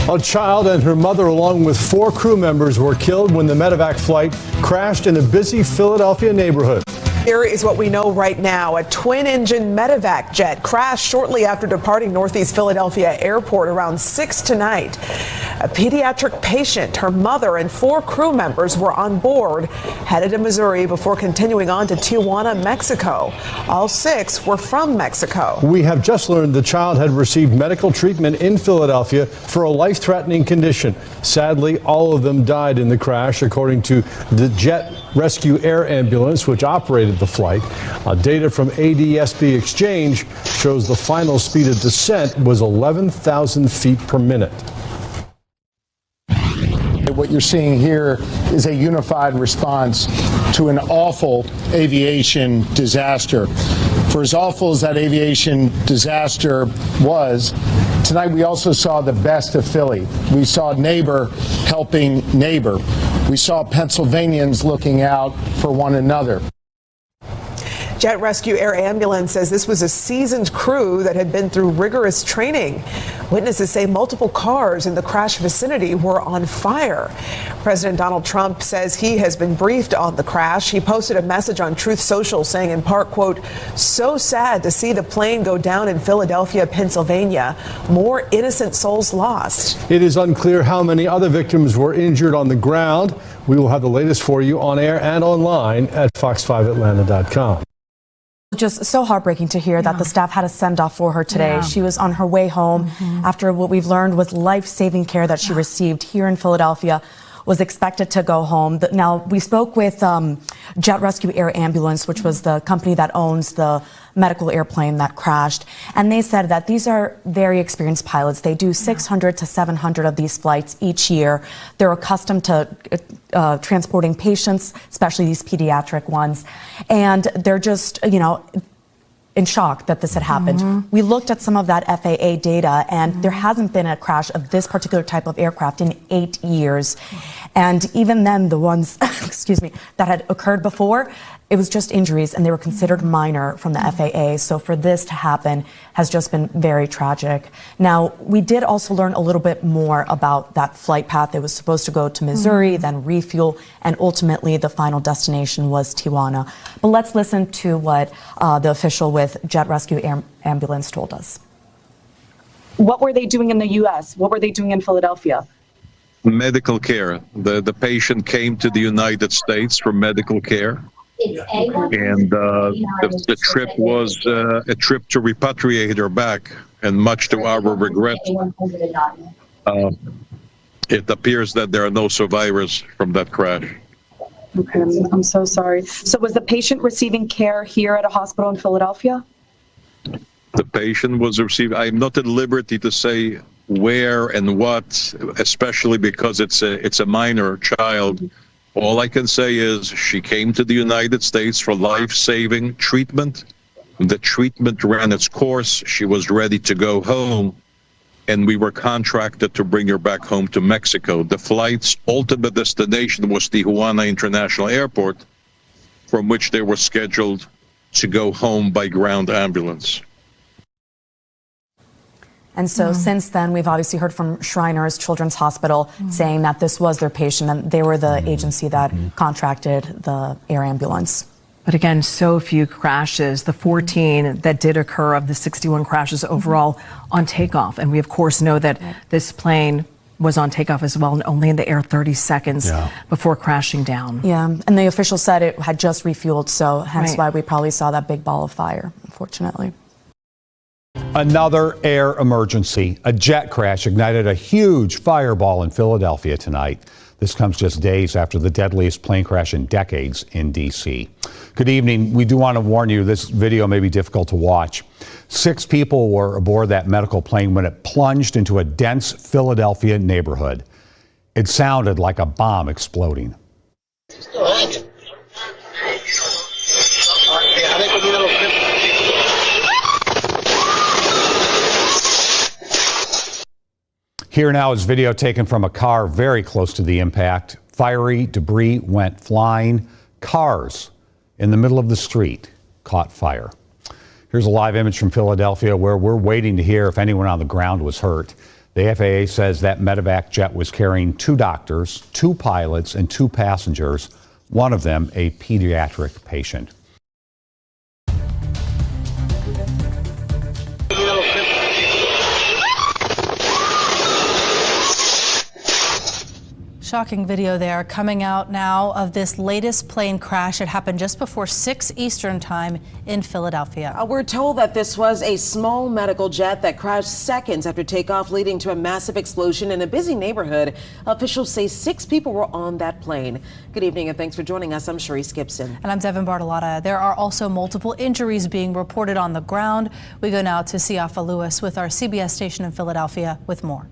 A child and her mother, along with 4 crew members, were killed when the medevac flight crashed in a busy Philadelphia neighborhood. Here is what we know right now. A twin-engine medevac jet crashed shortly after departing Northeast Philadelphia Airport around 6 tonight. A pediatric patient, her mother, and 4 crew members were on board, headed to Missouri before continuing on to Tijuana, Mexico. All 6 were from Mexico. We have just learned the child had received medical treatment in Philadelphia for a life-threatening condition. Sadly, all of them died in the crash, according to the Jet Rescue Air Ambulance, which operated of the flight. Data from ADSB Exchange shows the final speed of descent was 11,000 feet per minute. What you're seeing here is a unified response to an awful aviation disaster. For as awful as that aviation disaster was, tonight we also saw the best of Philly. We saw neighbor helping neighbor. We saw Pennsylvanians looking out for one another. Jet Rescue Air Ambulance says this was a seasoned crew that had been through rigorous training. Witnesses say multiple cars in the crash vicinity were on fire. President Donald Trump says he has been briefed on the crash. He posted a message on Truth Social saying in part, quote, "So sad to see the plane go down in Philadelphia, Pennsylvania. More innocent souls lost." It is unclear how many other victims were injured on the ground. We will have the latest for you on air and online at fox5atlanta.com. Just so heartbreaking to hear that the staff had a send-off for her today. She was on her way home after what we've learned was life-saving care that she received here in Philadelphia, was expected to go home. Now, we spoke with Jet Rescue Air Ambulance, which was the company that owns the medical airplane that crashed, and they said that these are very experienced pilots. They do 600 to 700 of these flights each year. They're accustomed to transporting patients, especially these pediatric ones, and they're just, in shock that this had happened. We looked at some of that FAA data, and there hasn't been a crash of this particular type of aircraft in 8 years. And even then, the ones, that had occurred before, it was just injuries, and they were considered minor from the FAA. So for this to happen has just been very tragic. Now, we did also learn a little bit more about that flight path. It was supposed to go to Missouri, then refuel, and ultimately the final destination was Tijuana. But let's listen to what the official with Jet Rescue Ambulance told us. What were they doing in the U.S.? What were they doing in Philadelphia? Medical care. The patient came to the United States for medical care. And the trip was a trip to repatriate her back. And much to our regret, it appears that there are no survivors from that crash. Okay, I'm so sorry. So was the patient receiving care here at a hospital in Philadelphia? The patient was received. I'm not at liberty to say where and what, especially because it's a minor child. All I can say is she came to the United States for life-saving treatment. The treatment ran its course. She was ready to go home, and we were contracted to bring her back home to Mexico. The flight's ultimate destination was Tijuana International Airport, from which they were scheduled to go home by ground ambulance. And so since then, we've obviously heard from Shriners Children's Hospital saying that this was their patient and they were the agency that contracted the air ambulance. But again, so few crashes, the 14 that did occur of the 61 crashes overall on takeoff. And we, of course, know that this plane was on takeoff as well and only in the air 30 seconds before crashing down. Yeah, and the official said it had just refueled, so hence why we probably saw that big ball of fire, unfortunately. Another air emergency. A jet crash ignited a huge fireball in Philadelphia tonight. This comes just days after the deadliest plane crash in decades in D.C. Good evening. We do want to warn you, this video may be difficult to watch. 6 people were aboard that medical plane when it plunged into a dense Philadelphia neighborhood. It sounded like a bomb exploding. Here now is video taken from a car very close to the impact. Fiery debris went flying. Cars in the middle of the street caught fire. Here's a live image from Philadelphia where we're waiting to hear if anyone on the ground was hurt. The FAA says that medevac jet was carrying 2 doctors, 2 pilots, and 2 passengers, one of them a pediatric patient. Shocking video there coming out now of this latest plane crash. It happened just before 6 Eastern time in Philadelphia. We're told that this was a small medical jet that crashed seconds after takeoff, leading to a massive explosion in a busy neighborhood. Officials say 6 people were on that plane. Good evening and thanks for joining us. I'm Sharice Gibson. And I'm Devin Bartolotta. There are also multiple injuries being reported on the ground. We go now to Siafa Lewis with our CBS station in Philadelphia with more.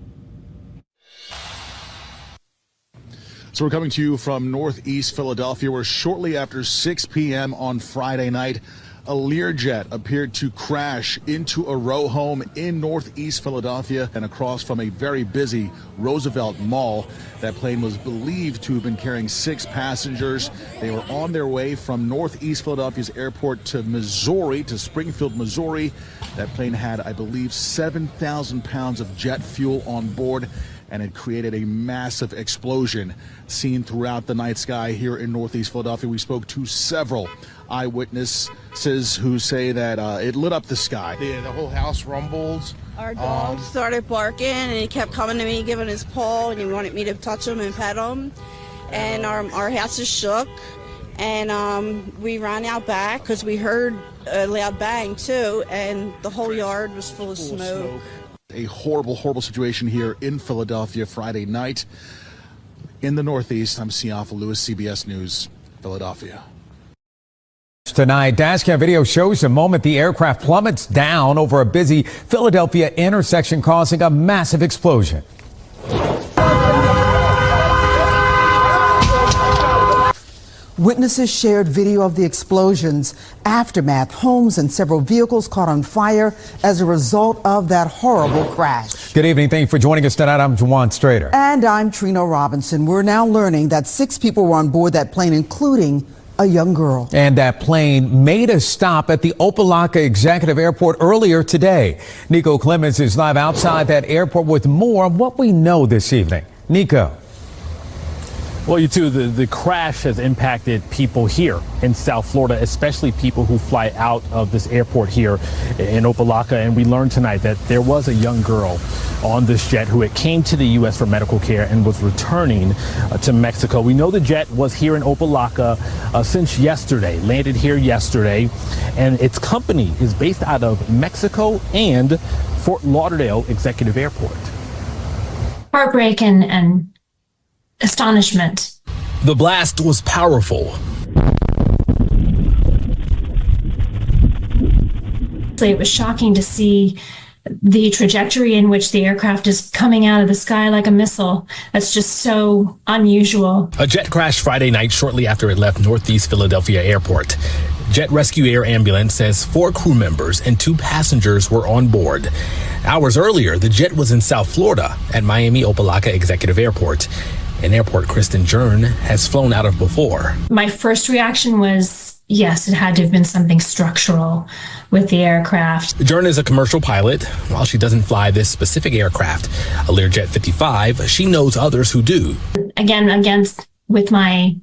So we're coming to you from northeast Philadelphia, where shortly after 6 p.m. on Friday night, a Learjet appeared to crash into a row home in northeast Philadelphia and across from a very busy Roosevelt Mall. That plane was believed to have been carrying 6 passengers. They were on their way from northeast Philadelphia's airport to Missouri, to Springfield, Missouri. That plane had, I believe, 7,000 pounds of jet fuel on board, and it created a massive explosion seen throughout the night sky here in northeast Philadelphia. We spoke to several eyewitnesses who say that it lit up the sky. The whole house rumbled. Our dog started barking, and he kept coming to me, giving his paw, and he wanted me to touch him and pet him. And our house is shook, and we ran out back because we heard a loud bang too, and the whole yard was full of smoke. A horrible, horrible situation here in Philadelphia Friday night. In the Northeast, I'm Siafa Lewis, CBS News, Philadelphia. Tonight, dashcam video shows the moment the aircraft plummets down over a busy Philadelphia intersection, causing a massive explosion. Witnesses shared video of the explosion's aftermath. Homes and several vehicles caught on fire as a result of that horrible crash. Good evening. Thank you for joining us tonight. I'm Juwan Strader. And I'm Trina Robinson. We're now learning that 6 people were on board that plane, including a young girl. And that plane made a stop at the Opa-locka Executive Airport earlier today. Nico Clemens is live outside that airport with more on what we know this evening. Nico. Well, you too, the crash has impacted people here in South Florida, especially people who fly out of this airport here in Opa-locka. And we learned tonight that there was a young girl on this jet who had came to the U.S. for medical care and was returning to Mexico. We know the jet was here in Opa-locka since yesterday, landed here yesterday, and its company is based out of Mexico and Fort Lauderdale Executive Airport. Heartbreak and astonishment. The blast was powerful. It was shocking to see the trajectory in which the aircraft is coming out of the sky like a missile. That's just so unusual. A jet crashed Friday night shortly after it left northeast Philadelphia Airport. Jet Rescue Air Ambulance says 4 crew members and 2 passengers were on board. Hours earlier, the jet was in South Florida at Miami Opa-locka Executive Airport, an airport Kristen Jern has flown out of before. My first reaction was, yes, it had to have been something structural with the aircraft. Jern is a commercial pilot. While she doesn't fly this specific aircraft, a Learjet 55, she knows others who do. Again, with my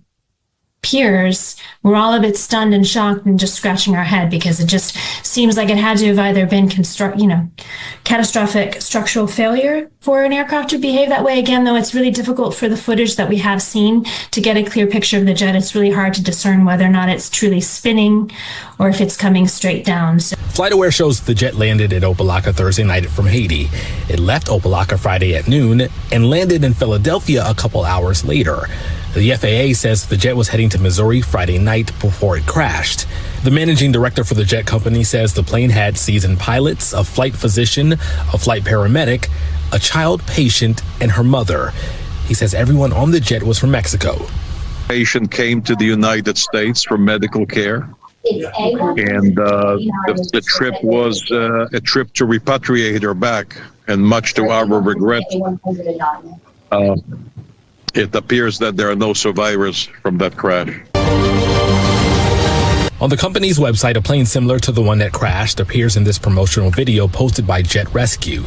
peers, we're all a bit stunned and shocked and just scratching our head because it just seems like it had to have either been catastrophic structural failure for an aircraft to behave that way. Again, though, it's really difficult for the footage that we have seen to get a clear picture of the jet. It's really hard to discern whether or not it's truly spinning or if it's coming straight down. FlightAware shows the jet landed at Opa-locka Thursday night from Haiti. It left Opa-locka Friday at noon and landed in Philadelphia a couple hours later. The FAA says the jet was heading to Missouri Friday night before it crashed. The managing director for the jet company says the plane had seasoned pilots, a flight physician, a flight paramedic, a child patient, and her mother. He says everyone on the jet was from Mexico. Patient came to the United States for medical care. And the trip was a trip to repatriate her back, and much to our regret, it appears that there are no survivors from that crash. On the company's website, a plane similar to the one that crashed appears in this promotional video posted by Jet Rescue.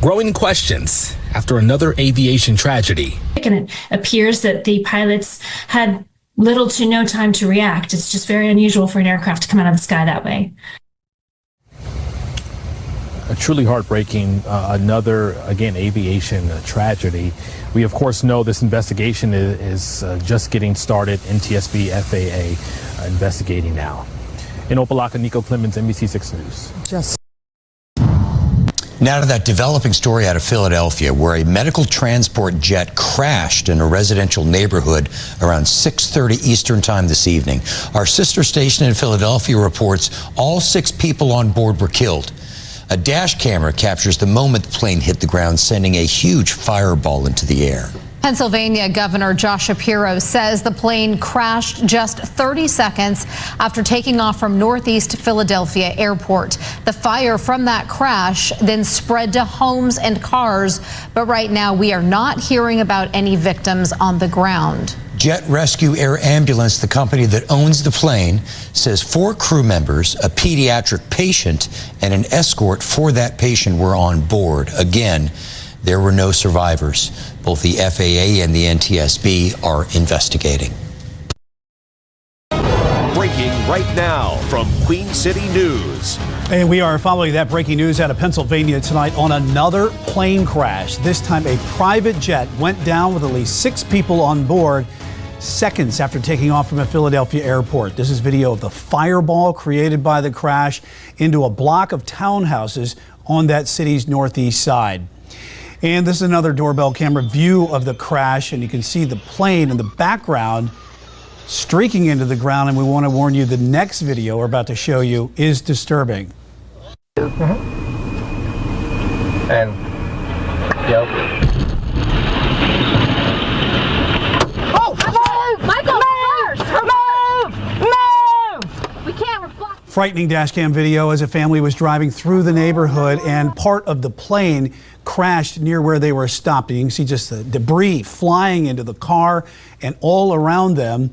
Growing questions after another aviation tragedy. And it appears that the pilots had little to no time to react. It's just very unusual for an aircraft to come out of the sky that way. truly heartbreaking. Another, again, aviation tragedy. We, of course, know this investigation is just getting started. NTSB, FAA investigating now. In Opelika, Nico Clemens, NBC6 News. Now to that developing story out of Philadelphia, where a medical transport jet crashed in a residential neighborhood around 6:30 Eastern Time this evening. Our sister station in Philadelphia reports all 6 people on board were killed. A dash camera captures the moment the plane hit the ground, sending a huge fireball into the air. Pennsylvania Governor Josh Shapiro says the plane crashed just 30 seconds after taking off from Northeast Philadelphia Airport. The fire from that crash then spread to homes and cars, but right now we are not hearing about any victims on the ground. Jet Rescue Air Ambulance, the company that owns the plane, says 4 crew members, a pediatric patient, and an escort for that patient were on board. Again, there were no survivors. Both the FAA and the NTSB are investigating. Breaking right now from Queen City News. And we are following that breaking news out of Pennsylvania tonight on another plane crash. This time a private jet went down with at least 6 people on board seconds after taking off from a Philadelphia airport. This is video of the fireball created by the crash into a block of townhouses on that city's northeast side. And this is another doorbell camera view of the crash, and you can see the plane in the background streaking into the ground. And we want to warn you, the next video we're about to show you is disturbing. And, yep. Oh! Move! Michael, move! We can't reflect. Frightening dash cam video as a family was driving through the neighborhood and part of the plane crashed near where they were stopped. And you can see just the debris flying into the car and all around them.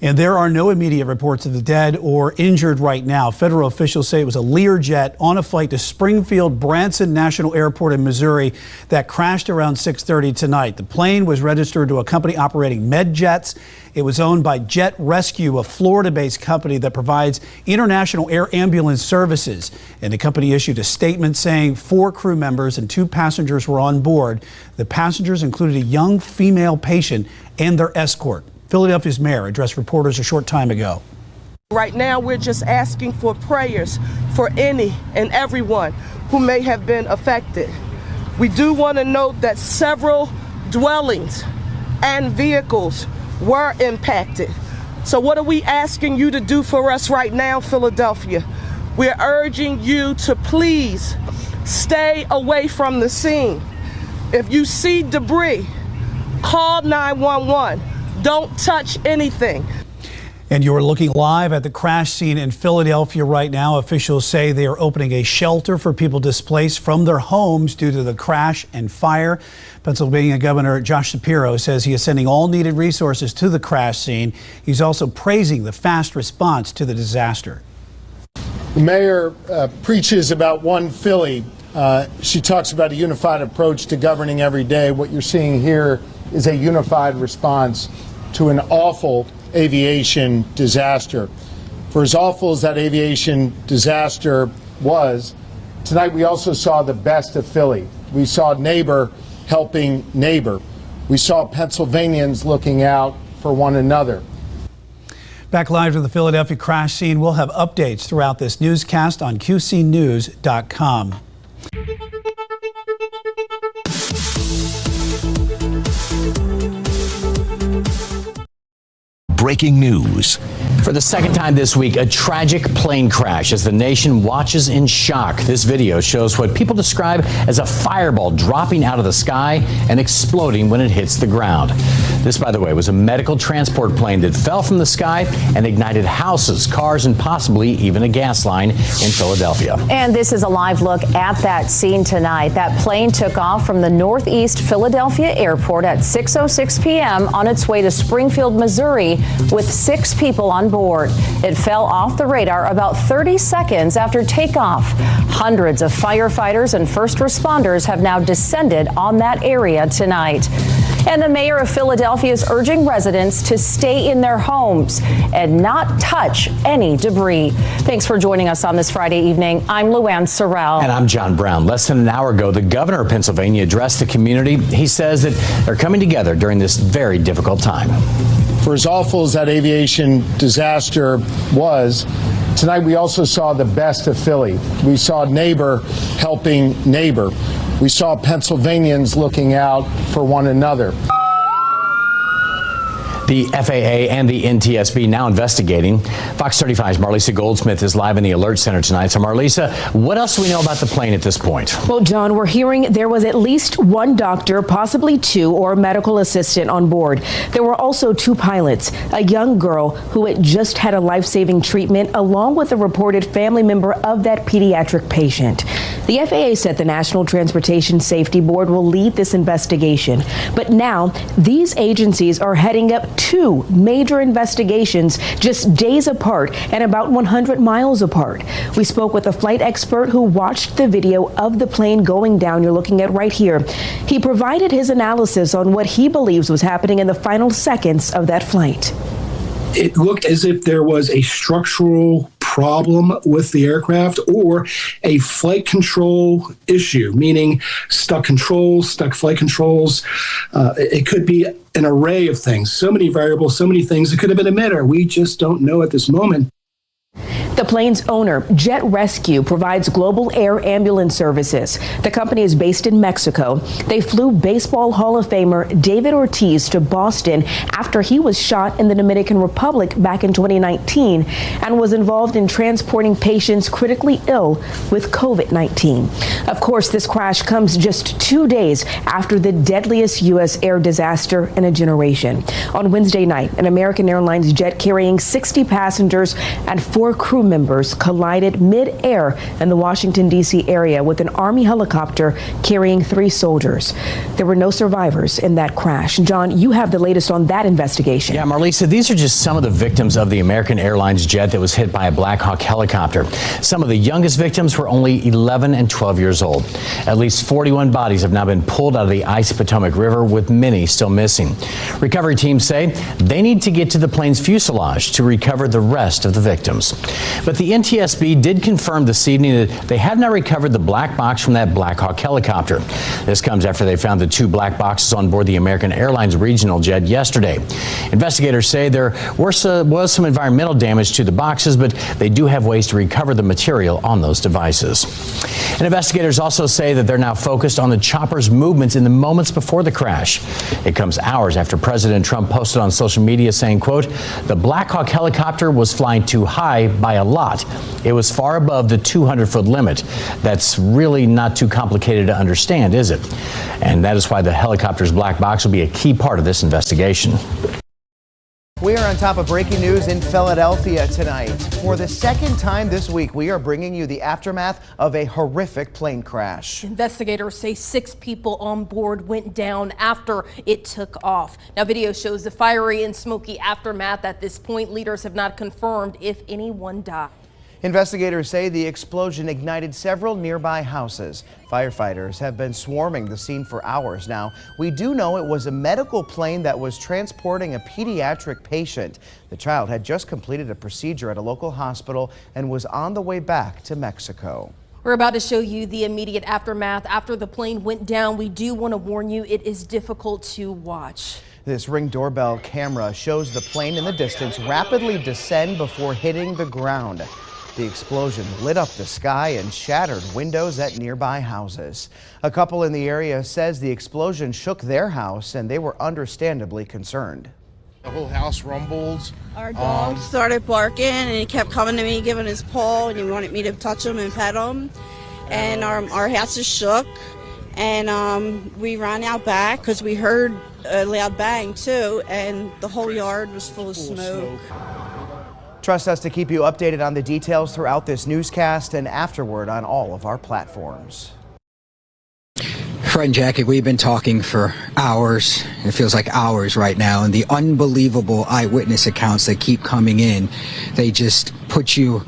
And there are no immediate reports of the dead or injured right now. Federal officials say it was a Learjet on a flight to Springfield Branson National Airport in Missouri that crashed around 6:30 tonight. The plane was registered to a company operating MedJets. It was owned by Jet Rescue, a Florida-based company that provides international air ambulance services. And the company issued a statement saying 4 crew members and 2 passengers were on board. The passengers included a young female patient and their escort. Philadelphia's mayor addressed reporters a short time ago. Right now, we're just asking for prayers for any and everyone who may have been affected. We do want to note that several dwellings and vehicles were impacted. So what are we asking you to do for us right now, Philadelphia? We're urging you to please stay away from the scene. If you see debris, call 911. Don't touch anything. And you're looking live at the crash scene in Philadelphia right now. Officials say they are opening a shelter for people displaced from their homes due to the crash and fire. Pennsylvania Governor Josh Shapiro says he is sending all needed resources to the crash scene. He's also praising the fast response to the disaster. The mayor preaches about one Philly. She talks about a unified approach to governing every day. What you're seeing here is a unified response to an awful aviation disaster. For as awful as that aviation disaster was, tonight we also saw the best of Philly. We saw neighbor helping neighbor. We saw Pennsylvanians looking out for one another. Back live to the Philadelphia crash scene. We'll have updates throughout this newscast on QCnews.com. Breaking news. For the second time this week, a tragic plane crash as the nation watches in shock. This video shows what people describe as a fireball dropping out of the sky and exploding when it hits the ground. This, by the way, was a medical transport plane that fell from the sky and ignited houses, cars, and possibly even a gas line in Philadelphia. And this is a live look at that scene tonight. That plane took off from the Northeast Philadelphia Airport at 6:06 p.m. on its way to Springfield, Missouri, with 6 people on board. It fell off the radar about 30 seconds after takeoff. Hundreds of firefighters and first responders have now descended on that area tonight. And the mayor of Philadelphia is urging residents to stay in their homes and not touch any debris. Thanks for joining us on this Friday evening. I'm Luann Sorrell. And I'm John Brown. Less than an hour ago, the governor of Pennsylvania addressed the community. He says that they're coming together during this very difficult time. For as awful as that aviation disaster was, tonight we also saw the best of Philly. We saw neighbor helping neighbor. We saw Pennsylvanians looking out for one another. The FAA and the NTSB now investigating. Fox 35's Marlisa Goldsmith is live in the Alert Center tonight. So Marlisa, what else do we know about the plane at this point? Well, John, we're hearing there was at least one doctor, possibly two, or a medical assistant on board. There were also two pilots, a young girl who had just had a life-saving treatment, along with a reported family member of that pediatric patient. The FAA said the National Transportation Safety Board will lead this investigation. But now these agencies are heading up two major investigations just days apart and about 100 miles apart. We spoke with a flight expert who watched the video of the plane going down you're looking at right here. He provided his analysis on what he believes was happening in the final seconds of that flight. It looked as if there was a structural problem with the aircraft or a flight control issue, meaning stuck controls, stuck flight controls. It could be an array of things, so many variables, so many things. It could have been a matter. We just don't know at this moment. The plane's owner, Jet Rescue, provides global air ambulance services. The company is based in Mexico. They flew Baseball Hall of Famer David Ortiz to Boston after he was shot in the Dominican Republic back in 2019 and was involved in transporting patients critically ill with COVID-19. Of course, this crash comes just 2 days after the deadliest U.S. air disaster in a generation. On Wednesday night, an American Airlines jet carrying 60 passengers and 4 crew members collided mid-air in the Washington, D.C. area with an Army helicopter carrying 3 soldiers. There were no survivors in that crash. John, you have the latest on that investigation. Yeah, Marlisa, these are just some of the victims of the American Airlines jet that was hit by a Black Hawk helicopter. Some of the youngest victims were only 11 and 12 years old. At least 41 bodies have now been pulled out of the icy Potomac River, with many still missing. Recovery teams say they need to get to the plane's fuselage to recover the rest of the victims. But the NTSB did confirm this evening that they have not recovered the black box from that Black Hawk helicopter. This comes after they found the 2 black boxes on board the American Airlines regional jet yesterday. Investigators say there was some environmental damage to the boxes, but they do have ways to recover the material on those devices. And investigators also say that they're now focused on the chopper's movements in the moments before the crash. It comes hours after President Trump posted on social media saying, quote, "The Black Hawk helicopter was flying too high by a lot. It was far above the 200-foot limit." That's really not too complicated to understand, is it? And that is why the helicopter's black box will be a key part of this investigation. We are on top of breaking news in Philadelphia tonight. For the second time this week, we are bringing you the aftermath of a horrific plane crash. Investigators say 6 people on board went down after it took off. Now, video shows the fiery and smoky aftermath. At this point, leaders have not confirmed if anyone died. Investigators say the explosion ignited several nearby houses. Firefighters have been swarming the scene for hours now. We do know it was a medical plane that was transporting a pediatric patient. The child had just completed a procedure at a local hospital and was on the way back to Mexico. We're about to show you the immediate aftermath after the plane went down. We do want to warn you, it is difficult to watch. This Ring doorbell camera shows the plane in the distance rapidly descend before hitting the ground. The explosion lit up the sky and shattered windows at nearby houses. A couple in the area says the explosion shook their house and they were understandably concerned. The whole house rumbled. Our dog started barking and he kept coming to me, giving his paw, and he wanted me to touch him and pet him. And our house is shook. And we ran out back because we heard a loud bang too, and the whole yard was full of smoke. Trust us to keep you updated on the details throughout this newscast and afterward on all of our platforms. Fred and Jackie, we've been talking for hours. It feels like hours right now. And the unbelievable eyewitness accounts that keep coming in, they just put you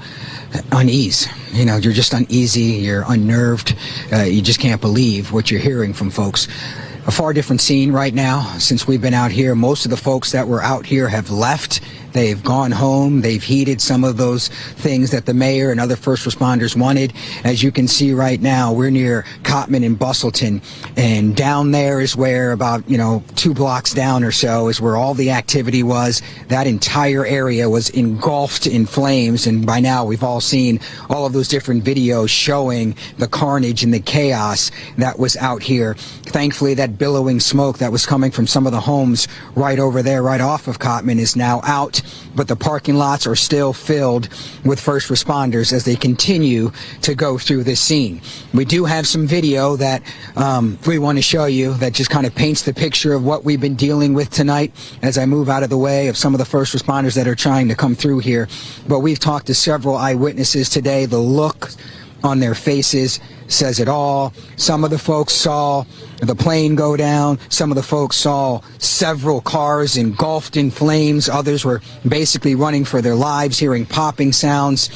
unease. You know, you're just uneasy, you're unnerved. You just can't believe what you're hearing from folks. a far different scene right now since we've been out here. Most of the folks that were out here have left. They've gone home. They've heeded some of those things that the mayor and other first responders wanted. As you can see right now, we're near Cottman and Bustleton, and down there is where about 2 blocks down or so is where all the activity was. That entire area was engulfed in flames, and by now we've all seen all of those different videos showing the carnage and the chaos that was out here. Thankfully, that billowing smoke that was coming from some of the homes right over there, right off of Cottman, is now out. But the parking lots are still filled with first responders as they continue to go through this scene. We do have some video that we want to show you that just kind of paints the picture of what we've been dealing with tonight as I move out of the way of some of the first responders that are trying to come through here. But we've talked to several eyewitnesses today. The look on their faces says it all. Some of the folks saw the plane go down. Some of the folks saw several cars engulfed in flames. Others were basically running for their lives, hearing popping sounds.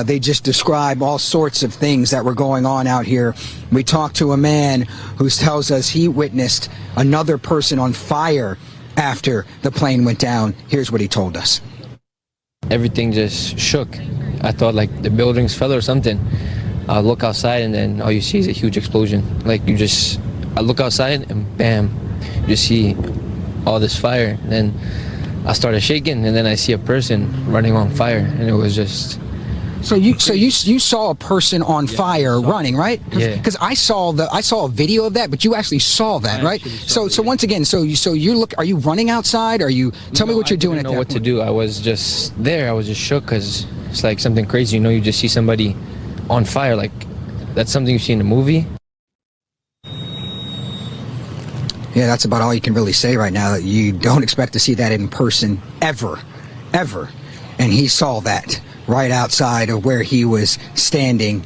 They just describe all sorts of things that were going on out here. We talked to a man who tells us he witnessed another person on fire after the plane went down. Here's what he told us. Everything just shook. I thought like the buildings fell or something. I look outside and then all you see is a huge explosion. I look outside and bam, you just see all this fire. And then I started shaking and then I see a person running on fire, and it was just. So you saw a person on fire running, right? Yeah. Because I saw a video of that, but you actually saw that, right? So once again, are you running outside? Tell me what you're doing at that point. I didn't know what to do. I was just there. I was just shook because it's like something crazy. You just see somebody on fire, like that's something you see in a movie. Yeah, that's about all you can really say right now. You don't expect to see that in person ever. And he saw that right outside of where he was standing.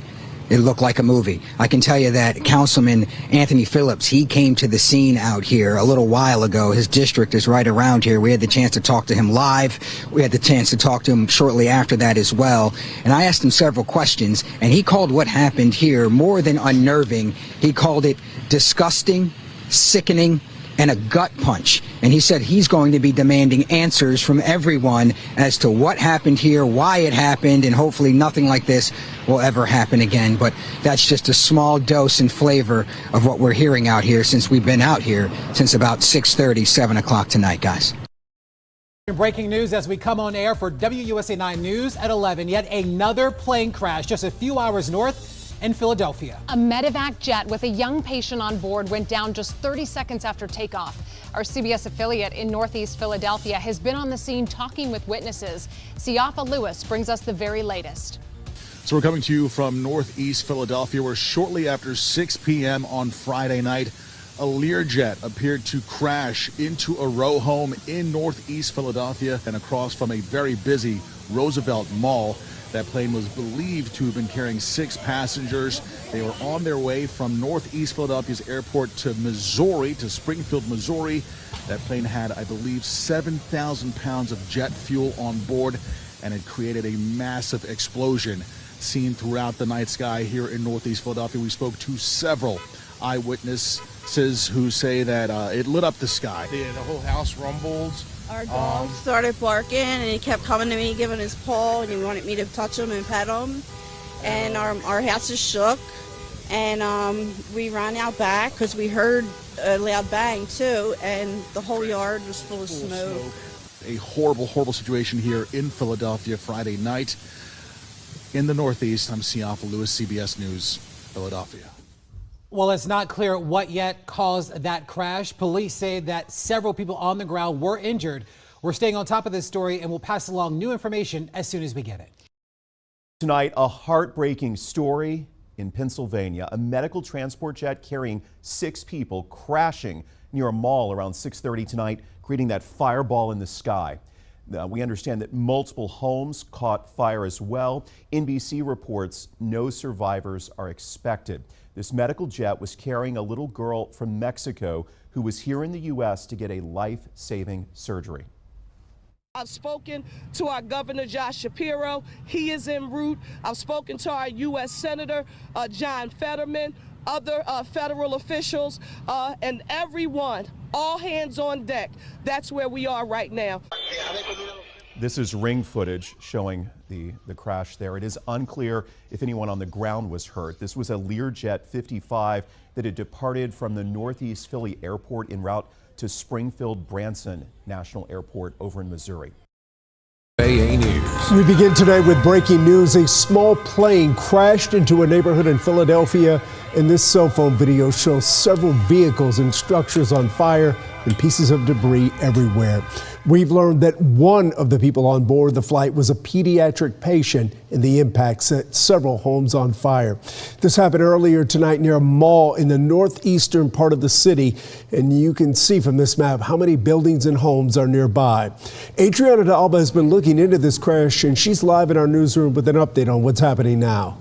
It looked like a movie. I can tell you that Councilman Anthony Phillips, he came to the scene out here a little while ago. His district is right around here. We had the chance to talk to him live. We had the chance to talk to him shortly after that as well. And I asked him several questions, and he called what happened here more than unnerving. He called it disgusting, sickening, and a gut punch. And he said he's going to be demanding answers from everyone as to what happened here, why it happened, and hopefully nothing like this will ever happen again. But that's just a small dose and flavor of what we're hearing out here since we've been out here since about 6:30, 7 o'clock tonight, guys. Breaking news as we come on air for WUSA 9 News at 11. Yet another plane crash just a few hours north in Philadelphia. A medevac jet with a young patient on board went down just 30 seconds after takeoff. Our CBS affiliate in Northeast Philadelphia has been on the scene talking with witnesses. Siafa Lewis brings us the very latest. So we're coming to you from Northeast Philadelphia, where shortly after 6 p.m. on Friday night, a Learjet appeared to crash into a row home in Northeast Philadelphia and across from a very busy Roosevelt Mall. That plane was believed to have been carrying 6 passengers. They were on their way from Northeast Philadelphia's airport to Missouri, to Springfield, Missouri. That plane had, I believe, 7,000 pounds of jet fuel on board, and it created a massive explosion seen throughout the night sky here in Northeast Philadelphia. We spoke to several eyewitnesses who say that it lit up the sky. The whole house rumbled. Our dog started barking, and he kept coming to me, giving his paw, and he wanted me to touch him and pet him. And our house is shook, and we ran out back because we heard a loud bang too, and the whole yard was full of smoke. A horrible, horrible situation here in Philadelphia Friday night. In the Northeast, I'm Siafa Lewis, CBS News, Philadelphia. Well, it's not clear what yet caused that crash. Police say that several people on the ground were injured. We're staying on top of this story, and we'll pass along new information as soon as we get it. Tonight, a heartbreaking story in Pennsylvania. A medical transport jet carrying 6 people crashing near a mall around 6:30 tonight, creating that fireball in the sky. We understand that multiple homes caught fire as well. NBC reports no survivors are expected. This medical jet was carrying a little girl from Mexico who was here in the U.S. to get a life-saving surgery. I've spoken to our Governor Josh Shapiro. He is en route. I've spoken to our U.S. Senator John Fetterman. other federal officials, and everyone, all hands on deck. That's where we are right now. This is ring footage showing the crash there. It is unclear if anyone on the ground was hurt. This was a Learjet 55 that had departed from the Northeast Philly Airport en route to Springfield Branson National Airport over in Missouri. AA News. We begin today with breaking news. A small plane crashed into a neighborhood in Philadelphia, and this cell phone video shows several vehicles and structures on fire and pieces of debris everywhere. We've learned that one of the people on board the flight was a pediatric patient, and the impact set several homes on fire. This happened earlier tonight near a mall in the northeastern part of the city, and you can see from this map how many buildings and homes are nearby. Adriana D'Alba has been looking into this crash, and she's live in our newsroom with an update on what's happening now.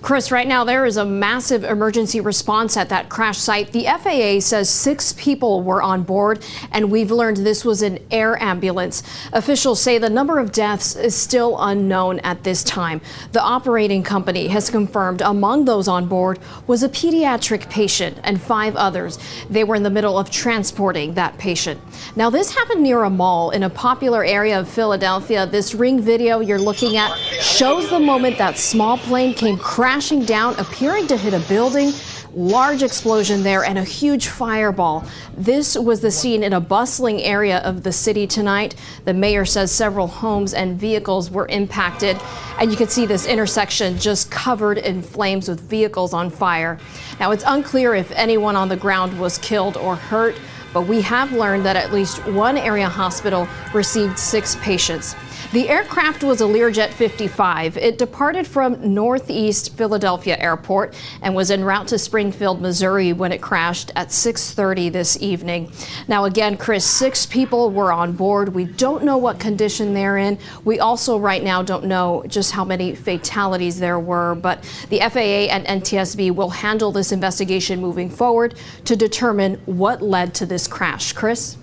Chris, right now there is a massive emergency response at that crash site. The FAA says 6 people were on board, and we've learned this was an air ambulance. Officials say the number of deaths is still unknown at this time. The operating company has confirmed among those on board was a pediatric patient and 5 others. They were in the middle of transporting that patient. Now, this happened near a mall in a popular area of Philadelphia. This ring video you're looking at shows the moment that small plane came crashing down, appearing to hit a building. Large explosion there and a huge fireball. This was the scene in a bustling area of the city tonight. The mayor says several homes and vehicles were impacted, and you can see this intersection just covered in flames with vehicles on fire. Now, it's unclear if anyone on the ground was killed or hurt, but we have learned that at least one area hospital received 6 patients. The aircraft was a Learjet 55. It departed from Northeast Philadelphia Airport and was en route to Springfield, Missouri when it crashed at 6:30 this evening. Now again, Chris, 6 people were on board. We don't know what condition they're in. We also right now don't know just how many fatalities there were, but the FAA and NTSB will handle this investigation moving forward to determine what led to this crash. Chris?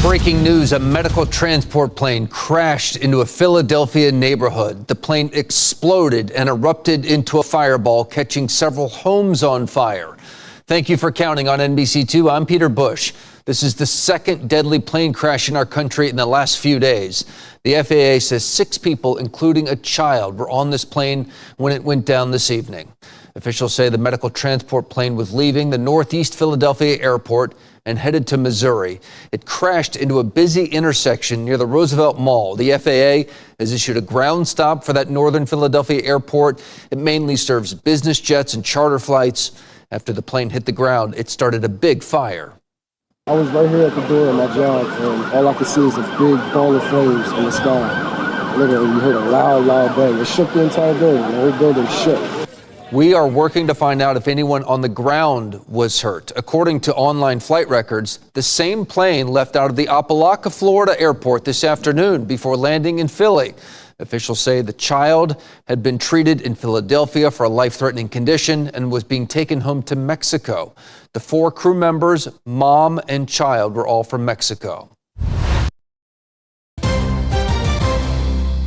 Breaking news, a medical transport plane crashed into a Philadelphia neighborhood. The plane exploded and erupted into a fireball, catching several homes on fire. Thank you for counting on NBC2. I'm Peter Bush. This is the second deadly plane crash in our country in the last few days. The FAA says 6 people, including a child, were on this plane when it went down this evening. Officials say the medical transport plane was leaving the Northeast Philadelphia Airport and headed to Missouri. It crashed into a busy intersection near the Roosevelt Mall. The FAA has issued a ground stop for that northern Philadelphia airport. It mainly serves business jets and charter flights. After the plane hit the ground, it started a big fire. I was right here at the door of my job, and all I could see is a big ball of flames in the sky. Literally, you heard a loud bang. It shook the entire building. The whole building shook. We are working to find out if anyone on the ground was hurt. According to online flight records, the same plane left out of the Apalaca, Florida airport this afternoon before landing in Philly. Officials say the child had been treated in Philadelphia for a life-threatening condition and was being taken home to Mexico. The 4 crew members, mom and child, were all from Mexico.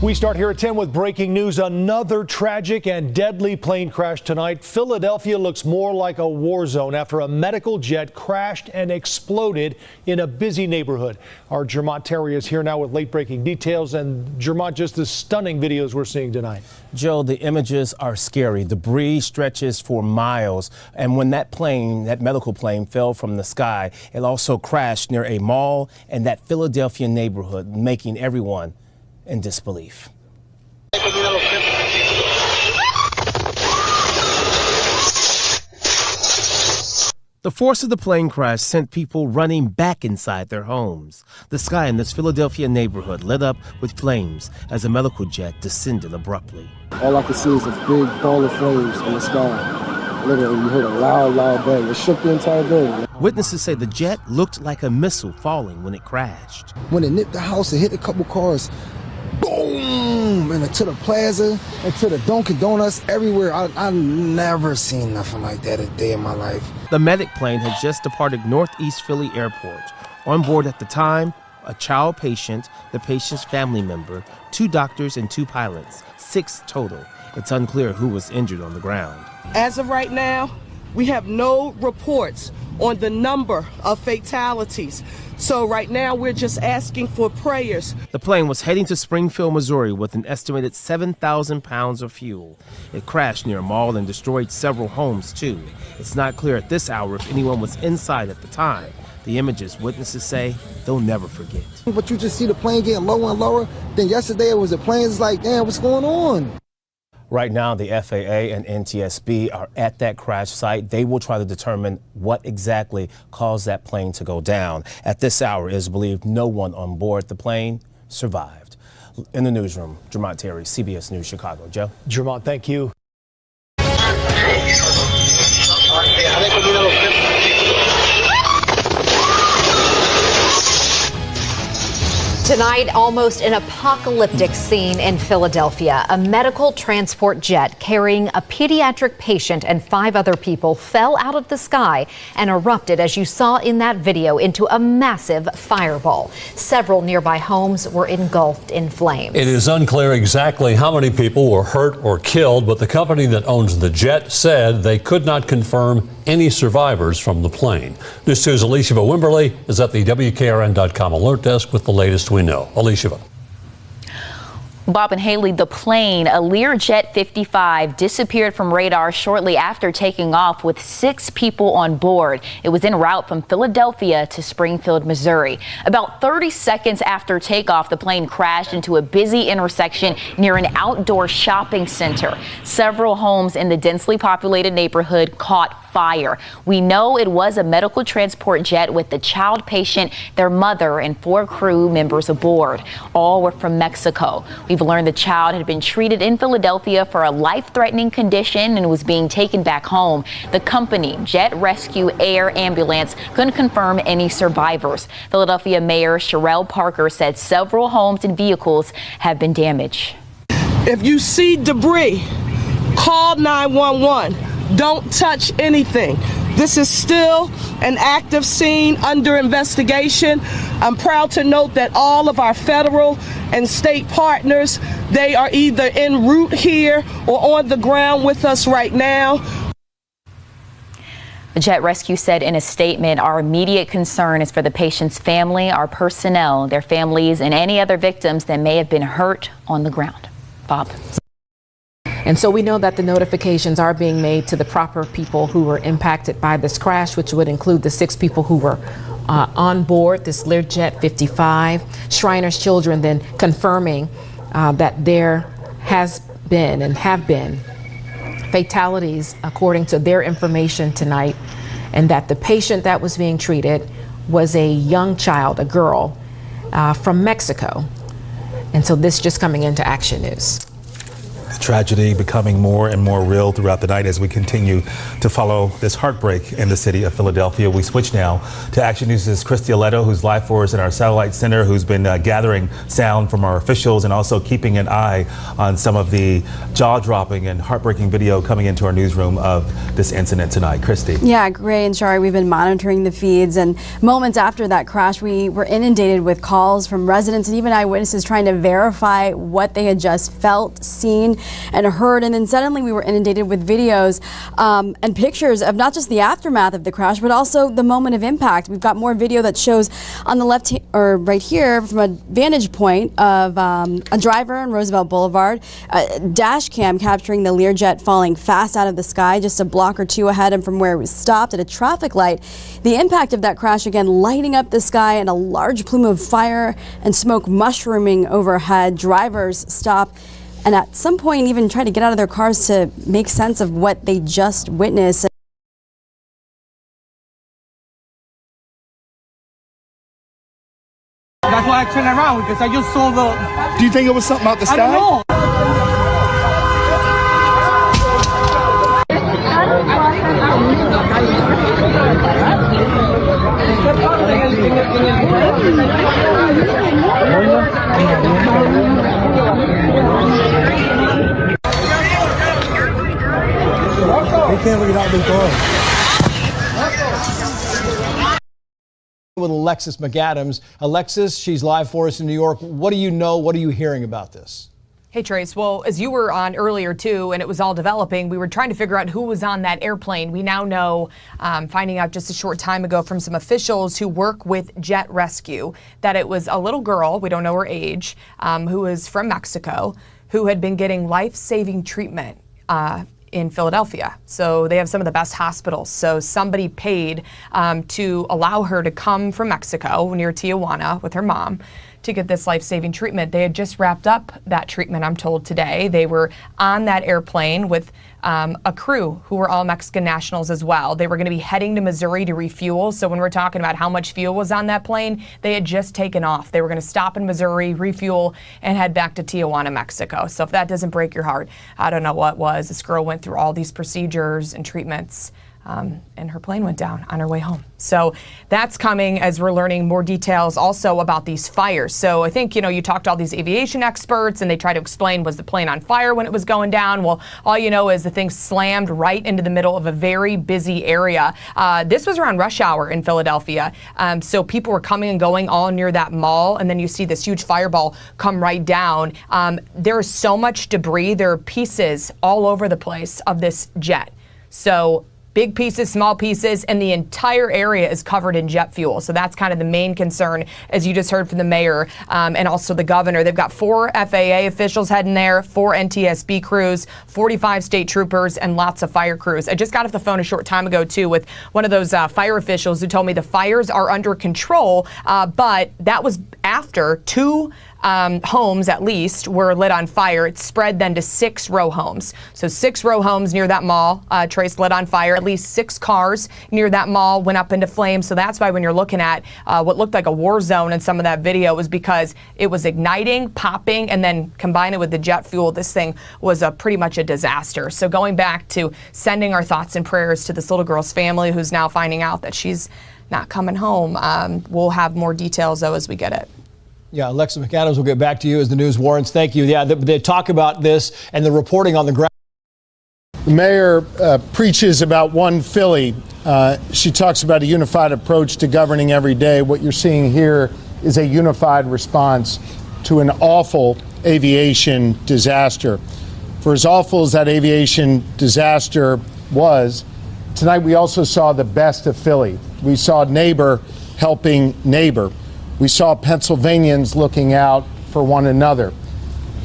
We start here at 10 with breaking news. Another tragic and deadly plane crash tonight. Philadelphia looks more like a war zone after a medical jet crashed and exploded in a busy neighborhood. Our Jermont Terry is here now with late breaking details. And Jermont, just the stunning videos we're seeing tonight. Joe, the images are scary. Debris stretches for miles. And when that plane, that medical plane, fell from the sky, it also crashed near a mall and that Philadelphia neighborhood, making everyone in disbelief. The force of the plane crash sent people running back inside their homes. The sky in this Philadelphia neighborhood lit up with flames as a medical jet descended abruptly. All I could see is a big ball of flames in the sky. Literally, you heard a loud bang. It shook the entire building. Witnesses say the jet looked like a missile falling when it crashed. When it nipped the house, it hit a couple cars. Boom! And to the plaza, and to the Dunkin' Donuts, everywhere. I never seen nothing like that a day in my life. The medic plane had just departed Northeast Philly Airport. On board at the time a child patient, the patient's family member, 2 doctors, and 2 pilots. 6 total. It's unclear who was injured on the ground. As of right now, we have no reports on the number of fatalities. So right now, we're just asking for prayers. The plane was heading to Springfield, Missouri with an estimated 7,000 pounds of fuel. It crashed near a mall and destroyed several homes, too. It's not clear at this hour if anyone was inside at the time. The images, witnesses say, they'll never forget. But you just see the plane getting lower and lower. Then yesterday it was the planes like, damn, what's going on? Right now, the FAA and NTSB are at that crash site. They will try to determine what exactly caused that plane to go down. At this hour, it is believed no one on board the plane survived. In the newsroom, Jermont Terry, CBS News, Chicago. Joe? Jermont, thank you. Tonight, almost an apocalyptic scene in Philadelphia. A medical transport jet carrying a pediatric patient and 5 other people fell out of the sky and erupted, as you saw in that video, into a massive fireball. Several nearby homes were engulfed in flames. It is unclear exactly how many people were hurt or killed, but the company that owns the jet said they could not confirm any survivors from the plane. News 2's Alicia Wimberly is at the WKRN.com alert desk with the latest we know. Alicia. Bob and Haley, the plane, a Learjet 55, disappeared from radar shortly after taking off with 6 people on board. It was en route from Philadelphia to Springfield, Missouri. About 30 seconds after takeoff, the plane crashed into a busy intersection near an outdoor shopping center. Several homes in the densely populated neighborhood caught fire. We know it was a medical transport jet with the child patient, their mother, and 4 crew members aboard. All were from Mexico. We've learned the child had been treated in Philadelphia for a life-threatening condition and was being taken back home. The company, Jet Rescue Air Ambulance, couldn't confirm any survivors. Philadelphia Mayor Sherelle Parker said several homes and vehicles have been damaged. If you see debris, call 911. Don't touch anything. This is still an active scene under investigation. I'm proud to note that all of our federal and state partners, they are either en route here or on the ground with us right now. Jet Rescue said in a statement, our immediate concern is for the patient's family, our personnel, their families, and any other victims that may have been hurt on the ground. Bob. And so we know that the notifications are being made to the proper people who were impacted by this crash, which would include the 6 people who were on board this Learjet 55. Shriner's Children then confirming that there has been and have been fatalities according to their information tonight, and that the patient that was being treated was a young child, a girl from Mexico. And so this just coming into Action News. Tragedy becoming more and more real throughout the night as we continue to follow this heartbreak in the city of Philadelphia. We switch now to Action News' Christy Aletto, who's live for us in our satellite center, who's been gathering sound from our officials and also keeping an eye on some of the jaw-dropping and heartbreaking video coming into our newsroom of this incident tonight. Christy. Yeah, Gray and Shari, we've been monitoring the feeds, and moments after that crash, we were inundated with calls from residents and even eyewitnesses trying to verify what they had just felt, seen, and heard. And then suddenly we were inundated with videos and pictures of not just the aftermath of the crash, but also the moment of impact. We've got more video that shows on the left or right here from a vantage point of a driver on Roosevelt Boulevard, a dash cam capturing the Learjet falling fast out of the sky just a block or 2 ahead and from where it was stopped at a traffic light. The impact of that crash again lighting up the sky and a large plume of fire and smoke mushrooming overhead. Drivers stop and at some point even try to get out of their cars to make sense of what they just witnessed. That's why I turned around, because I just saw the... Do you think it was something out the sky? I don't know. They can't read out the car. with Alexis McAdams. Alexis, she's live for us in New York. What do you know? What are you hearing about this? Hey, Trace. Well, as you were on earlier, too, and it was all developing, we were trying to figure out who was on that airplane. We now know, finding out just a short time ago from some officials who work with Jet Rescue, that it was a little girl, we don't know her age, who was from Mexico, who had been getting life-saving treatment in Philadelphia. So they have some of the best hospitals. So somebody paid to allow her to come from Mexico near Tijuana with her mom to get this life-saving treatment. They had just wrapped up that treatment, I'm told, today. They were on that airplane with a crew who were all Mexican nationals as well. They were going to be heading to Missouri to refuel. So when we're talking about how much fuel was on that plane, they had just taken off. They were going to stop in Missouri, refuel, and head back to Tijuana, Mexico. So if that doesn't break your heart, I don't know what was. This girl went through all these procedures and treatments. And her plane went down on her way home. So that's coming as we're learning more details also about these fires. So I think, you talked to all these aviation experts and they try to explain, was the plane on fire when it was going down? Well, all you know is the thing slammed right into the middle of a very busy area. This was around rush hour in Philadelphia. So people were coming and going all near that mall. And then you see this huge fireball come right down. There is so much debris. There are pieces all over the place of this jet. So big pieces, small pieces, and the entire area is covered in jet fuel. So that's kind of the main concern, as you just heard from the mayor and also the governor. They've got 4 FAA officials heading there, 4 NTSB crews, 45 state troopers, and lots of fire crews. I just got off the phone a short time ago, too, with one of those fire officials who told me the fires are under control, but that was after 2 homes at least were lit on fire. It spread then to 6 row homes. So 6 row homes near that mall, Trace, lit on fire. At least 6 cars near that mall went up into flames. So that's why when you're looking at what looked like a war zone in some of that video, was because it was igniting, popping, and then combine it with the jet fuel. This thing was pretty much a disaster. So going back to sending our thoughts and prayers to this little girl's family who's now finding out that she's not coming home. We'll have more details, though, as we get it. Yeah, Alexis McAdams, will get back to you as the news warrants. Thank you. Yeah, they talk about this and the reporting on the ground. The mayor preaches about one Philly. She talks about a unified approach to governing every day. What you're seeing here is a unified response to an awful aviation disaster. For as awful as that aviation disaster was, tonight we also saw the best of Philly. We saw neighbor helping neighbor. We saw Pennsylvanians looking out for one another.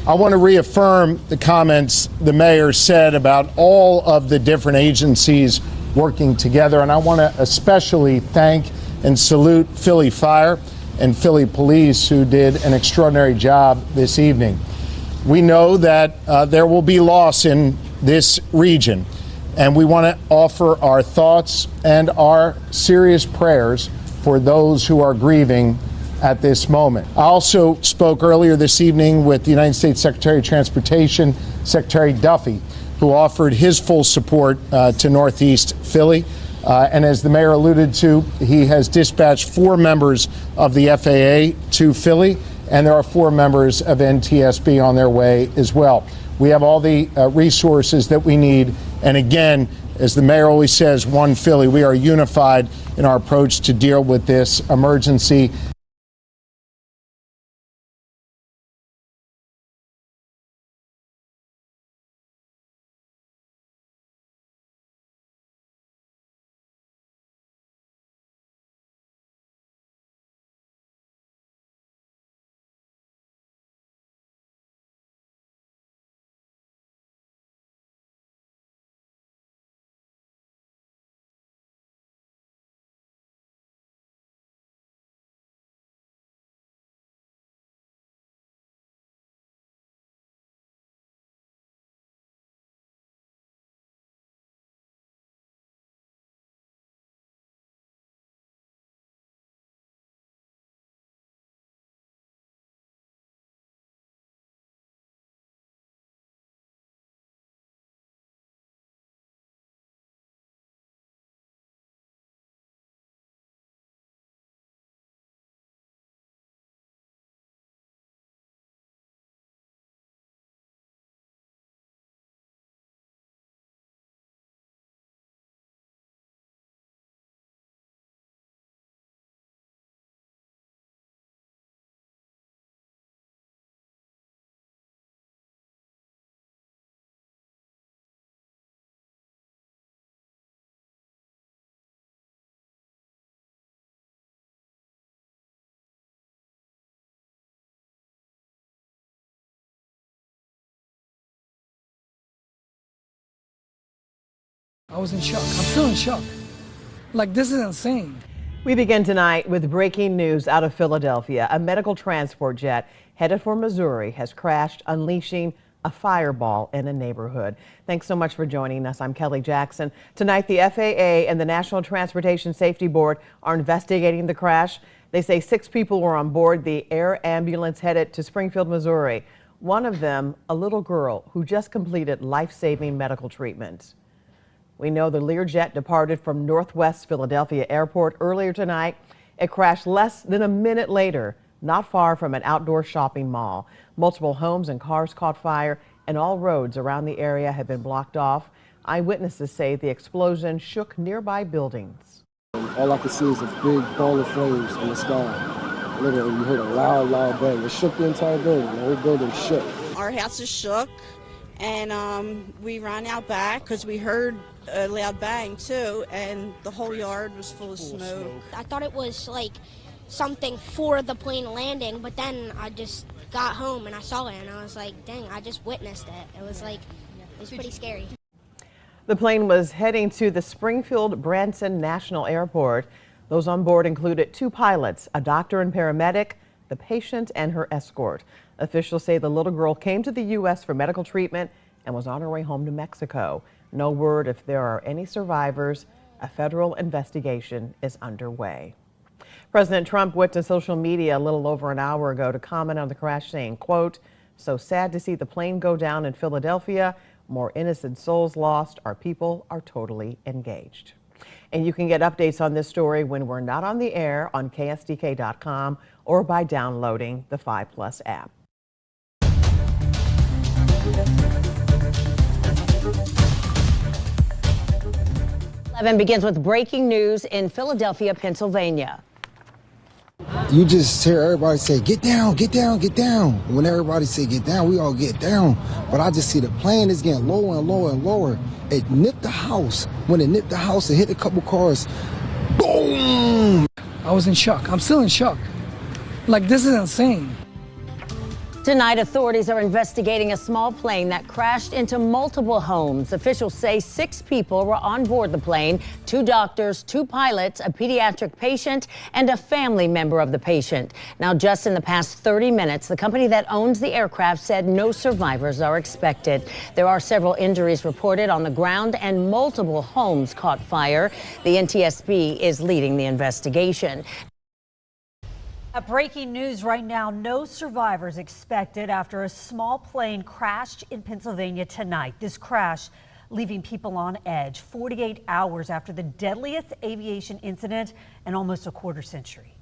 I want to reaffirm the comments the mayor said about all of the different agencies working together, and I want to especially thank and salute Philly Fire and Philly Police, who did an extraordinary job this evening. We know that there will be loss in this region, and we want to offer our thoughts and our serious prayers for those who are grieving at this moment. I also spoke earlier this evening with the United States Secretary of Transportation, Secretary Duffy, who offered his full support to Northeast Philly. And as the mayor alluded to, he has dispatched 4 members of the FAA to Philly, and there are 4 members of NTSB on their way as well. We have all the resources that we need. And again, as the mayor always says, one Philly, we are unified in our approach to deal with this emergency. I was in shock. I'm still in shock. Like, this is insane. We begin tonight with breaking news out of Philadelphia. A medical transport jet headed for Missouri has crashed, unleashing a fireball in a neighborhood. Thanks so much for joining us. I'm Kelly Jackson. Tonight, the FAA and the National Transportation Safety Board are investigating the crash. They say 6 people were on board the air ambulance headed to Springfield, Missouri. One of them, a little girl who just completed life-saving medical treatment. We know the Learjet departed from Northwest Philadelphia Airport earlier tonight. It crashed less than a minute later, not far from an outdoor shopping mall. Multiple homes and cars caught fire, and all roads around the area have been blocked off. Eyewitnesses say the explosion shook nearby buildings. All I could see is a big ball of flames in the sky. Literally, you heard a loud bang. It shook the entire building. The whole building shook. Our house is shook, and we ran out back because we heard a loud bang too, and the whole yard was full of smoke. I thought it was like something for the plane landing, but then I just got home and I saw it and I was like, dang, I just witnessed it. It was pretty scary. The plane was heading to the Springfield Branson National Airport. Those on board included 2 pilots, a doctor and paramedic, the patient, and her escort. Officials say the little girl came to the U.S. for medical treatment and was on her way home to Mexico. No word if there are any survivors. A federal investigation is underway. President Trump went to social media a little over an hour ago to comment on the crash, saying, quote, "So sad to see the plane go down in Philadelphia. More innocent souls lost. Our people are totally engaged." And you can get updates on this story when we're not on the air on KSDK.com or by downloading the 5+ app. Begins with breaking news in Philadelphia, Pennsylvania. You just hear everybody say, get down, get down, get down. When everybody say get down, we all get down. But I just see the plane is getting lower and lower and lower. It nipped the house. When it nipped the house, it hit a couple cars. Boom! I was in shock. I'm still in shock. Like, this is insane. Tonight, authorities are investigating a small plane that crashed into multiple homes. Officials say 6 people were on board the plane, 2 doctors, 2 pilots, a pediatric patient, and a family member of the patient. Now, just in the past 30 minutes, the company that owns the aircraft said no survivors are expected. There are several injuries reported on the ground and multiple homes caught fire. The NTSB is leading the investigation. Breaking news right now, no survivors expected after a small plane crashed in Pennsylvania tonight. This crash leaving people on edge 48 hours after the deadliest aviation incident in almost a quarter century.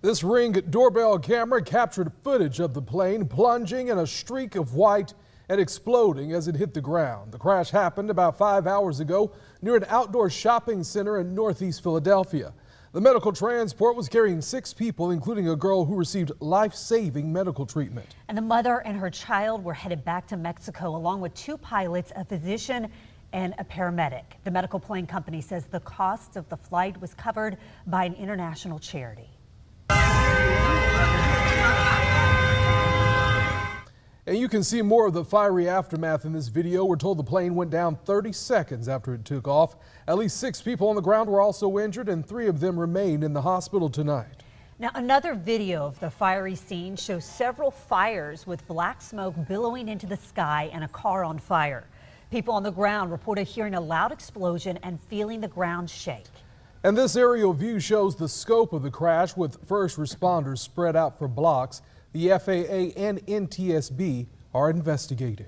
This Ring doorbell camera captured footage of the plane plunging in a streak of white and exploding as it hit the ground. The crash happened about 5 hours ago near an outdoor shopping center in northeast Philadelphia. The medical transport was carrying 6 people, including a girl who received life-saving medical treatment. And the mother and her child were headed back to Mexico, along with 2 pilots, a physician, and a paramedic. The medical plane company says the cost of the flight was covered by an international charity. And you can see more of the fiery aftermath in this video. We're told the plane went down 30 seconds after it took off. At least 6 people on the ground were also injured, and 3 of them remain in the hospital tonight. Now, another video of the fiery scene shows several fires with black smoke billowing into the sky and a car on fire. People on the ground reported hearing a loud explosion and feeling the ground shake. And this aerial view shows the scope of the crash, with first responders spread out for blocks. The FAA and NTSB are investigating.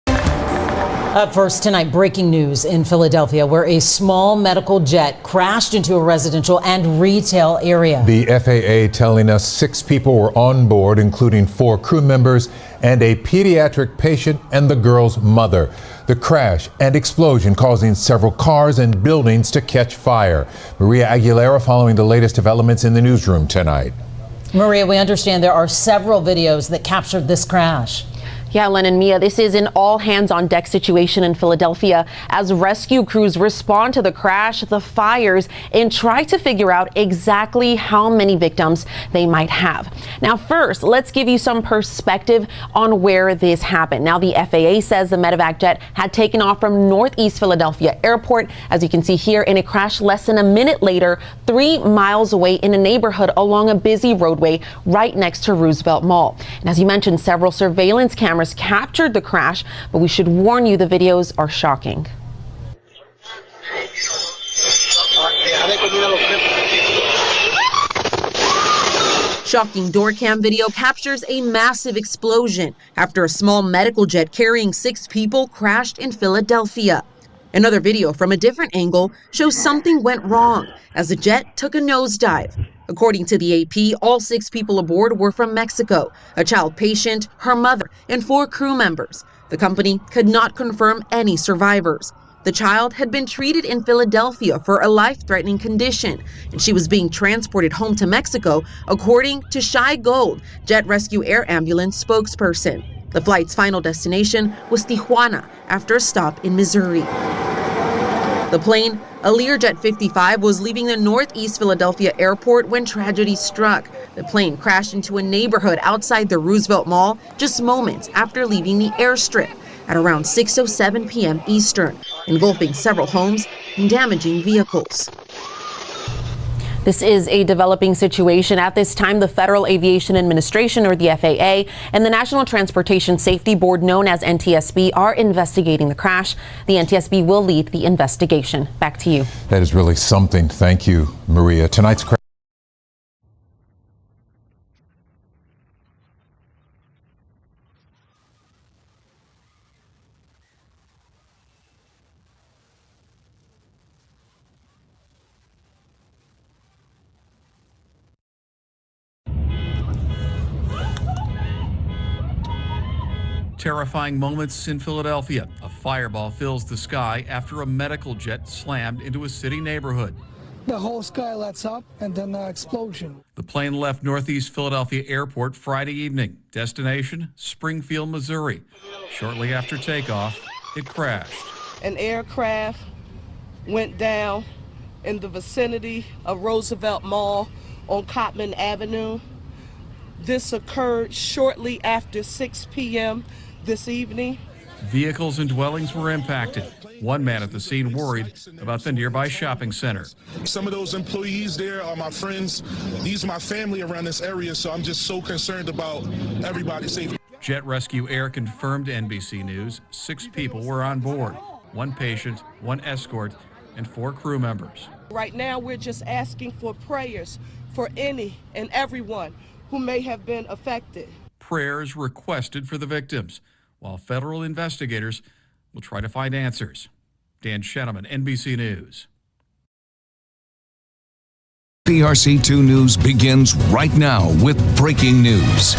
Up first tonight, breaking news in Philadelphia, where a small medical jet crashed into a residential and retail area. The FAA telling us 6 people were on board, including 4 crew members and a pediatric patient and the girl's mother. The crash and explosion causing several cars and buildings to catch fire. Maria Aguilera following the latest developments in the newsroom tonight. Maria, we understand there are several videos that captured this crash. Yeah, Len and Mia, this is an all-hands-on-deck situation in Philadelphia as rescue crews respond to the crash, the fires, and try to figure out exactly how many victims they might have. Now, first, let's give you some perspective on where this happened. Now, the FAA says the medevac jet had taken off from Northeast Philadelphia Airport, as you can see here, and it crashed less than a minute later, 3 miles away in a neighborhood along a busy roadway right next to Roosevelt Mall. And as you mentioned, several surveillance cameras captured the crash, but we should warn you, the videos are shocking. Shocking door cam video captures a massive explosion after a small medical jet carrying 6 people crashed in Philadelphia. Another video from a different angle shows something went wrong as the jet took a nosedive. According to the AP, all 6 people aboard were from Mexico, a child patient, her mother, and 4 crew members. The company could not confirm any survivors. The child had been treated in Philadelphia for a life-threatening condition, and she was being transported home to Mexico, according to Shai Gold, Jet Rescue Air Ambulance spokesperson. The flight's final destination was Tijuana after a stop in Missouri. The plane, a Learjet 55, was leaving the Northeast Philadelphia airport when tragedy struck. The plane crashed into a neighborhood outside the Roosevelt Mall just moments after leaving the airstrip at around 6:07 p.m. Eastern, engulfing several homes and damaging vehicles. This is a developing situation. At this time, the Federal Aviation Administration, or the FAA, and the National Transportation Safety Board, known as NTSB, are investigating the crash. The NTSB will lead the investigation. Back to you. That is really something. Thank you, Maria. Tonight's crash. Terrifying moments in Philadelphia. A fireball fills the sky after a medical jet slammed into a city neighborhood. The whole sky lights up and then the explosion. The plane left Northeast Philadelphia Airport Friday evening. Destination, Springfield, Missouri. Shortly after takeoff, it crashed. An aircraft went down in the vicinity of Roosevelt Mall on Cottman Avenue. This occurred shortly after 6 p.m. this evening. Vehicles and dwellings were impacted. One man at the scene worried about the nearby shopping center. Some of those employees there are my friends. These are my family around this area, so I'm just so concerned about everybody's safety. Jet Rescue Air confirmed to NBC News 6 people were on board. 1 patient, 1 escort, and 4 crew members. Right now, we're just asking for prayers for any and everyone who may have been affected. Prayers requested for the victims, while federal investigators will try to find answers. Dan Sheneman, NBC News. PRC2 News begins right now with breaking news.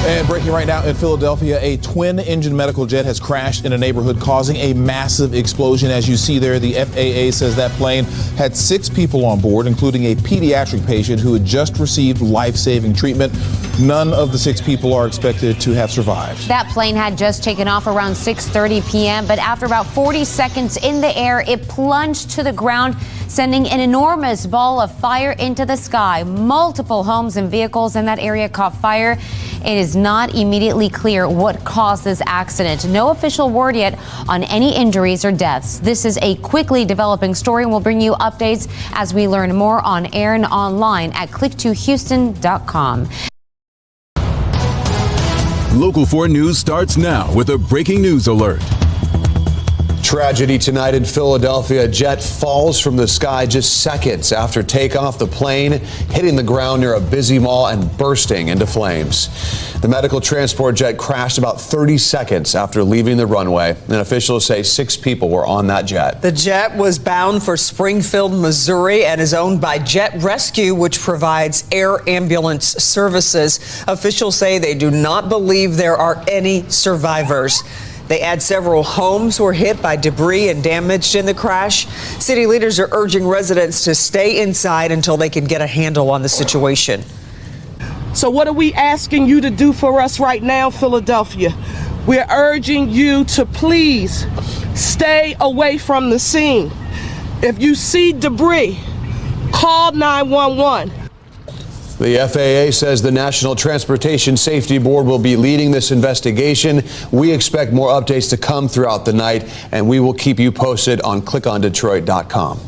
And breaking right now in Philadelphia, a twin-engine medical jet has crashed in a neighborhood, causing a massive explosion. As you see there, the FAA says that plane had 6 people on board, including a pediatric patient who had just received life-saving treatment. None of the 6 people are expected to have survived. That plane had just taken off around 6:30 p.m., but after about 40 seconds in the air, it plunged to the ground, sending an enormous ball of fire into the sky. Multiple homes and vehicles in that area caught fire. It is not immediately clear what caused this accident. No official word yet on any injuries or deaths. This is a quickly developing story, and we'll bring you updates as we learn more on air and online at click2houston.com. Local 4 News starts now with a breaking news alert. Tragedy tonight in Philadelphia. A jet falls from the sky just seconds after takeoff. The plane hitting the ground near a busy mall and bursting into flames. The medical transport jet crashed about 30 seconds after leaving the runway, and officials say 6 people were on that jet. The jet was bound for Springfield, Missouri, and is owned by Jet Rescue, which provides air ambulance services. Officials say they do not believe there are any survivors. They add several homes were hit by debris and damaged in the crash. City leaders are urging residents to stay inside until they can get a handle on the situation. So what are we asking you to do for us right now, Philadelphia? We're urging you to please stay away from the scene. If you see debris, call 911. The FAA says the National Transportation Safety Board will be leading this investigation. We expect more updates to come throughout the night, and we will keep you posted on clickondetroit.com.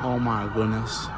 Oh my goodness.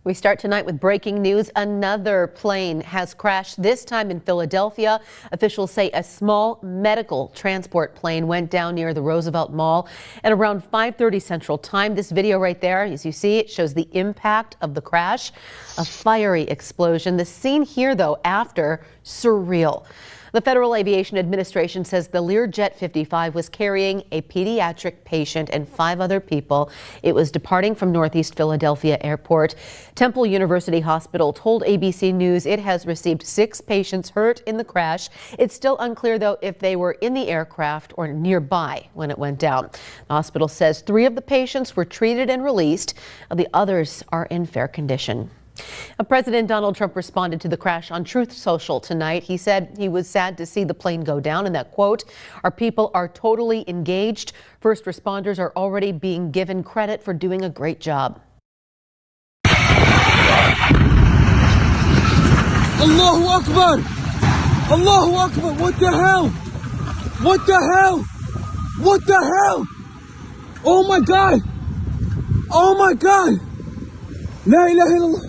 We start tonight with breaking news. Another plane has crashed, this time in Philadelphia. Officials say a small medical transport plane went down near the Roosevelt Mall at around 5:30 Central Time. This video right there, as you see, it shows the impact of the crash, a fiery explosion. The scene here, though, after, surreal. The Federal Aviation Administration says the Learjet 55 was carrying a pediatric patient and 5 other people. It was departing from Northeast Philadelphia Airport. Temple University Hospital told ABC News it has received 6 patients hurt in the crash. It's still unclear, though, if they were in the aircraft or nearby when it went down. The hospital says 3 of the patients were treated and released. The others are in fair condition. President Donald Trump responded to the crash on Truth Social tonight. He said he was sad to see the plane go down, and that, quote, "Our people are totally engaged. First responders are already being given credit for doing a great job." Allahu Akbar! Allahu Akbar! What the hell? What the hell? What the hell? Oh my God! Oh my God! La ilaha illallah!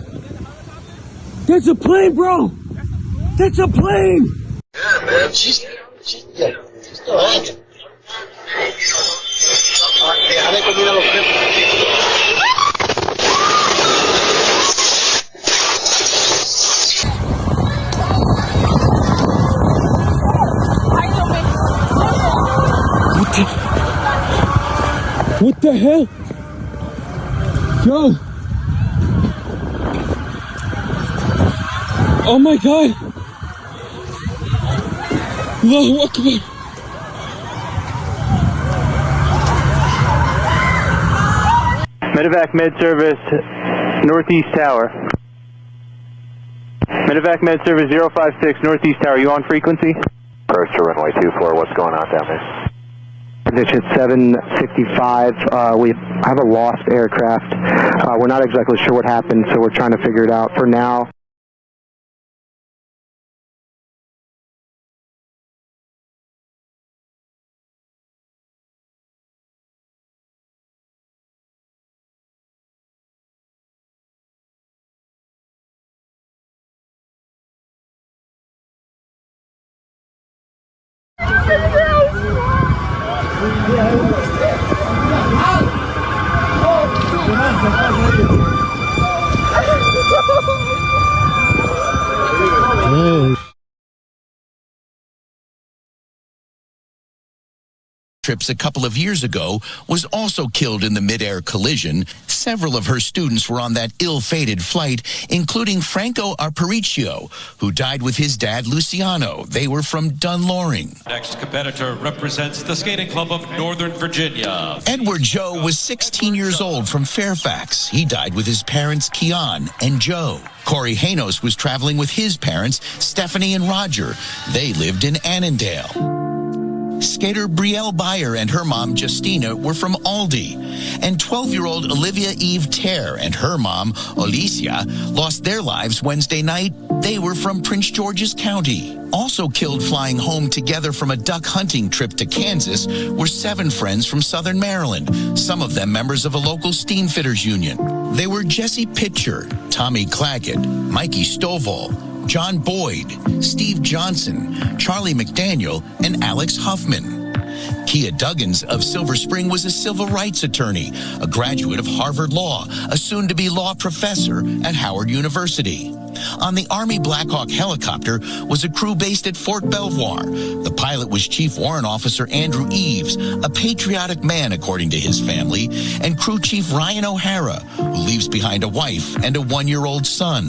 That's a plane, bro! That's a plane! Yeah, man. She's still hanging. What the hell? Yo! Oh my God! Allahu Akbar! Medevac Med Service, Northeast Tower. Medevac Med Service 056, Northeast Tower. You on frequency? Approach to runway 24. What's going on down there? Condition 755. We have a lost aircraft. We're not exactly sure what happened, so we're trying to figure it out. For now, Trips a couple of years ago was also killed in the mid-air collision. Several of her students were on that ill-fated flight, including Franco Aparicio, who died with his dad, Luciano. They were from Dunloring. Next competitor represents the Skating Club of Northern Virginia. Edward Joe was 16 years old from Fairfax. He died with his parents, Keon and Joe. Corey Hanos was traveling with his parents, Stephanie and Roger. They lived in Annandale. Skater Brielle Beyer and her mom, Justina, were from Aldi. And 12-year-old Olivia Eve Terre and her mom, Alicia, lost their lives Wednesday night. They were from Prince George's County. Also killed flying home together from a duck hunting trip to Kansas were 7 friends from Southern Maryland, some of them members of a local steamfitters union. They were Jesse Pitcher, Tommy Claggett, Mikey Stovall, John Boyd, Steve Johnson, Charlie McDaniel, and Alex Huffman. Kia Duggins of Silver Spring was a civil rights attorney, a graduate of Harvard Law, a soon-to-be law professor at Howard University. On the Army Black Hawk helicopter was a crew based at Fort Belvoir. The pilot was Chief Warrant Officer Andrew Eves, a patriotic man according to his family, and Crew Chief Ryan O'Hara, who leaves behind a wife and a 1-year-old son.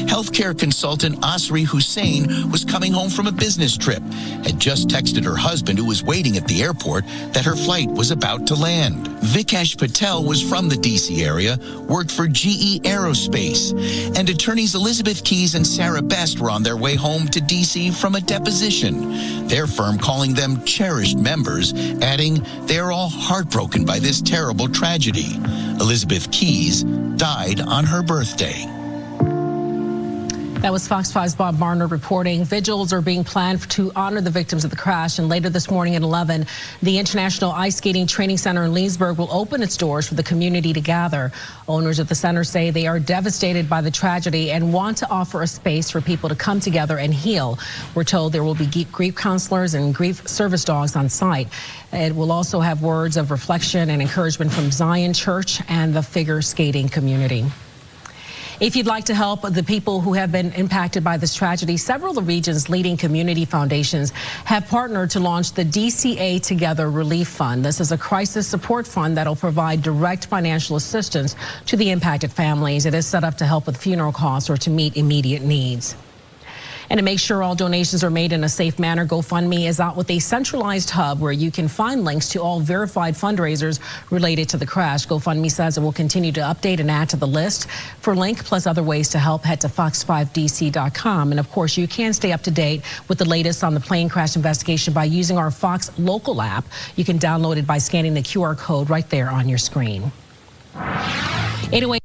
Healthcare consultant Asri Hussein was coming home from a business trip, had just texted her husband, who was waiting at the airport, that her flight was about to land. Vikesh Patel was from the D.C. area, worked for GE Aerospace, and attorneys Elizabeth Keys and Sarah Best were on their way home to D.C. from a deposition, their firm calling them cherished members, adding they are all heartbroken by this terrible tragedy. Elizabeth Keys died on her birthday. That was Fox 5's Bob Marner reporting. Vigils are being planned to honor the victims of the crash. And later this morning at 11, the International Ice Skating Training Center in Leesburg will open its doors for the community to gather. Owners of the center say they are devastated by the tragedy and want to offer a space for people to come together and heal. We're told there will be grief counselors and grief service dogs on site. It will also have words of reflection and encouragement from Zion Church and the figure skating community. If you'd like to help the people who have been impacted by this tragedy, several of the region's leading community foundations have partnered to launch the DCA Together Relief Fund. This is a crisis support fund that will provide direct financial assistance to the impacted families. It is set up to help with funeral costs or to meet immediate needs. And to make sure all donations are made in a safe manner, GoFundMe is out with a centralized hub where you can find links to all verified fundraisers related to the crash. GoFundMe says it will continue to update and add to the list. For link plus other ways to help, head to fox5dc.com. And of course, you can stay up to date with the latest on the plane crash investigation by using our Fox Local app. You can download it by scanning the QR code right there on your screen. Anyway.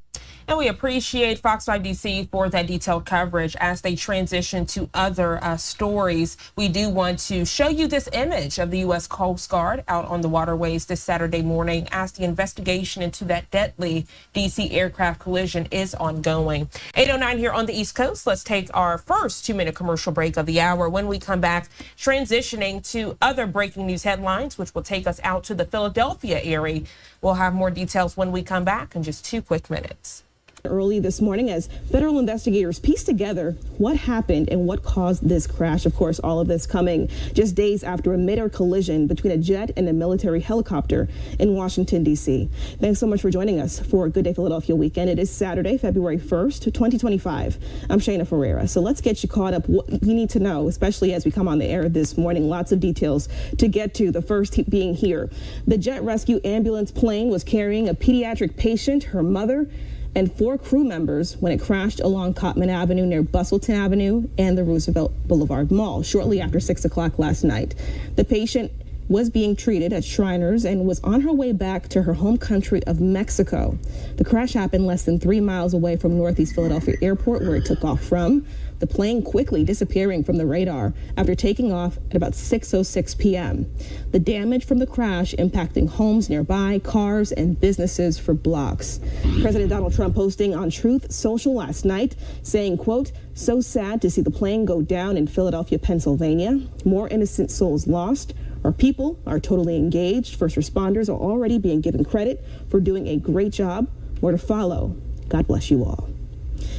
And we appreciate Fox 5 DC for that detailed coverage. As they transition to other stories, we do want to show you this image of the U.S. Coast Guard out on the waterways this Saturday morning as the investigation into that deadly D.C. aircraft collision is ongoing. 8:09 here on the East Coast. Let's take our first 2-minute commercial break of the hour. When we come back, transitioning to other breaking news headlines, which will take us out to the Philadelphia area. We'll have more details when we come back in just 2 quick minutes. Early this morning as federal investigators piece together what happened and what caused this crash. Of course, all of this coming just days after a mid-air collision between a jet and a military helicopter in Washington, D.C. Thanks so much for joining us for Good Day Philadelphia weekend. It is Saturday, February 1st, 2025. I'm Shayna Ferreira. So let's get you caught up what you need to know, especially as we come on the air this morning. Lots of details to get to. The first being here. The jet rescue ambulance plane was carrying a pediatric patient, her mother, and 4 crew members when it crashed along Cottman Avenue near Bustleton Avenue and the Roosevelt Boulevard Mall shortly after 6 o'clock last night. The patient was being treated at Shriners and was on her way back to her home country of Mexico. The crash happened less than 3 miles away from Northeast Philadelphia Airport, where it took off from. the plane quickly disappearing from the radar after taking off at about 6:06 p.m. The damage from the crash impacting homes nearby, cars, and businesses for blocks. President Donald Trump posting on Truth Social last night saying, quote, "So sad to see the plane go down in Philadelphia, Pennsylvania. More innocent souls lost. Our people are totally engaged. First responders are already being given credit for doing a great job. More to follow. God bless you all."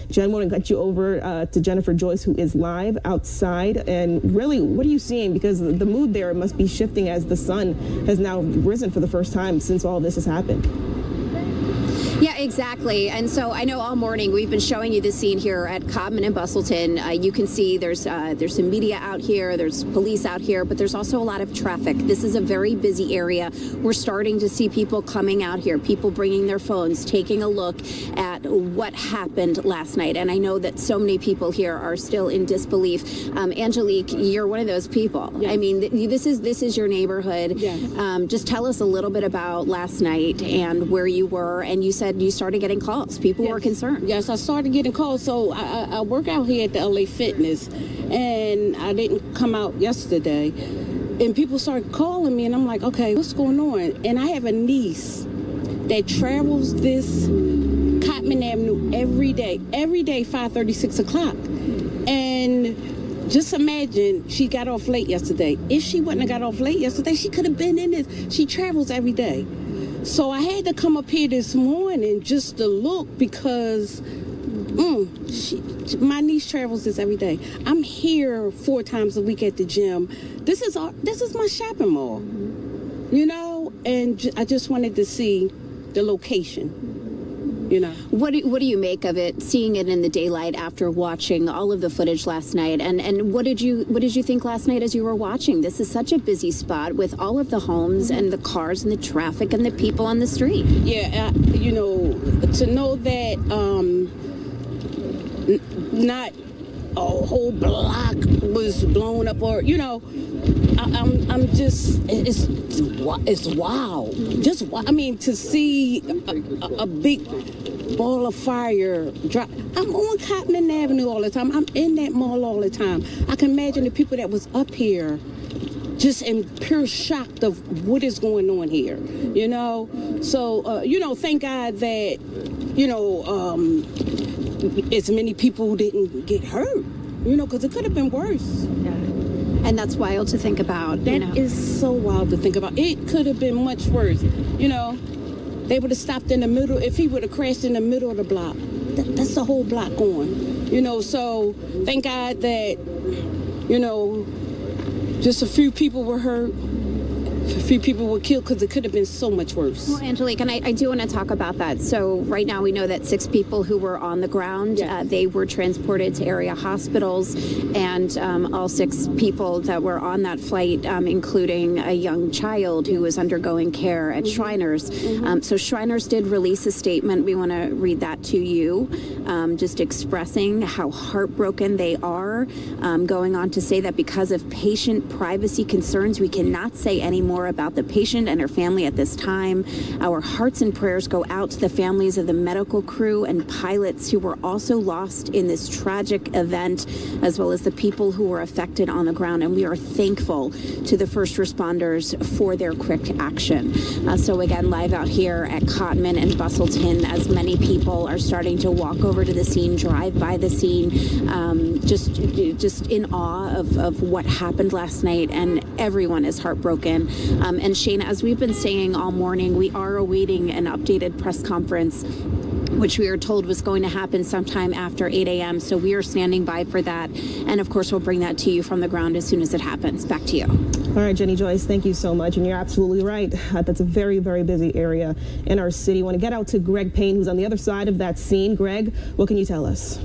Jen, I want to get you over to Jennifer Joyce, who is live outside. And really, what are you seeing? Because the mood there must be shifting as the sun has now risen for the first time since all this has happened. Yeah, exactly. And so I know all morning we've been showing you the scene here at Codman and Bustleton. You can see there's some media out here, there's police out here, but there's also a lot of traffic. This is a very busy area. We're starting to see people coming out here, people bringing their phones, taking a look at what happened last night. And I know that so many people here are still in disbelief. Angelique, you're one of those people. Yes. I mean, this is your neighborhood. Yes. Just tell us a little bit about last night and where you were. And you said you started getting calls. People were concerned. Yes, I started getting calls. So I work out here at the LA Fitness, and I didn't come out yesterday. And people started calling me, and I'm like, okay, what's going on? And I have a niece that travels this Codman Avenue every day, 5:30, 6 o'clock. And just imagine she got off late yesterday. If she wouldn't have got off late yesterday, she could have been in this. She travels every day. So I had to come up here this morning just to look because my niece travels this every day. I'm here 4 times a week at the gym. This is my shopping mall, you know, and I just wanted to see the location. You know, what do you make of it, seeing it in the daylight after watching all of the footage last night? And what did you think last night as you were watching? This is such a busy spot with all of the homes and the cars and the traffic and the people on the street. Yeah, you know, to know that not a whole block was blown up, or you know, I'm just it's wow. Just I mean, to see a big ball of fire drop. I'm on Codman Avenue all the time. I'm in that mall all the time. I can imagine the people that was up here just in pure shock of what is going on here, you know. So you know, thank God that, you know, as many people didn't get hurt, you know, because it could have been worse. Yeah. And that's wild to think about. That is so wild to think about. It could have been much worse, you know. They would have stopped in the middle. If he would have crashed in the middle of the block, that's the whole block going, you know. So thank God that, you know, just a few people were hurt. A few people were killed because it could have been so much worse. Well, Angelique, and I do want to talk about that. So right now we know that 6 people who were on the ground, they were transported to area hospitals, and all 6 people that were on that flight, including a young child who was undergoing care at Shriners. So Shriners did release a statement. We want to read that to you, just expressing how heartbroken they are, going on to say that because of patient privacy concerns, we cannot say any more about the patient and her family at this time. Our hearts and prayers go out to the families of the medical crew and pilots who were also lost in this tragic event, as well as the people who were affected on the ground. And we are thankful to the first responders for their quick action. So again, live out here at Codman and Bustleton, as many people are starting to walk over to the scene, drive by the scene, just in awe of what happened last night, and everyone is heartbroken. And Shane, as we've been saying all morning, we are awaiting an updated press conference, which we are told was going to happen sometime after 8 a.m. So we are standing by for that. And of course, we'll bring that to you from the ground as soon as it happens. Back to you. All right, Jenny Joyce, thank you so much. And you're absolutely right. That's a very, very busy area in our city. I want to get out to Greg Payne, who's on the other side of that scene. Greg, what can you tell us?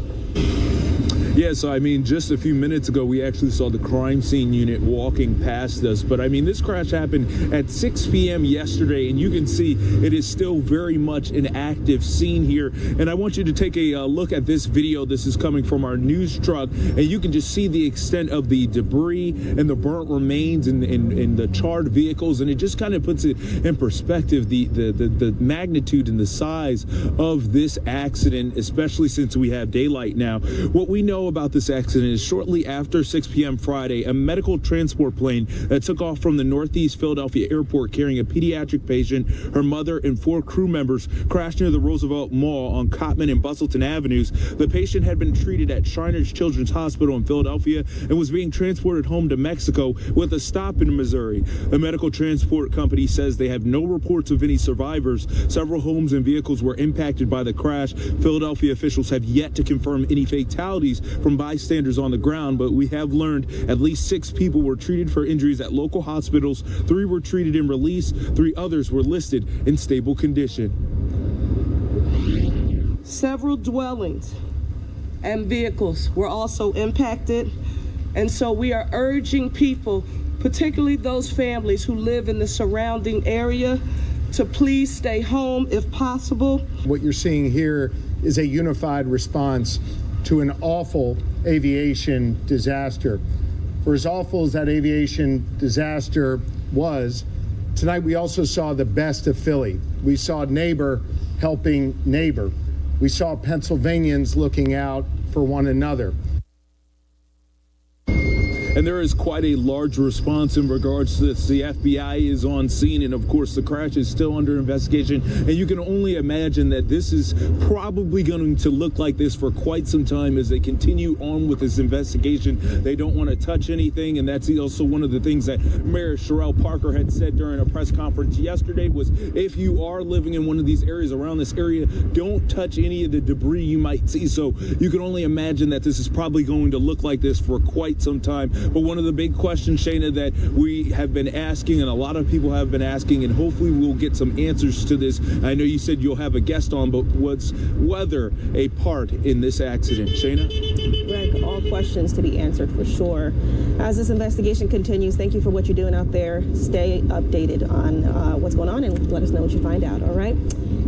Yeah, so I mean, just a few minutes ago, we actually saw the crime scene unit walking past us. But I mean, this crash happened at 6 p.m. yesterday, and you can see it is still very much an active scene here. And I want you to take a look at this video. This is coming from our news truck, and you can just see the extent of the debris and the burnt remains and the charred vehicles. And it just kind of puts it in perspective, the magnitude and the size of this accident, especially since we have daylight now. What we know know about this accident is shortly after 6 p.m. Friday, a medical transport plane that took off from the Northeast Philadelphia airport carrying a pediatric patient, her mother, and 4 crew members crashed near the Roosevelt Mall on Cottman and Bustleton Avenues. The patient had been treated at Shriners Children's Hospital in Philadelphia and was being transported home to Mexico with a stop in Missouri. The medical transport company says they have no reports of any survivors. Several homes and vehicles were impacted by the crash. Philadelphia officials have yet to confirm any fatalities from bystanders on the ground, but we have learned at least 6 people were treated for injuries at local hospitals, 3 were treated and released, 3 others were listed in stable condition. Several dwellings and vehicles were also impacted, and so we are urging people, particularly those families who live in the surrounding area, to please stay home if possible. What you're seeing here is a unified response to an awful aviation disaster. For as awful as that aviation disaster was, tonight we also saw the best of Philly. We saw neighbor helping neighbor. We saw Pennsylvanians looking out for one another. And there is quite a large response in regards to this. The FBI is on scene, and of course the crash is still under investigation. And you can only imagine that this is probably going to look like this for quite some time as they continue on with this investigation. They don't want to touch anything, and that's also one of the things that Mayor Sherrell Parker had said during a press conference yesterday was, if you are living in one of these areas, around this area, don't touch any of the debris you might see. So you can only imagine that this is probably going to look like this for quite some time. But one of the big questions, Shayna, that we have been asking, and a lot of people have been asking, and hopefully we'll get some answers to this. I know you said you'll have a guest on, but was weather a part in this accident? Shayna? Greg, all questions to be answered for sure. As this investigation continues, thank you for what you're doing out there. Stay updated on what's going on and let us know what you find out, all right?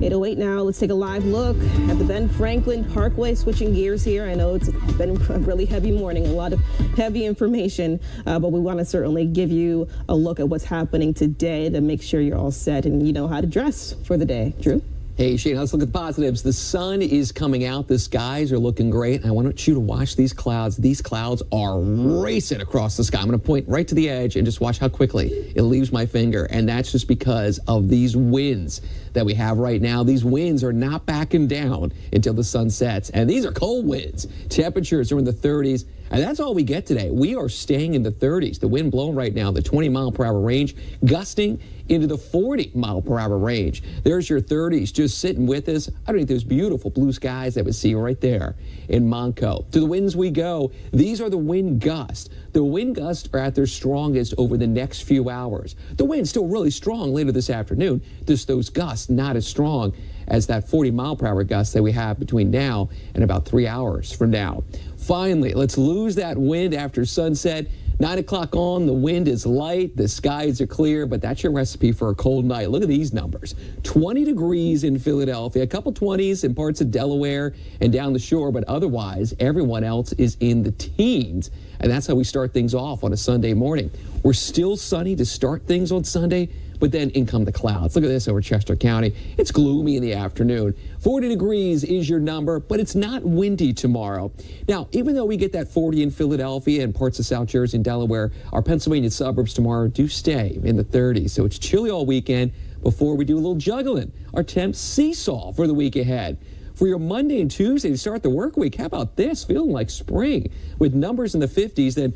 8:08 now. Let's take a live look at the Ben Franklin Parkway. Switching gears here. I know it's been a really heavy morning, a lot of heavy information, but we want to certainly give you a look at what's happening today to make sure you're all set and you know how to dress for the day. Drew? Hey, Shane, let's look at the positives. The sun is coming out. The skies are looking great. And I want you to watch these clouds. These clouds are racing across the sky. I'm going to point right to the edge and just watch how quickly it leaves my finger. And that's just because of these winds that we have right now. These winds are not backing down until the sun sets. And these are cold winds. Temperatures are in the 30s. And that's all we get today. We are staying in the 30s. The wind blowing right now, the 20-mile-per-hour range, gusting into the 40-mile-per-hour range. There's your 30s just sitting with us underneath those beautiful blue skies that we see right there in Monco. To the winds we go. These are the wind gusts. The wind gusts are at their strongest over the next few hours. The wind's still really strong later this afternoon. Just those gusts not as strong as that 40-mile-per-hour gust that we have between now and about 3 hours from now. Finally, let's lose that wind after sunset. 9 o'clock on, the wind is light, the skies are clear, but that's your recipe for a cold night. Look at these numbers. 20 degrees in Philadelphia, a couple 20s in parts of Delaware and down the shore, but otherwise, everyone else is in the teens. And that's how we start things off on a Sunday morning. We're still sunny to start things on Sunday, but then in come the clouds. Look at this over Chester County. It's gloomy in the afternoon. 40 degrees is your number, but it's not windy tomorrow. Now, even though we get that 40 in Philadelphia and parts of South Jersey and Delaware, our Pennsylvania suburbs tomorrow do stay in the 30s. So it's chilly all weekend before we do a little juggling. Our temps seesaw for the week ahead. For your Monday and Tuesday to start the work week, how about this? Feeling like spring with numbers in the 50s, then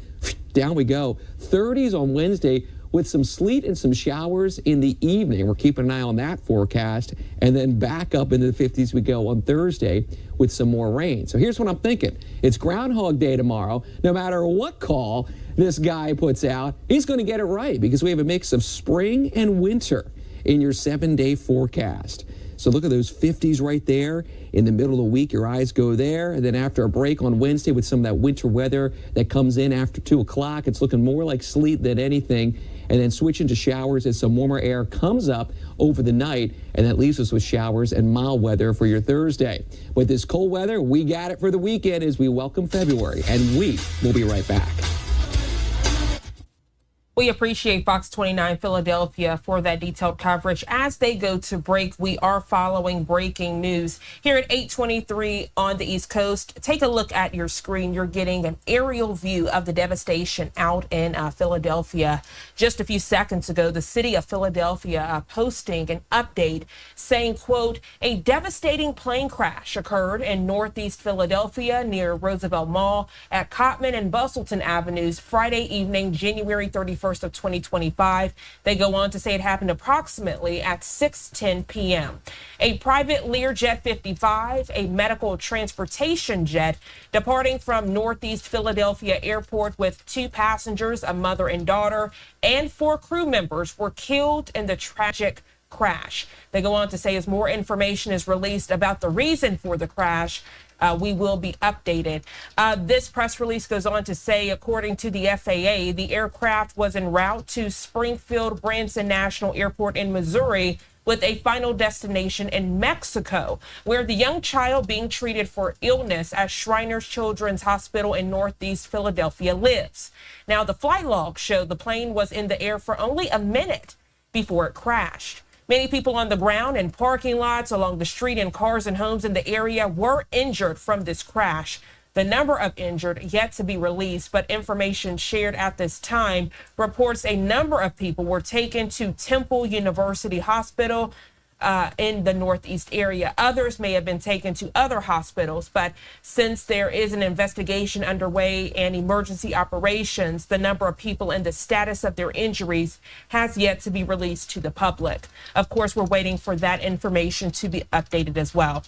down we go. 30s on Wednesday with some sleet and some showers in the evening. We're keeping an eye on that forecast. And then back up into the 50s we go on Thursday with some more rain. So here's what I'm thinking. It's Groundhog Day tomorrow. No matter what call this guy puts out, he's going to get it right because we have a mix of spring and winter in your 7-day forecast. So look at those 50s right there. In the middle of the week, your eyes go there. And then after a break on Wednesday with some of that winter weather that comes in after 2 o'clock, it's looking more like sleet than anything. And then switching to showers as some warmer air comes up over the night. And that leaves us with showers and mild weather for your Thursday. With this cold weather, we got it for the weekend as we welcome February. And we will be right back. We appreciate Fox 29 Philadelphia for that detailed coverage. As they go to break, we are following breaking news here at 8:23 on the East Coast. Take a look at your screen. You're getting an aerial view of the devastation out in Philadelphia. Just a few seconds ago, the city of Philadelphia posting an update saying, quote, a devastating plane crash occurred in Northeast Philadelphia near Roosevelt Mall at Cottman and Bustleton Avenues Friday evening, January 31st of 2025. They go on to say it happened approximately at 6:10 p.m. A private Learjet 55, a medical transportation jet, departing from Northeast Philadelphia Airport with 2 passengers, a mother and daughter, and 4 crew members were killed in the tragic crash. They go on to say as more information is released about the reason for the crash, we will be updated. This press release goes on to say, according to the FAA, the aircraft was en route to Springfield Branson National Airport in Missouri with a final destination in Mexico, where the young child being treated for illness at Shriners Children's Hospital in Northeast Philadelphia lives. Now, the flight logs show the plane was in the air for only a minute before it crashed. Many people on the ground and parking lots along the street and cars and homes in the area were injured from this crash. The number of injured yet to be released, but information shared at this time reports a number of people were taken to Temple University Hospital in the Northeast area. Others may have been taken to other hospitals, but since there is an investigation underway and emergency operations, the number of people and the status of their injuries has yet to be released to the public. Of course, we're waiting for that information to be updated as well.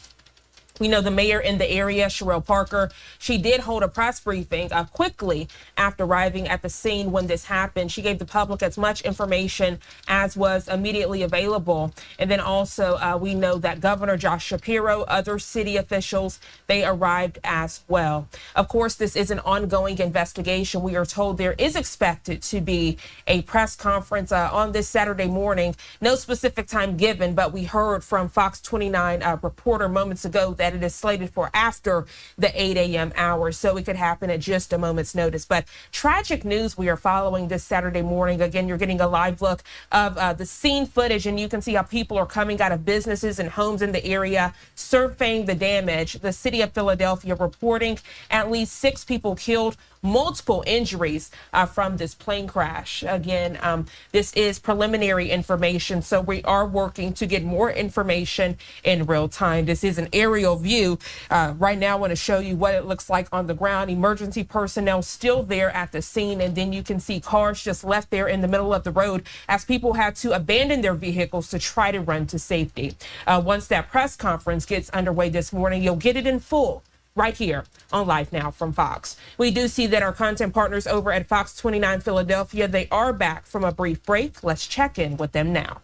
We know the mayor in the area, Sherelle Parker, she did hold a press briefing quickly after arriving at the scene when this happened. She gave the public as much information as was immediately available. And then also we know that Governor Josh Shapiro, other city officials, they arrived as well. Of course, this is an ongoing investigation. We are told there is expected to be a press conference on this Saturday morning. No specific time given, but we heard from Fox 29 reporter moments ago that it is slated for after the 8 a.m. hour, so it could happen at just a moment's notice. But tragic news we are following this Saturday morning. Again, you're getting a live look of the scene footage, and you can see how people are coming out of businesses and homes in the area, surveying the damage. The city of Philadelphia reporting at least 6 people killed, multiple injuries from this plane crash. Again, this is preliminary information, so we are working to get more information in real time. This is an aerial view. Right now, I want to show you what it looks like on the ground. Emergency personnel still there at the scene, and then you can see cars just left there in the middle of the road as people had to abandon their vehicles to try to run to safety. Once that press conference gets underway this morning, you'll get it in full right here on Live Now from Fox. We do see that our content partners over at Fox 29 Philadelphia, they are back from a brief break. Let's check in with them now.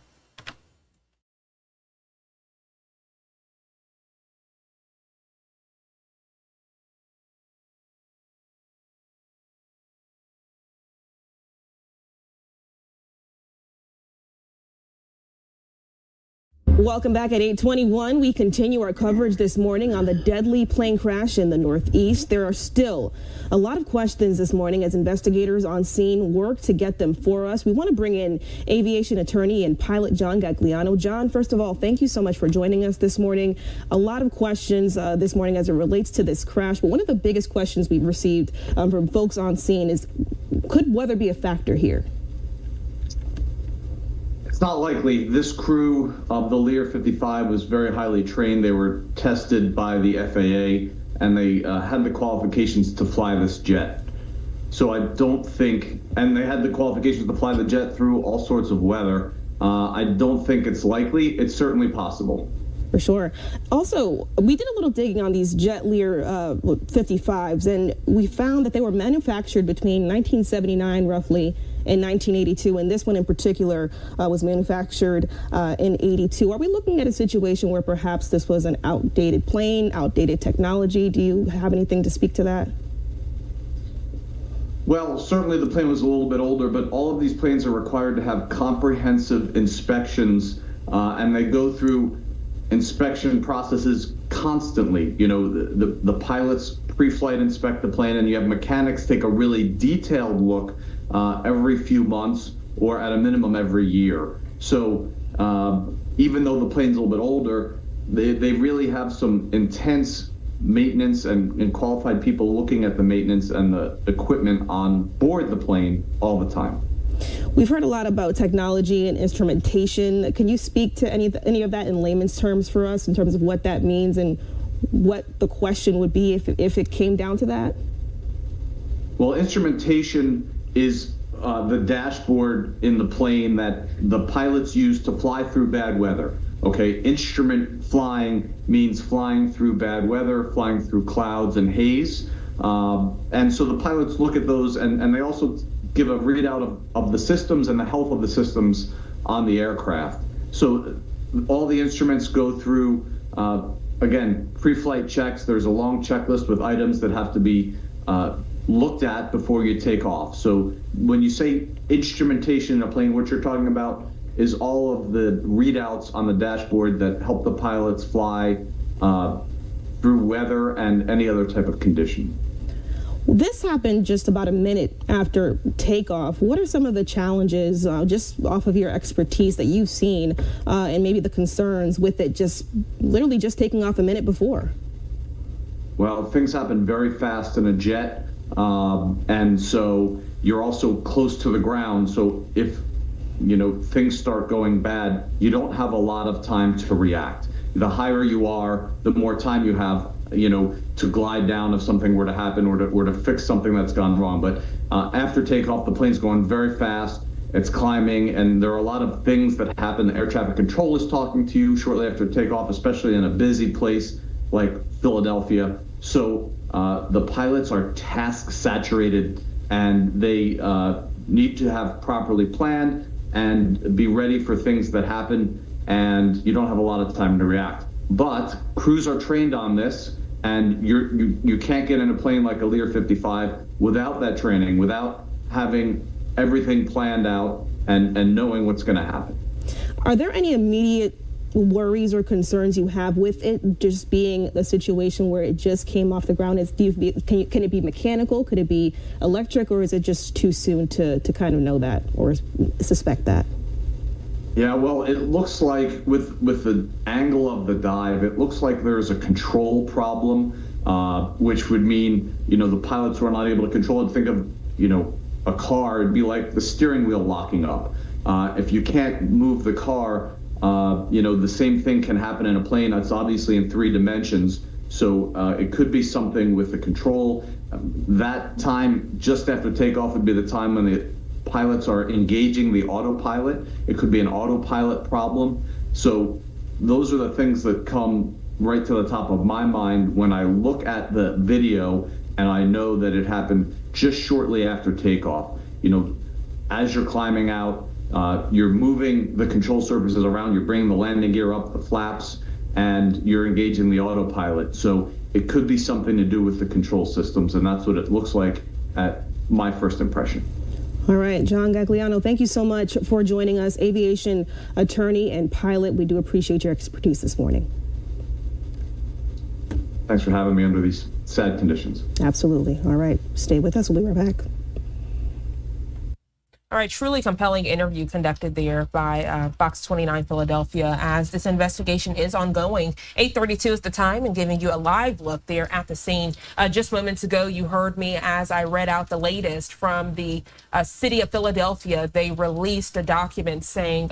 Welcome back at 8:21. We continue our coverage this morning on the deadly plane crash in the Northeast. There are still a lot of questions this morning as investigators on scene work to get them for us. We want to bring in aviation attorney and pilot John Gagliano. John, first of all, thank you so much for joining us this morning. A lot of questions this morning as it relates to this crash, but one of the biggest questions we've received from folks on scene is, could weather be a factor here? It's not likely. This crew of the Lear 55 was very highly trained. They were tested by the FAA, and they had the qualifications to fly this jet. So I don't think, and they had the qualifications to fly the jet through all sorts of weather. I don't think it's likely. It's certainly possible. For sure. Also, we did a little digging on these Jet Lear 55s, and we found that they were manufactured between 1979 roughly and 1982, and this one in particular was manufactured in 82. Are we looking at a situation where perhaps this was an outdated plane, outdated technology? Do you have anything to speak to that? Well, certainly the plane was a little bit older, but all of these planes are required to have comprehensive inspections, and they go through inspection processes constantly. You know, the pilots pre-flight inspect the plane, and you have mechanics take a really detailed look every few months or at a minimum every year. So even though the plane's a little bit older, they really have some intense maintenance and qualified people looking at the maintenance and the equipment on board the plane all the time. We've heard a lot about technology and instrumentation. Can you speak to any of that in layman's terms for us in terms of what that means and what the question would be if it came down to that? Well, instrumentation is the dashboard in the plane that the pilots use to fly through bad weather. Okay, instrument flying means flying through bad weather, flying through clouds and haze. And so the pilots look at those and they also give a readout of the systems and the health of the systems on the aircraft. So all the instruments go through, again, pre-flight checks. There's a long checklist with items that have to be looked at before you take off. So when you say instrumentation in a plane, what you're talking about is all of the readouts on the dashboard that help the pilots fly through weather and any other type of condition. This happened just about a minute after takeoff. What are some of the challenges, just off of your expertise, that you've seen and maybe the concerns with it just literally just taking off a minute before? Well, things happen very fast in a jet, and so you're also close to the ground. So if things start going bad, you don't have a lot of time to react. The higher you are, the more time you have, to glide down if something were to happen or to fix something that's gone wrong. But after takeoff, the plane's going very fast. It's climbing, and there are a lot of things that happen. Air traffic control is talking to you shortly after takeoff, especially in a busy place like Philadelphia. So the pilots are task saturated, and they need to have properly planned and be ready for things that happen, and you don't have a lot of time to react. But crews are trained on this, and you can't get in a plane like a Lear 55 without that training, without having everything planned out and knowing what's going to happen. Are there any immediate worries or concerns you have with it just being a situation where it just came off the ground? Can it be mechanical? Could it be electric? Or is it just too soon to kind of know that or suspect that? Yeah, well, it looks like with the angle of the dive, it looks like there's a control problem, which would mean, the pilots were not able to control it. Think of, a car, it'd be like the steering wheel locking up. If you can't move the car, the same thing can happen in a plane that's obviously in 3 dimensions. So it could be something with the control. That time just after takeoff would be the time when the pilots are engaging the autopilot. It could be an autopilot problem. So those are the things that come right to the top of my mind when I look at the video and I know that it happened just shortly after takeoff. As you're climbing out, you're moving the control surfaces around, you're bringing the landing gear up, the flaps, and you're engaging the autopilot. So it could be something to do with the control systems, and that's what it looks like at my first impression. All right, John Gagliano, thank you so much for joining us, aviation attorney and pilot. We do appreciate your expertise this morning. Thanks for having me under these sad conditions. Absolutely. All right, stay with us. We'll be right back. All right, truly compelling interview conducted there by Fox 29 Philadelphia as this investigation is ongoing. 8:32 is the time, and giving you a live look there at the scene. Just moments ago, you heard me as I read out the latest from the city of Philadelphia. They released a document saying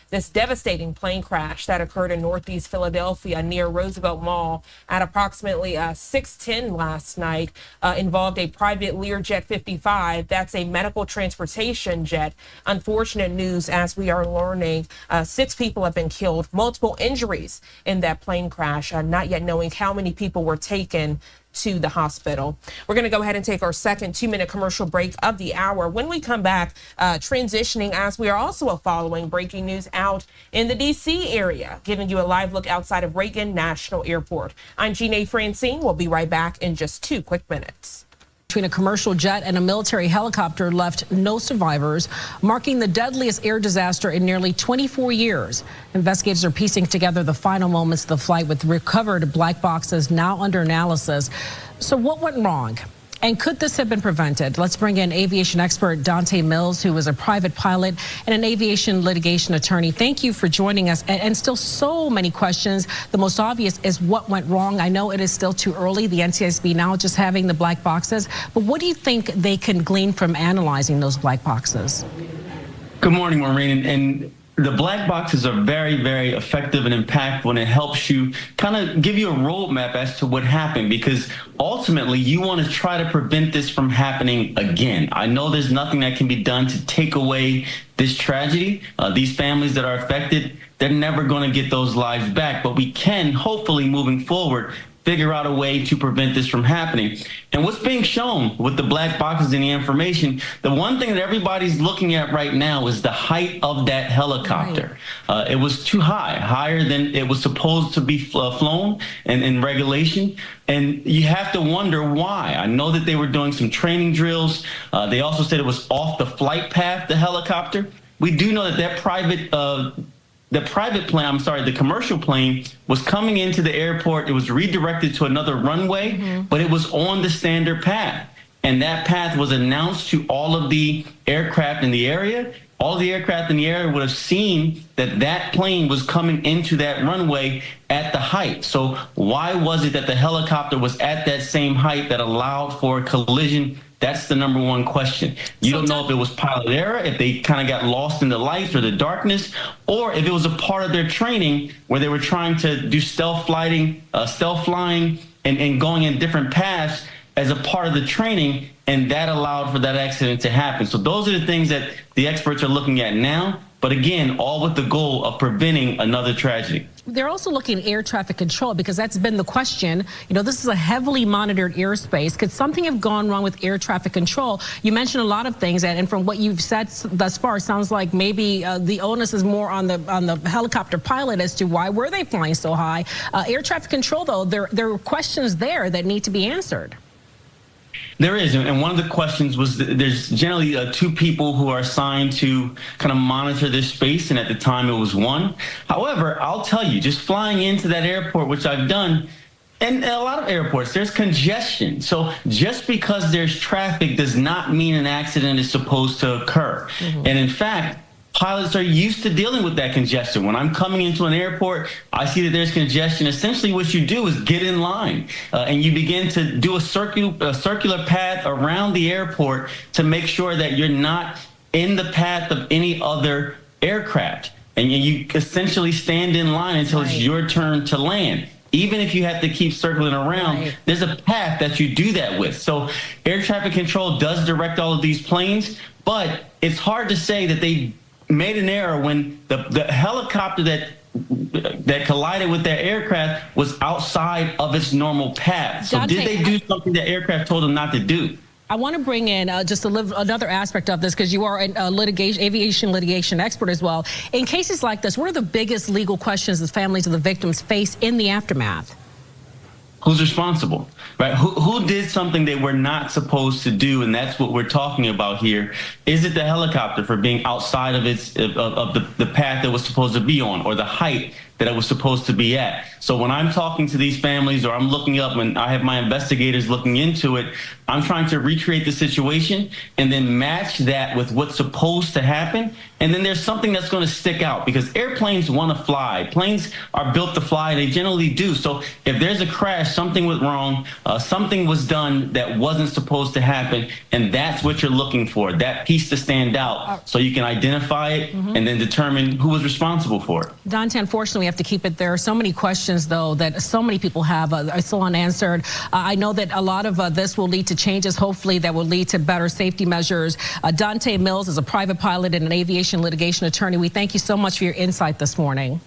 this devastating plane crash that occurred in Northeast Philadelphia near Roosevelt Mall at approximately 6:10 last night involved a private Learjet 55. That's a medical transportation jet. Unfortunate news, as we are learning, 6 people have been killed, multiple injuries in that plane crash, not yet knowing how many people were taken to the hospital. We're going to go ahead and take our second 2-minute commercial break of the hour. When we come back, transitioning as we are also following breaking news out in the D.C. area, giving you a live look outside of Reagan National Airport. I'm Jeanne Francine. We'll be right back in just 2 quick minutes. Between a commercial jet and a military helicopter left no survivors, marking the deadliest air disaster in nearly 24 years. Investigators are piecing together the final moments of the flight with recovered black boxes now under analysis. So what went wrong? And could this have been prevented? Let's bring in aviation expert Dante Mills, who is a private pilot and an aviation litigation attorney. Thank you for joining us. And still so many questions. The most obvious is what went wrong. I know it is still too early, the NTSB now just having the black boxes, but what do you think they can glean from analyzing those black boxes? Good morning, Maureen. And the black boxes are very, very effective and impactful, and it helps you kind of give you a roadmap as to what happened, because ultimately you want to try to prevent this from happening again. I know there's nothing that can be done to take away this tragedy. These families that are affected, they're never going to get those lives back, but we can hopefully moving forward figure out a way to prevent this from happening. And what's being shown with the black boxes and the information, the one thing that everybody's looking at right now is the height of that helicopter. Right. It was too high, higher than it was supposed to be flown and in regulation. And you have to wonder why. I know that they were doing some training drills. They also said it was off the flight path, the helicopter. We do know that the commercial plane was coming into the airport. It was redirected to another runway, but it was on the standard path. And that path was announced to all of the aircraft in the area. All the aircraft in the area would have seen that that plane was coming into that runway at the height. So why was it that the helicopter was at that same height that allowed for a collision? That's the number one question. You don't know if it was pilot error, if they kind of got lost in the lights or the darkness, or if it was a part of their training where they were trying to do stealth flying, and going in different paths as a part of the training, and that allowed for that accident to happen. So those are the things that the experts are looking at now. But again, all with the goal of preventing another tragedy. They're also looking at air traffic control, because that's been the question. You know, this is a heavily monitored airspace. Could something have gone wrong with air traffic control? You mentioned a lot of things, and from what you've said thus far, it sounds like maybe the onus is more on the helicopter pilot as to why were they flying so high. Air traffic control, though, there are questions there that need to be answered. There is, and one of the questions was there's generally two people who are assigned to kind of monitor this space, and at the time it was one. However, I'll tell you, just flying into that airport, which I've done, and a lot of airports, there's congestion. So just because there's traffic does not mean an accident is supposed to occur. And in fact, pilots are used to dealing with that congestion. When I'm coming into an airport, I see that there's congestion. Essentially what you do is get in line and you begin to do a circular path around the airport to make sure that you're not in the path of any other aircraft. And you essentially stand in line until it's your turn to land. Even if you have to keep circling around, there's a path that you do that with. So air traffic control does direct all of these planes, but it's hard to say that they made an error when the helicopter that collided with that aircraft was outside of its normal path. So Dante, did they do something the aircraft told them not to do? I want to bring in just another aspect of this, because you are an aviation litigation expert as well. In cases like this, what are the biggest legal questions the families of the victims face in the aftermath? Who's responsible, right? Who did something they were not supposed to do? And that's what we're talking about here. Is it the helicopter for being outside of the path that was supposed to be on, or the height that it was supposed to be at? So when I'm talking to these families, or I'm looking up, when I have my investigators looking into it, I'm trying to recreate the situation and then match that with what's supposed to happen. And then there's something that's going to stick out, because airplanes want to fly. Planes are built to fly. They generally do. So if there's a crash, something went wrong, something was done that wasn't supposed to happen, and that's what you're looking for, that piece to stand out, so you can identify it and then determine who was responsible for it. Dante, unfortunately, we have to keep it there. So many questions, though, that so many people have are still unanswered. I know that a lot of this will lead to changes, hopefully, that will lead to better safety measures. Dante Mills is a private pilot and an aviation litigation attorney. We thank you so much for your insight this morning.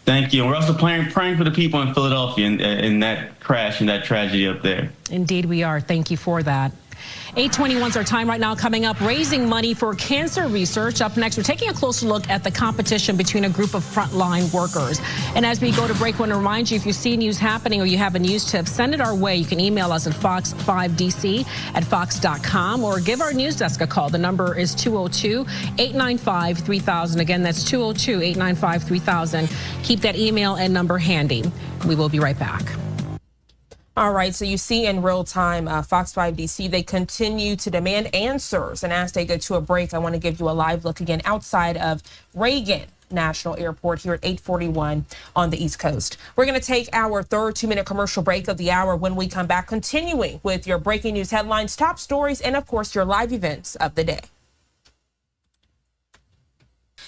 Thank you. And we're also praying for the people in Philadelphia in that crash and that tragedy up there. Indeed, we are. Thank you for that. 8:21 is our time right now. Coming up, raising money for cancer research. Up next, we're taking a closer look at the competition between a group of frontline workers. And as we go to break, I want to remind you, if you see news happening or you have a news tip, send it our way. You can email us at fox5dc@fox.com or give our news desk a call. The number is 202-895-3000. Again, that's 202-895-3000. Keep that email and number handy. We will be right back. All right, so you see in real time, Fox 5 DC, they continue to demand answers. And as they go to a break, I want to give you a live look again outside of Reagan National Airport here at 841 on the East Coast. We're going to take our third 2-minute commercial break of the hour. When we come back, continuing with your breaking news headlines, top stories, and of course, your live events of the day.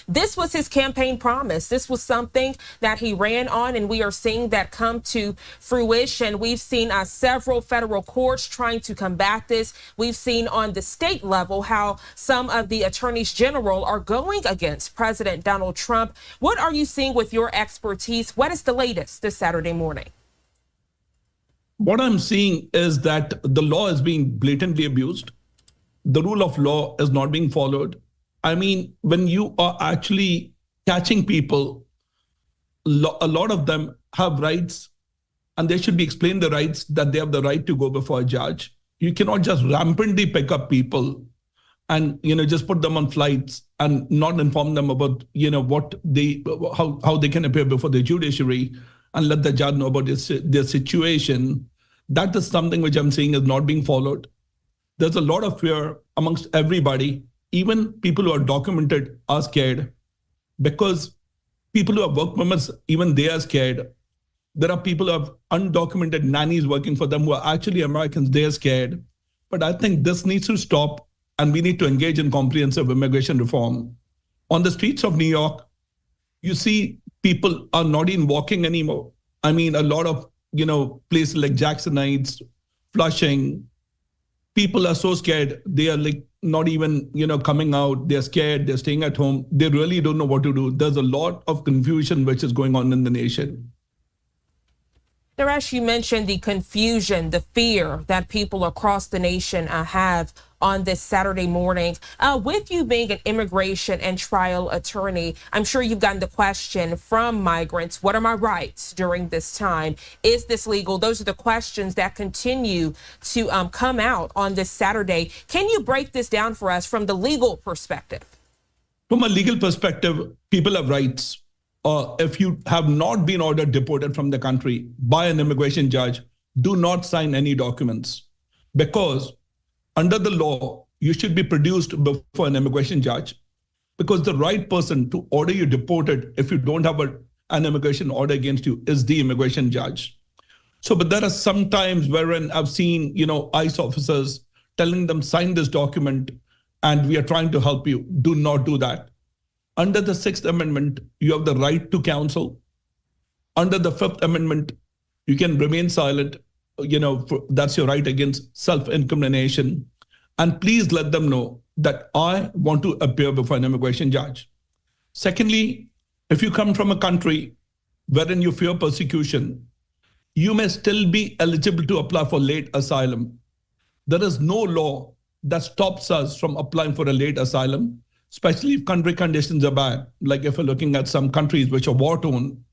This was his campaign promise. This was something that he ran on, and we are seeing that come to fruition. We've seen several federal courts trying to combat this. We've seen on the state level how some of the attorneys general are going against President Donald Trump. What are you seeing with your expertise? What is the latest this Saturday morning? What I'm seeing is that the law is being blatantly abused. The rule of law is not being followed. I mean, when you are actually catching people, a lot of them have rights, and they should be explained the rights that they have the right to go before a judge. You cannot just rampantly pick up people and, just put them on flights and not inform them about, what how they can appear before the judiciary and let the judge know about their situation. That is something which I'm saying is not being followed. There's a lot of fear amongst everybody. Even people who are documented are scared because people who have work permits, even they are scared. There are people who have undocumented nannies working for them who are actually Americans. They are scared. But I think this needs to stop, and we need to engage in comprehensive immigration reform. On the streets of New York, you see people are not even walking anymore. I mean, a lot of, places like Jackson Heights, Flushing, people are so scared. They are like not even, coming out. They're scared. They're staying at home. They really don't know what to do. There's a lot of confusion which is going on in the nation. Naresh, you mentioned the confusion, the fear that people across the nation have on this Saturday morning. With you being an immigration and trial attorney, I'm sure you've gotten the question from migrants, what are my rights during this time? Is this legal? Those are the questions that continue to come out on this Saturday. Can you break this down for us from the legal perspective? From a legal perspective, people have rights. If you have not been ordered deported from the country by an immigration judge, do not sign any documents, because under the law, you should be produced before an immigration judge, because the right person to order you deported if you don't have an immigration order against you is the immigration judge. So, but there are some times wherein I've seen, ICE officers telling them sign this document and we are trying to help you. Do not do that. Under the 6th Amendment, you have the right to counsel. Under the 5th Amendment, you can remain silent. That's your right against self-incrimination. And please let them know that I want to appear before an immigration judge. Secondly, if you come from a country wherein you fear persecution, you may still be eligible to apply for late asylum. There is no law that stops us from applying for a late asylum, especially if country conditions are bad. Like if you're looking at some countries which are war-torn,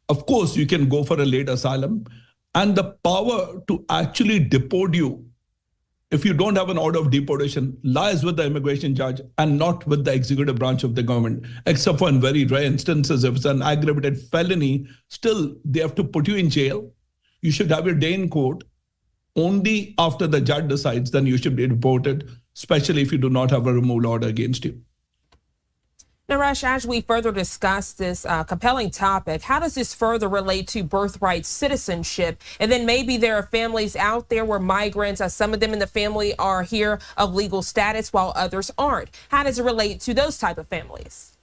of course you can go for a late asylum. And the power to actually deport you, if you don't have an order of deportation, lies with the immigration judge and not with the executive branch of the government, except for in very rare instances. If it's an aggravated felony, still they have to put you in jail. You should have your day in court. Only after the judge decides, then you should be deported, especially if you do not have a removal order against you. Naresh, as we further discuss this compelling topic, how does this further relate to birthright citizenship? And then maybe there are families out there where migrants, some of them in the family are here of legal status while others aren't. How does it relate to those type of families?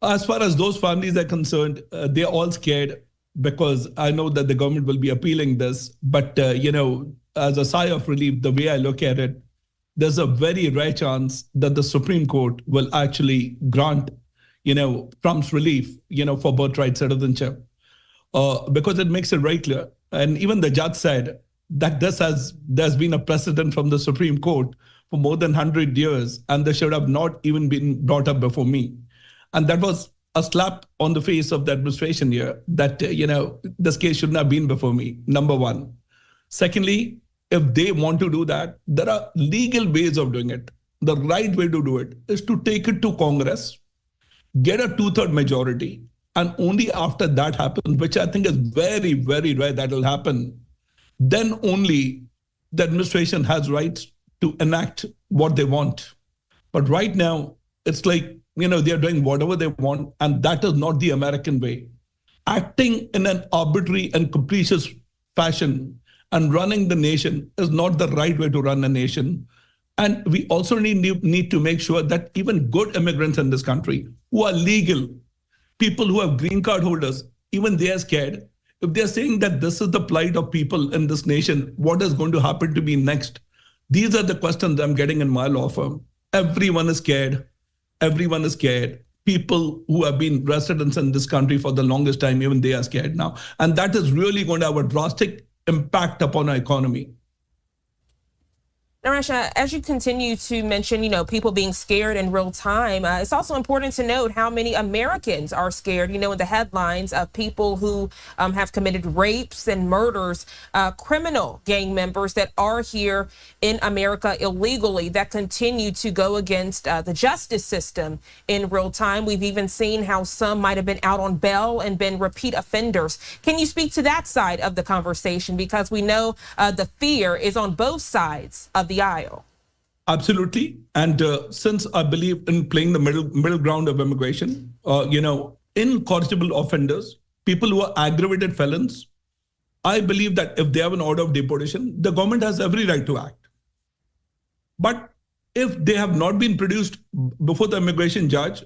As far as those families are concerned, they're all scared because I know that the government will be appealing this. But, as a sigh of relief, the way I look at it, there's a very rare chance that the Supreme Court will actually grant, Trump's relief, for birthright citizenship, because it makes it very clear. And even the judge said that there's been a precedent from the Supreme Court for more than 100 years, and they should have not even been brought up before me. And that was a slap on the face of the administration here that, this case shouldn't have been before me, number one. Secondly, if they want to do that, there are legal ways of doing it. The right way to do it is to take it to Congress, get a 2/3 majority, and only after that happens, which I think is very, very rare that will happen, then only the administration has rights to enact what they want. But right now, it's like, they're doing whatever they want, and that is not the American way. Acting in an arbitrary and capricious fashion and running the nation is not the right way to run a nation. And we also need to make sure that even good immigrants in this country who are legal, people who have green card holders, even they are scared. If they're saying that this is the plight of people in this nation, what is going to happen to me next? These are the questions I'm getting in my law firm. Everyone is scared. Everyone is scared. People who have been residents in this country for the longest time, even they are scared now. And that is really going to have a drastic impact upon our economy. Naresh, as you continue to mention, people being scared in real time, it's also important to note how many Americans are scared, in the headlines of people who have committed rapes and murders, criminal gang members that are here in America illegally that continue to go against the justice system in real time. We've even seen how some might have been out on bail and been repeat offenders. Can you speak to that side of the conversation? Because we know the fear is on both sides of the aisle. Absolutely. And since I believe in playing the middle ground of immigration, incorrigible offenders, people who are aggravated felons, I believe that if they have an order of deportation, the government has every right to act. But if they have not been produced before the immigration judge,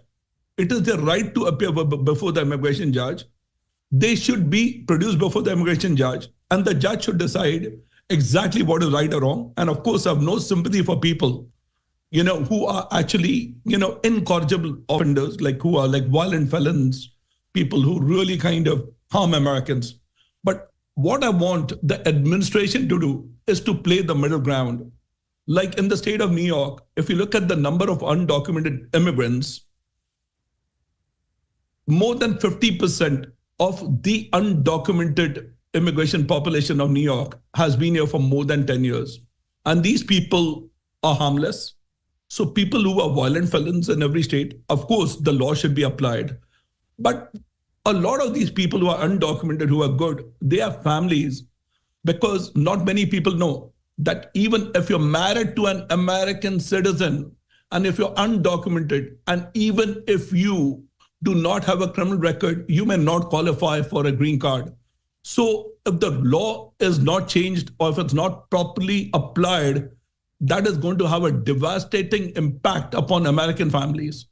it is their right to appear before the immigration judge. They should be produced before the immigration judge, and the judge should decide exactly what is right or wrong. And of course, I have no sympathy for people, who are actually, incorrigible offenders, who are violent felons, people who really kind of harm Americans. But what I want the administration to do is to play the middle ground. Like in the state of New York, if you look at the number of undocumented immigrants, more than 50% of the undocumented immigration population of New York has been here for more than 10 years. And these people are harmless. So people who are violent felons in every state, of course, the law should be applied. But a lot of these people who are undocumented, who are good, they have families, because not many people know that even if you're married to an American citizen, and if you're undocumented, and even if you do not have a criminal record, you may not qualify for a green card. So if the law is not changed, or if it's not properly applied, that is going to have a devastating impact upon American families.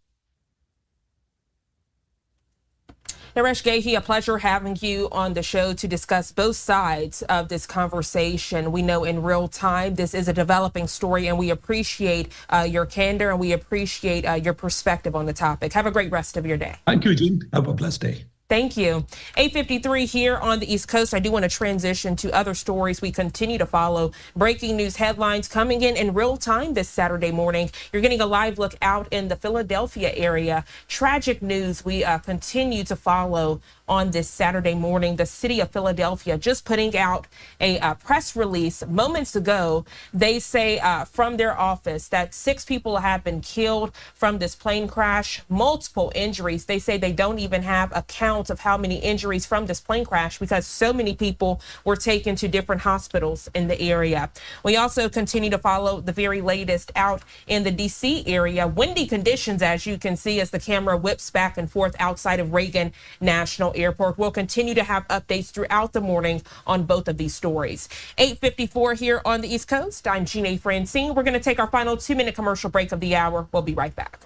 Naresh Gehi, a pleasure having you on the show to discuss both sides of this conversation. We know in real time this is a developing story, and we appreciate your candor, and we appreciate your perspective on the topic. Have a great rest of your day. Thank you, Jean. Have a blessed day. Thank you. 8:53 here on the East Coast. I do want to transition to other stories we continue to follow. Breaking news headlines coming in real time this Saturday morning. You're getting a live look out in the Philadelphia area. Tragic news we continue to follow on this Saturday morning. The city of Philadelphia just putting out a press release moments ago. They say from their office that 6 people have been killed from this plane crash, multiple injuries. They say they don't even have a count of how many injuries from this plane crash because so many people were taken to different hospitals in the area. We also continue to follow the very latest out in the DC area. Windy conditions, as you can see, as the camera whips back and forth outside of Reagan National Airport. We'll continue to have updates throughout the morning on both of these stories. 8:54 here on the East Coast. I'm Gina Francine. We're going to take our final 2-minute commercial break of the hour. We'll be right back.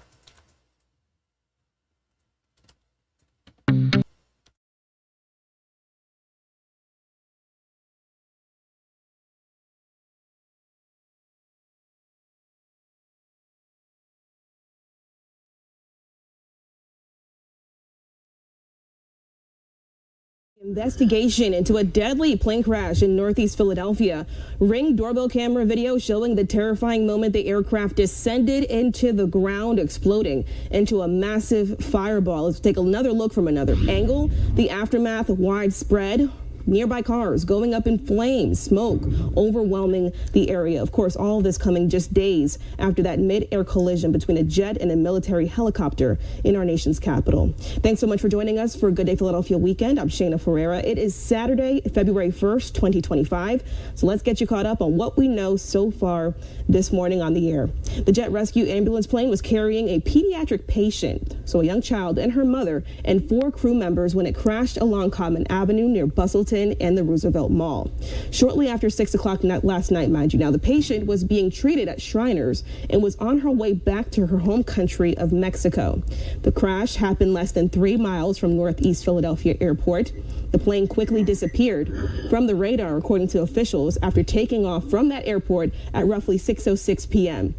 Investigation into a deadly plane crash in Northeast Philadelphia. Ring doorbell camera video showing the terrifying moment the aircraft descended into the ground, exploding into a massive fireball. Let's take another look from another angle. The aftermath widespread. Nearby cars going up in flames, smoke overwhelming the area. Of course, all of this coming just days after that mid-air collision between a jet and a military helicopter in our nation's capital. Thanks so much for joining us for Good Day Philadelphia Weekend. I'm Shayna Ferreira. It is Saturday, February 1st, 2025. So let's get you caught up on what we know so far this morning on the air. The jet rescue ambulance plane was carrying a pediatric patient, so a young child and her mother, and 4 crew members when it crashed along Cottman Avenue near Bustleton and the Roosevelt Mall. Shortly after 6 o'clock last night, mind you. Now, the patient was being treated at Shriners and was on her way back to her home country of Mexico. The crash happened less than 3 miles from Northeast Philadelphia Airport. The plane quickly disappeared from the radar, according to officials, after taking off from that airport at roughly 6:06 p.m.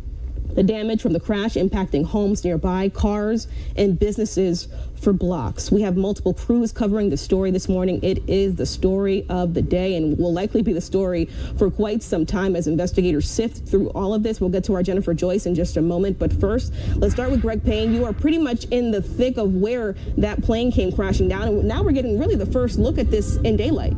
The damage from the crash impacting homes nearby, cars, and businesses for blocks. We have multiple crews covering the story this morning. It is the story of the day and will likely be the story for quite some time as investigators sift through all of this. We'll get to our Jennifer Joyce in just a moment. But first, let's start with Greg Payne. You are pretty much in the thick of where that plane came crashing down. And now we're getting really the first look at this in daylight.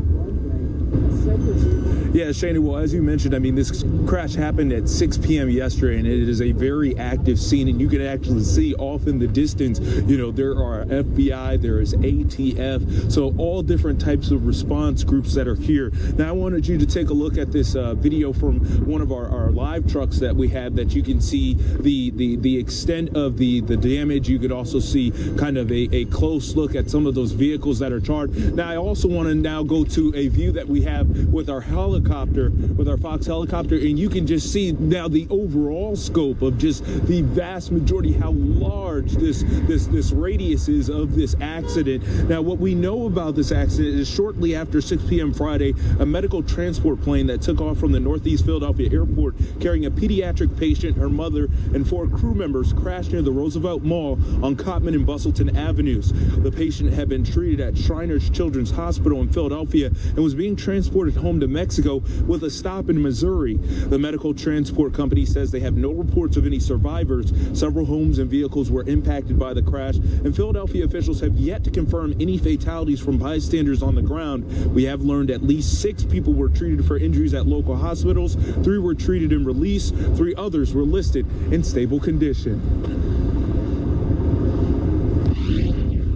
Yeah, Shana, well, as you mentioned, I mean, this crash happened at 6 p.m. yesterday, and it is a very active scene, and you can actually see off in the distance, you know, there are FBI, there is ATF, so all different types of response groups that are here. Now, I wanted you to take a look at this video from one of our live trucks that we have, that you can see the extent of the damage. You could also see kind of a close look at some of those vehicles that are charred. Now, I also want to now go to a view that we have with our helicopter, with our Fox helicopter, and you can just see now the overall scope of just the vast majority, how large this radius is of this accident. Now, what we know about this accident is shortly after 6 p.m. Friday, a medical transport plane that took off from the Northeast Philadelphia Airport carrying a pediatric patient, her mother, and 4 crew members crashed near the Roosevelt Mall on Cottman and Bustleton Avenues. The patient had been treated at Shriners Children's Hospital in Philadelphia and was being transported home to Mexico with a stop in Missouri. The medical transport company says they have no reports of any survivors. Several homes and vehicles were impacted by the crash, and Philadelphia officials have yet to confirm any fatalities from bystanders on the ground. We have learned at least 6 people were treated for injuries at local hospitals, 3 were treated and released, 3 others were listed in stable condition.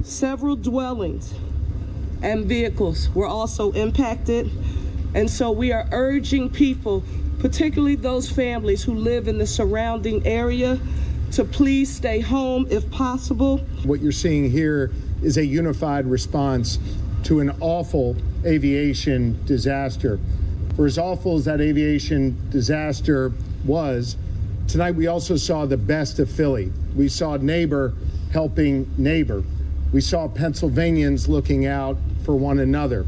Several dwellings and vehicles were also impacted. And so we are urging people, particularly those families who live in the surrounding area, to please stay home if possible. What you're seeing here is a unified response to an awful aviation disaster. For as awful as that aviation disaster was, tonight we also saw the best of Philly. We saw neighbor helping neighbor. We saw Pennsylvanians looking out for one another.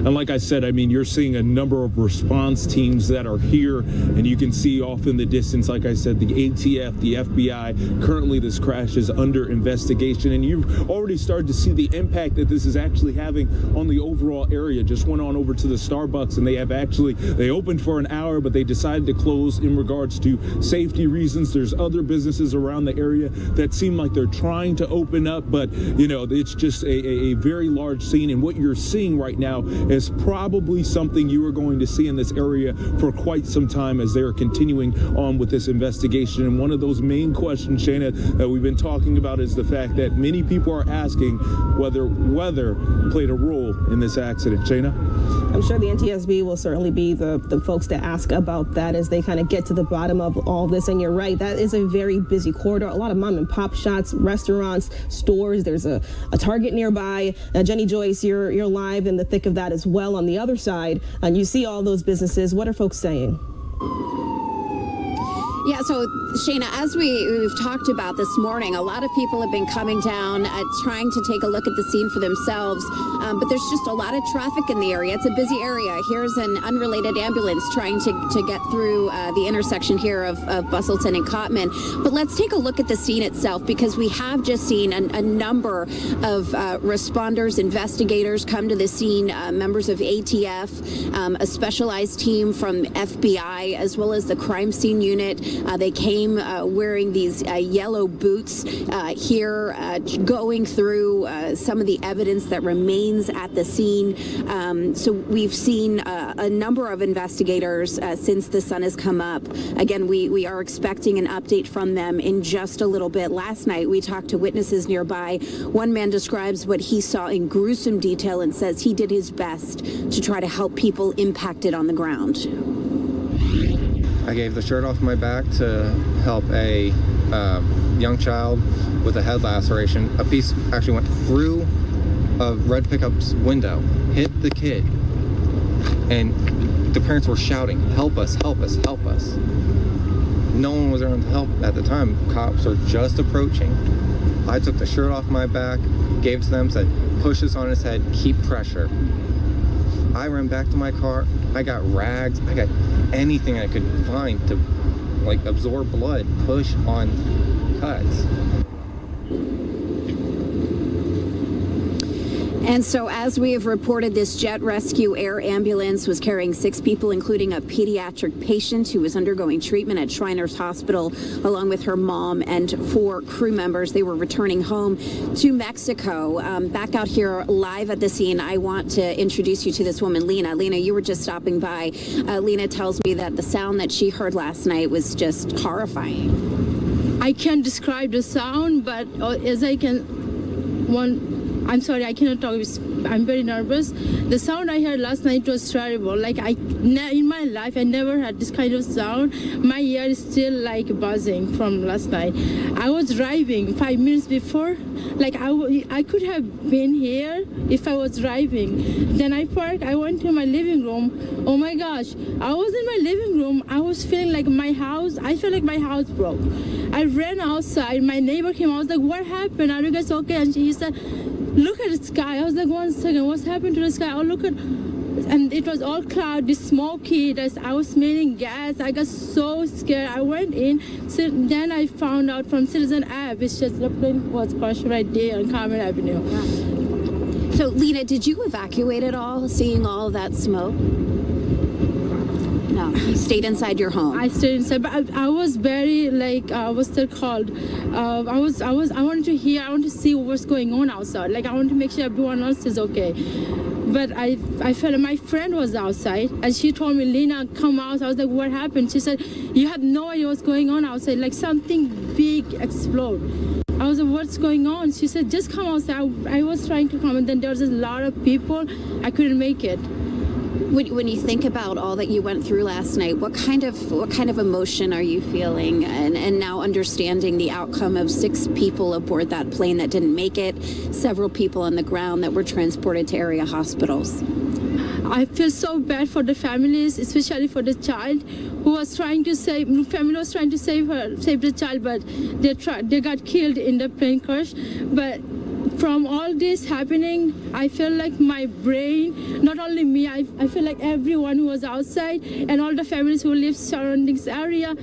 And like I said, I mean, you're seeing a number of response teams that are here, and you can see off in the distance, like I said, the ATF, the FBI. Currently, this crash is under investigation, and you've already started to see the impact that this is actually having on the overall area. Just went on over to the Starbucks, and they opened for an hour, but they decided to close in regards to safety reasons. There's other businesses around the area that seem like they're trying to open up, but, you know, it's just a very large scene, and what you're seeing right now is probably something you are going to see in this area for quite some time as they are continuing on with this investigation. And one of those main questions, Shana, that we've been talking about is the fact that many people are asking whether weather played a role in this accident. Shana? I'm sure the NTSB will certainly be the folks to ask about that as they kind of get to the bottom of all this. And you're right, that is a very busy corridor. A lot of mom and pop shops, restaurants, stores. There's a Target nearby. Jenny Joyce, you're live in the thick of that as well on the other side. And you see all those businesses. What are folks saying? Yeah, so Shana, as we've talked about this morning, a lot of people have been coming down, trying to take a look at the scene for themselves, but there's just a lot of traffic in the area. It's a busy area. Here's an unrelated ambulance trying to get through the intersection here of Bustleton and Cottman. But let's take a look at the scene itself, because we have just seen a number of responders, investigators come to the scene, members of ATF, a specialized team from FBI, as well as the crime scene unit. They came wearing these yellow boots here, going through some of the evidence that remains at the scene. So we've seen a number of investigators since the sun has come up. Again, we are expecting an update from them in just a little bit. Last night, we talked to witnesses nearby. One man describes what he saw in gruesome detail and says he did his best to try to help people impacted on the ground. I gave the shirt off my back to help a young child with a head laceration. A piece actually went through a red pickup's window, hit the kid, and the parents were shouting, "Help us, help us, help us." No one was around to help at the time. Cops are just approaching. I took the shirt off my back, gave it to them, said, "Push this on his head, keep pressure." I ran back to my car. I got rags. I got anything I could find to like absorb blood, push on cuts. And so, as we have reported, this jet rescue air ambulance was carrying 6 people, including a pediatric patient who was undergoing treatment at Shriners Hospital, along with her mom and 4 crew members. They were returning home to Mexico. Back out here live at the scene, I want to introduce you to this woman, Lena. Lena, you were just stopping by. Lena tells me that the sound that she heard last night was just horrifying. I can't describe the sound, but as I can, I'm sorry, I cannot talk. I'm very nervous. The sound I heard last night was terrible. Like in my life, I never had this kind of sound. My ear is still like buzzing from last night. I was driving 5 minutes before. Like I could have been here if I was driving. Then I parked. I went to my living room. Oh my gosh! I was in my living room. I was feeling like my house. I felt like my house broke. I ran outside. My neighbor came. I was like, "What happened? Are you guys okay?" And he said, "Look at the sky." I was like, "1 second, what's happened to the sky?" Oh, look at, and it was all cloudy, smoky. I was smelling gas. I got so scared. I went in. So then I found out from Citizen app, it's just the plane was crashed right there on Carmen Avenue. So, Lena, did you evacuate at all, seeing all of that smoke? No, you stayed inside your home. I stayed inside, but I was very like what's that called? I wanted to hear. I wanted to see what's going on outside. Like I wanted to make sure everyone else is okay. But I felt my friend was outside, and she told me, "Lena, come out." I was like, "What happened?" She said, "You have no idea what's going on outside. Like something big explode." I was like, "What's going on?" She said, "Just come outside." I was trying to come, and then there was a lot of people. I couldn't make it. When you think about all that you went through last night, what kind of emotion are you feeling? And now understanding the outcome of 6 people aboard that plane that didn't make it, several people on the ground that were transported to area hospitals. I feel so bad for the families, especially for the child who was trying to save. Family was trying to save the child, but they got killed in the plane crash. But from all this happening, I feel like my brain, not only me, I feel like everyone who was outside and all the families who live surrounding this area,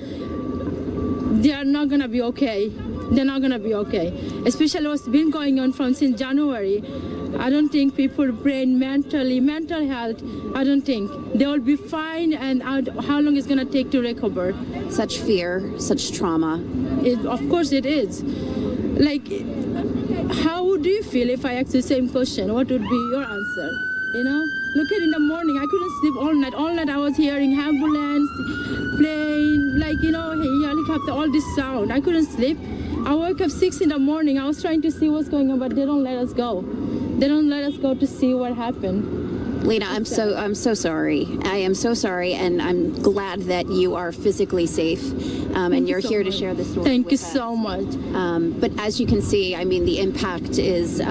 they are not gonna be okay. They're not gonna be okay. Especially what's been going on since January. I don't think people brain mental health, I don't think. They will be fine, and how long it's gonna take to recover. Such fear, such trauma. Of course it is. Like, how do you feel if I ask the same question? What would be your answer? You know? Look at in the morning, I couldn't sleep all night. All night I was hearing ambulance, plane, like, helicopter, all this sound. I couldn't sleep. I woke up 6 in the morning. I was trying to see what's going on, but they don't let us go. They don't let us go to see what happened. Lena, I'm so sorry. I am so sorry, and I'm glad that you are physically safe, and you're here to share this story. Thank you so much. But as you can see, I mean, the impact is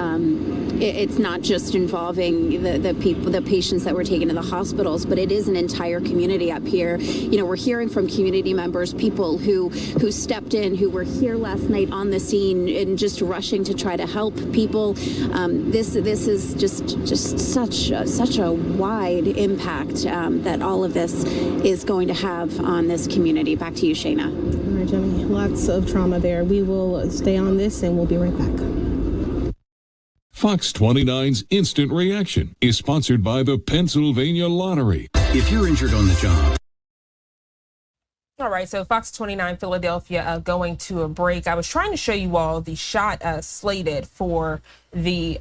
it's not just involving the patients that were taken to the hospitals, but it is an entire community up here. You know, we're hearing from community members, people who stepped in, who were here last night on the scene and just rushing to try to help people. This is just such a wide impact that all of this is going to have on this community. Back to you, Shayna. All right, Jimmy. Lots of trauma there. We will stay on this, and we'll be right back. Fox 29's Instant Reaction is sponsored by the Pennsylvania Lottery. If you're injured on the job, All right, so Fox 29 Philadelphia going to a break. I was trying to show you all the shot slated for the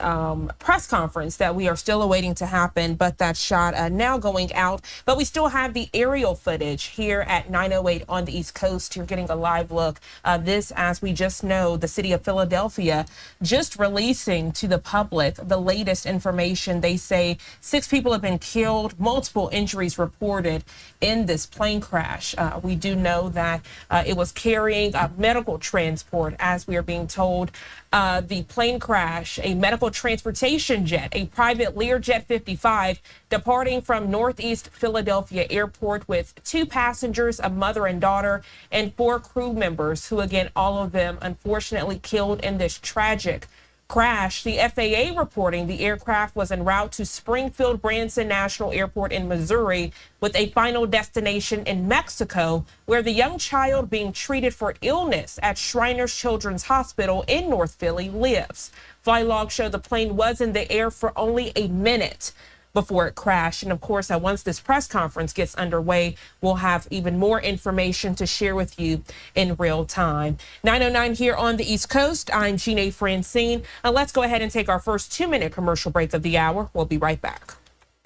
press conference that we are still awaiting to happen, but that shot now going out. But we still have the aerial footage here at 908 on the East Coast. You're getting a live look. This, as we just know, the city of Philadelphia just releasing to the public the latest information. They say 6 people have been killed, multiple injuries reported in this plane crash. We do know that it was carrying medical transport, as we are being told. The plane crash, a medical transportation jet, a private Learjet 55, departing from Northeast Philadelphia Airport with 2 passengers, a mother and daughter, and 4 crew members, who, again, all of them unfortunately killed in this tragic crash. The FAA reporting the aircraft was en route to Springfield Branson National Airport in Missouri, with a final destination in Mexico, where the young child being treated for illness at Shriners Children's Hospital in North Philly lives. Flylogs show the plane was in the air for only a minute before it crashed. And of course, once this press conference gets underway, we'll have even more information to share with you in real time. 909 here on the East Coast. I'm Jeanne Francine. Let's go ahead and take our first 2-minute commercial break of the hour. We'll be right back.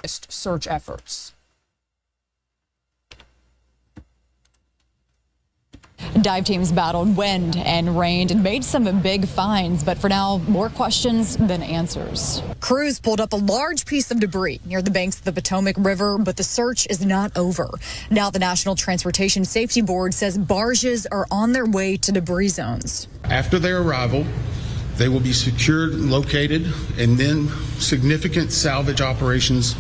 Search efforts. Dive teams battled wind and rain and made some big finds, but for now, more questions than answers. Crews pulled up a large piece of debris near the banks of the Potomac River, but the search is not over. Now the National Transportation Safety Board says barges are on their way to debris zones. After their arrival, they will be secured, located, and then significant salvage operations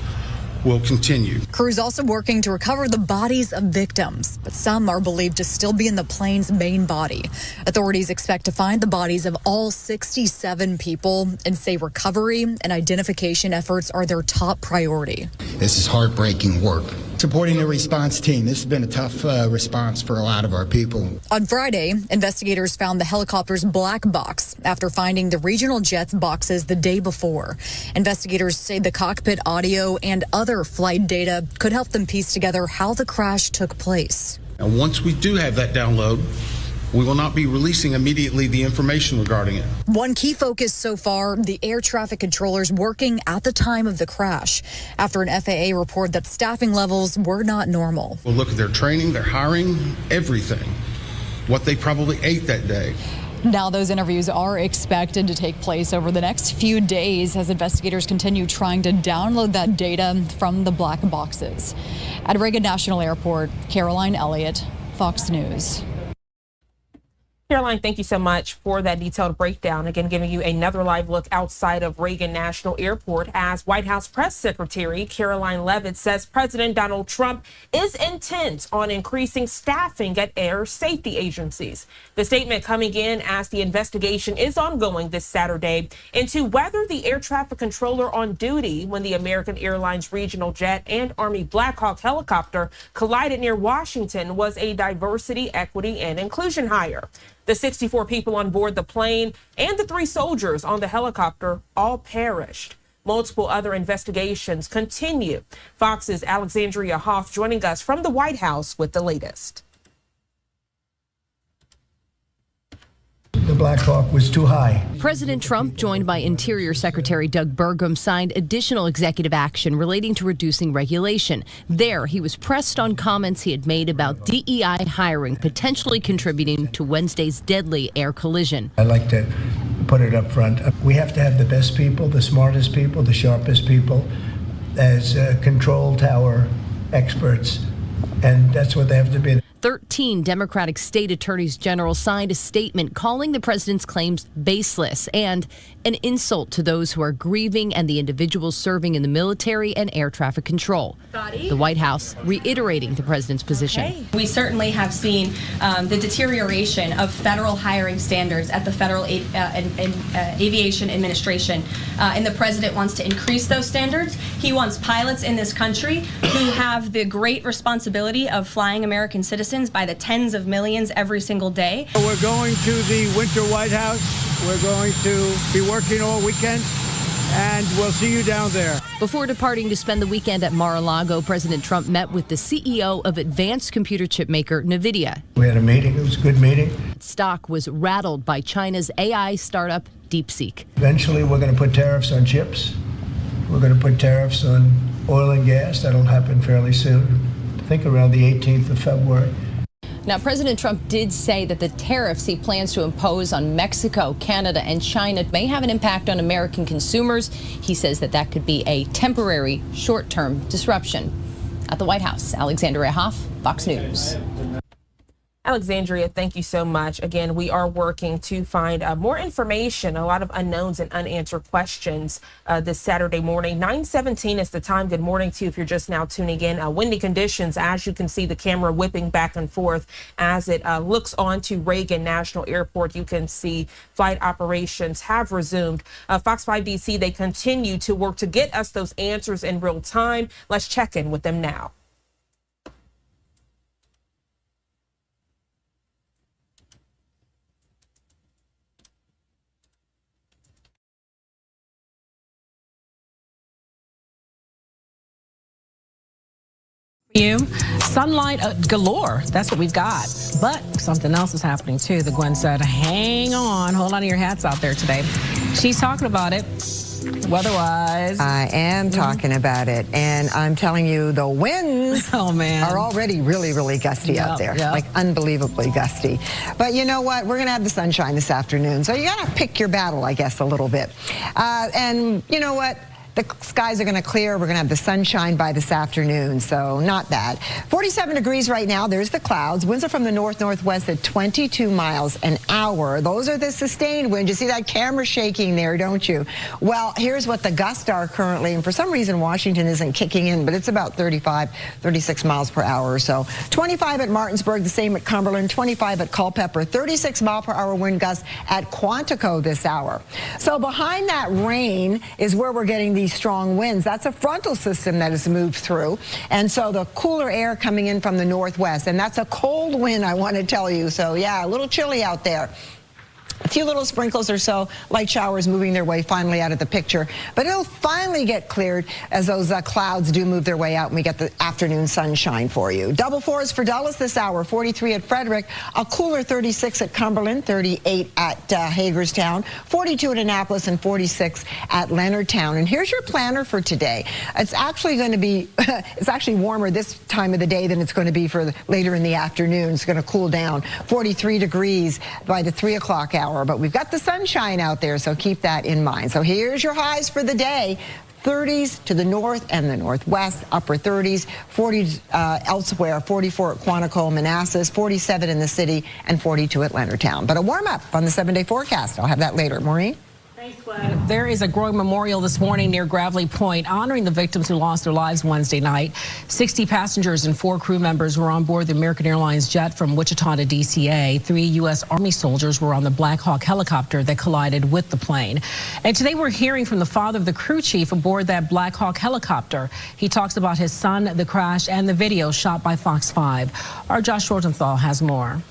will continue. Crews also working to recover the bodies of victims, but some are believed to still be in the plane's main body. Authorities expect to find the bodies of all 67 people and say recovery and identification efforts are their top priority. This is heartbreaking work. Supporting the response team. This has been a tough response for a lot of our people. On Friday, investigators found the helicopter's black box after finding the regional jet's boxes the day before. Investigators say the cockpit audio and other flight data could help them piece together how the crash took place. And once we do have that download, we will not be releasing immediately the information regarding it. One key focus so far, the air traffic controllers working at the time of the crash, after an FAA report that staffing levels were not normal. We'll look at their training, their hiring, everything, what they probably ate that day. Now those interviews are expected to take place over the next few days as investigators continue trying to download that data from the black boxes. At Reagan National Airport, Caroline Elliott, Fox News. Caroline, thank you so much for that detailed breakdown. Again, giving you another live look outside of Reagan National Airport as White House Press Secretary Caroline Leavitt says President Donald Trump is intent on increasing staffing at air safety agencies. The statement coming in as the investigation is ongoing this Saturday into whether the air traffic controller on duty when the American Airlines regional jet and Army Black Hawk helicopter collided near Washington was a diversity, equity, and inclusion hire. The 64 people on board the plane and the 3 soldiers on the helicopter all perished. Multiple other investigations continue. Fox's Alexandria Hoff joining us from the White House with the latest. The Black Hawk was too high. President Trump, joined by Interior Secretary Doug Burgum, signed additional executive action relating to reducing regulation. There, he was pressed on comments he had made about DEI hiring potentially contributing to Wednesday's deadly air collision. I like to put it up front. We have to have the best people, the smartest people, the sharpest people as control tower experts, and that's what they have to be. 13 Democratic state attorneys general signed a statement calling the president's claims baseless and an insult to those who are grieving and the individuals serving in the military and air traffic control. The White House reiterating the president's position. We certainly have seen the deterioration of federal hiring standards at the Federal Aviation Administration, and the president wants to increase those standards. He wants pilots in this country who have the great responsibility of flying American citizens by the tens of millions every single day. We're going to the Winter White House. We're going to be working all weekend, and we'll see you down there. Before departing to spend the weekend at Mar-a-Lago, President Trump met with the CEO of advanced computer chip maker NVIDIA. We had a meeting. It was a good meeting. Stock was rattled by China's AI startup DeepSeek. Eventually, we're going to put tariffs on chips. We're going to put tariffs on oil and gas. That'll happen fairly soon. I think around the 18th of February. Now, President Trump did say that the tariffs he plans to impose on Mexico, Canada, and China may have an impact on American consumers. He says that that could be a temporary, short-term disruption. At the White House, Alexandria Hoff, Fox News. Alexandria, thank you so much. Again, we are working to find more information, a lot of unknowns and unanswered questions this Saturday morning. 9:17 is the time. Good morning to you if you're just now tuning in. Windy conditions, as you can see the camera whipping back and forth as it looks onto Reagan National Airport. You can see flight operations have resumed. Fox 5 DC, they continue to work to get us those answers in real time. Let's check in with them now. You sunlight galore. That's what we've got. But something else is happening too. The Gwen said, hang on, hold on to your hats out there today. She's talking about it. Weather-wise, I am talking about it, and I'm telling you, the winds are already really, really gusty out there, like unbelievably gusty. But you know what? We're going to have the sunshine this afternoon, so you got to pick your battle, I guess, a little bit. And you know what? The skies are going to clear. We're going to have the sunshine by this afternoon, so not bad. 47 degrees right now. There's the clouds. Winds are from the north-northwest at 22 miles an hour. Those are the sustained winds. You see that camera shaking there, don't you? Well, here's what the gusts are currently, and for some reason, Washington isn't kicking in, but it's about 35, 36 miles per hour or so. 25 at Martinsburg, the same at Cumberland, 25 at Culpeper, 36 mile per hour wind gusts at Quantico this hour. So behind that rain is where we're getting these strong winds. That's a frontal system that has moved through, and so the cooler air coming in from the northwest, and that's a cold wind, I want to tell you. So yeah, a little chilly out there. A few little sprinkles or so, light showers moving their way finally out of the picture. But it'll finally get cleared as those clouds do move their way out and we get the afternoon sunshine for you. Double fours for Dulles this hour, 43 at Frederick, a cooler 36 at Cumberland, 38 at Hagerstown, 42 at Annapolis, and 46 at Leonardtown. And here's your planner for today. It's actually going to be, it's actually warmer this time of the day than it's going to be for later in the afternoon. It's going to cool down. 43 degrees by the 3 o'clock hour. But we've got the sunshine out there, so keep that in mind. So here's your highs for the day. 30s to the north and the northwest, upper 30s, 40 elsewhere, 44 at Quantico, Manassas, 47 in the city, and 42 at Leonardtown. But a warm up on the 7-day forecast. I'll have that later. Maureen? There is a growing memorial this morning near Gravelly Point honoring the victims who lost their lives Wednesday night. 60 passengers and 4 crew members were on board the American Airlines jet from Wichita to DCA. 3 U.S. Army soldiers were on the Black Hawk helicopter that collided with the plane. And today we're hearing from the father of the crew chief aboard that Black Hawk helicopter. He talks about his son, the crash, and the video shot by Fox 5. Our Josh Rosenthal has more.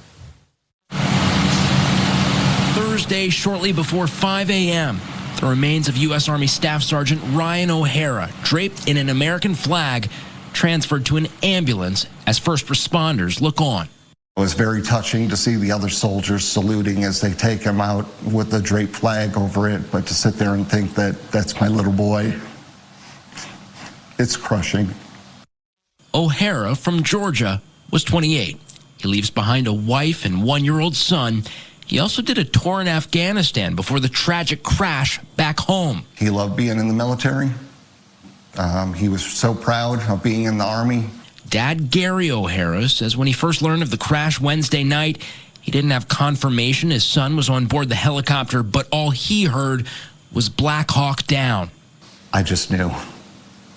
Thursday, shortly before 5 a.m., the remains of U.S. Army Staff Sergeant Ryan O'Hara, draped in an American flag, transferred to an ambulance as first responders look on. It was very touching to see the other soldiers saluting as they take him out with the draped flag over it, but to sit there and think that that's my little boy, it's crushing. O'Hara, from Georgia, was 28. He leaves behind a wife and 1-year-old son. He also did a tour in Afghanistan before the tragic crash back home. He loved being in the military. He was so proud of being in the Army. Dad Gary O'Hara says when he first learned of the crash Wednesday night, he didn't have confirmation his son was on board the helicopter, but all he heard was Black Hawk down. I just knew.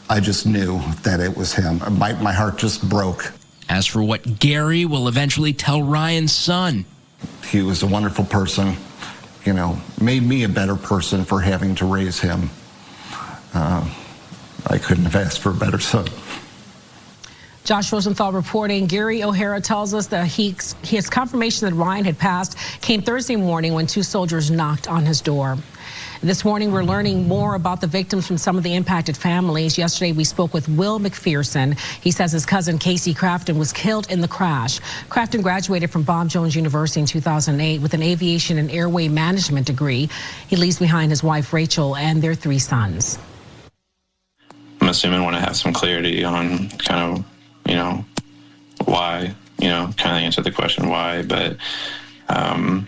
I just knew that it was him. My heart just broke. As for what Gary will eventually tell Ryan's son, he was a wonderful person, you know, made me a better person for having to raise him. I couldn't have asked for a better son. Josh Rosenthal reporting. Gary O'Hara tells us that his confirmation that Ryan had passed came Thursday morning when 2 soldiers knocked on his door. This morning, we're learning more about the victims from some of the impacted families. Yesterday, we spoke with Will McPherson. He says his cousin Casey Crafton was killed in the crash. Crafton graduated from Bob Jones University in 2008 with an aviation and airway management degree. He leaves behind his wife, Rachel, and their 3 sons. I'm assuming want to have some clarity on kind of, why, kind of answer the question why, but I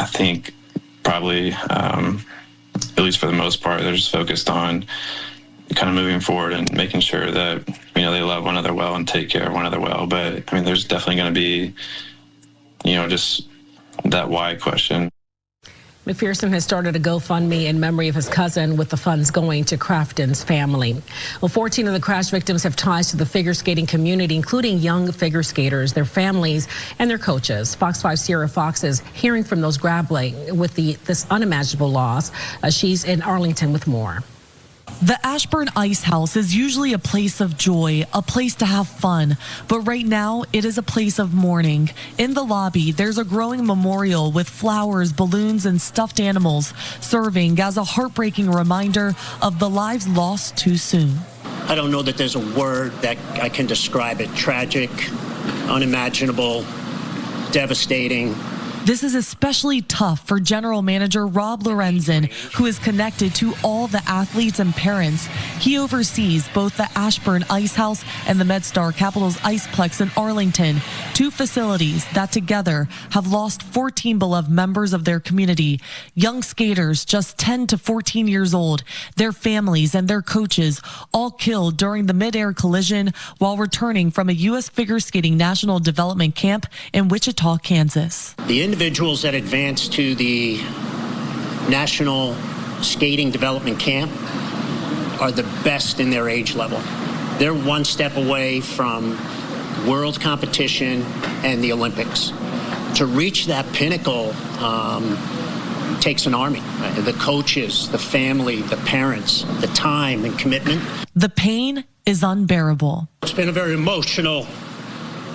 think probably, at least for the most part, they're just focused on kind of moving forward and making sure that, they love one another well and take care of one another well. But there's definitely going to be, just that why question. McPherson has started a GoFundMe in memory of his cousin, with the funds going to Crafton's family. Well, 14 of the crash victims have ties to the figure skating community, including young figure skaters, their families, and their coaches. Fox 5 Sierra Fox is hearing from those grappling with this unimaginable loss. She's in Arlington with more. The Ashburn Ice House is usually a place of joy, a place to have fun, but right now it is a place of mourning. In the lobby, there's a growing memorial with flowers, balloons, and stuffed animals, serving as a heartbreaking reminder of the lives lost too soon. I don't know that there's a word that I can describe it. Tragic, unimaginable, devastating. This is especially tough for General Manager Rob Lorenzen, who is connected to all the athletes and parents. He oversees both the Ashburn Ice House and the MedStar Capitals Iceplex in Arlington, 2 facilities that together have lost 14 beloved members of their community. Young skaters just 10 to 14 years old, their families and their coaches, all killed during the mid-air collision while returning from a U.S. Figure Skating National Development Camp in Wichita, Kansas. The individuals that advanced to the National Skating Development Camp are the best in their age level. They're one step away from world competition and the Olympics. To reach that pinnacle takes an army. The coaches, the family, the parents, the time and commitment. The pain is unbearable. It's been a very emotional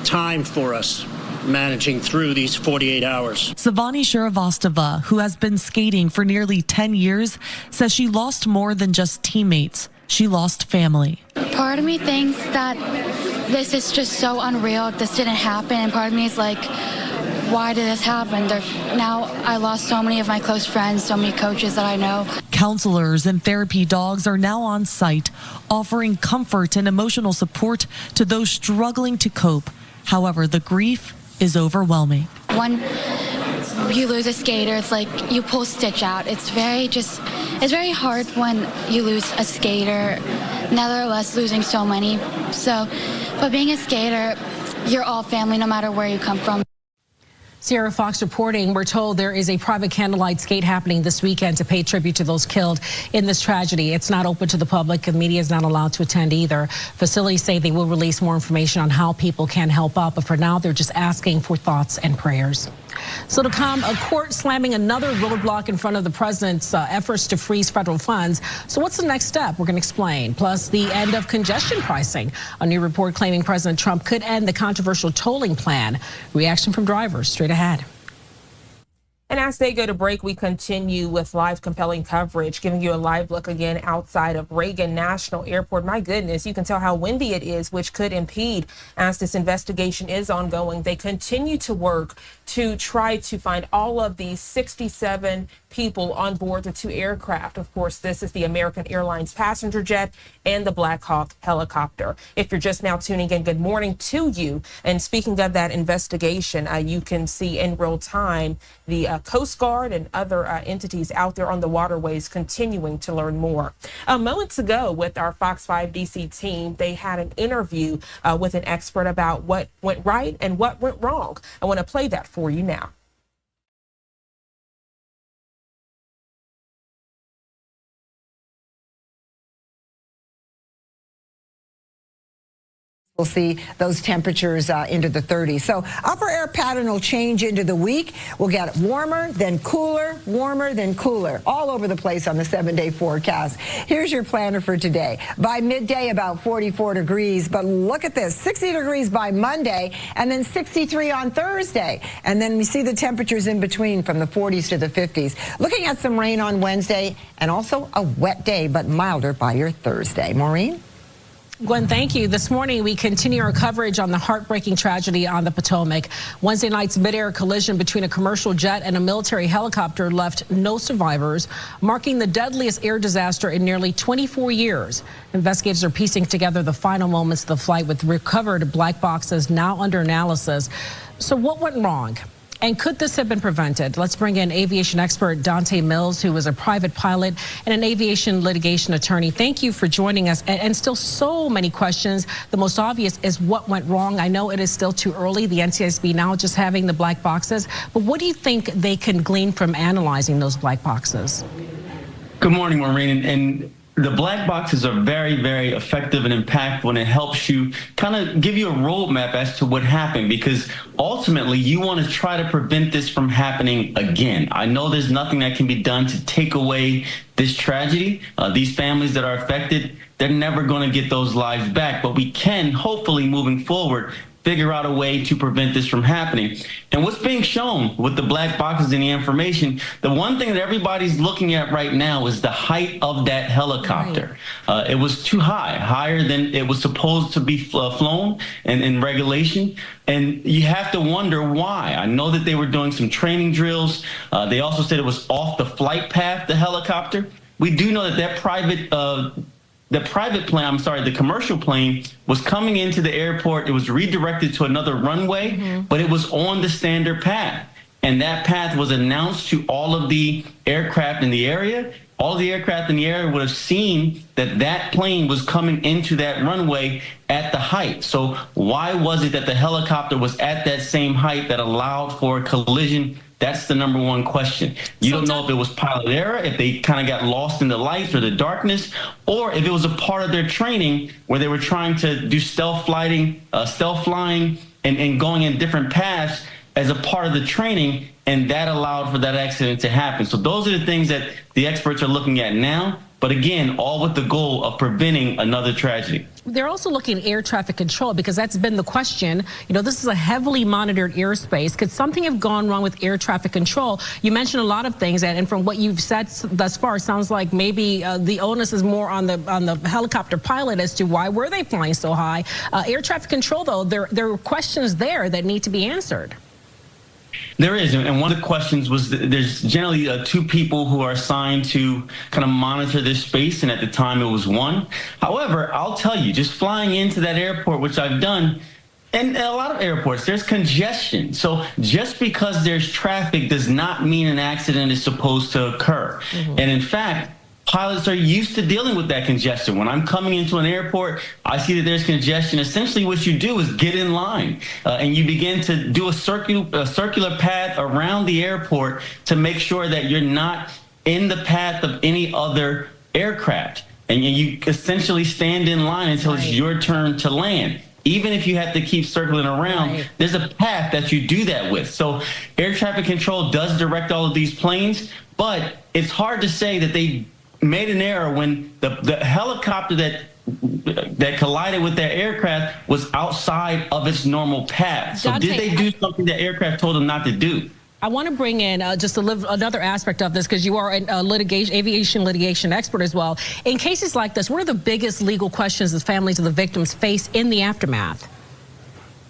time for us, managing through these 48 hours. Savani Shrivastava, who has been skating for nearly 10 years, says she lost more than just teammates. She lost family. Part of me thinks that this is just so unreal. This didn't happen. And part of me is like, why did this happen? Now I lost so many of my close friends, so many coaches that I know. Counselors and therapy dogs are now on site, offering comfort and emotional support to those struggling to cope. However, the grief is overwhelming. When you lose a skater, it's like you pull Stitch out. It's very hard when you lose a skater, nevertheless losing so many. But being a skater, you're all family no matter where you come from. Sierra Fox reporting, we're told there is a private candlelight skate happening this weekend to pay tribute to those killed in this tragedy. It's not open to the public. The media is not allowed to attend either. Facilities say they will release more information on how people can help out, but for now, they're just asking for thoughts and prayers. So to come, a court slamming another roadblock in front of the president's efforts to freeze federal funds. So what's the next step? We're going to explain. Plus, the end of congestion pricing. A new report claiming President Trump could end the controversial tolling plan. Reaction from drivers straight ahead. And as they go to break, we continue with live compelling coverage, giving you a live look again outside of Reagan National Airport. My goodness, you can tell how windy it is, which could impede as this investigation is ongoing. They continue to work to try to find all of these 67 people on board the 2 aircraft. Of course, this is the American Airlines passenger jet and the Black Hawk helicopter. If you're just now tuning in, good morning to you. And speaking of that investigation, you can see in real time the Coast Guard and other entities out there on the waterways continuing to learn more. Moments ago with our Fox 5 DC team, they had an interview with an expert about what went right and what went wrong. I want to play that for you now. We'll see those temperatures into the 30s. So upper air pattern will change into the week. We'll get warmer, then cooler, warmer, then cooler, all over the place on the 7-day forecast. Here's your planner for today. By midday, about 44 degrees. But look at this, 60 degrees by Monday, and then 63 on Thursday. And then we see the temperatures in between from the 40s to the 50s. Looking at some rain on Wednesday, and also a wet day, but milder by your Thursday. Maureen? Gwen, thank you. This morning, we continue our coverage on the heartbreaking tragedy on the Potomac. Wednesday night's mid-air collision between a commercial jet and a military helicopter left no survivors, marking the deadliest air disaster in nearly 24 years. Investigators are piecing together the final moments of the flight with recovered black boxes now under analysis. So what went wrong? And could this have been prevented? Let's bring in aviation expert Dante Mills, who is a private pilot and an aviation litigation attorney. Thank you for joining us. And still so many questions. The most obvious is what went wrong. I know it is still too early, the NTSB now just having the black boxes. But what do you think they can glean from analyzing those black boxes? Good morning, Maureen. And the black boxes are very, very effective and impactful, and it helps you kind of give you a roadmap as to what happened, because ultimately you want to try to prevent this from happening again. I know there's nothing that can be done to take away this tragedy. These families that are affected, they're never going to get those lives back, but we can hopefully moving forward figure out a way to prevent this from happening. And what's being shown with the black boxes and the information, the one thing that everybody's looking at right now is the height of that helicopter. Right. It was too high, higher than it was supposed to be flown in regulation. And you have to wonder why. I know that they were doing some training drills. They also said it was off the flight path, the helicopter. We do know that the commercial plane was coming into the airport. It was redirected to another runway, but it was on the standard path. And that path was announced to all of the aircraft in the area. All the aircraft in the area would have seen that that plane was coming into that runway at the height. So why was it that the helicopter was at that same height that allowed for a collision? That's the number one question. You don't know if it was pilot error, if they kind of got lost in the lights or the darkness, or if it was a part of their training where they were trying to do stealth flying, and going in different paths as a part of the training, and that allowed for that accident to happen. So those are the things that the experts are looking at now. But again, all with the goal of preventing another tragedy. They're also looking at air traffic control, because that's been the question. You know, this is a heavily monitored airspace. Could something have gone wrong with air traffic control? You mentioned a lot of things, and from what you've said thus far, it sounds like maybe the onus is more on the helicopter pilot as to why were they flying so high. Air traffic control, though, there are questions there that need to be answered. There is, and one of the questions was there's generally two people who are assigned to kind of monitor this space, and at the time it was one. However, I'll tell you, just flying into that airport, which I've done, and a lot of airports, there's congestion. So just because there's traffic does not mean an accident is supposed to occur. And in fact, pilots are used to dealing with that congestion. When I'm coming into an airport, I see that there's congestion. Essentially what you do is get in line and you begin to do a circular path around the airport to make sure that you're not in the path of any other aircraft. And you essentially stand in line until it's your turn to land. Even if you have to keep circling around, there's a path that you do that with. So air traffic control does direct all of these planes, but it's hard to say that they made an error when the helicopter that collided with that aircraft was outside of its normal path. So did they do something that aircraft told them not to do? I want to bring in just another aspect of this, because you are an aviation litigation expert as well. In cases like this, what are the biggest legal questions that families of the victims face in the aftermath?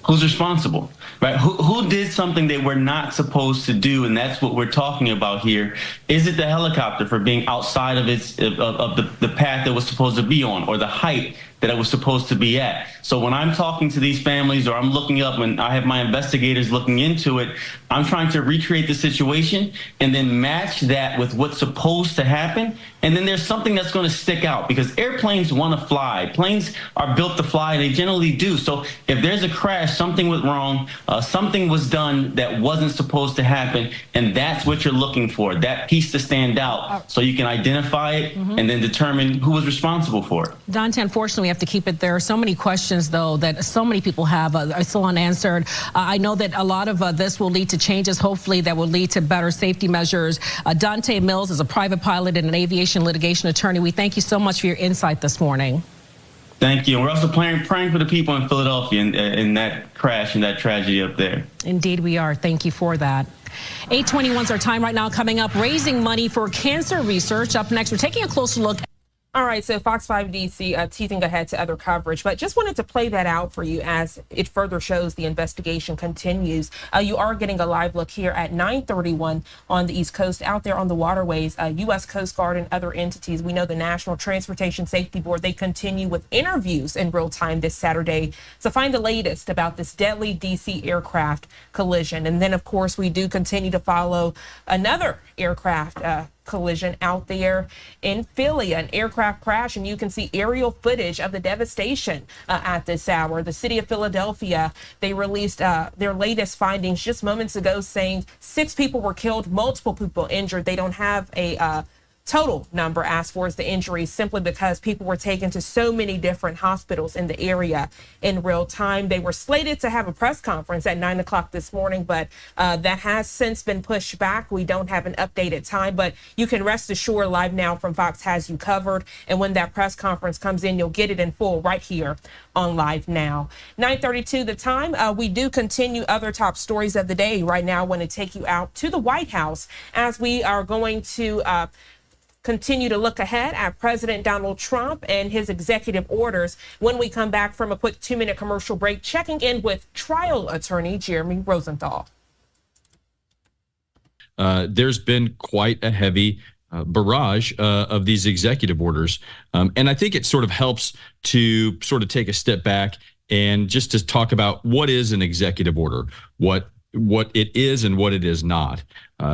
Who's responsible, right? Who did something they were not supposed to do? And that's what we're talking about here. Is it the helicopter for being outside of the path that was supposed to be on, or the height that it was supposed to be at? So when I'm talking to these families, or I'm looking up, when I have my investigators looking into it, I'm trying to recreate the situation and then match that with what's supposed to happen. And then there's something that's going to stick out, because airplanes want to fly. Planes are built to fly. They generally do. So if there's a crash, something went wrong, something was done that wasn't supposed to happen, and that's what you're looking for, that piece piece to stand out so you can identify it and then determine who was responsible for it. Dante, unfortunately, we have to keep it there. So many questions, though, that so many people have are still unanswered. I know that a lot of this will lead to changes, hopefully, that will lead to better safety measures. Dante Mills is a private pilot and an aviation litigation attorney. We thank you so much for your insight this morning. Thank you. And we're also praying for the people in Philadelphia in that crash and that tragedy up there. Indeed, we are. Thank you for that. 8:21 is our time right now. Coming up, raising money for cancer research. Up next, we're taking a closer look. All right, so Fox 5 DC teasing ahead to other coverage, but just wanted to play that out for you as it further shows the investigation continues. You are getting a live look here at 9:31 on the East Coast, out there on the waterways. U.S. Coast Guard and other entities. We know the National Transportation Safety Board, they continue with interviews in real time this Saturday to find the latest about this deadly DC aircraft collision. And then, of course, we do continue to follow another aircraft collision out there in Philly, an aircraft crash, and you can see aerial footage of the devastation at this hour. The city of Philadelphia, they released their latest findings just moments ago, saying 6 people were killed, multiple people injured. They don't have a total number as far as the injuries, simply because people were taken to so many different hospitals in the area in real time. They were slated to have a press conference at 9 o'clock this morning, but that has since been pushed back. We don't have an updated time, but you can rest assured Live Now from Fox has you covered. And when that press conference comes in, you'll get it in full right here on Live Now. 9:32 the time. We do continue other top stories of the day. Right now, I want to take you out to the White House as we are going to continue to look ahead at President Donald Trump and his executive orders. When we come back from a quick 2-minute commercial break, checking in with trial attorney Jeremy Rosenthal. There's been quite a heavy barrage of these executive orders. And I think it sort of helps to sort of take a step back and just to talk about what is an executive order, what it is and what it is not.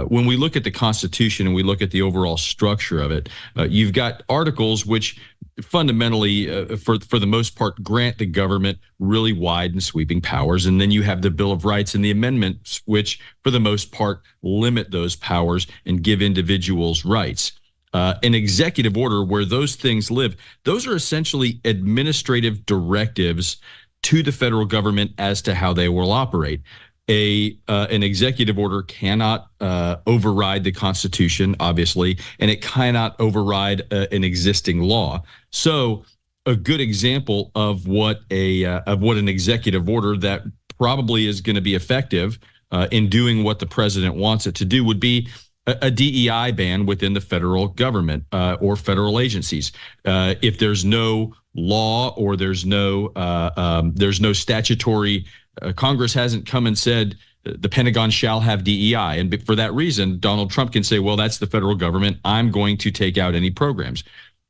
When we look at the Constitution and we look at the overall structure of it, you've got articles which fundamentally, for the most part, grant the government really wide and sweeping powers. And then you have the Bill of Rights and the amendments, which for the most part limit those powers and give individuals rights. An executive order, where those things live, those are essentially administrative directives to the federal government as to how they will operate. An executive order cannot override the Constitution, obviously, and it cannot override an existing law. So, a good example of what an executive order that probably is going to be effective in doing what the president wants it to do would be a DEI ban within the federal government or federal agencies. If there's no law or there's no statutory, Congress hasn't come and said the Pentagon shall have DEI. And for that reason, Donald Trump can say, well, that's the federal government. I'm going to take out any programs.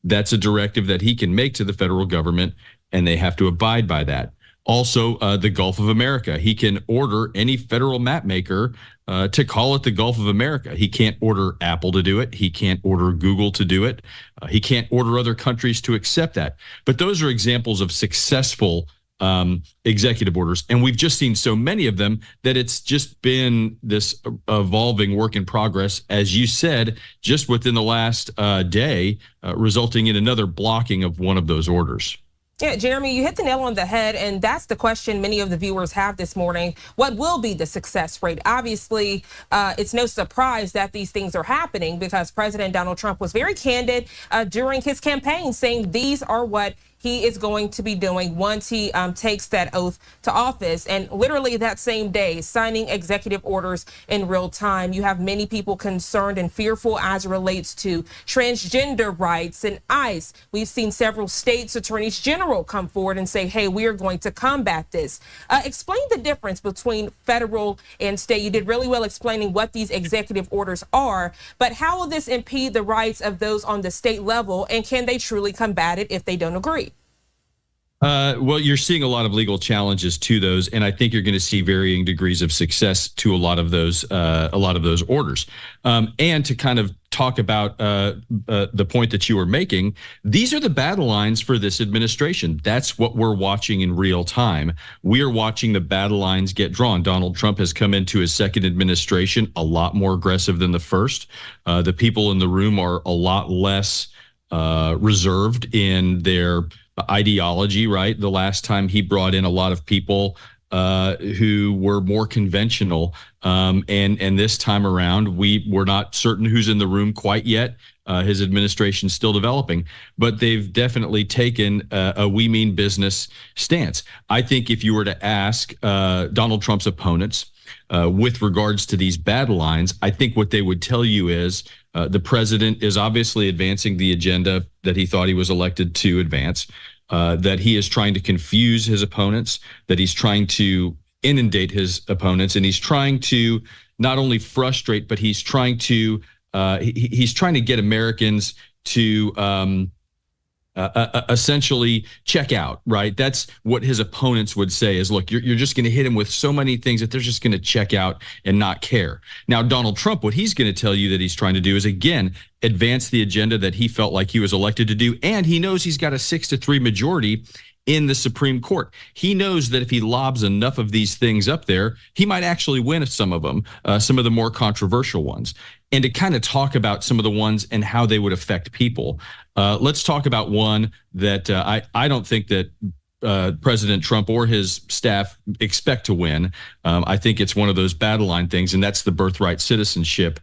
That's a directive that he can make to the federal government, and they have to abide by that. Also, the Gulf of America. He can order any federal map maker to call it the Gulf of America. He can't order Apple to do it. He can't order Google to do it. He can't order other countries to accept that. But those are examples of successful executive orders. And we've just seen so many of them that it's just been this evolving work in progress, as you said, just within the last day, resulting in another blocking of one of those orders. Yeah, Jeremy, you hit the nail on the head, and that's the question many of the viewers have this morning. What will be the success rate? Obviously, it's no surprise that these things are happening because President Donald Trump was very candid during his campaign, saying these are what he is going to be doing once he takes that oath to office. And literally that same day, signing executive orders in real time. You have many people concerned and fearful as it relates to transgender rights and ICE. We've seen several states' attorneys general come forward and say, hey, we are going to combat this. Explain the difference between federal and state. You did really well explaining what these executive orders are, but how will this impede the rights of those on the state level, and can they truly combat it if they don't agree? Well, you're seeing a lot of legal challenges to those, and I think you're going to see varying degrees of success to a lot of those orders. And to kind of talk about the point that you were making, these are the battle lines for this administration. That's what we're watching in real time. We are watching the battle lines get drawn. Donald Trump has come into his second administration a lot more aggressive than the first. The people in the room are a lot less reserved in their ideology, right? The last time he brought in a lot of people who were more conventional. And this time around, we're not certain who's in the room quite yet. His administration's still developing, but they've definitely taken a we mean business stance. I think if you were to ask Donald Trump's opponents with regards to these battle lines, I think what they would tell you is the president is obviously advancing the agenda that he thought he was elected to advance, that he is trying to confuse his opponents, that he's trying to inundate his opponents, and he's trying to not only frustrate, but he's trying to get Americans to essentially check out, right? That's what his opponents would say is, look, you're just going to hit him with so many things that they're just going to check out and not care. Now, Donald Trump, what he's going to tell you that he's trying to do is, again, advance the agenda that he felt like he was elected to do. And he knows he's got a 6-3 majority in the Supreme Court. He knows that if he lobs enough of these things up there, he might actually win some of them, some of the more controversial ones. And to kind of talk about some of the ones and how they would affect people, let's talk about one that I don't think that President Trump or his staff expect to win. I think it's one of those battle line things, and that's the birthright citizenship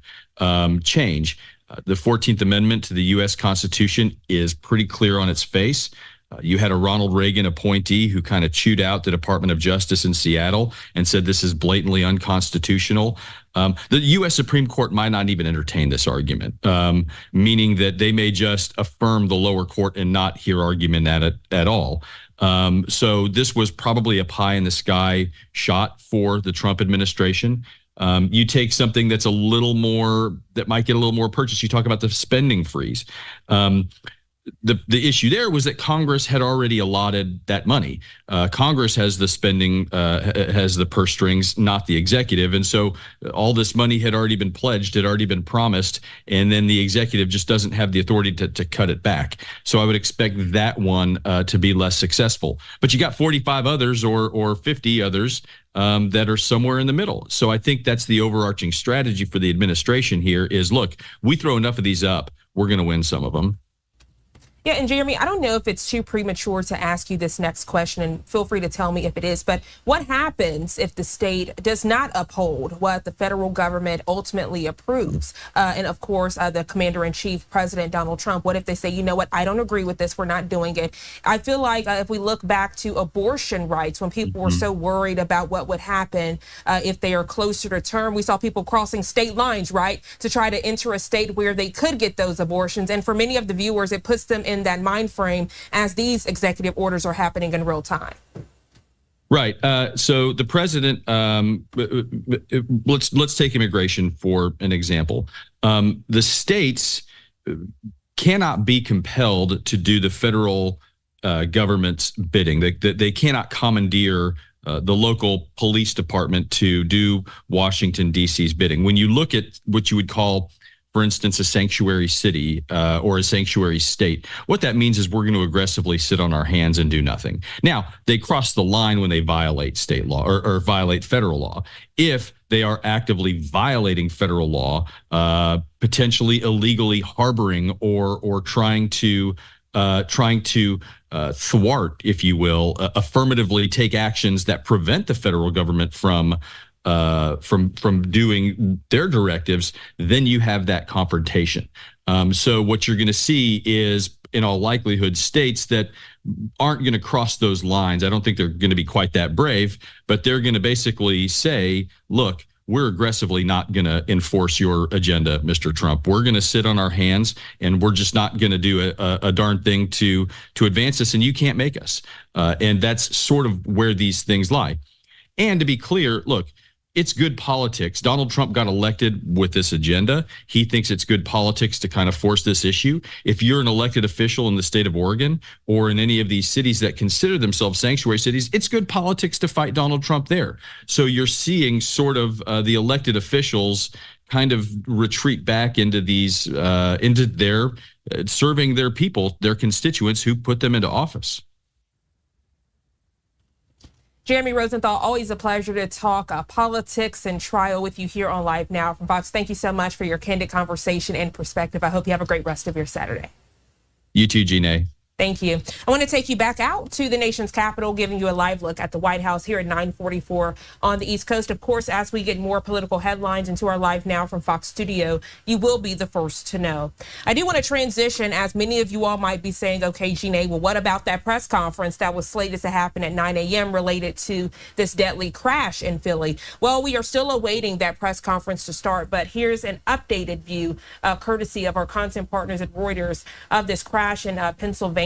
change. The 14th Amendment to the U.S. Constitution is pretty clear on its face. You had a Ronald Reagan appointee who kind of chewed out the Department of Justice in Seattle and said this is blatantly unconstitutional. The U.S. Supreme Court might not even entertain this argument, meaning that they may just affirm the lower court and not hear argument at all. So this was probably a pie in the sky shot for the Trump administration. You take something that's a little more, that might get a little more purchase. You talk about the spending freeze. The issue there was that Congress had already allotted that money. Congress has the spending, has the purse strings, not the executive. And so all this money had already been pledged, had already been promised, and then the executive just doesn't have the authority to cut it back. So I would expect that one to be less successful. But you got 45 others or 50 others that are somewhere in the middle. So I think that's the overarching strategy for the administration here is, look, we throw enough of these up, we're going to win some of them. Yeah, and Jeremy, I don't know if it's too premature to ask you this next question, and feel free to tell me if it is, but what happens if the state does not uphold what the federal government ultimately approves? And of course, the commander-in-chief, President Donald Trump, what if they say, you know what, I don't agree with this, we're not doing it? I feel like if we look back to abortion rights, when people were so worried about what would happen if they are closer to term, we saw people crossing state lines, right, to try to enter a state where they could get those abortions. And for many of the viewers, it puts them in that mind frame as these executive orders are happening in real time. Right. So the president, let's take immigration for an example. The states cannot be compelled to do the federal government's bidding. They cannot commandeer the local police department to do Washington, D.C.'s bidding. When you look at what you would call, for instance, a sanctuary city or a sanctuary state, what that means is we're going to aggressively sit on our hands and do nothing. Now, they cross the line when they violate state law or violate federal law. If they are actively violating federal law, potentially illegally harboring or trying to thwart, if you will, affirmatively take actions that prevent the federal government from doing their directives, then you have that confrontation. So what you're going to see is, in all likelihood, states that aren't going to cross those lines. I don't think they're going to be quite that brave, but they're going to basically say, look, we're aggressively not going to enforce your agenda, Mr. Trump. We're going to sit on our hands, and we're just not going to do a darn thing to advance this, and you can't make us. And that's sort of where these things lie. And to be clear, look, it's good politics. Donald Trump got elected with this agenda. He thinks it's good politics to kind of force this issue. If you're an elected official in the state of Oregon or in any of these cities that consider themselves sanctuary cities, it's good politics to fight Donald Trump there. So you're seeing sort of the elected officials kind of retreat back into these, into their serving their people, their constituents who put them into office. Jeremy Rosenthal, always a pleasure to talk politics and trial with you here on Live Now from Fox. Thank you so much for your candid conversation and perspective. I hope you have a great rest of your Saturday. You too, Jeanne. Thank you. I want to take you back out to the nation's capital, giving you a live look at the White House here at 9:44 on the East Coast. Of course, as we get more political headlines into our Live Now from Fox studio, you will be the first to know. I do want to transition, as many of you all might be saying, okay, Jeanne, well, what about that press conference that was slated to happen at 9 a.m. related to this deadly crash in Philly? Well, we are still awaiting that press conference to start, but here's an updated view, courtesy of our content partners at Reuters, of this crash in Pennsylvania.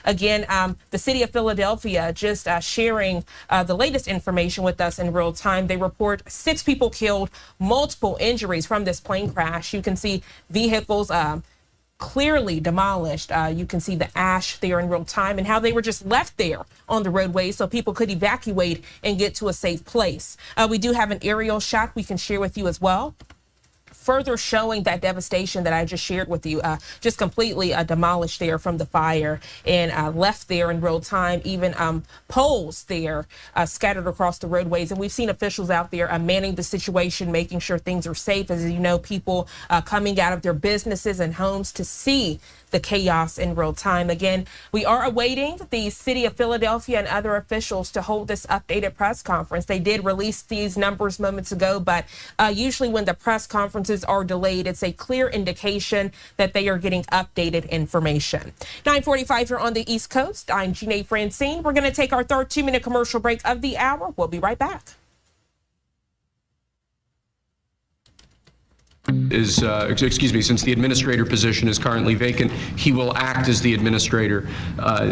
Again, the city of Philadelphia just sharing the latest information with us in real time. They report 6 people killed, multiple injuries from this plane crash. You can see vehicles clearly demolished. You can see the ash there in real time and how they were just left there on the roadway so people could evacuate and get to a safe place. We do have an aerial shot we can share with you as well, further showing that devastation that I just shared with you, just completely demolished there from the fire and left there in real time, even poles there scattered across the roadways. And we've seen officials out there manning the situation, making sure things are safe. As you know, people coming out of their businesses and homes to see the chaos in real time. Again, we are awaiting the city of Philadelphia and other officials to hold this updated press conference. They did release these numbers moments ago, but usually when the press conferences are delayed, it's a clear indication that they are getting updated information. 9:45 here on the East Coast. I'm Jeanne Francine. We're going to take our third 2-minute commercial break of the hour. We'll be right back. Since the administrator position is currently vacant, he will act as the administrator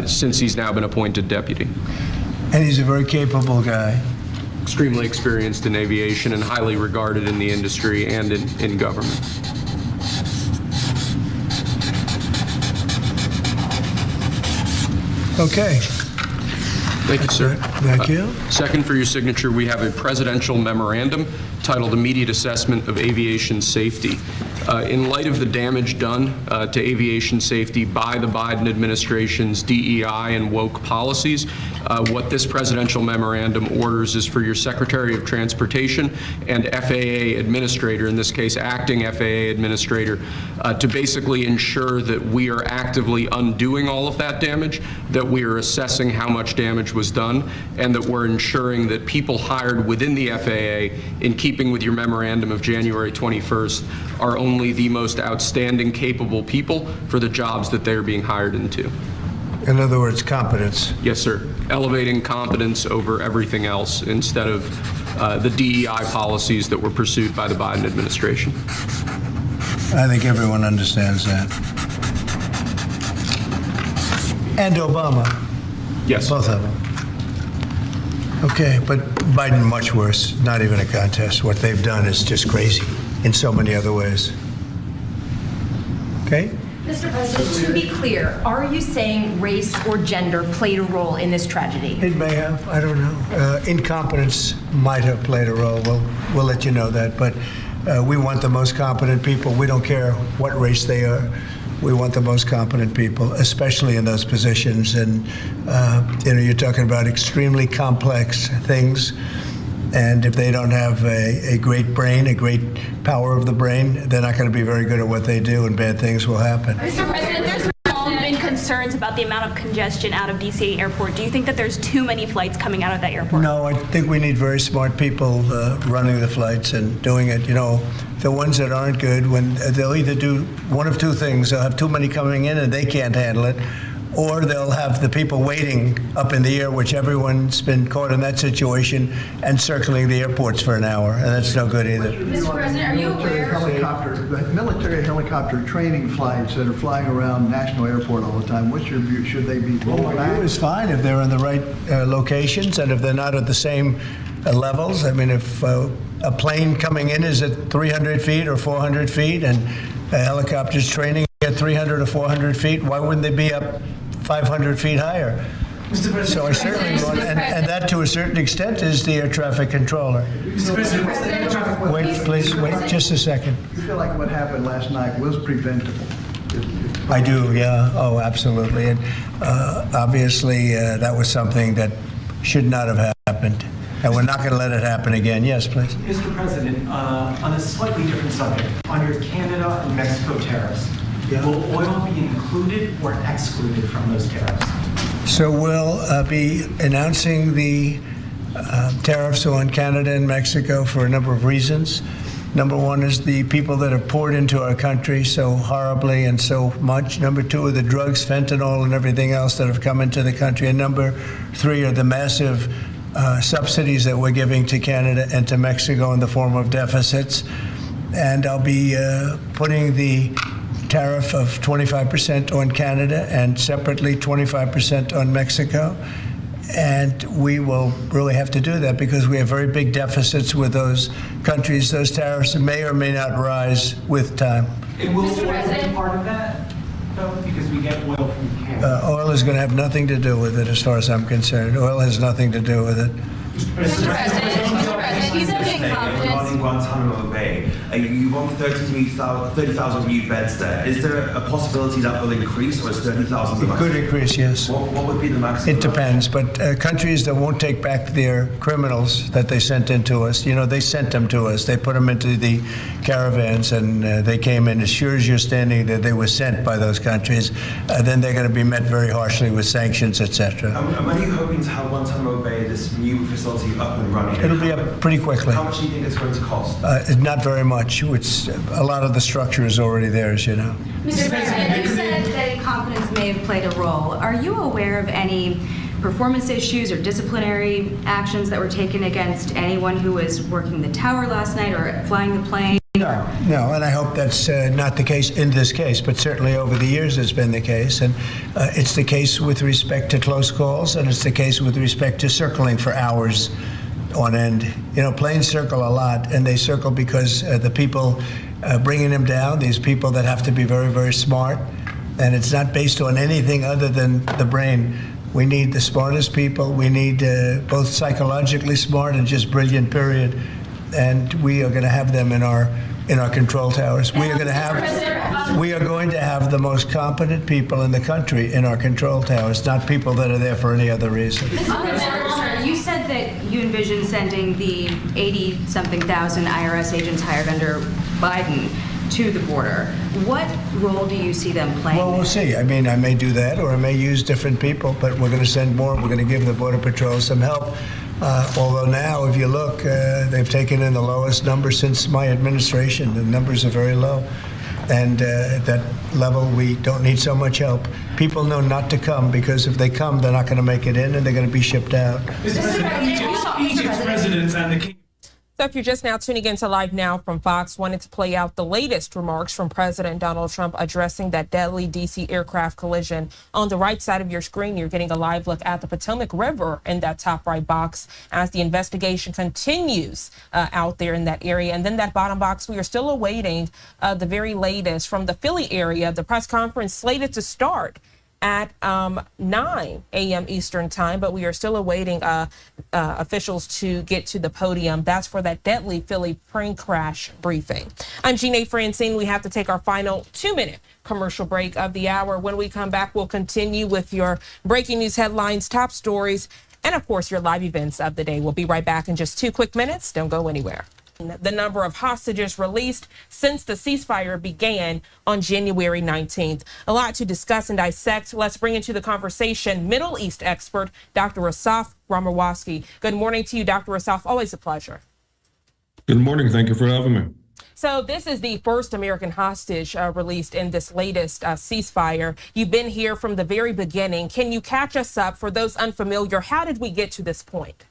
since he's now been appointed deputy. And he's a very capable guy. Extremely experienced in aviation and highly regarded in the industry and in government. Okay. Thank you, sir. Thank you. Second, for your signature, we have a presidential memorandum titled Immediate Assessment of Aviation Safety. In light of the damage done to aviation safety by the Biden administration's DEI and woke policies, what this presidential memorandum orders is for your Secretary of Transportation and FAA administrator, in this case acting FAA administrator, to basically ensure that we are actively undoing all of that damage, that we are assessing how much damage was done, and that we're ensuring that people hired within the FAA, in keeping with your memorandum of January 21st, are only the most outstanding, capable people for the jobs that they're being hired into. In other words, competence. Yes, sir. Elevating competence over everything else instead of the DEI policies that were pursued by the Biden administration. I think everyone understands that. And Obama. Yes. Both of them. Okay, but Biden much worse. Not even a contest. What they've done is just crazy in so many other ways. Okay? Mr. President, to be clear, are you saying race or gender played a role in this tragedy? It may have. I don't know. Incompetence might have played a role. We'll let you know that. But we want the most competent people. We don't care what race they are. We want the most competent people, especially in those positions. And, you're talking about extremely complex things. And if they don't have a great brain, a great power of the brain, they're not going to be very good at what they do, and bad things will happen. Mr. President, there's been concerns about the amount of congestion out of DC airport. Do you think that there's too many flights coming out of that airport? No, I think we need very smart people running the flights and doing it. You know, the ones that aren't good, when they'll either do one of two things. They'll have too many coming in and they can't handle it, or they'll have the people waiting up in the air, which everyone's been caught in that situation, and circling the airports for an hour, and that's no good either. Mr. President, are you aware? Military helicopter training flights that are flying around National Airport all the time, what's your view? Should they be rolled back? It's fine if they're in the right locations and if they're not at the same levels. I mean, if a plane coming in is at 300 feet or 400 feet and a helicopter's training at 300 or 400 feet, why wouldn't they be up 500 feet higher? So I certainly want, and that to a certain extent is the air traffic controller. Wait, please, wait just a second. You feel like what happened last night was preventable? I do, yeah. Oh, absolutely. And obviously, that was something that should not have happened. And we're not going to let it happen again. Yes, please. Mr. President, on a slightly different subject, on your Canada and Mexico tariffs, will oil be included or excluded from those tariffs? So we'll be announcing the tariffs on Canada and Mexico for a number of reasons. Number one is the people that have poured into our country so horribly and so much. Number two are the drugs, fentanyl, and everything else that have come into the country. And number three are the massive subsidies that we're giving to Canada and to Mexico in the form of deficits. And I'll be putting the tariff of 25% on Canada and separately 25% on Mexico. And we will really have to do that because we have very big deficits with those countries. Those tariffs may or may not rise with time. And will oil be part of that, though? Because we get oil from Canada. Oil is going to have nothing to do with it as far as I'm concerned. Oil has nothing to do with it. Mr. President, you said regarding Guantanamo Bay, you want 30,000 new beds there. Is there a possibility that will increase, or is 30,000 the maximum? It could increase, yes. What would be the maximum? It depends, but countries that won't take back their criminals that they sent into us, you know, they sent them to us. They put them into the caravans, and they came in. As sure as you're standing there, they were sent by those countries. Then they're going to be met very harshly with sanctions, etc. And when are you hoping to have Guantanamo Bay, this new facility, up and running? It'll be up pretty quickly. How much do you think it's going to cost? Not very much. It's, a lot of the structure is already there, as you know. Mr. President, you said that incompetence may have played a role. Are you aware of any performance issues or disciplinary actions that were taken against anyone who was working the tower last night or flying the plane? No, and I hope that's not the case in this case, but certainly over the years it's been the case. And it's the case with respect to close calls, and it's the case with respect to circling for hours on end. You know, planes circle a lot, and they circle because the people bringing them down, these people that have to be very, very smart, and it's not based on anything other than the brain. We need the smartest people. We need both psychologically smart and just brilliant, period. And we are going to have them in our control towers. We are going to have the most competent people in the country in our control towers, not people that are there for any other reason. You said that you envision sending the 80-something thousand IRS agents hired under Biden to the border. What role do you see them playing? Well, we'll see. I mean, I may do that, or I may use different people, but we're going to send more. We're going to give the Border Patrol some help. Although now, if you look, they've taken in the lowest number since my administration. The numbers are very low. And at that level, we don't need so much help. People know not to come because if they come, they're not going to make it in and they're going to be shipped out. Egypt's presidents and the king. So if you're just now tuning into Live Now from Fox, wanted to play out the latest remarks from President Donald Trump addressing that deadly D.C. aircraft collision. On the right side of your screen, you're getting a live look at the Potomac River in that top right box as the investigation continues out there in that area. And then that bottom box, we are still awaiting the very latest from the Philly area. The press conference slated to start at 9 a.m. Eastern time, but we are still awaiting officials to get to the podium. That's for that deadly Philly plane crash briefing. I'm Jeanne Francine. We have to take our final 2-minute commercial break of the hour. When we come back, we'll continue with your breaking news headlines, top stories, and of course, your live events of the day. We'll be right back in just 2 quick minutes. Don't go anywhere. The number of hostages released since the ceasefire began on January 19th. A lot to discuss and dissect. Let's bring into the conversation Middle East expert, Dr. Asaf Ramirwasky. Good morning to you, Dr. Asaf. Always a pleasure. Good morning. Thank you for having me. So this is the first American hostage released in this latest ceasefire. You've been here from the very beginning. Can you catch us up for those unfamiliar? How did we get to this point?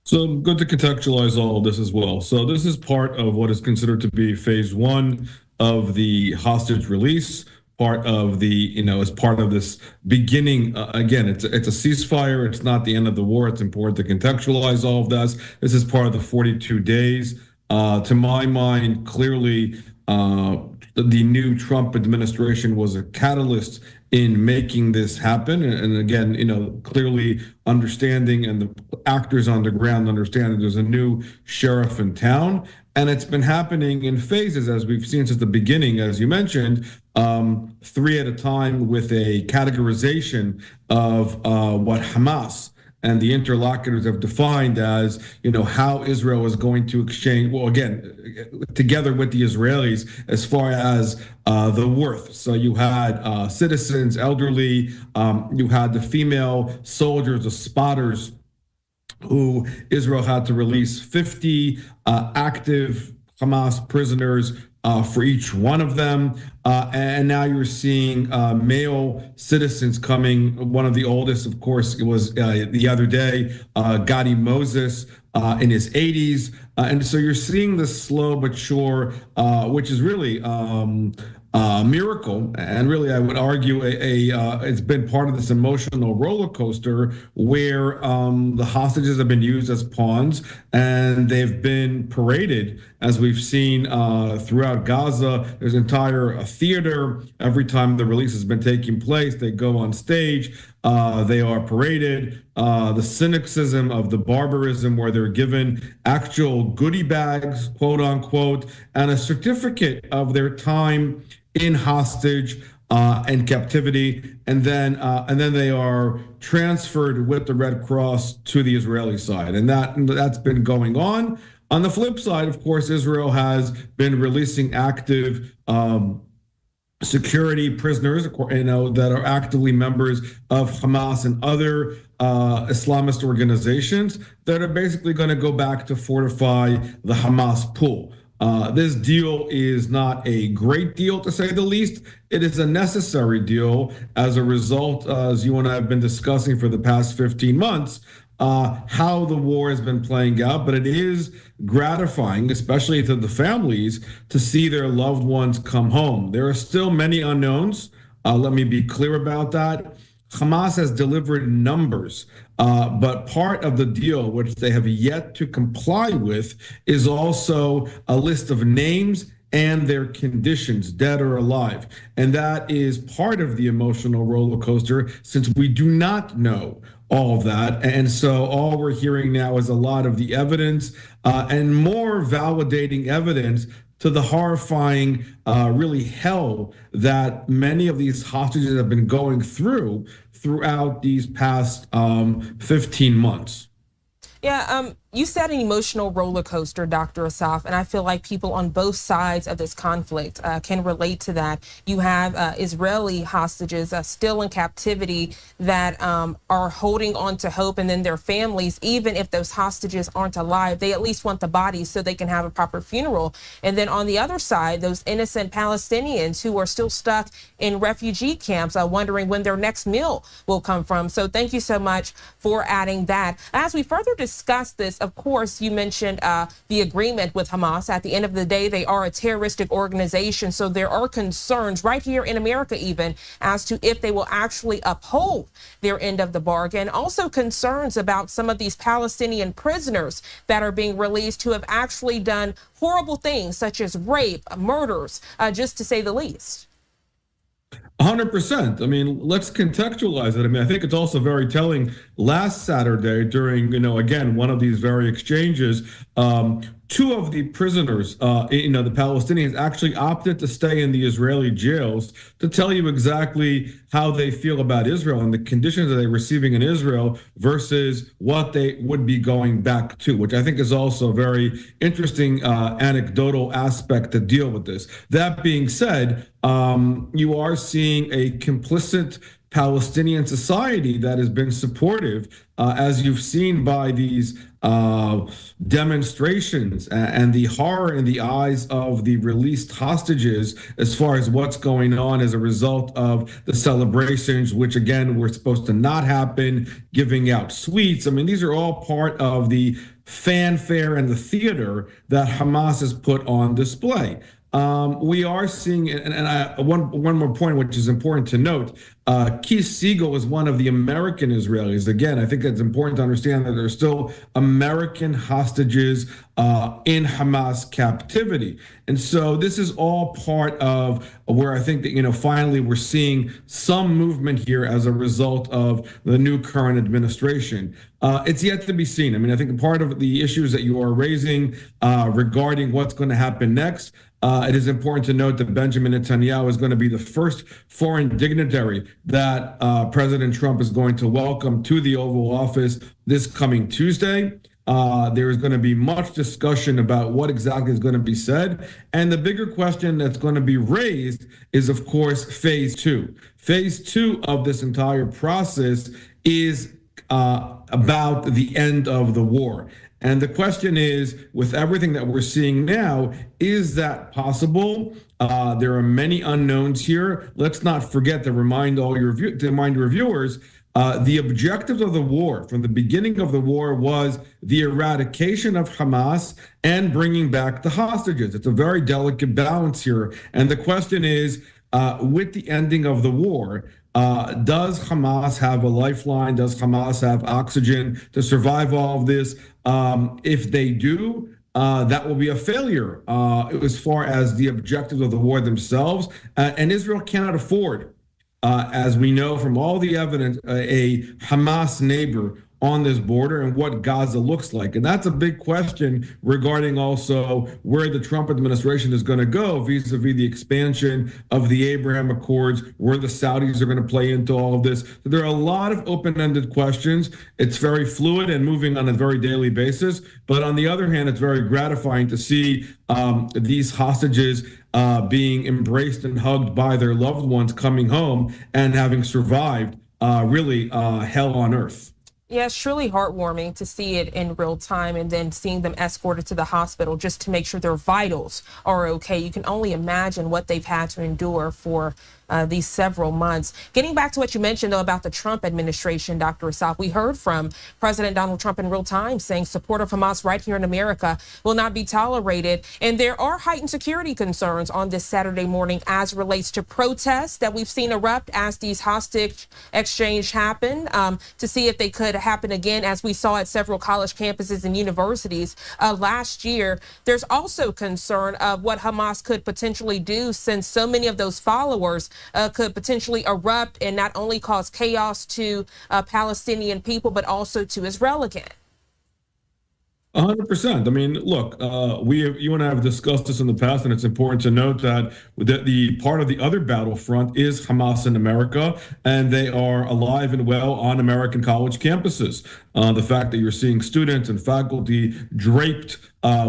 So good to contextualize all of this as well. So this is part of what is considered to be phase 1 of the hostage release, part of the, as part of this beginning. Again, it's a ceasefire. It's not the end of the war. It's important to contextualize all of this. This is part of the 42 days. To my mind, clearly, the new Trump administration was a catalyst in making this happen. And again, clearly understanding, and the actors on the ground understanding there's a new sheriff in town. And it's been happening in phases, as we've seen since the beginning, as you mentioned, 3 at a time, with a categorization of what Hamas and the interlocutors have defined as, how Israel is going to exchange, well, again, together with the Israelis, as far as the worth. So you had citizens, elderly, you had the female soldiers, the spotters, who Israel had to release 50 active Hamas prisoners for each one of them. And now you're seeing male citizens coming. One of the oldest, of course, it was the other day, Gadi Moses in his 80s. And so you're seeing this slow but sure, which is really miracle, and really I would argue it's been part of this emotional roller coaster where the hostages have been used as pawns, and they've been paraded, as we've seen throughout Gaza. There's entire theater. Every time the release has been taking place, they go on stage, they are paraded. The cynicism of the barbarism, where they're given actual goodie bags, quote unquote, and a certificate of their time in hostage and captivity, and then they are transferred with the Red Cross to the Israeli side, and that's been going on. On the flip side, of course, Israel has been releasing active security prisoners, that are actively members of Hamas and other Islamist organizations that are basically going to go back to fortify the Hamas pool. This deal is not a great deal, to say the least. It is a necessary deal as a result, as you and I have been discussing for the past 15 months, how the war has been playing out. But it is gratifying, especially to the families, to see their loved ones come home. There are still many unknowns. Let me be clear about that. Hamas has delivered numbers, but part of the deal, which they have yet to comply with, is also a list of names and their conditions, dead or alive. And that is part of the emotional roller coaster, since we do not know all of that. And so all we're hearing now is a lot of the evidence and more validating evidence to the horrifying, really hell that many of these hostages have been going throughout these past 15 months. Yeah, you said an emotional roller coaster, Dr. Assaf, and I feel like people on both sides of this conflict can relate to that. You have Israeli hostages still in captivity that are holding on to hope, and then their families, even if those hostages aren't alive, they at least want the bodies so they can have a proper funeral. And then on the other side, those innocent Palestinians who are still stuck in refugee camps, wondering when their next meal will come from. So thank you so much for adding that. As we further discuss this, of course, you mentioned the agreement with Hamas. At the end of the day, they are a terroristic organization. So there are concerns right here in America, even as to if they will actually uphold their end of the bargain. Also concerns about some of these Palestinian prisoners that are being released who have actually done horrible things, such as rape, murders, just to say the least. 100%. I mean, let's contextualize it. I mean, I think it's also very telling. Last Saturday, during, again, one of these very exchanges, 2 of the prisoners, the Palestinians, actually opted to stay in the Israeli jails to tell you exactly how they feel about Israel and the conditions that they're receiving in Israel versus what they would be going back to, which I think is also a very interesting anecdotal aspect to deal with this. That being said, you are seeing a complicit Palestinian society that has been supportive, as you've seen by these demonstrations and the horror in the eyes of the released hostages as far as what's going on as a result of the celebrations, which again were supposed to not happen, giving out sweets. I mean, these are all part of the fanfare and the theater that Hamas has put on display. We are seeing, and one more point, which is important to note, Keith Siegel is one of the American Israelis. Again, I think it's important to understand that there's still American hostages in Hamas captivity. And so this is all part of where I think that, finally we're seeing some movement here as a result of the new current administration. It's yet to be seen. I mean, I think part of the issues that you are raising regarding what's going to happen next, it is important to note that Benjamin Netanyahu is going to be the first foreign dignitary that President Trump is going to welcome to the Oval Office this coming Tuesday. There is going to be much discussion about what exactly is going to be said. And the bigger question that's going to be raised is, of course, phase two. Phase two of this entire process is about the end of the war. And the question is, with everything that we're seeing now, is that possible? There are many unknowns here. Let's not forget to remind your viewers, the objectives of the war from the beginning of the war was the eradication of Hamas and bringing back the hostages. It's a very delicate balance here. And the question is, with the ending of the war, does Hamas have a lifeline? Does Hamas have oxygen to survive all of this? If they do, that will be a failure as far as the objectives of the war themselves. And Israel cannot afford, as we know from all the evidence, a Hamas neighbor on this border and what Gaza looks like. And that's a big question regarding also where the Trump administration is going to go vis-a-vis the expansion of the Abraham Accords, where the Saudis are going to play into all of this. So there are a lot of open-ended questions. It's very fluid and moving on a very daily basis. But on the other hand, it's very gratifying to see these hostages being embraced and hugged by their loved ones coming home and having survived really hell on earth. Yeah, it's truly heartwarming to see it in real time and then seeing them escorted to the hospital just to make sure their vitals are okay. You can only imagine what they've had to endure for these several months. Getting back to what you mentioned, though, about the Trump administration, Dr. Assaf, we heard from President Donald Trump in real time saying support of Hamas right here in America will not be tolerated. And there are heightened security concerns on this Saturday morning as relates to protests that we've seen erupt as these hostage exchange happen, to see if they could happen again, as we saw at several college campuses and universities last year. There's also concern of what Hamas could potentially do, since so many of those followers could potentially erupt and not only cause chaos to Palestinian people, but also to Israel again. 100%. I mean, look, you and I have discussed this in the past, and it's important to note that the part of the other battlefront is Hamas in America, and they are alive and well on American college campuses. The fact that you're seeing students and faculty draped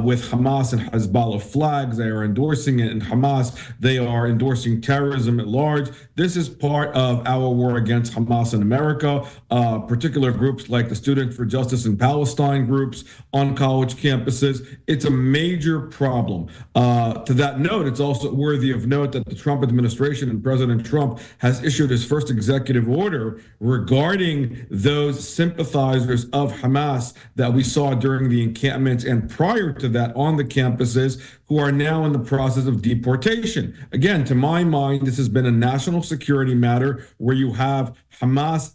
with Hamas and Hezbollah flags, they are endorsing it, and Hamas, they are endorsing terrorism at large. This is part of our war against Hamas in America. Particular groups like the Students for Justice in Palestine groups on college campuses. It's a major problem. To that note, it's also worthy of note that the Trump administration and President Trump has issued his first executive order regarding those sympathizers of Hamas that we saw during the encampments and prior to that on the campuses, who are now in the process of deportation. Again, to my mind, this has been a national security matter where you have Hamas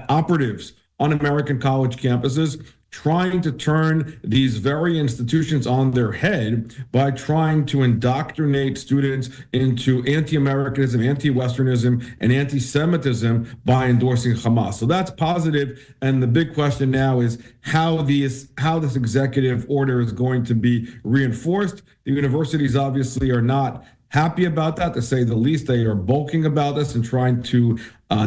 operatives on American college campuses trying to turn these very institutions on their head by trying to indoctrinate students into anti-Americanism, anti-Westernism, and anti-Semitism by endorsing Hamas. So that's positive. And the big question now is how this executive order is going to be reinforced. The universities obviously are not happy about that, to say the least. They are bulking about this and trying to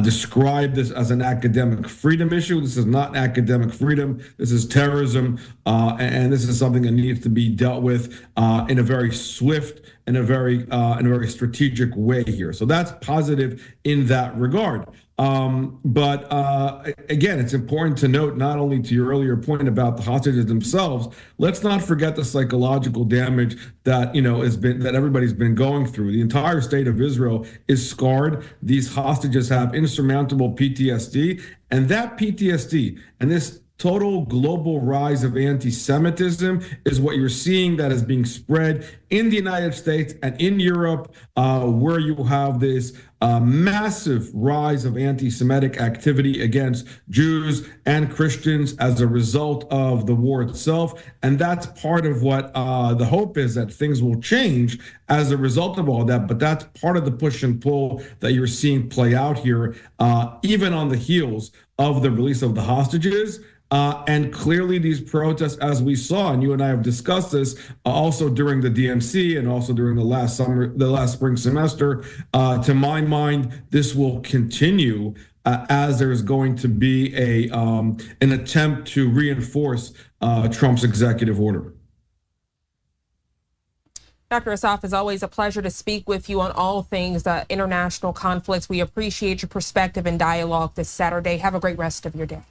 describe this as an academic freedom issue. This is not academic freedom. This is terrorism, and this is something that needs to be dealt with in a very swift and a very strategic way here. So that's positive in that regard. But again, it's important to note, not only to your earlier point about the hostages themselves, let's not forget the psychological damage that that everybody's been going through. The entire state of Israel is scarred. These hostages have insurmountable PTSD, and that PTSD and this total global rise of anti-Semitism is what you're seeing that is being spread in the United States and in Europe, where you have this massive rise of anti-Semitic activity against Jews and Christians as a result of the war itself. And that's part of what the hope is, that things will change as a result of all that. But that's part of the push and pull that you're seeing play out here, even on the heels of the release of the hostages. And clearly these protests, as we saw, and you and I have discussed this also during the DNC and also during the last spring semester, to my mind, this will continue as there's going to be an attempt to reinforce Trump's executive order. Dr. Assaf, it's always a pleasure to speak with you on all things international conflicts. We appreciate your perspective and dialogue this Saturday. Have a great rest of your day.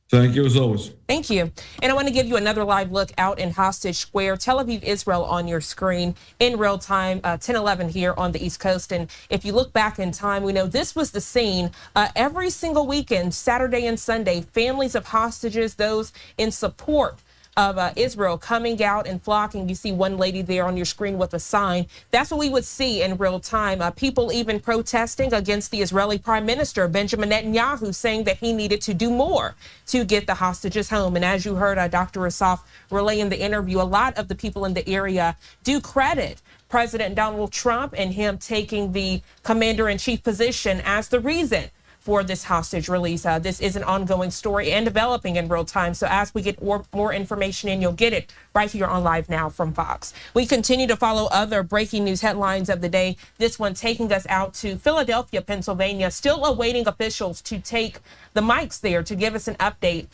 Thank you, as always. Thank you. And I want to give you another live look out in Hostage Square, Tel Aviv, Israel, on your screen in real time, 10:11 here on the East Coast. And if you look back in time, we know this was the scene every single weekend, Saturday and Sunday, families of hostages, those in support of Israel coming out and flocking. You see one lady there on your screen with a sign. That's what we would see in real time. People even protesting against the Israeli Prime Minister, Benjamin Netanyahu, saying that he needed to do more to get the hostages home. And as you heard Dr. Assaf relay in the interview, a lot of the people in the area do credit President Donald Trump and him taking the commander-in-chief position as the reason for this hostage release. This is an ongoing story and developing in real time. So as we get more information in, you'll get it right here on Live Now from Fox. We continue to follow other breaking news headlines of the day. This one taking us out to Philadelphia, Pennsylvania, still awaiting officials to take the mics there to give us an update.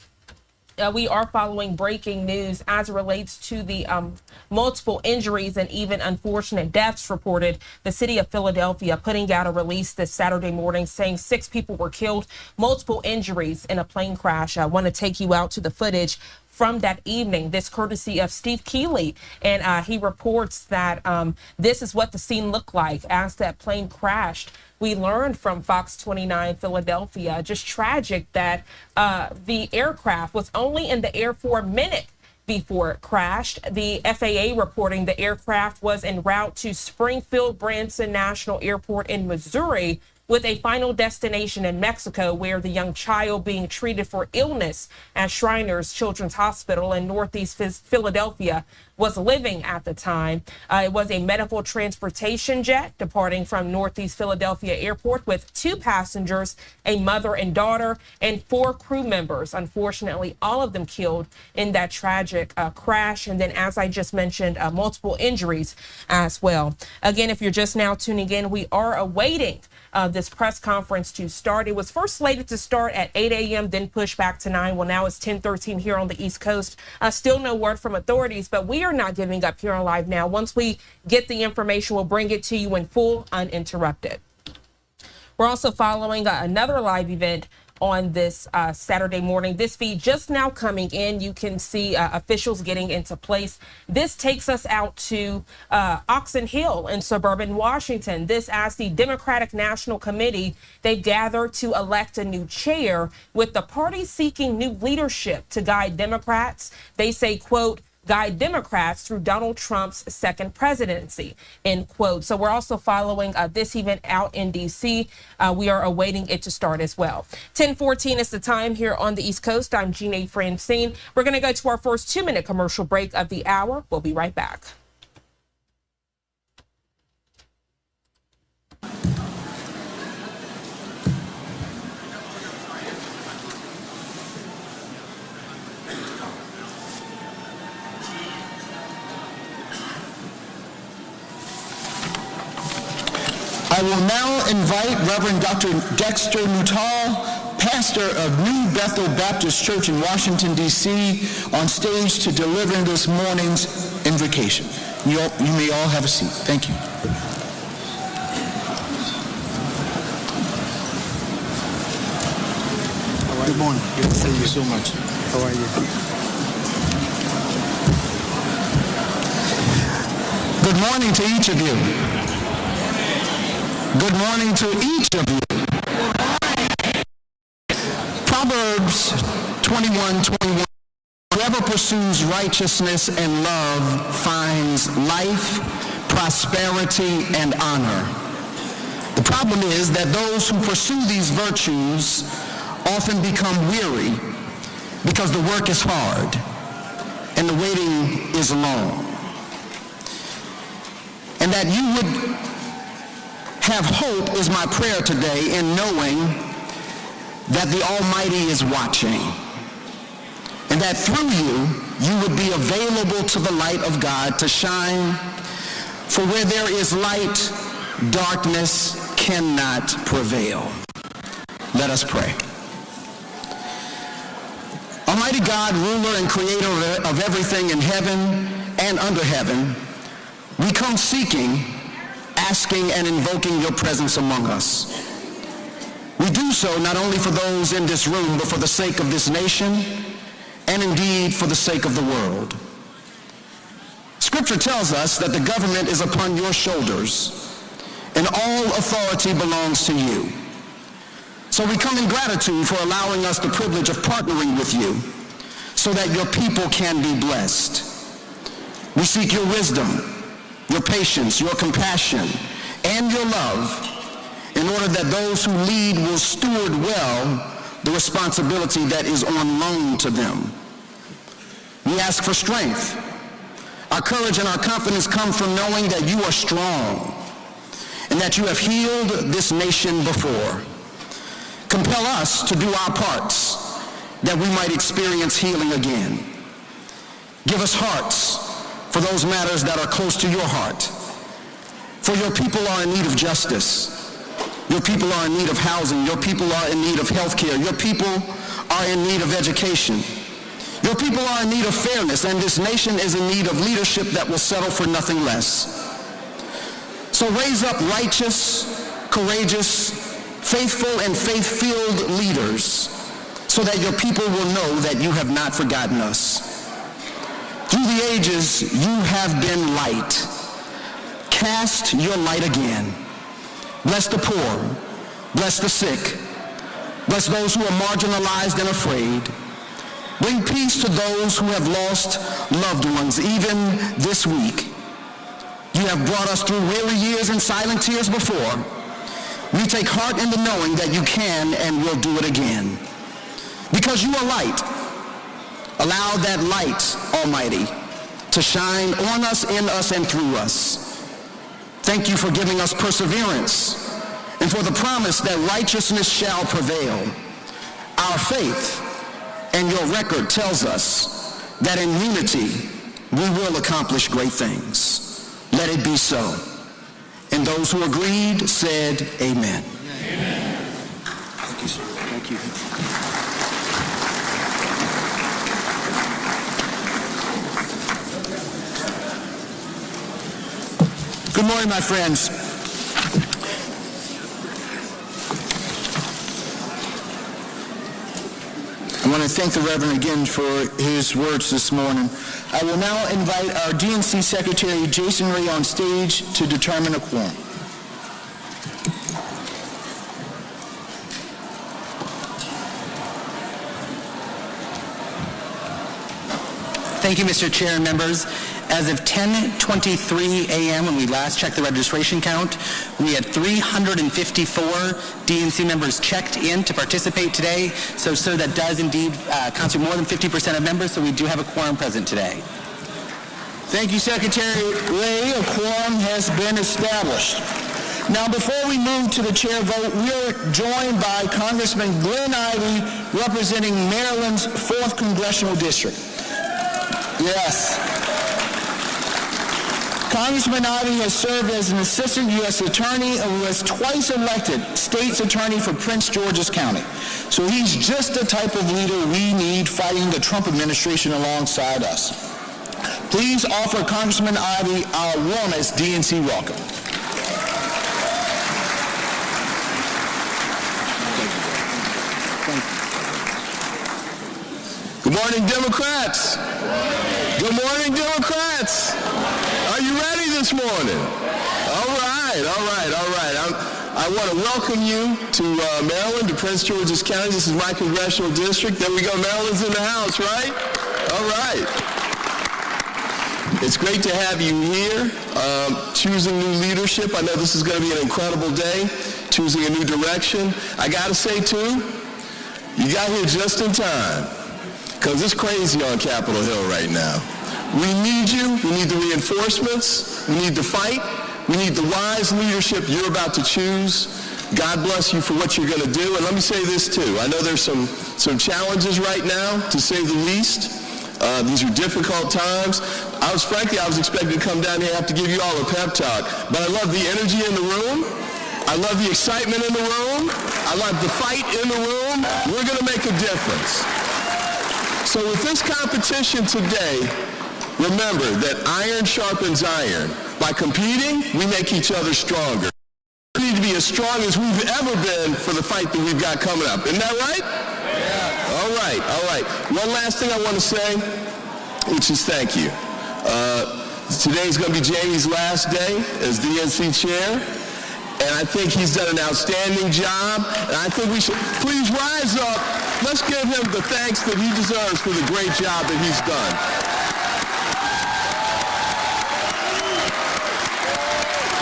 We are following breaking news as it relates to the multiple injuries and even unfortunate deaths reported. The city of Philadelphia putting out a release this Saturday morning saying 6 people were killed, multiple injuries in a plane crash. I want to take you out to the footage from that evening, this courtesy of Steve Keeley. And he reports that this is what the scene looked like as that plane crashed. We learned from Fox 29 Philadelphia, just tragic, that the aircraft was only in the air for a minute before it crashed. The FAA reporting the aircraft was en route to Springfield Branson National Airport in Missouri, with a final destination in Mexico, where the young child being treated for illness at Shriners Children's Hospital in Northeast Philadelphia was living at the time. It was a medical transportation jet departing from Northeast Philadelphia Airport with 2 passengers, a mother and daughter, and 4 crew members. Unfortunately, all of them killed in that tragic crash. And then, as I just mentioned, multiple injuries as well. Again, if you're just now tuning in, we are awaiting this press conference to start. It was first slated to start at 8 a.m., then pushed back to 9. Well, now it's 10:13 here on the East Coast. Still no word from authorities, but we are not giving up here on Live Now. Once we get the information, we'll bring it to you in full, uninterrupted. We're also following another live event on this Saturday morning. This feed just now coming in. You can see officials getting into place. This takes us out to Oxon Hill in suburban Washington. This as the Democratic National Committee, they've gathered to elect a new chair, with the party seeking new leadership to guide Democrats. They say, quote, guide Democrats through Donald Trump's second presidency, end quote. So we're also following this event out in D.C. We are awaiting it to start as well. 10:14 is the time here on the East Coast. I'm Jeanne Francine. We're going to go to our first 2-minute commercial break of the hour. We'll be right back. I will now invite Reverend Dr. Dexter Nuttall, pastor of New Bethel Baptist Church in Washington, D.C., on stage to deliver this morning's invocation. You may all have a seat. Thank you. Good morning. Good to see you so much. How are you? Good morning to each of you. Good morning to each of you. Proverbs 21:21. Whoever pursues righteousness and love finds life, prosperity, and honor. The problem is that those who pursue these virtues often become weary because the work is hard and the waiting is long. And that you would have hope is my prayer today in knowing that the Almighty is watching, and that through you would be available to the light of God to shine. For where there is light, darkness cannot prevail. Let us pray. Almighty God, ruler and creator of everything in heaven and under heaven, we come seeking, asking, and invoking your presence among us. We do so not only for those in this room, but for the sake of this nation, and indeed for the sake of the world. Scripture tells us that the government is upon your shoulders, and all authority belongs to you. So we come in gratitude for allowing us the privilege of partnering with you so that your people can be blessed. We seek your wisdom, your patience, your compassion, and your love in order that those who lead will steward well the responsibility that is on loan to them. We ask for strength. Our courage and our confidence come from knowing that you are strong and that you have healed this nation before. Compel us to do our parts that we might experience healing again. Give us hearts for those matters that are close to your heart. For your people are in need of justice. Your people are in need of housing. Your people are in need of health care. Your people are in need of education. Your people are in need of fairness, and this nation is in need of leadership that will settle for nothing less. So raise up righteous, courageous, faithful, and faith-filled leaders so that your people will know that you have not forgotten us. Through the ages, you have been light. Cast your light again. Bless the poor. Bless the sick. Bless those who are marginalized and afraid. Bring peace to those who have lost loved ones, even this week. You have brought us through weary years and silent tears before. We take heart in the knowing that you can and will do it again. Because you are light, allow that light, Almighty, to shine on us, in us, and through us. Thank you for giving us perseverance and for the promise that righteousness shall prevail. Our faith and your record tells us that in unity we will accomplish great things. Let it be so. And those who agreed said, amen. Amen. Thank you, sir. Thank you. Good morning, my friends. I want to thank the Reverend again for his words this morning. I will now invite our DNC Secretary, Jason Ray, on stage to determine a quorum. Thank you, Mr. Chair and members. As of 10:23 a.m., when we last checked the registration count, we had 354 DNC members checked in to participate today. So, sir, that does indeed constitute more than 50% of members, so we do have a quorum present today. Thank you, Secretary Ray. A quorum has been established. Now, before we move to the chair vote, we are joined by Congressman Glenn Ivey, representing Maryland's 4th Congressional District. Yes. Congressman Ivey has served as an assistant U.S. attorney and was twice elected state's attorney for Prince George's County. So he's just the type of leader we need fighting the Trump administration alongside us. Please offer Congressman Ivey our warmest DNC welcome. Good morning, Democrats. Good morning, Democrats. Are you ready this morning? All right. I want to welcome you to Maryland, to Prince George's County. This is my congressional district. There we go. Maryland's in the house, right? All right. It's great to have you here, choosing new leadership. I know this is going to be an incredible day, choosing a new direction. I got to say, too, you got here just in time, because it's crazy on Capitol Hill right now. We need you. We need the reinforcements. We need the fight. We need the wise leadership you're about to choose. God bless you for what you're going to do. And let me say this, too. I know there's some challenges right now, to say the least. These are difficult times. I was expecting to come down here and have to give you all a pep talk. But I love the energy in the room. I love the excitement in the room. I love the fight in the room. We're going to make a difference. So with this competition today, remember that iron sharpens iron. By competing, we make each other stronger. We need to be as strong as we've ever been for the fight that we've got coming up. Isn't that right? Yeah. All right. One last thing I want to say, which is thank you. Today's going to be Jamie's last day as DNC chair, and I think he's done an outstanding job, and I think we should please rise up. Let's give him the thanks that he deserves for the great job that he's done.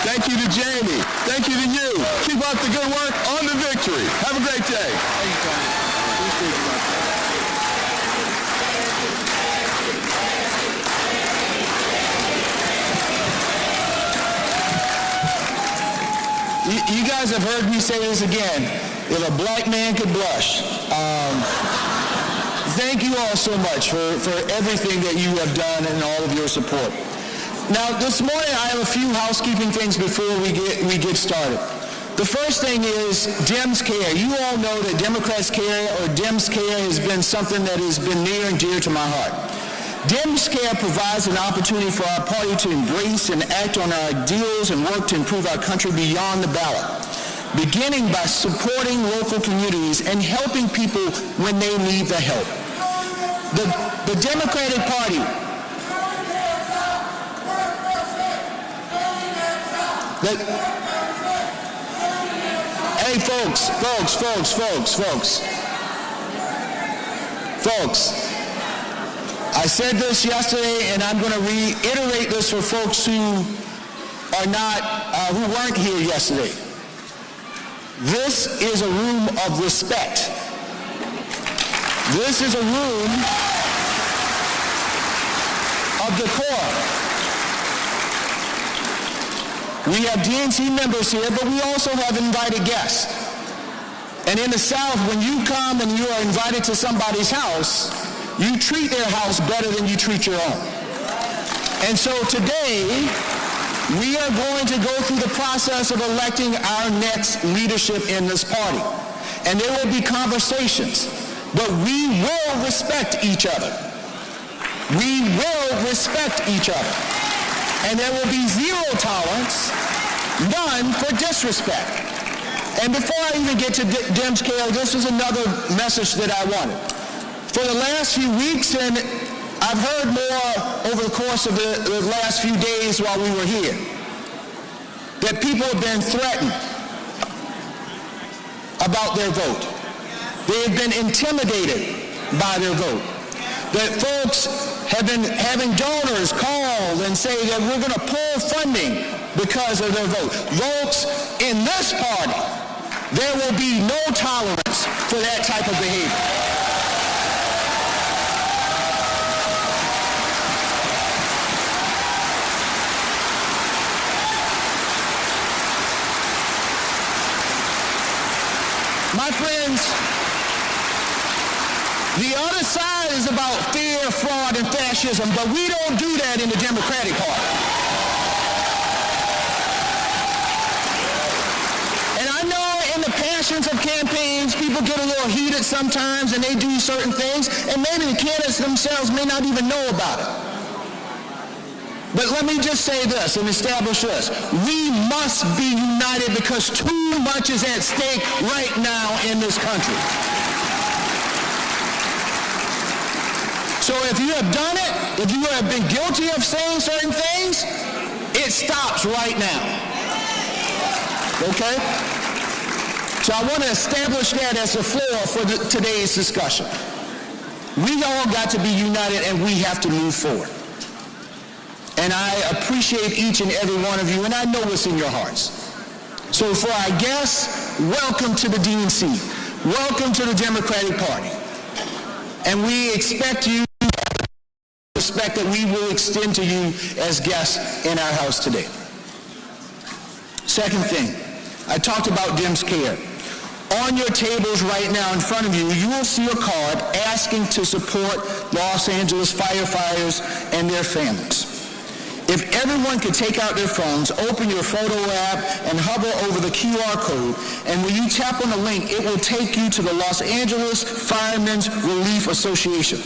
Thank you to Jamie. Thank you to you. Keep up the good work on the victory. Have a great day. Thank you, Tony. Appreciate you, my friend. You guys have heard me say this again. If a black man could blush. Thank you all so much for everything that you have done and all of your support. Now, this morning I have a few housekeeping things before we get started. The first thing is Dems Care. You all know that Democrats Care or Dems Care has been something that has been near and dear to my heart. Dems Care provides an opportunity for our party to embrace and act on our ideals and work to improve our country beyond the ballot, beginning by supporting local communities and helping people when they need the help. The Democratic Party Hey, folks. I said this yesterday, and I'm going to reiterate this for folks who weren't here yesterday. This is a room of respect. This is a room of decorum. We have DNC members here, but we also have invited guests. And in the South, when you come and you are invited to somebody's house, you treat their house better than you treat your own. And so today, we are going to go through the process of electing our next leadership in this party. And there will be conversations, but we will respect each other. We will respect each other. And there will be zero tolerance, none for disrespect. And before I even get to Dems Care, this is another message that I wanted. For the last few weeks, and I've heard more over the course of the last few days while we were here, that people have been threatened about their vote. They have been intimidated by their vote. That folks have been having donors call and say that we're going to pull funding because of their vote. Folks, in this party, there will be no tolerance for that type of behavior. My friends, the other side is about fear, fraud, and fascism, but we don't do that in the Democratic Party. And I know in the passions of campaigns, people get a little heated sometimes and they do certain things, and maybe the candidates themselves may not even know about it. But let me just say this and establish this. We must be united because too much is at stake right now in this country. So if you have done it, if you have been guilty of saying certain things, it stops right now. Okay? So I want to establish that as the floor for today's discussion. We all got to be united, and we have to move forward. And I appreciate each and every one of you, and I know what's in your hearts. So for our guests, welcome to the DNC. Welcome to the Democratic Party. And we expect you to have the respect that we will extend to you as guests in our house today. Second thing, I talked about Dems Care. On your tables right now in front of you, you will see a card asking to support Los Angeles firefighters and their families. If everyone could take out their phones, open your photo app, and hover over the QR code, and when you tap on the link, it will take you to the Los Angeles Firemen's Relief Association.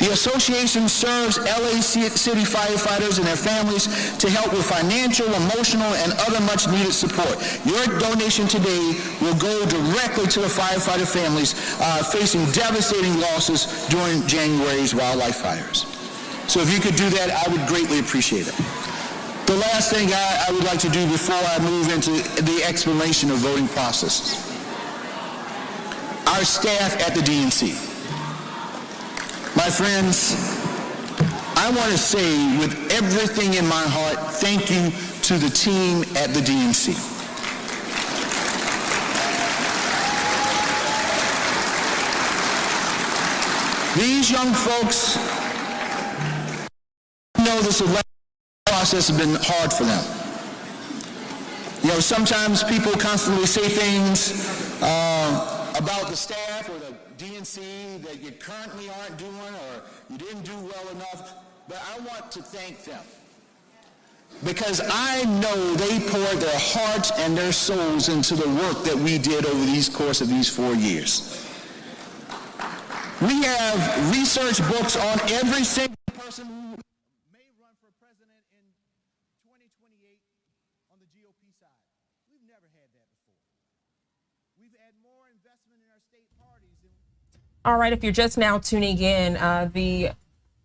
The association serves LA City firefighters and their families to help with financial, emotional, and other much-needed support. Your donation today will go directly to the firefighter families facing devastating losses during January's wildlife fires. So if you could do that, I would greatly appreciate it. The last thing I would like to do before I move into the explanation of voting processes. Our staff at the DNC. My friends, I want to say with everything in my heart, thank you to the team at the DNC. These young folks know this election process has been hard for them. You know, sometimes people constantly say things about the staff or the DNC that you currently aren't doing or you didn't do well enough, but I want to thank them because I know they poured their hearts and their souls into the work that we did over the course of these 4 years. We have research books on every single person who may run for president in 2028 on the GOP side. We've never had that before. We've had more investment in our state parties than... All right, if you're just now tuning in, the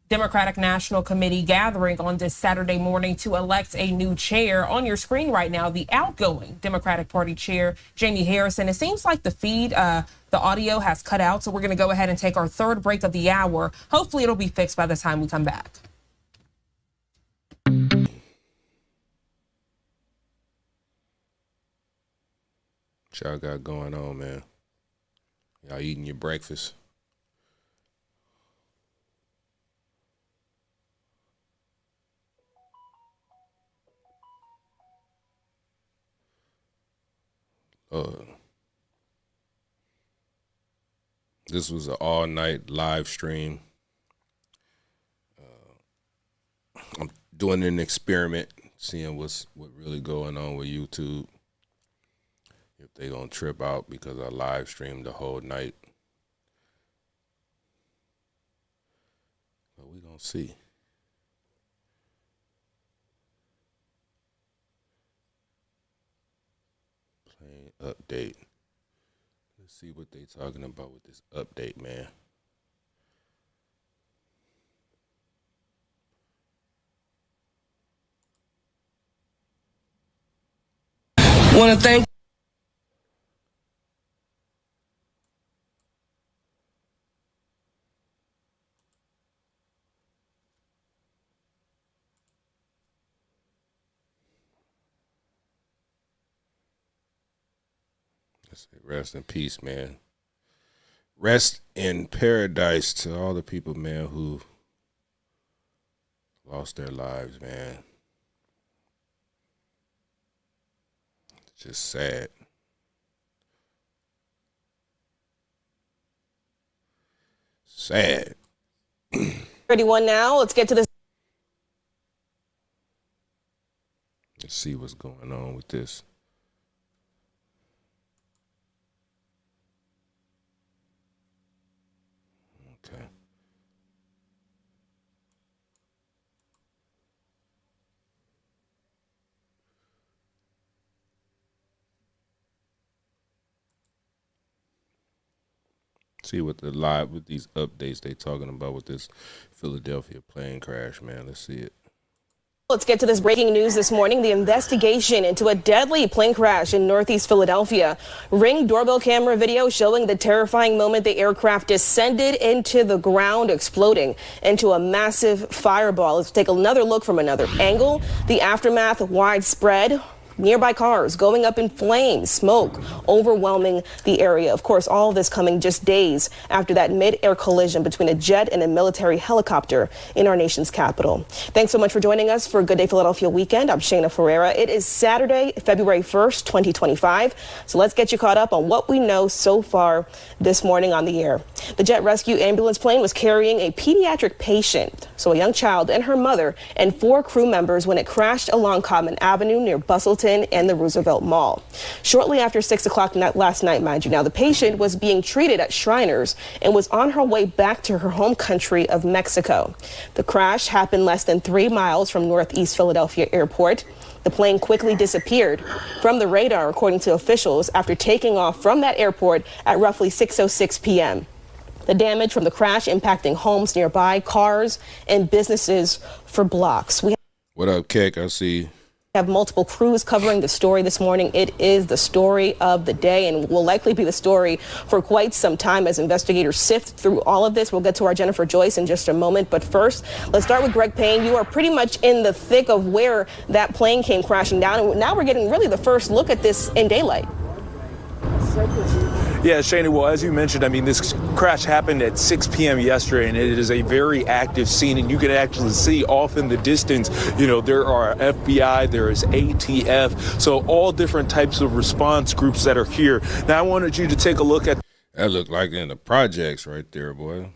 Democratic National Committee gathering on this Saturday morning to elect a new chair. On your screen right now, the outgoing Democratic Party chair, Jamie Harrison. It seems like the feed, the audio has cut out, so we're going to go ahead and take our third break of the hour. Hopefully it'll be fixed by the time we come back. What y'all got going on, man? Y'all eating your breakfast? This was an all-night live stream. I'm doing an experiment, seeing what really going on with YouTube. If they gonna trip out because I live streamed the whole night. But we gonna see. Playing update. Let's see what they talking about with this update, man. Want to thank Rest in peace, man. Rest in paradise to all the people, man, who lost their lives, man. It's just sad. Sad. 31 now. Let's get to this. Let's see what's going on with this. Okay. See what the live with these updates they talking about with this Philadelphia plane crash, man. Let's see it. Let's get to this breaking news this morning. The investigation into a deadly plane crash in Northeast Philadelphia. Ring doorbell camera video showing the terrifying moment the aircraft descended into the ground, exploding into a massive fireball. Let's take another look from another angle. The aftermath widespread. Nearby cars going up in flames, smoke overwhelming the area. Of course, all of this coming just days after that mid-air collision between a jet and a military helicopter in our nation's capital. Thanks so much for joining us for Good Day Philadelphia Weekend. I'm Shayna Ferreira. It is Saturday, February 1st, 2025. So let's get you caught up on what we know so far this morning on the air. The jet rescue ambulance plane was carrying a pediatric patient, so a young child and her mother and 4 crew members when it crashed along Common Avenue near Bustleton and the Roosevelt Mall. Shortly after 6 o'clock last night, mind you. Now, the patient was being treated at Shriners and was on her way back to her home country of Mexico. The crash happened less than 3 miles from Northeast Philadelphia Airport. The plane quickly disappeared from the radar, according to officials, after taking off from that airport at roughly 6:06 p.m. The damage from the crash impacting homes nearby, cars, and businesses for blocks. What up, Keck? I see. Have multiple crews covering the story this morning. It is the story of the day and will likely be the story for quite some time as investigators sift through all of this. We'll get to our Jennifer Joyce in just a moment. But first, let's start with Greg Payne. You are pretty much in the thick of where that plane came crashing down. And now we're getting really the first look at this in daylight. Yeah, Shana, well, as you mentioned, I mean, this crash happened at 6 p.m. yesterday, and it is a very active scene, and you can actually see off in the distance, you know, there are FBI, there is ATF, so all different types of response groups that are here. Now, I wanted you to take a look at... That looked like in the projects right there, boy.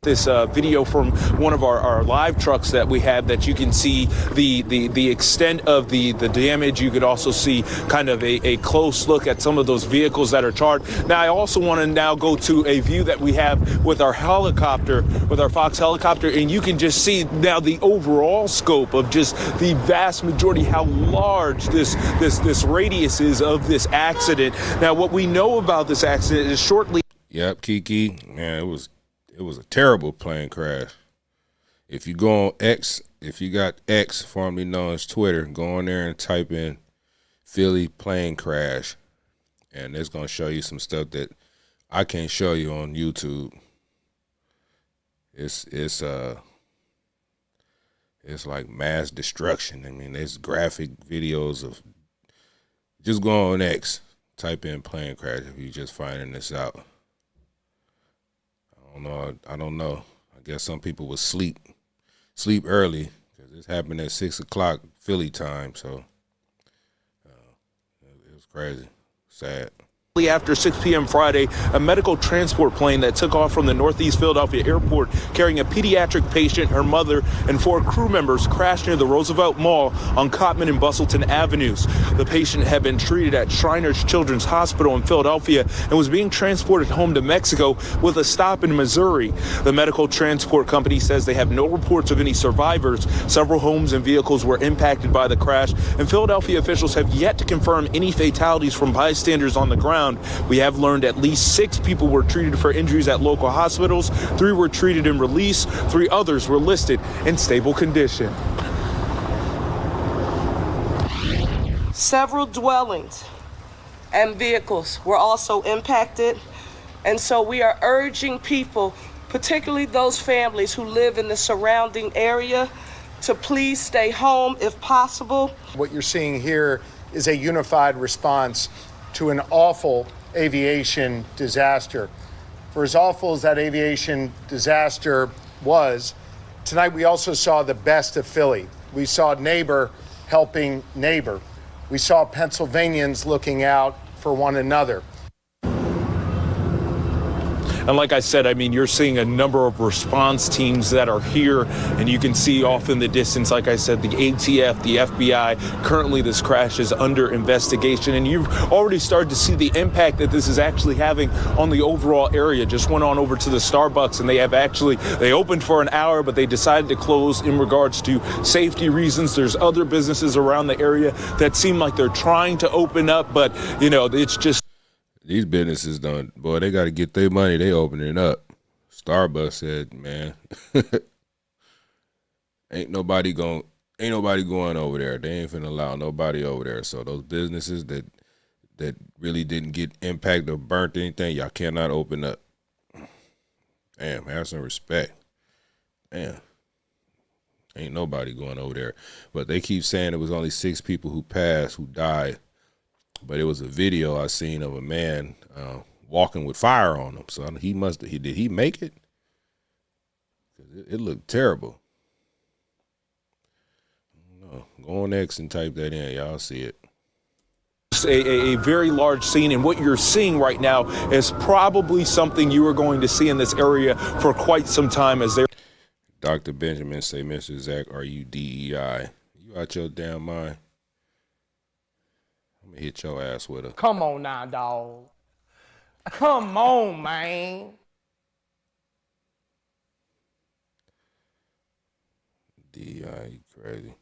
This video from one of our live trucks that we have, that you can see the extent of the damage. You could also see kind of a close look at some of those vehicles that are charred. Now, I also want to now go to a view that we have with our helicopter, with our Fox helicopter, and you can just see now the overall scope of just the vast majority, how large this radius is of this accident. Now, what we know about this accident is shortly... Yep, Kiki, man, it was a terrible plane crash. If you go on X, if you got X, formerly known as Twitter, go on there and type in Philly plane crash, and it's going to show you some stuff that I can't show you on YouTube. It's like mass destruction. I mean, there's graphic videos of... Just go on X, type in plane crash if you're just finding this out. I don't know. I guess some people would sleep early because this happened at 6 o'clock Philly time. So it was crazy, sad. After 6 p.m. Friday, a medical transport plane that took off from the Northeast Philadelphia Airport carrying a pediatric patient, her mother, and 4 crew members crashed near the Roosevelt Mall on Cottman and Bustleton Avenues. The patient had been treated at Shriners Children's Hospital in Philadelphia and was being transported home to Mexico with a stop in Missouri. The medical transport company says they have no reports of any survivors. Several homes and vehicles were impacted by the crash, and Philadelphia officials have yet to confirm any fatalities from bystanders on the ground. We have learned at least 6 people were treated for injuries at local hospitals, 3 were treated and released, 3 others were listed in stable condition. Several dwellings and vehicles were also impacted, and so we are urging people, particularly those families who live in the surrounding area, to please stay home if possible. What you're seeing here is a unified response to an awful aviation disaster. For as awful as that aviation disaster was, tonight we also saw the best of Philly. We saw neighbor helping neighbor. We saw Pennsylvanians looking out for one another. And like I said, I mean, you're seeing a number of response teams that are here, and you can see off in the distance, like I said, the ATF, the FBI. Currently, this crash is under investigation, and you've already started to see the impact that this is actually having on the overall area. Just went on over to the Starbucks, and they opened for an hour, but they decided to close in regards to safety reasons. There's other businesses around the area that seem like they're trying to open up, but, you know, it's just... These businesses they got to get their money. They opening up. Starbucks said, man, Ain't nobody going over there. They ain't finna allow nobody over there. So those businesses that really didn't get impacted or burnt anything, y'all cannot open up. Damn, have some respect. Damn. Ain't nobody going over there. But they keep saying it was only 6 people who passed, who died. But it was a video I seen of a man walking with fire on him. So did he make it? 'Cause it looked terrible. I don't know. Go on X and type that in. Y'all see it. A very large scene, and what you're seeing right now is probably something you are going to see in this area for quite some time. As there, Dr. Benjamin say, Mr. Zach, are you DEI? You out your damn mind? I'm gonna hit your ass with a. Come on now, dog. Come on, man. DEI, you crazy.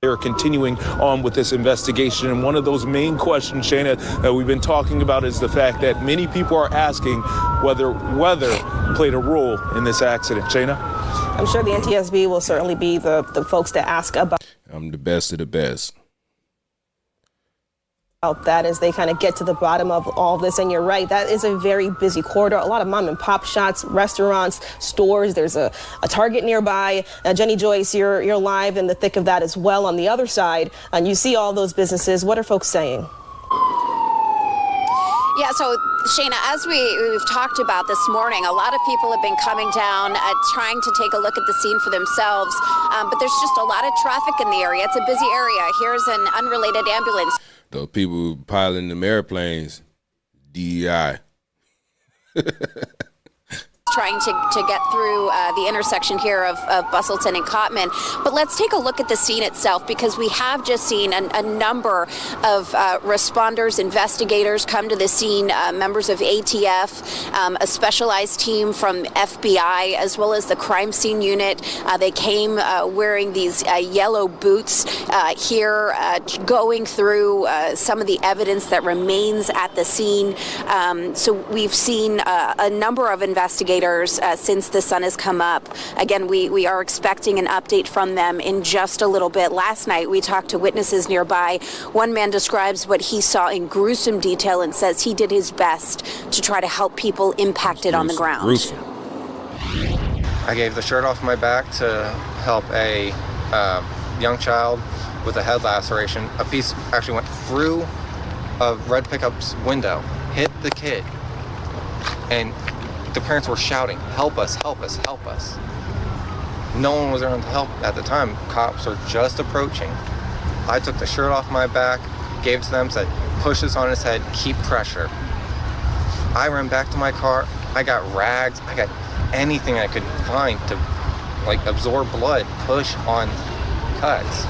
They're continuing on with this investigation, and one of those main questions, Shayna, that we've been talking about is the fact that many people are asking whether weather played a role in this accident. Shayna? I'm sure the NTSB will certainly be the folks to ask about I'm the best of the best. that as they kind of get to the bottom of all of this. And you're right, that is a very busy corridor. A lot of mom and pop shops, restaurants, stores. There's a Target nearby. Jenny Joyce, you're live in the thick of that as well on the other side. And you see all those businesses. What are folks saying? Yeah, so Shayna, as we've talked about this morning, a lot of people have been coming down, trying to take a look at the scene for themselves. But there's just a lot of traffic in the area. It's a busy area. Here's an unrelated ambulance. Those people piloting them airplanes, DEI. Trying to get through the intersection here of Bustleton and Cottman. But let's take a look at the scene itself, because we have just seen a number of responders, investigators come to the scene, members of ATF, a specialized team from FBI, as well as the crime scene unit. They came wearing these yellow boots here, going through some of the evidence that remains at the scene. So we've seen a number of investigators since the sun has come up. Again, we are expecting an update from them in just a little bit. Last night, we talked to witnesses nearby. One man describes what he saw in gruesome detail and says he did his best to try to help people impacted on the ground. Gruesome. I gave the shirt off my back to help a young child with a head laceration. A piece actually went through a red pickup's window, hit the kid, and the parents were shouting, "Help us, help us, help us." No one was around to help at the time. Cops were just approaching. I took the shirt off my back, gave it to them, said, "Push this on his head, keep pressure." I ran back to my car. I got rags. I got anything I could find to absorb blood, push on cuts.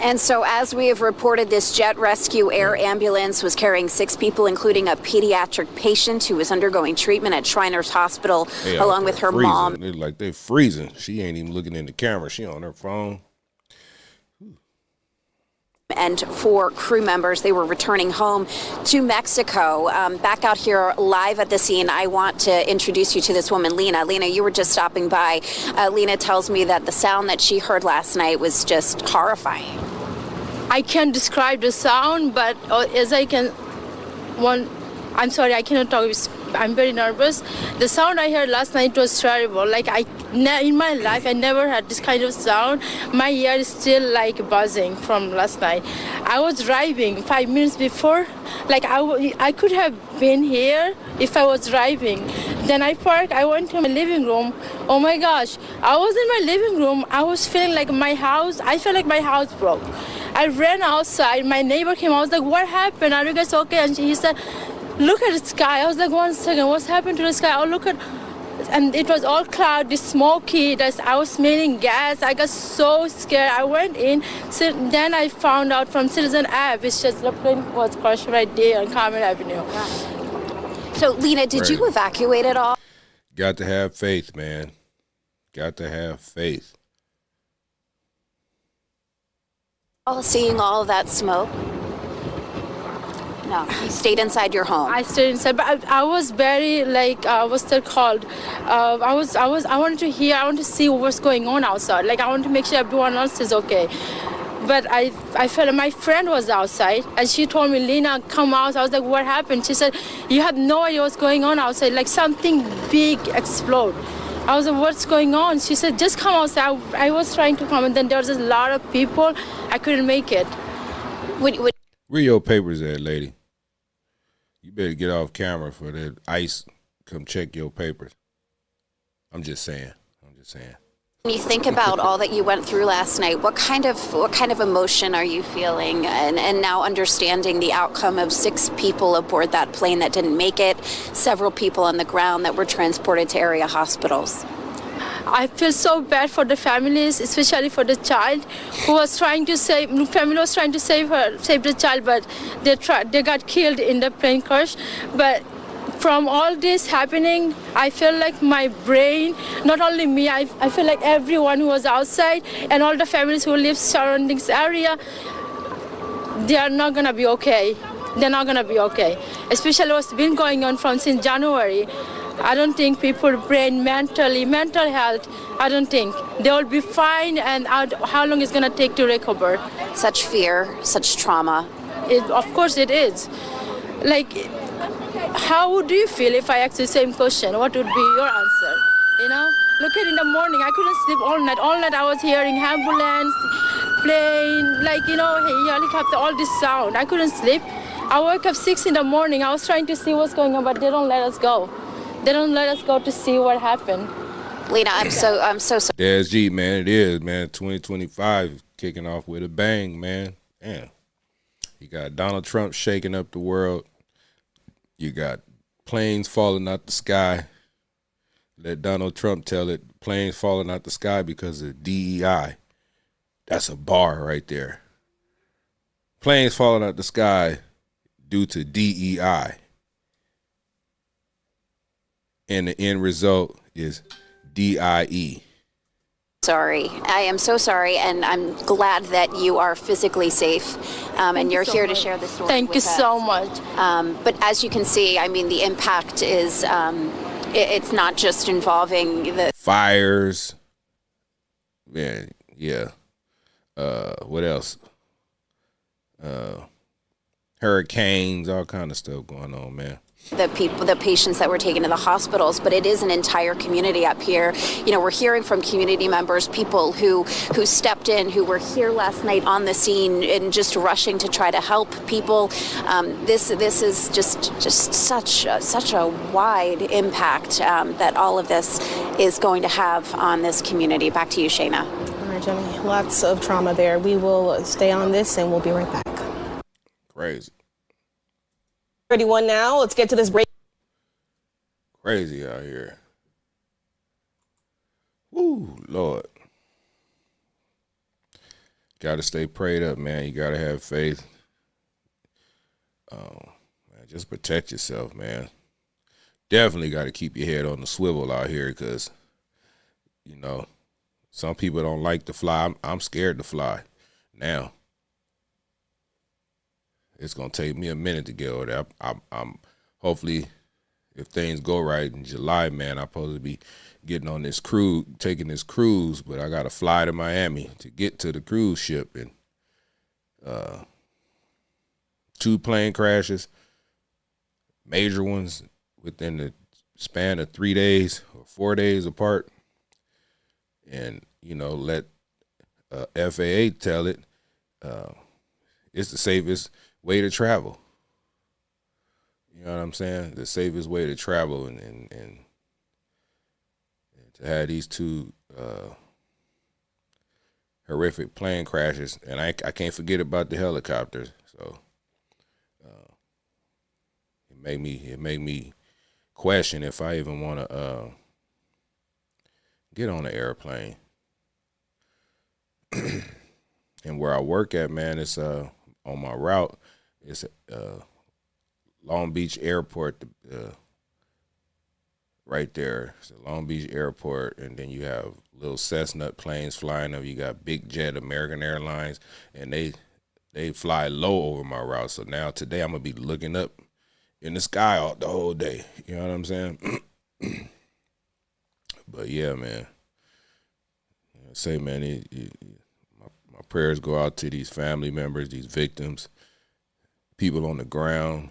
And so, as we have reported, this Jet Rescue Air Ambulance was carrying 6 people, including a pediatric patient who was undergoing treatment at Shriners Hospital, along with her mom. They're freezing. She ain't even looking in the camera. She on her phone. And 4 crew members, they were returning home to Mexico. Back out here live at the scene, I want to introduce you to this woman, Lena. Lena, you were just stopping by. Lena tells me that the sound that she heard last night was just horrifying. I can't describe the sound, but as I can, I'm sorry, I cannot talk. I'm very nervous. The sound I heard last night was terrible. In my life, I never had this kind of sound. My ear is still buzzing from last night. I was driving 5 minutes before. I could have been here if I was driving. Then I parked. I went to my living room. Oh my gosh! I was in my living room. I was feeling like I felt like my house broke. I ran outside. My neighbor came. I was like, "What happened? Are you guys okay?" And he said, "Look at the sky." I was like, "1 second, what's happened to the sky?" Oh, look at, and it was all cloudy, smoky. I was smelling gas. I got so scared. I went in. So then I found out from Citizen app, it's just the plane was crashed right there on Carmen Avenue. So, Lena, did you evacuate at all? Got to have faith, man. Got to have faith. Seeing all of that smoke? No, you stayed inside your home. I stayed inside, but I was very like what's that called? I wanted to hear, I wanted to see what's going on outside. Like I wanted to make sure everyone else is okay. But I felt my friend was outside, and she told me, Lena, come out. I was like, what happened? She said, you have no idea what's going on outside. Like something big explode. I was like, what's going on? She said, just come outside. I was trying to come, and then there was a lot of people. I couldn't make it. Where your papers at, lady? You better get off camera for that ICE come check your papers. I'm just saying. When you think about all that you went through last night, what kind of emotion are you feeling? And now understanding the outcome of 6 people aboard that plane that didn't make it, several people on the ground that were transported to area hospitals. I feel so bad for the families, especially for the child who was trying to save. Family was trying to save the child, but they got killed in the plane crash. But from all this happening, I feel like my brain, not only me, I feel like everyone who was outside and all the families who live surrounding this area, they are not gonna be okay. They're not gonna be okay. Especially what's been going on since January. I don't think people brain mental health, I don't think. They'll be fine, and how long it's gonna take to recover. Such fear, such trauma. Of course it is. Like, how would you feel if I asked the same question? What would be your answer? You know? Look at in the morning, I couldn't sleep all night. All night I was hearing ambulance, plane, like, helicopter, all this sound. I couldn't sleep. I woke up 6 in the morning. I was trying to see what's going on, but they don't let us go. They don't let us go to see what happened. Lena, I'm so sorry. Des G, man, it is, man. 2025 kicking off with a bang, man. Damn. You got Donald Trump shaking up the world. You got planes falling out the sky. Let Donald Trump tell it. Planes falling out the sky because of DEI. That's a bar right there. Planes falling out the sky due to DEI. And the end result is DIE. Sorry. I am so sorry, and I'm glad that you are physically safe, and you're here to share the story. Thank you so much. But as you can see, I mean, the impact is, it's not just involving the fires. Man, yeah. What else? Hurricanes, all kind of stuff going on, man. the patients that were taken to the hospitals, but it is an entire community up here. You know, we're hearing from community members, people who stepped in, who were here last night on the scene and just rushing to try to help people. This is just such a wide impact that all of this is going to have on this community. Back to you, Shayna. All right, Jimmy, lots of trauma there. We will stay on this and we'll be right back. Crazy. 31 now. Let's get to this break. Crazy out here. Woo, Lord. Got to stay prayed up, man. You got to have faith. Man, just protect yourself, man. Definitely got to keep your head on the swivel out here because, you know, some people don't like to fly. I'm scared to fly now. It's going to take me a minute to get over there. I'm hopefully, if things go right in July, man, I'm supposed to be getting on this cruise, taking this cruise, but I got to fly to Miami to get to the cruise ship. And 2 plane crashes, major ones within the span of 3 days or 4 days apart. And, you know, let FAA tell it, it's the safest way to travel. You know what I'm saying? The safest way to travel and to have these 2 horrific plane crashes. And I can't forget about the helicopters. So it made me question if I even want to get on an airplane. And where I work at, man, it's on my route. It's Long Beach Airport, right there. It's a Long Beach Airport, and then you have little Cessna planes flying over. You got Big Jet, American Airlines, and they fly low over my route. So now today I'm gonna be looking up in the sky all the whole day. You know what I'm saying? But yeah, man. I say, man, my prayers go out to these family members, these victims, people on the ground,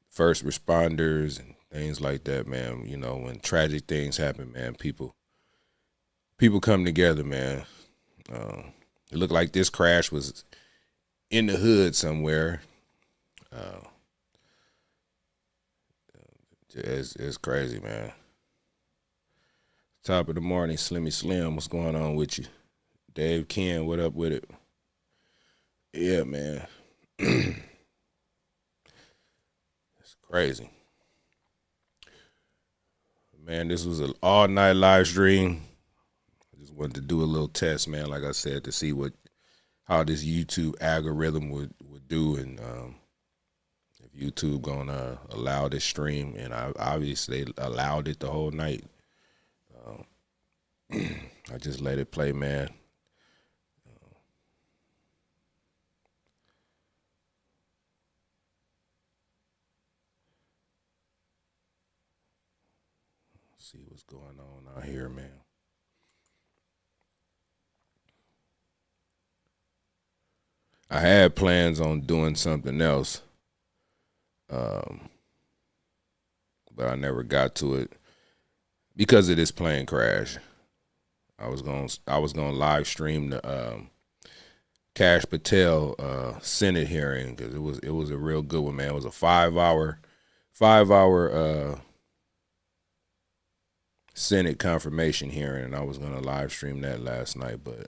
first responders and things like that, man. You know, when tragic things happen, man, people come together, man. It looked like this crash was in the hood somewhere. It's crazy, man. Top of the morning, Slimmy Slim, what's going on with you? Dave Ken, what up with it? Yeah, man. It's crazy. Man, this was an all-night live stream. I just wanted to do a little test, man, like I said, to see how this YouTube algorithm would do, and if YouTube gonna allow this stream, and I obviously allowed it the whole night. I just let it play, man. See what's going on out here, man. I had plans on doing something else, but I never got to it because of this plane crash. I was gonna live stream the Kash Patel Senate hearing, because it was a real good one, man. It was a 5-hour Senate confirmation hearing, and I was gonna live stream that last night, but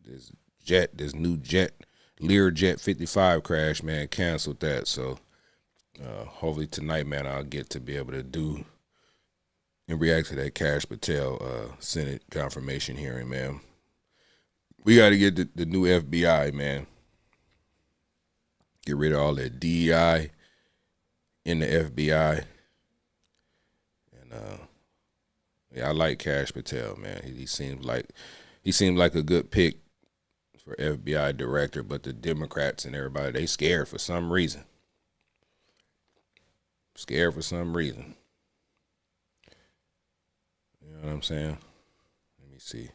this new jet, Learjet 55 crash, man, canceled that. So hopefully tonight, man, I'll get to be able to do and react to that Kash Patel Senate confirmation hearing, man. We got to get the new FBI, man. Get rid of all that DEI in the FBI. And yeah, I like Kash Patel, man. He seems like a good pick for FBI director, but the Democrats and everybody, they scared for some reason. Scared for some reason. You know what I'm saying? Let me see.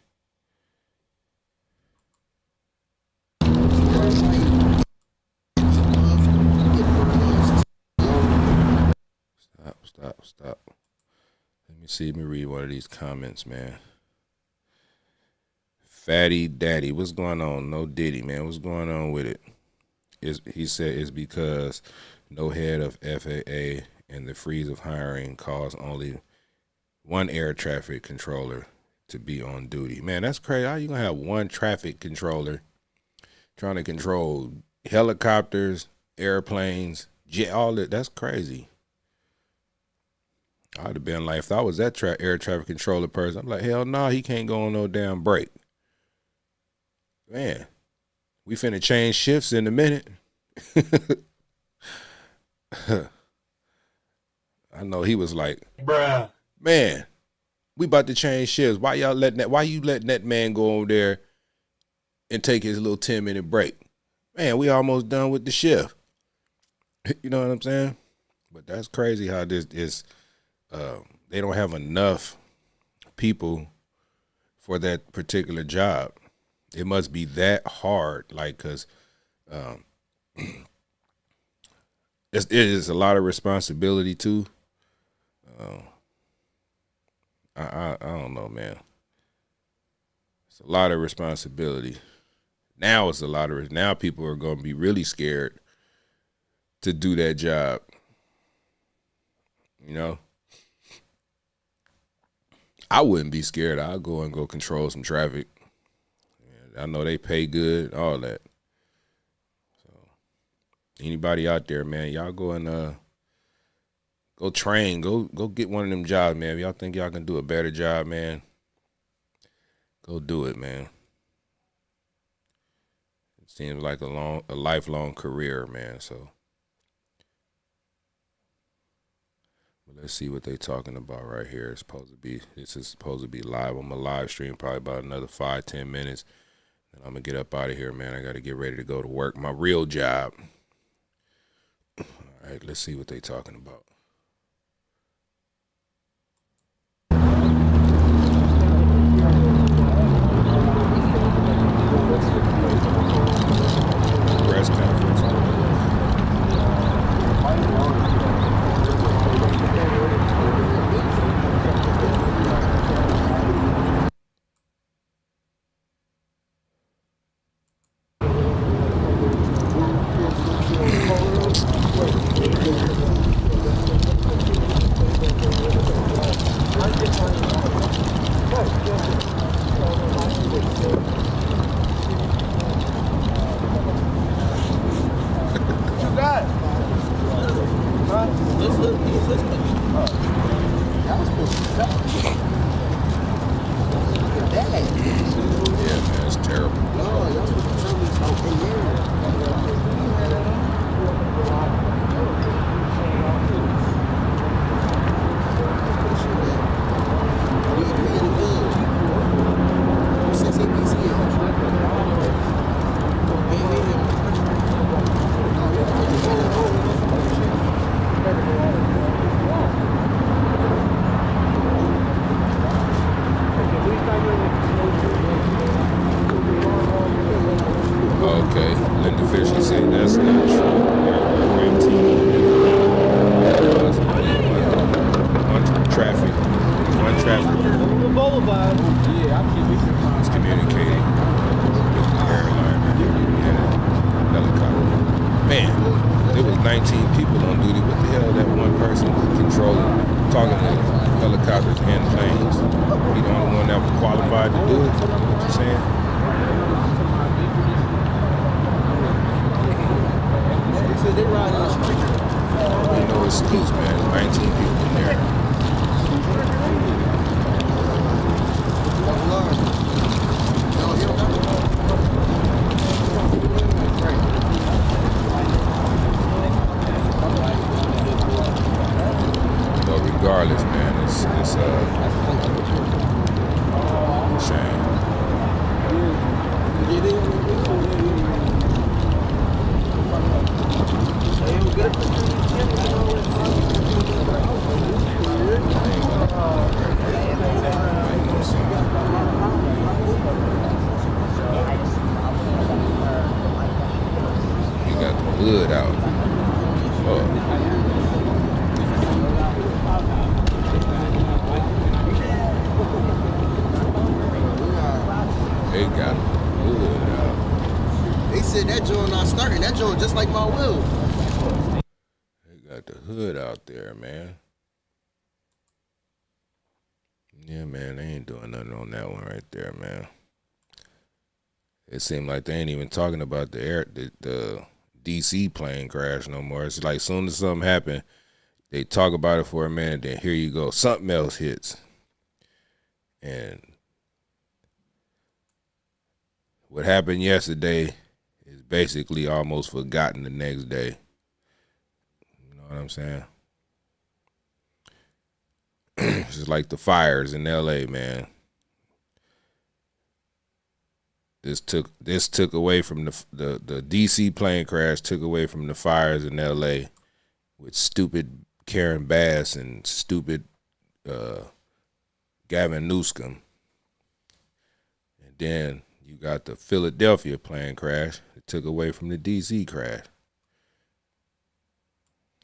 Stop. Let me see. Let me read one of these comments, man. Fatty Daddy, what's going on? No Diddy, man. What's going on with it? He said it's because no head of FAA and the freeze of hiring caused only one air traffic controller to be on duty. Man, that's crazy. How you gonna have one traffic controller trying to control helicopters, airplanes, jet, all that? That's crazy. I'd have been like, if I was that air traffic controller person, I'm like, hell no, he can't go on no damn break. Man, we finna change shifts in a minute. I know he was like, bruh, man, we about to change shifts. Why you letting that man go over there and take his little 10-minute break? Man, we almost done with the shift. You know what I'm saying? But that's crazy how this is. They don't have enough people for that particular job. It must be that hard, like, because it is a lot of responsibility too. I don't know, man. It's a lot of responsibility. Now it's a lot of now people are going to be really scared to do that job. You know, I wouldn't be scared. I'll go control some traffic. I know they pay good, all that. So anybody out there, man, y'all go and go train, go get one of them jobs, man. If y'all think y'all can do a better job, man, go do it, man. It seems like a lifelong career, man. So Let's see what they talking about right here. This is supposed to be live. I'm gonna live stream probably about another 5-10 minutes. And I'm gonna get up out of here, man. I gotta get ready to go to work. My real job. All right, let's see what they talking about. Press conference. Yeah, man, it's terrible. Okay, Linda Fisher said that's not true. There were 19 cars, one traffic was communicating with the airliner and a helicopter. Man, there was 19 people on duty. What the hell that one person controlling, talking to helicopters and planes? He the only one that was qualified to do it? What you saying? They ride in the street. Ain't no excuse, man. 19 people in there. But regardless, man, it's a shame. You got the hood out. Oh. They got the hood out. They said that joint not starting. That joint just like my will. They got the hood out there, man. Yeah, man, they ain't doing nothing on that one right there, man. It seemed like they ain't even talking about the DC plane crash no more. It's like as soon as something happened, they talk about it for a minute, then here you go, something else hits. And what happened yesterday is basically almost forgotten the next day. You know what I'm saying? It's just like the fires in LA, man. This took away from the DC plane crash, took away from the fires in LA with stupid Karen Bass and stupid Gavin Newsom. And then you got the Philadelphia plane crash that took away from the DC crash.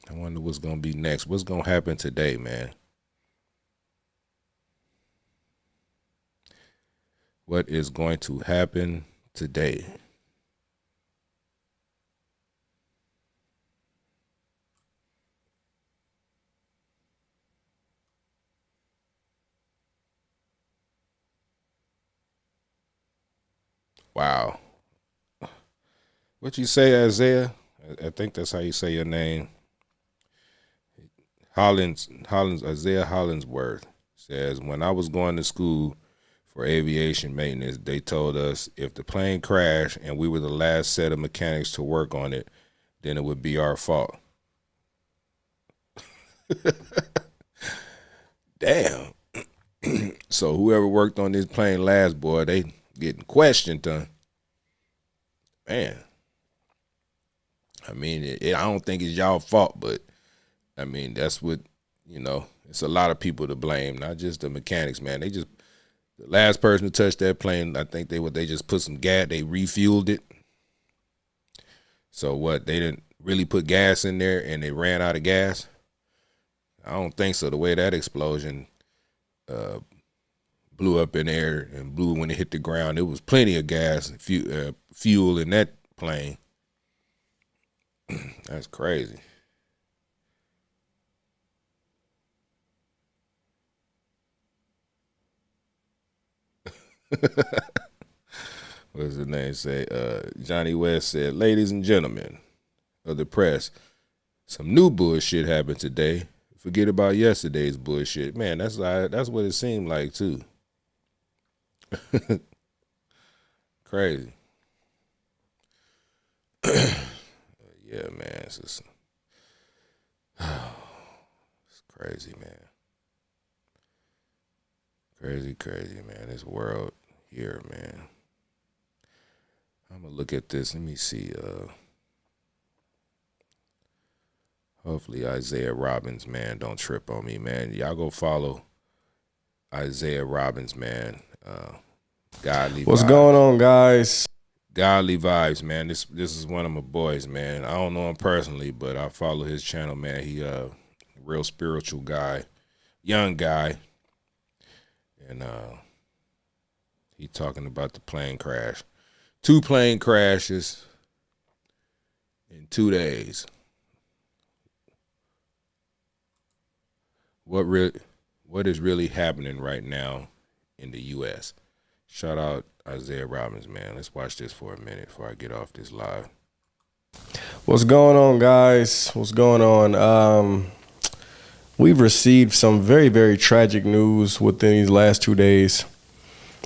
I wonder what's going to be next. What's going to happen today, man? What is going to happen today? Wow. What you say, Isaiah? I think that's how you say your name. Isaiah Hollingsworth says, when I was going to school for aviation maintenance, they told us if the plane crashed and we were the last set of mechanics to work on it, then it would be our fault. damn. So whoever worked on this plane last, boy, they getting questioned, huh? Man. I mean, I don't think it's y'all fault, but I mean, that's what, it's a lot of people to blame, not just the mechanics, man. The last person to touch that plane, I think they just put some gas, they refueled it. So what, they didn't really put gas in there and they ran out of gas? I don't think so. The way that explosion blew up in air and blew when it hit the ground, there was plenty of gas, fuel in that plane. That's crazy. What's the name say? Johnny West said, "Ladies and gentlemen of the press, some new bullshit happened today. Forget about yesterday's bullshit." Man, that's what it seemed like too. Crazy. Yeah, man, it's crazy, man. Crazy, man. This world here, man. I'm gonna look at this. Let me see. Hopefully Isaiah Robbins, man, don't trip on me, man. Y'all go follow Isaiah Robbins, man. Godly What's vibes. going on, guys? Godly vibes, man. This is one of my boys, man. I don't know him personally, but I follow his channel, man. He a real spiritual guy, young guy, and he talking about the plane crash. 2 plane crashes in 2 days. What is really happening right now in the U.S.? Shout out Isaiah Robbins, man. Let's watch this for a minute before I get off this live. What's going on, guys? What's going on? We've received some very, very tragic news within these last 2 days.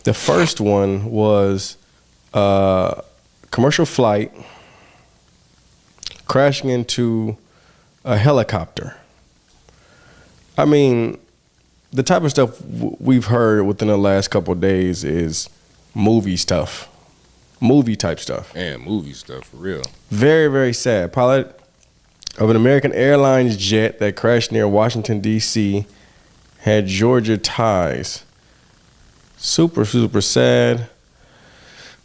The first one was a commercial flight crashing into a helicopter. I mean, the type of stuff we've heard within the last couple of days is movie stuff, movie type stuff. And movie stuff, for real. Very, very sad. Pilot of an American Airlines jet that crashed near Washington, D.C. had Georgia ties. Super, super sad.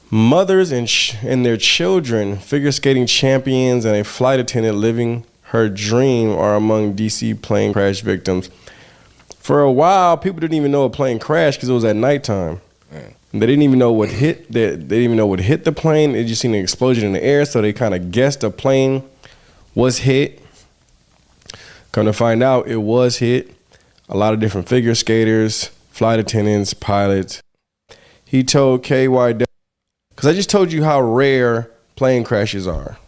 Mothers and their children, figure skating champions, and a flight attendant living her dream are among D.C. plane crash victims. For a while, people didn't even know a plane crashed because it was at nighttime. They didn't even know what hit. They didn't even know what hit the plane. They just seen an explosion in the air, so they kind of guessed a plane was hit. Come to find out, it was hit. A lot of different figure skaters, flight attendants, pilots. He told KYW, because I just told you how rare plane crashes are.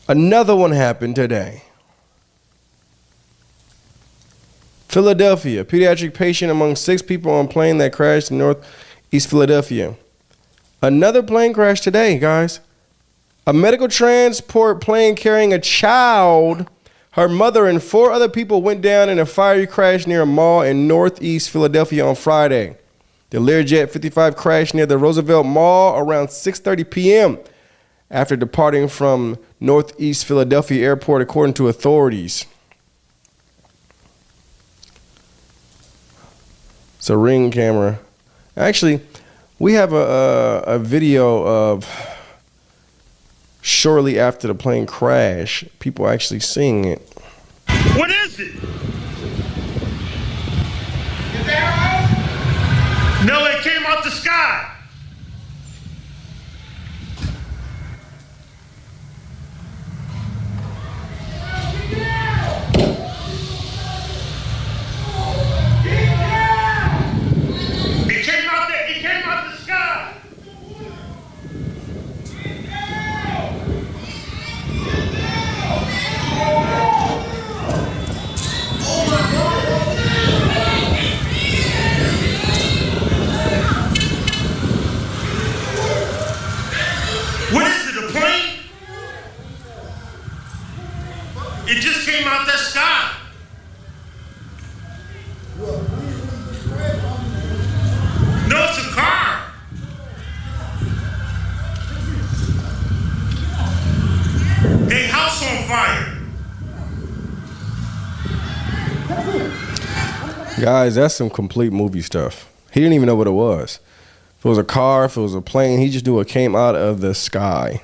Another one happened today. Philadelphia, pediatric patient among 6 people on plane that crashed in Northeast Philadelphia. Another plane crash today, guys. A medical transport plane carrying a child, her mother, and 4 other people went down in a fiery crash near a mall in Northeast Philadelphia on Friday. The Learjet 55 crashed near the Roosevelt Mall around 6:30 p.m. after departing from Northeast Philadelphia Airport, according to authorities. It's a Ring camera. Actually, we have a video of shortly after the plane crash, people actually seeing it. What is it? Is that right? No, it came out the sky. fire. Guys, that's some complete movie stuff. He didn't even know what it was. If it was a car, if it was a plane, he just knew it came out of the sky.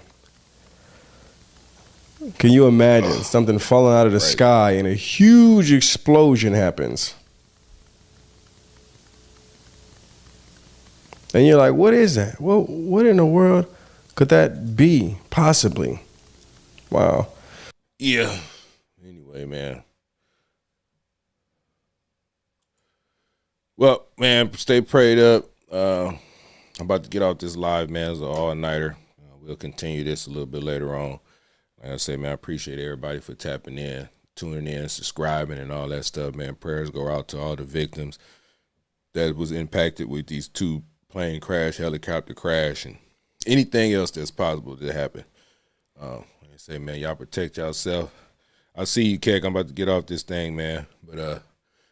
Can you imagine something falling out of the sky and a huge explosion happens? And you're like, what is that? Well, what in the world could that be, possibly? Wow. Yeah. Anyway, man. Well, man, stay prayed up. I'm about to get off this live, man. It's an all-nighter. We'll continue this a little bit later on. Like I say, man, I appreciate everybody for tapping in, tuning in, subscribing, and all that stuff, man. Prayers go out to all the victims that was impacted with these 2 plane crash, helicopter crash, and anything else that's possible to happen. Like I say, man, y'all protect yourself. I see you, Keck. I'm about to get off this thing, man. But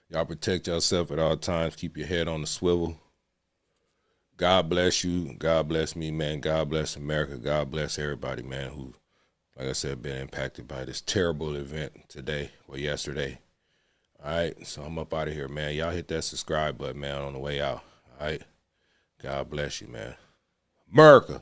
y'all protect yourself at all times. Keep your head on the swivel. God bless you. God bless me, man. God bless America. God bless everybody, man, who, like I said, been impacted by this terrible event today or yesterday. All right, so I'm up out of here, man. Y'all hit that subscribe button, man, on the way out. All right, God bless you, man. America.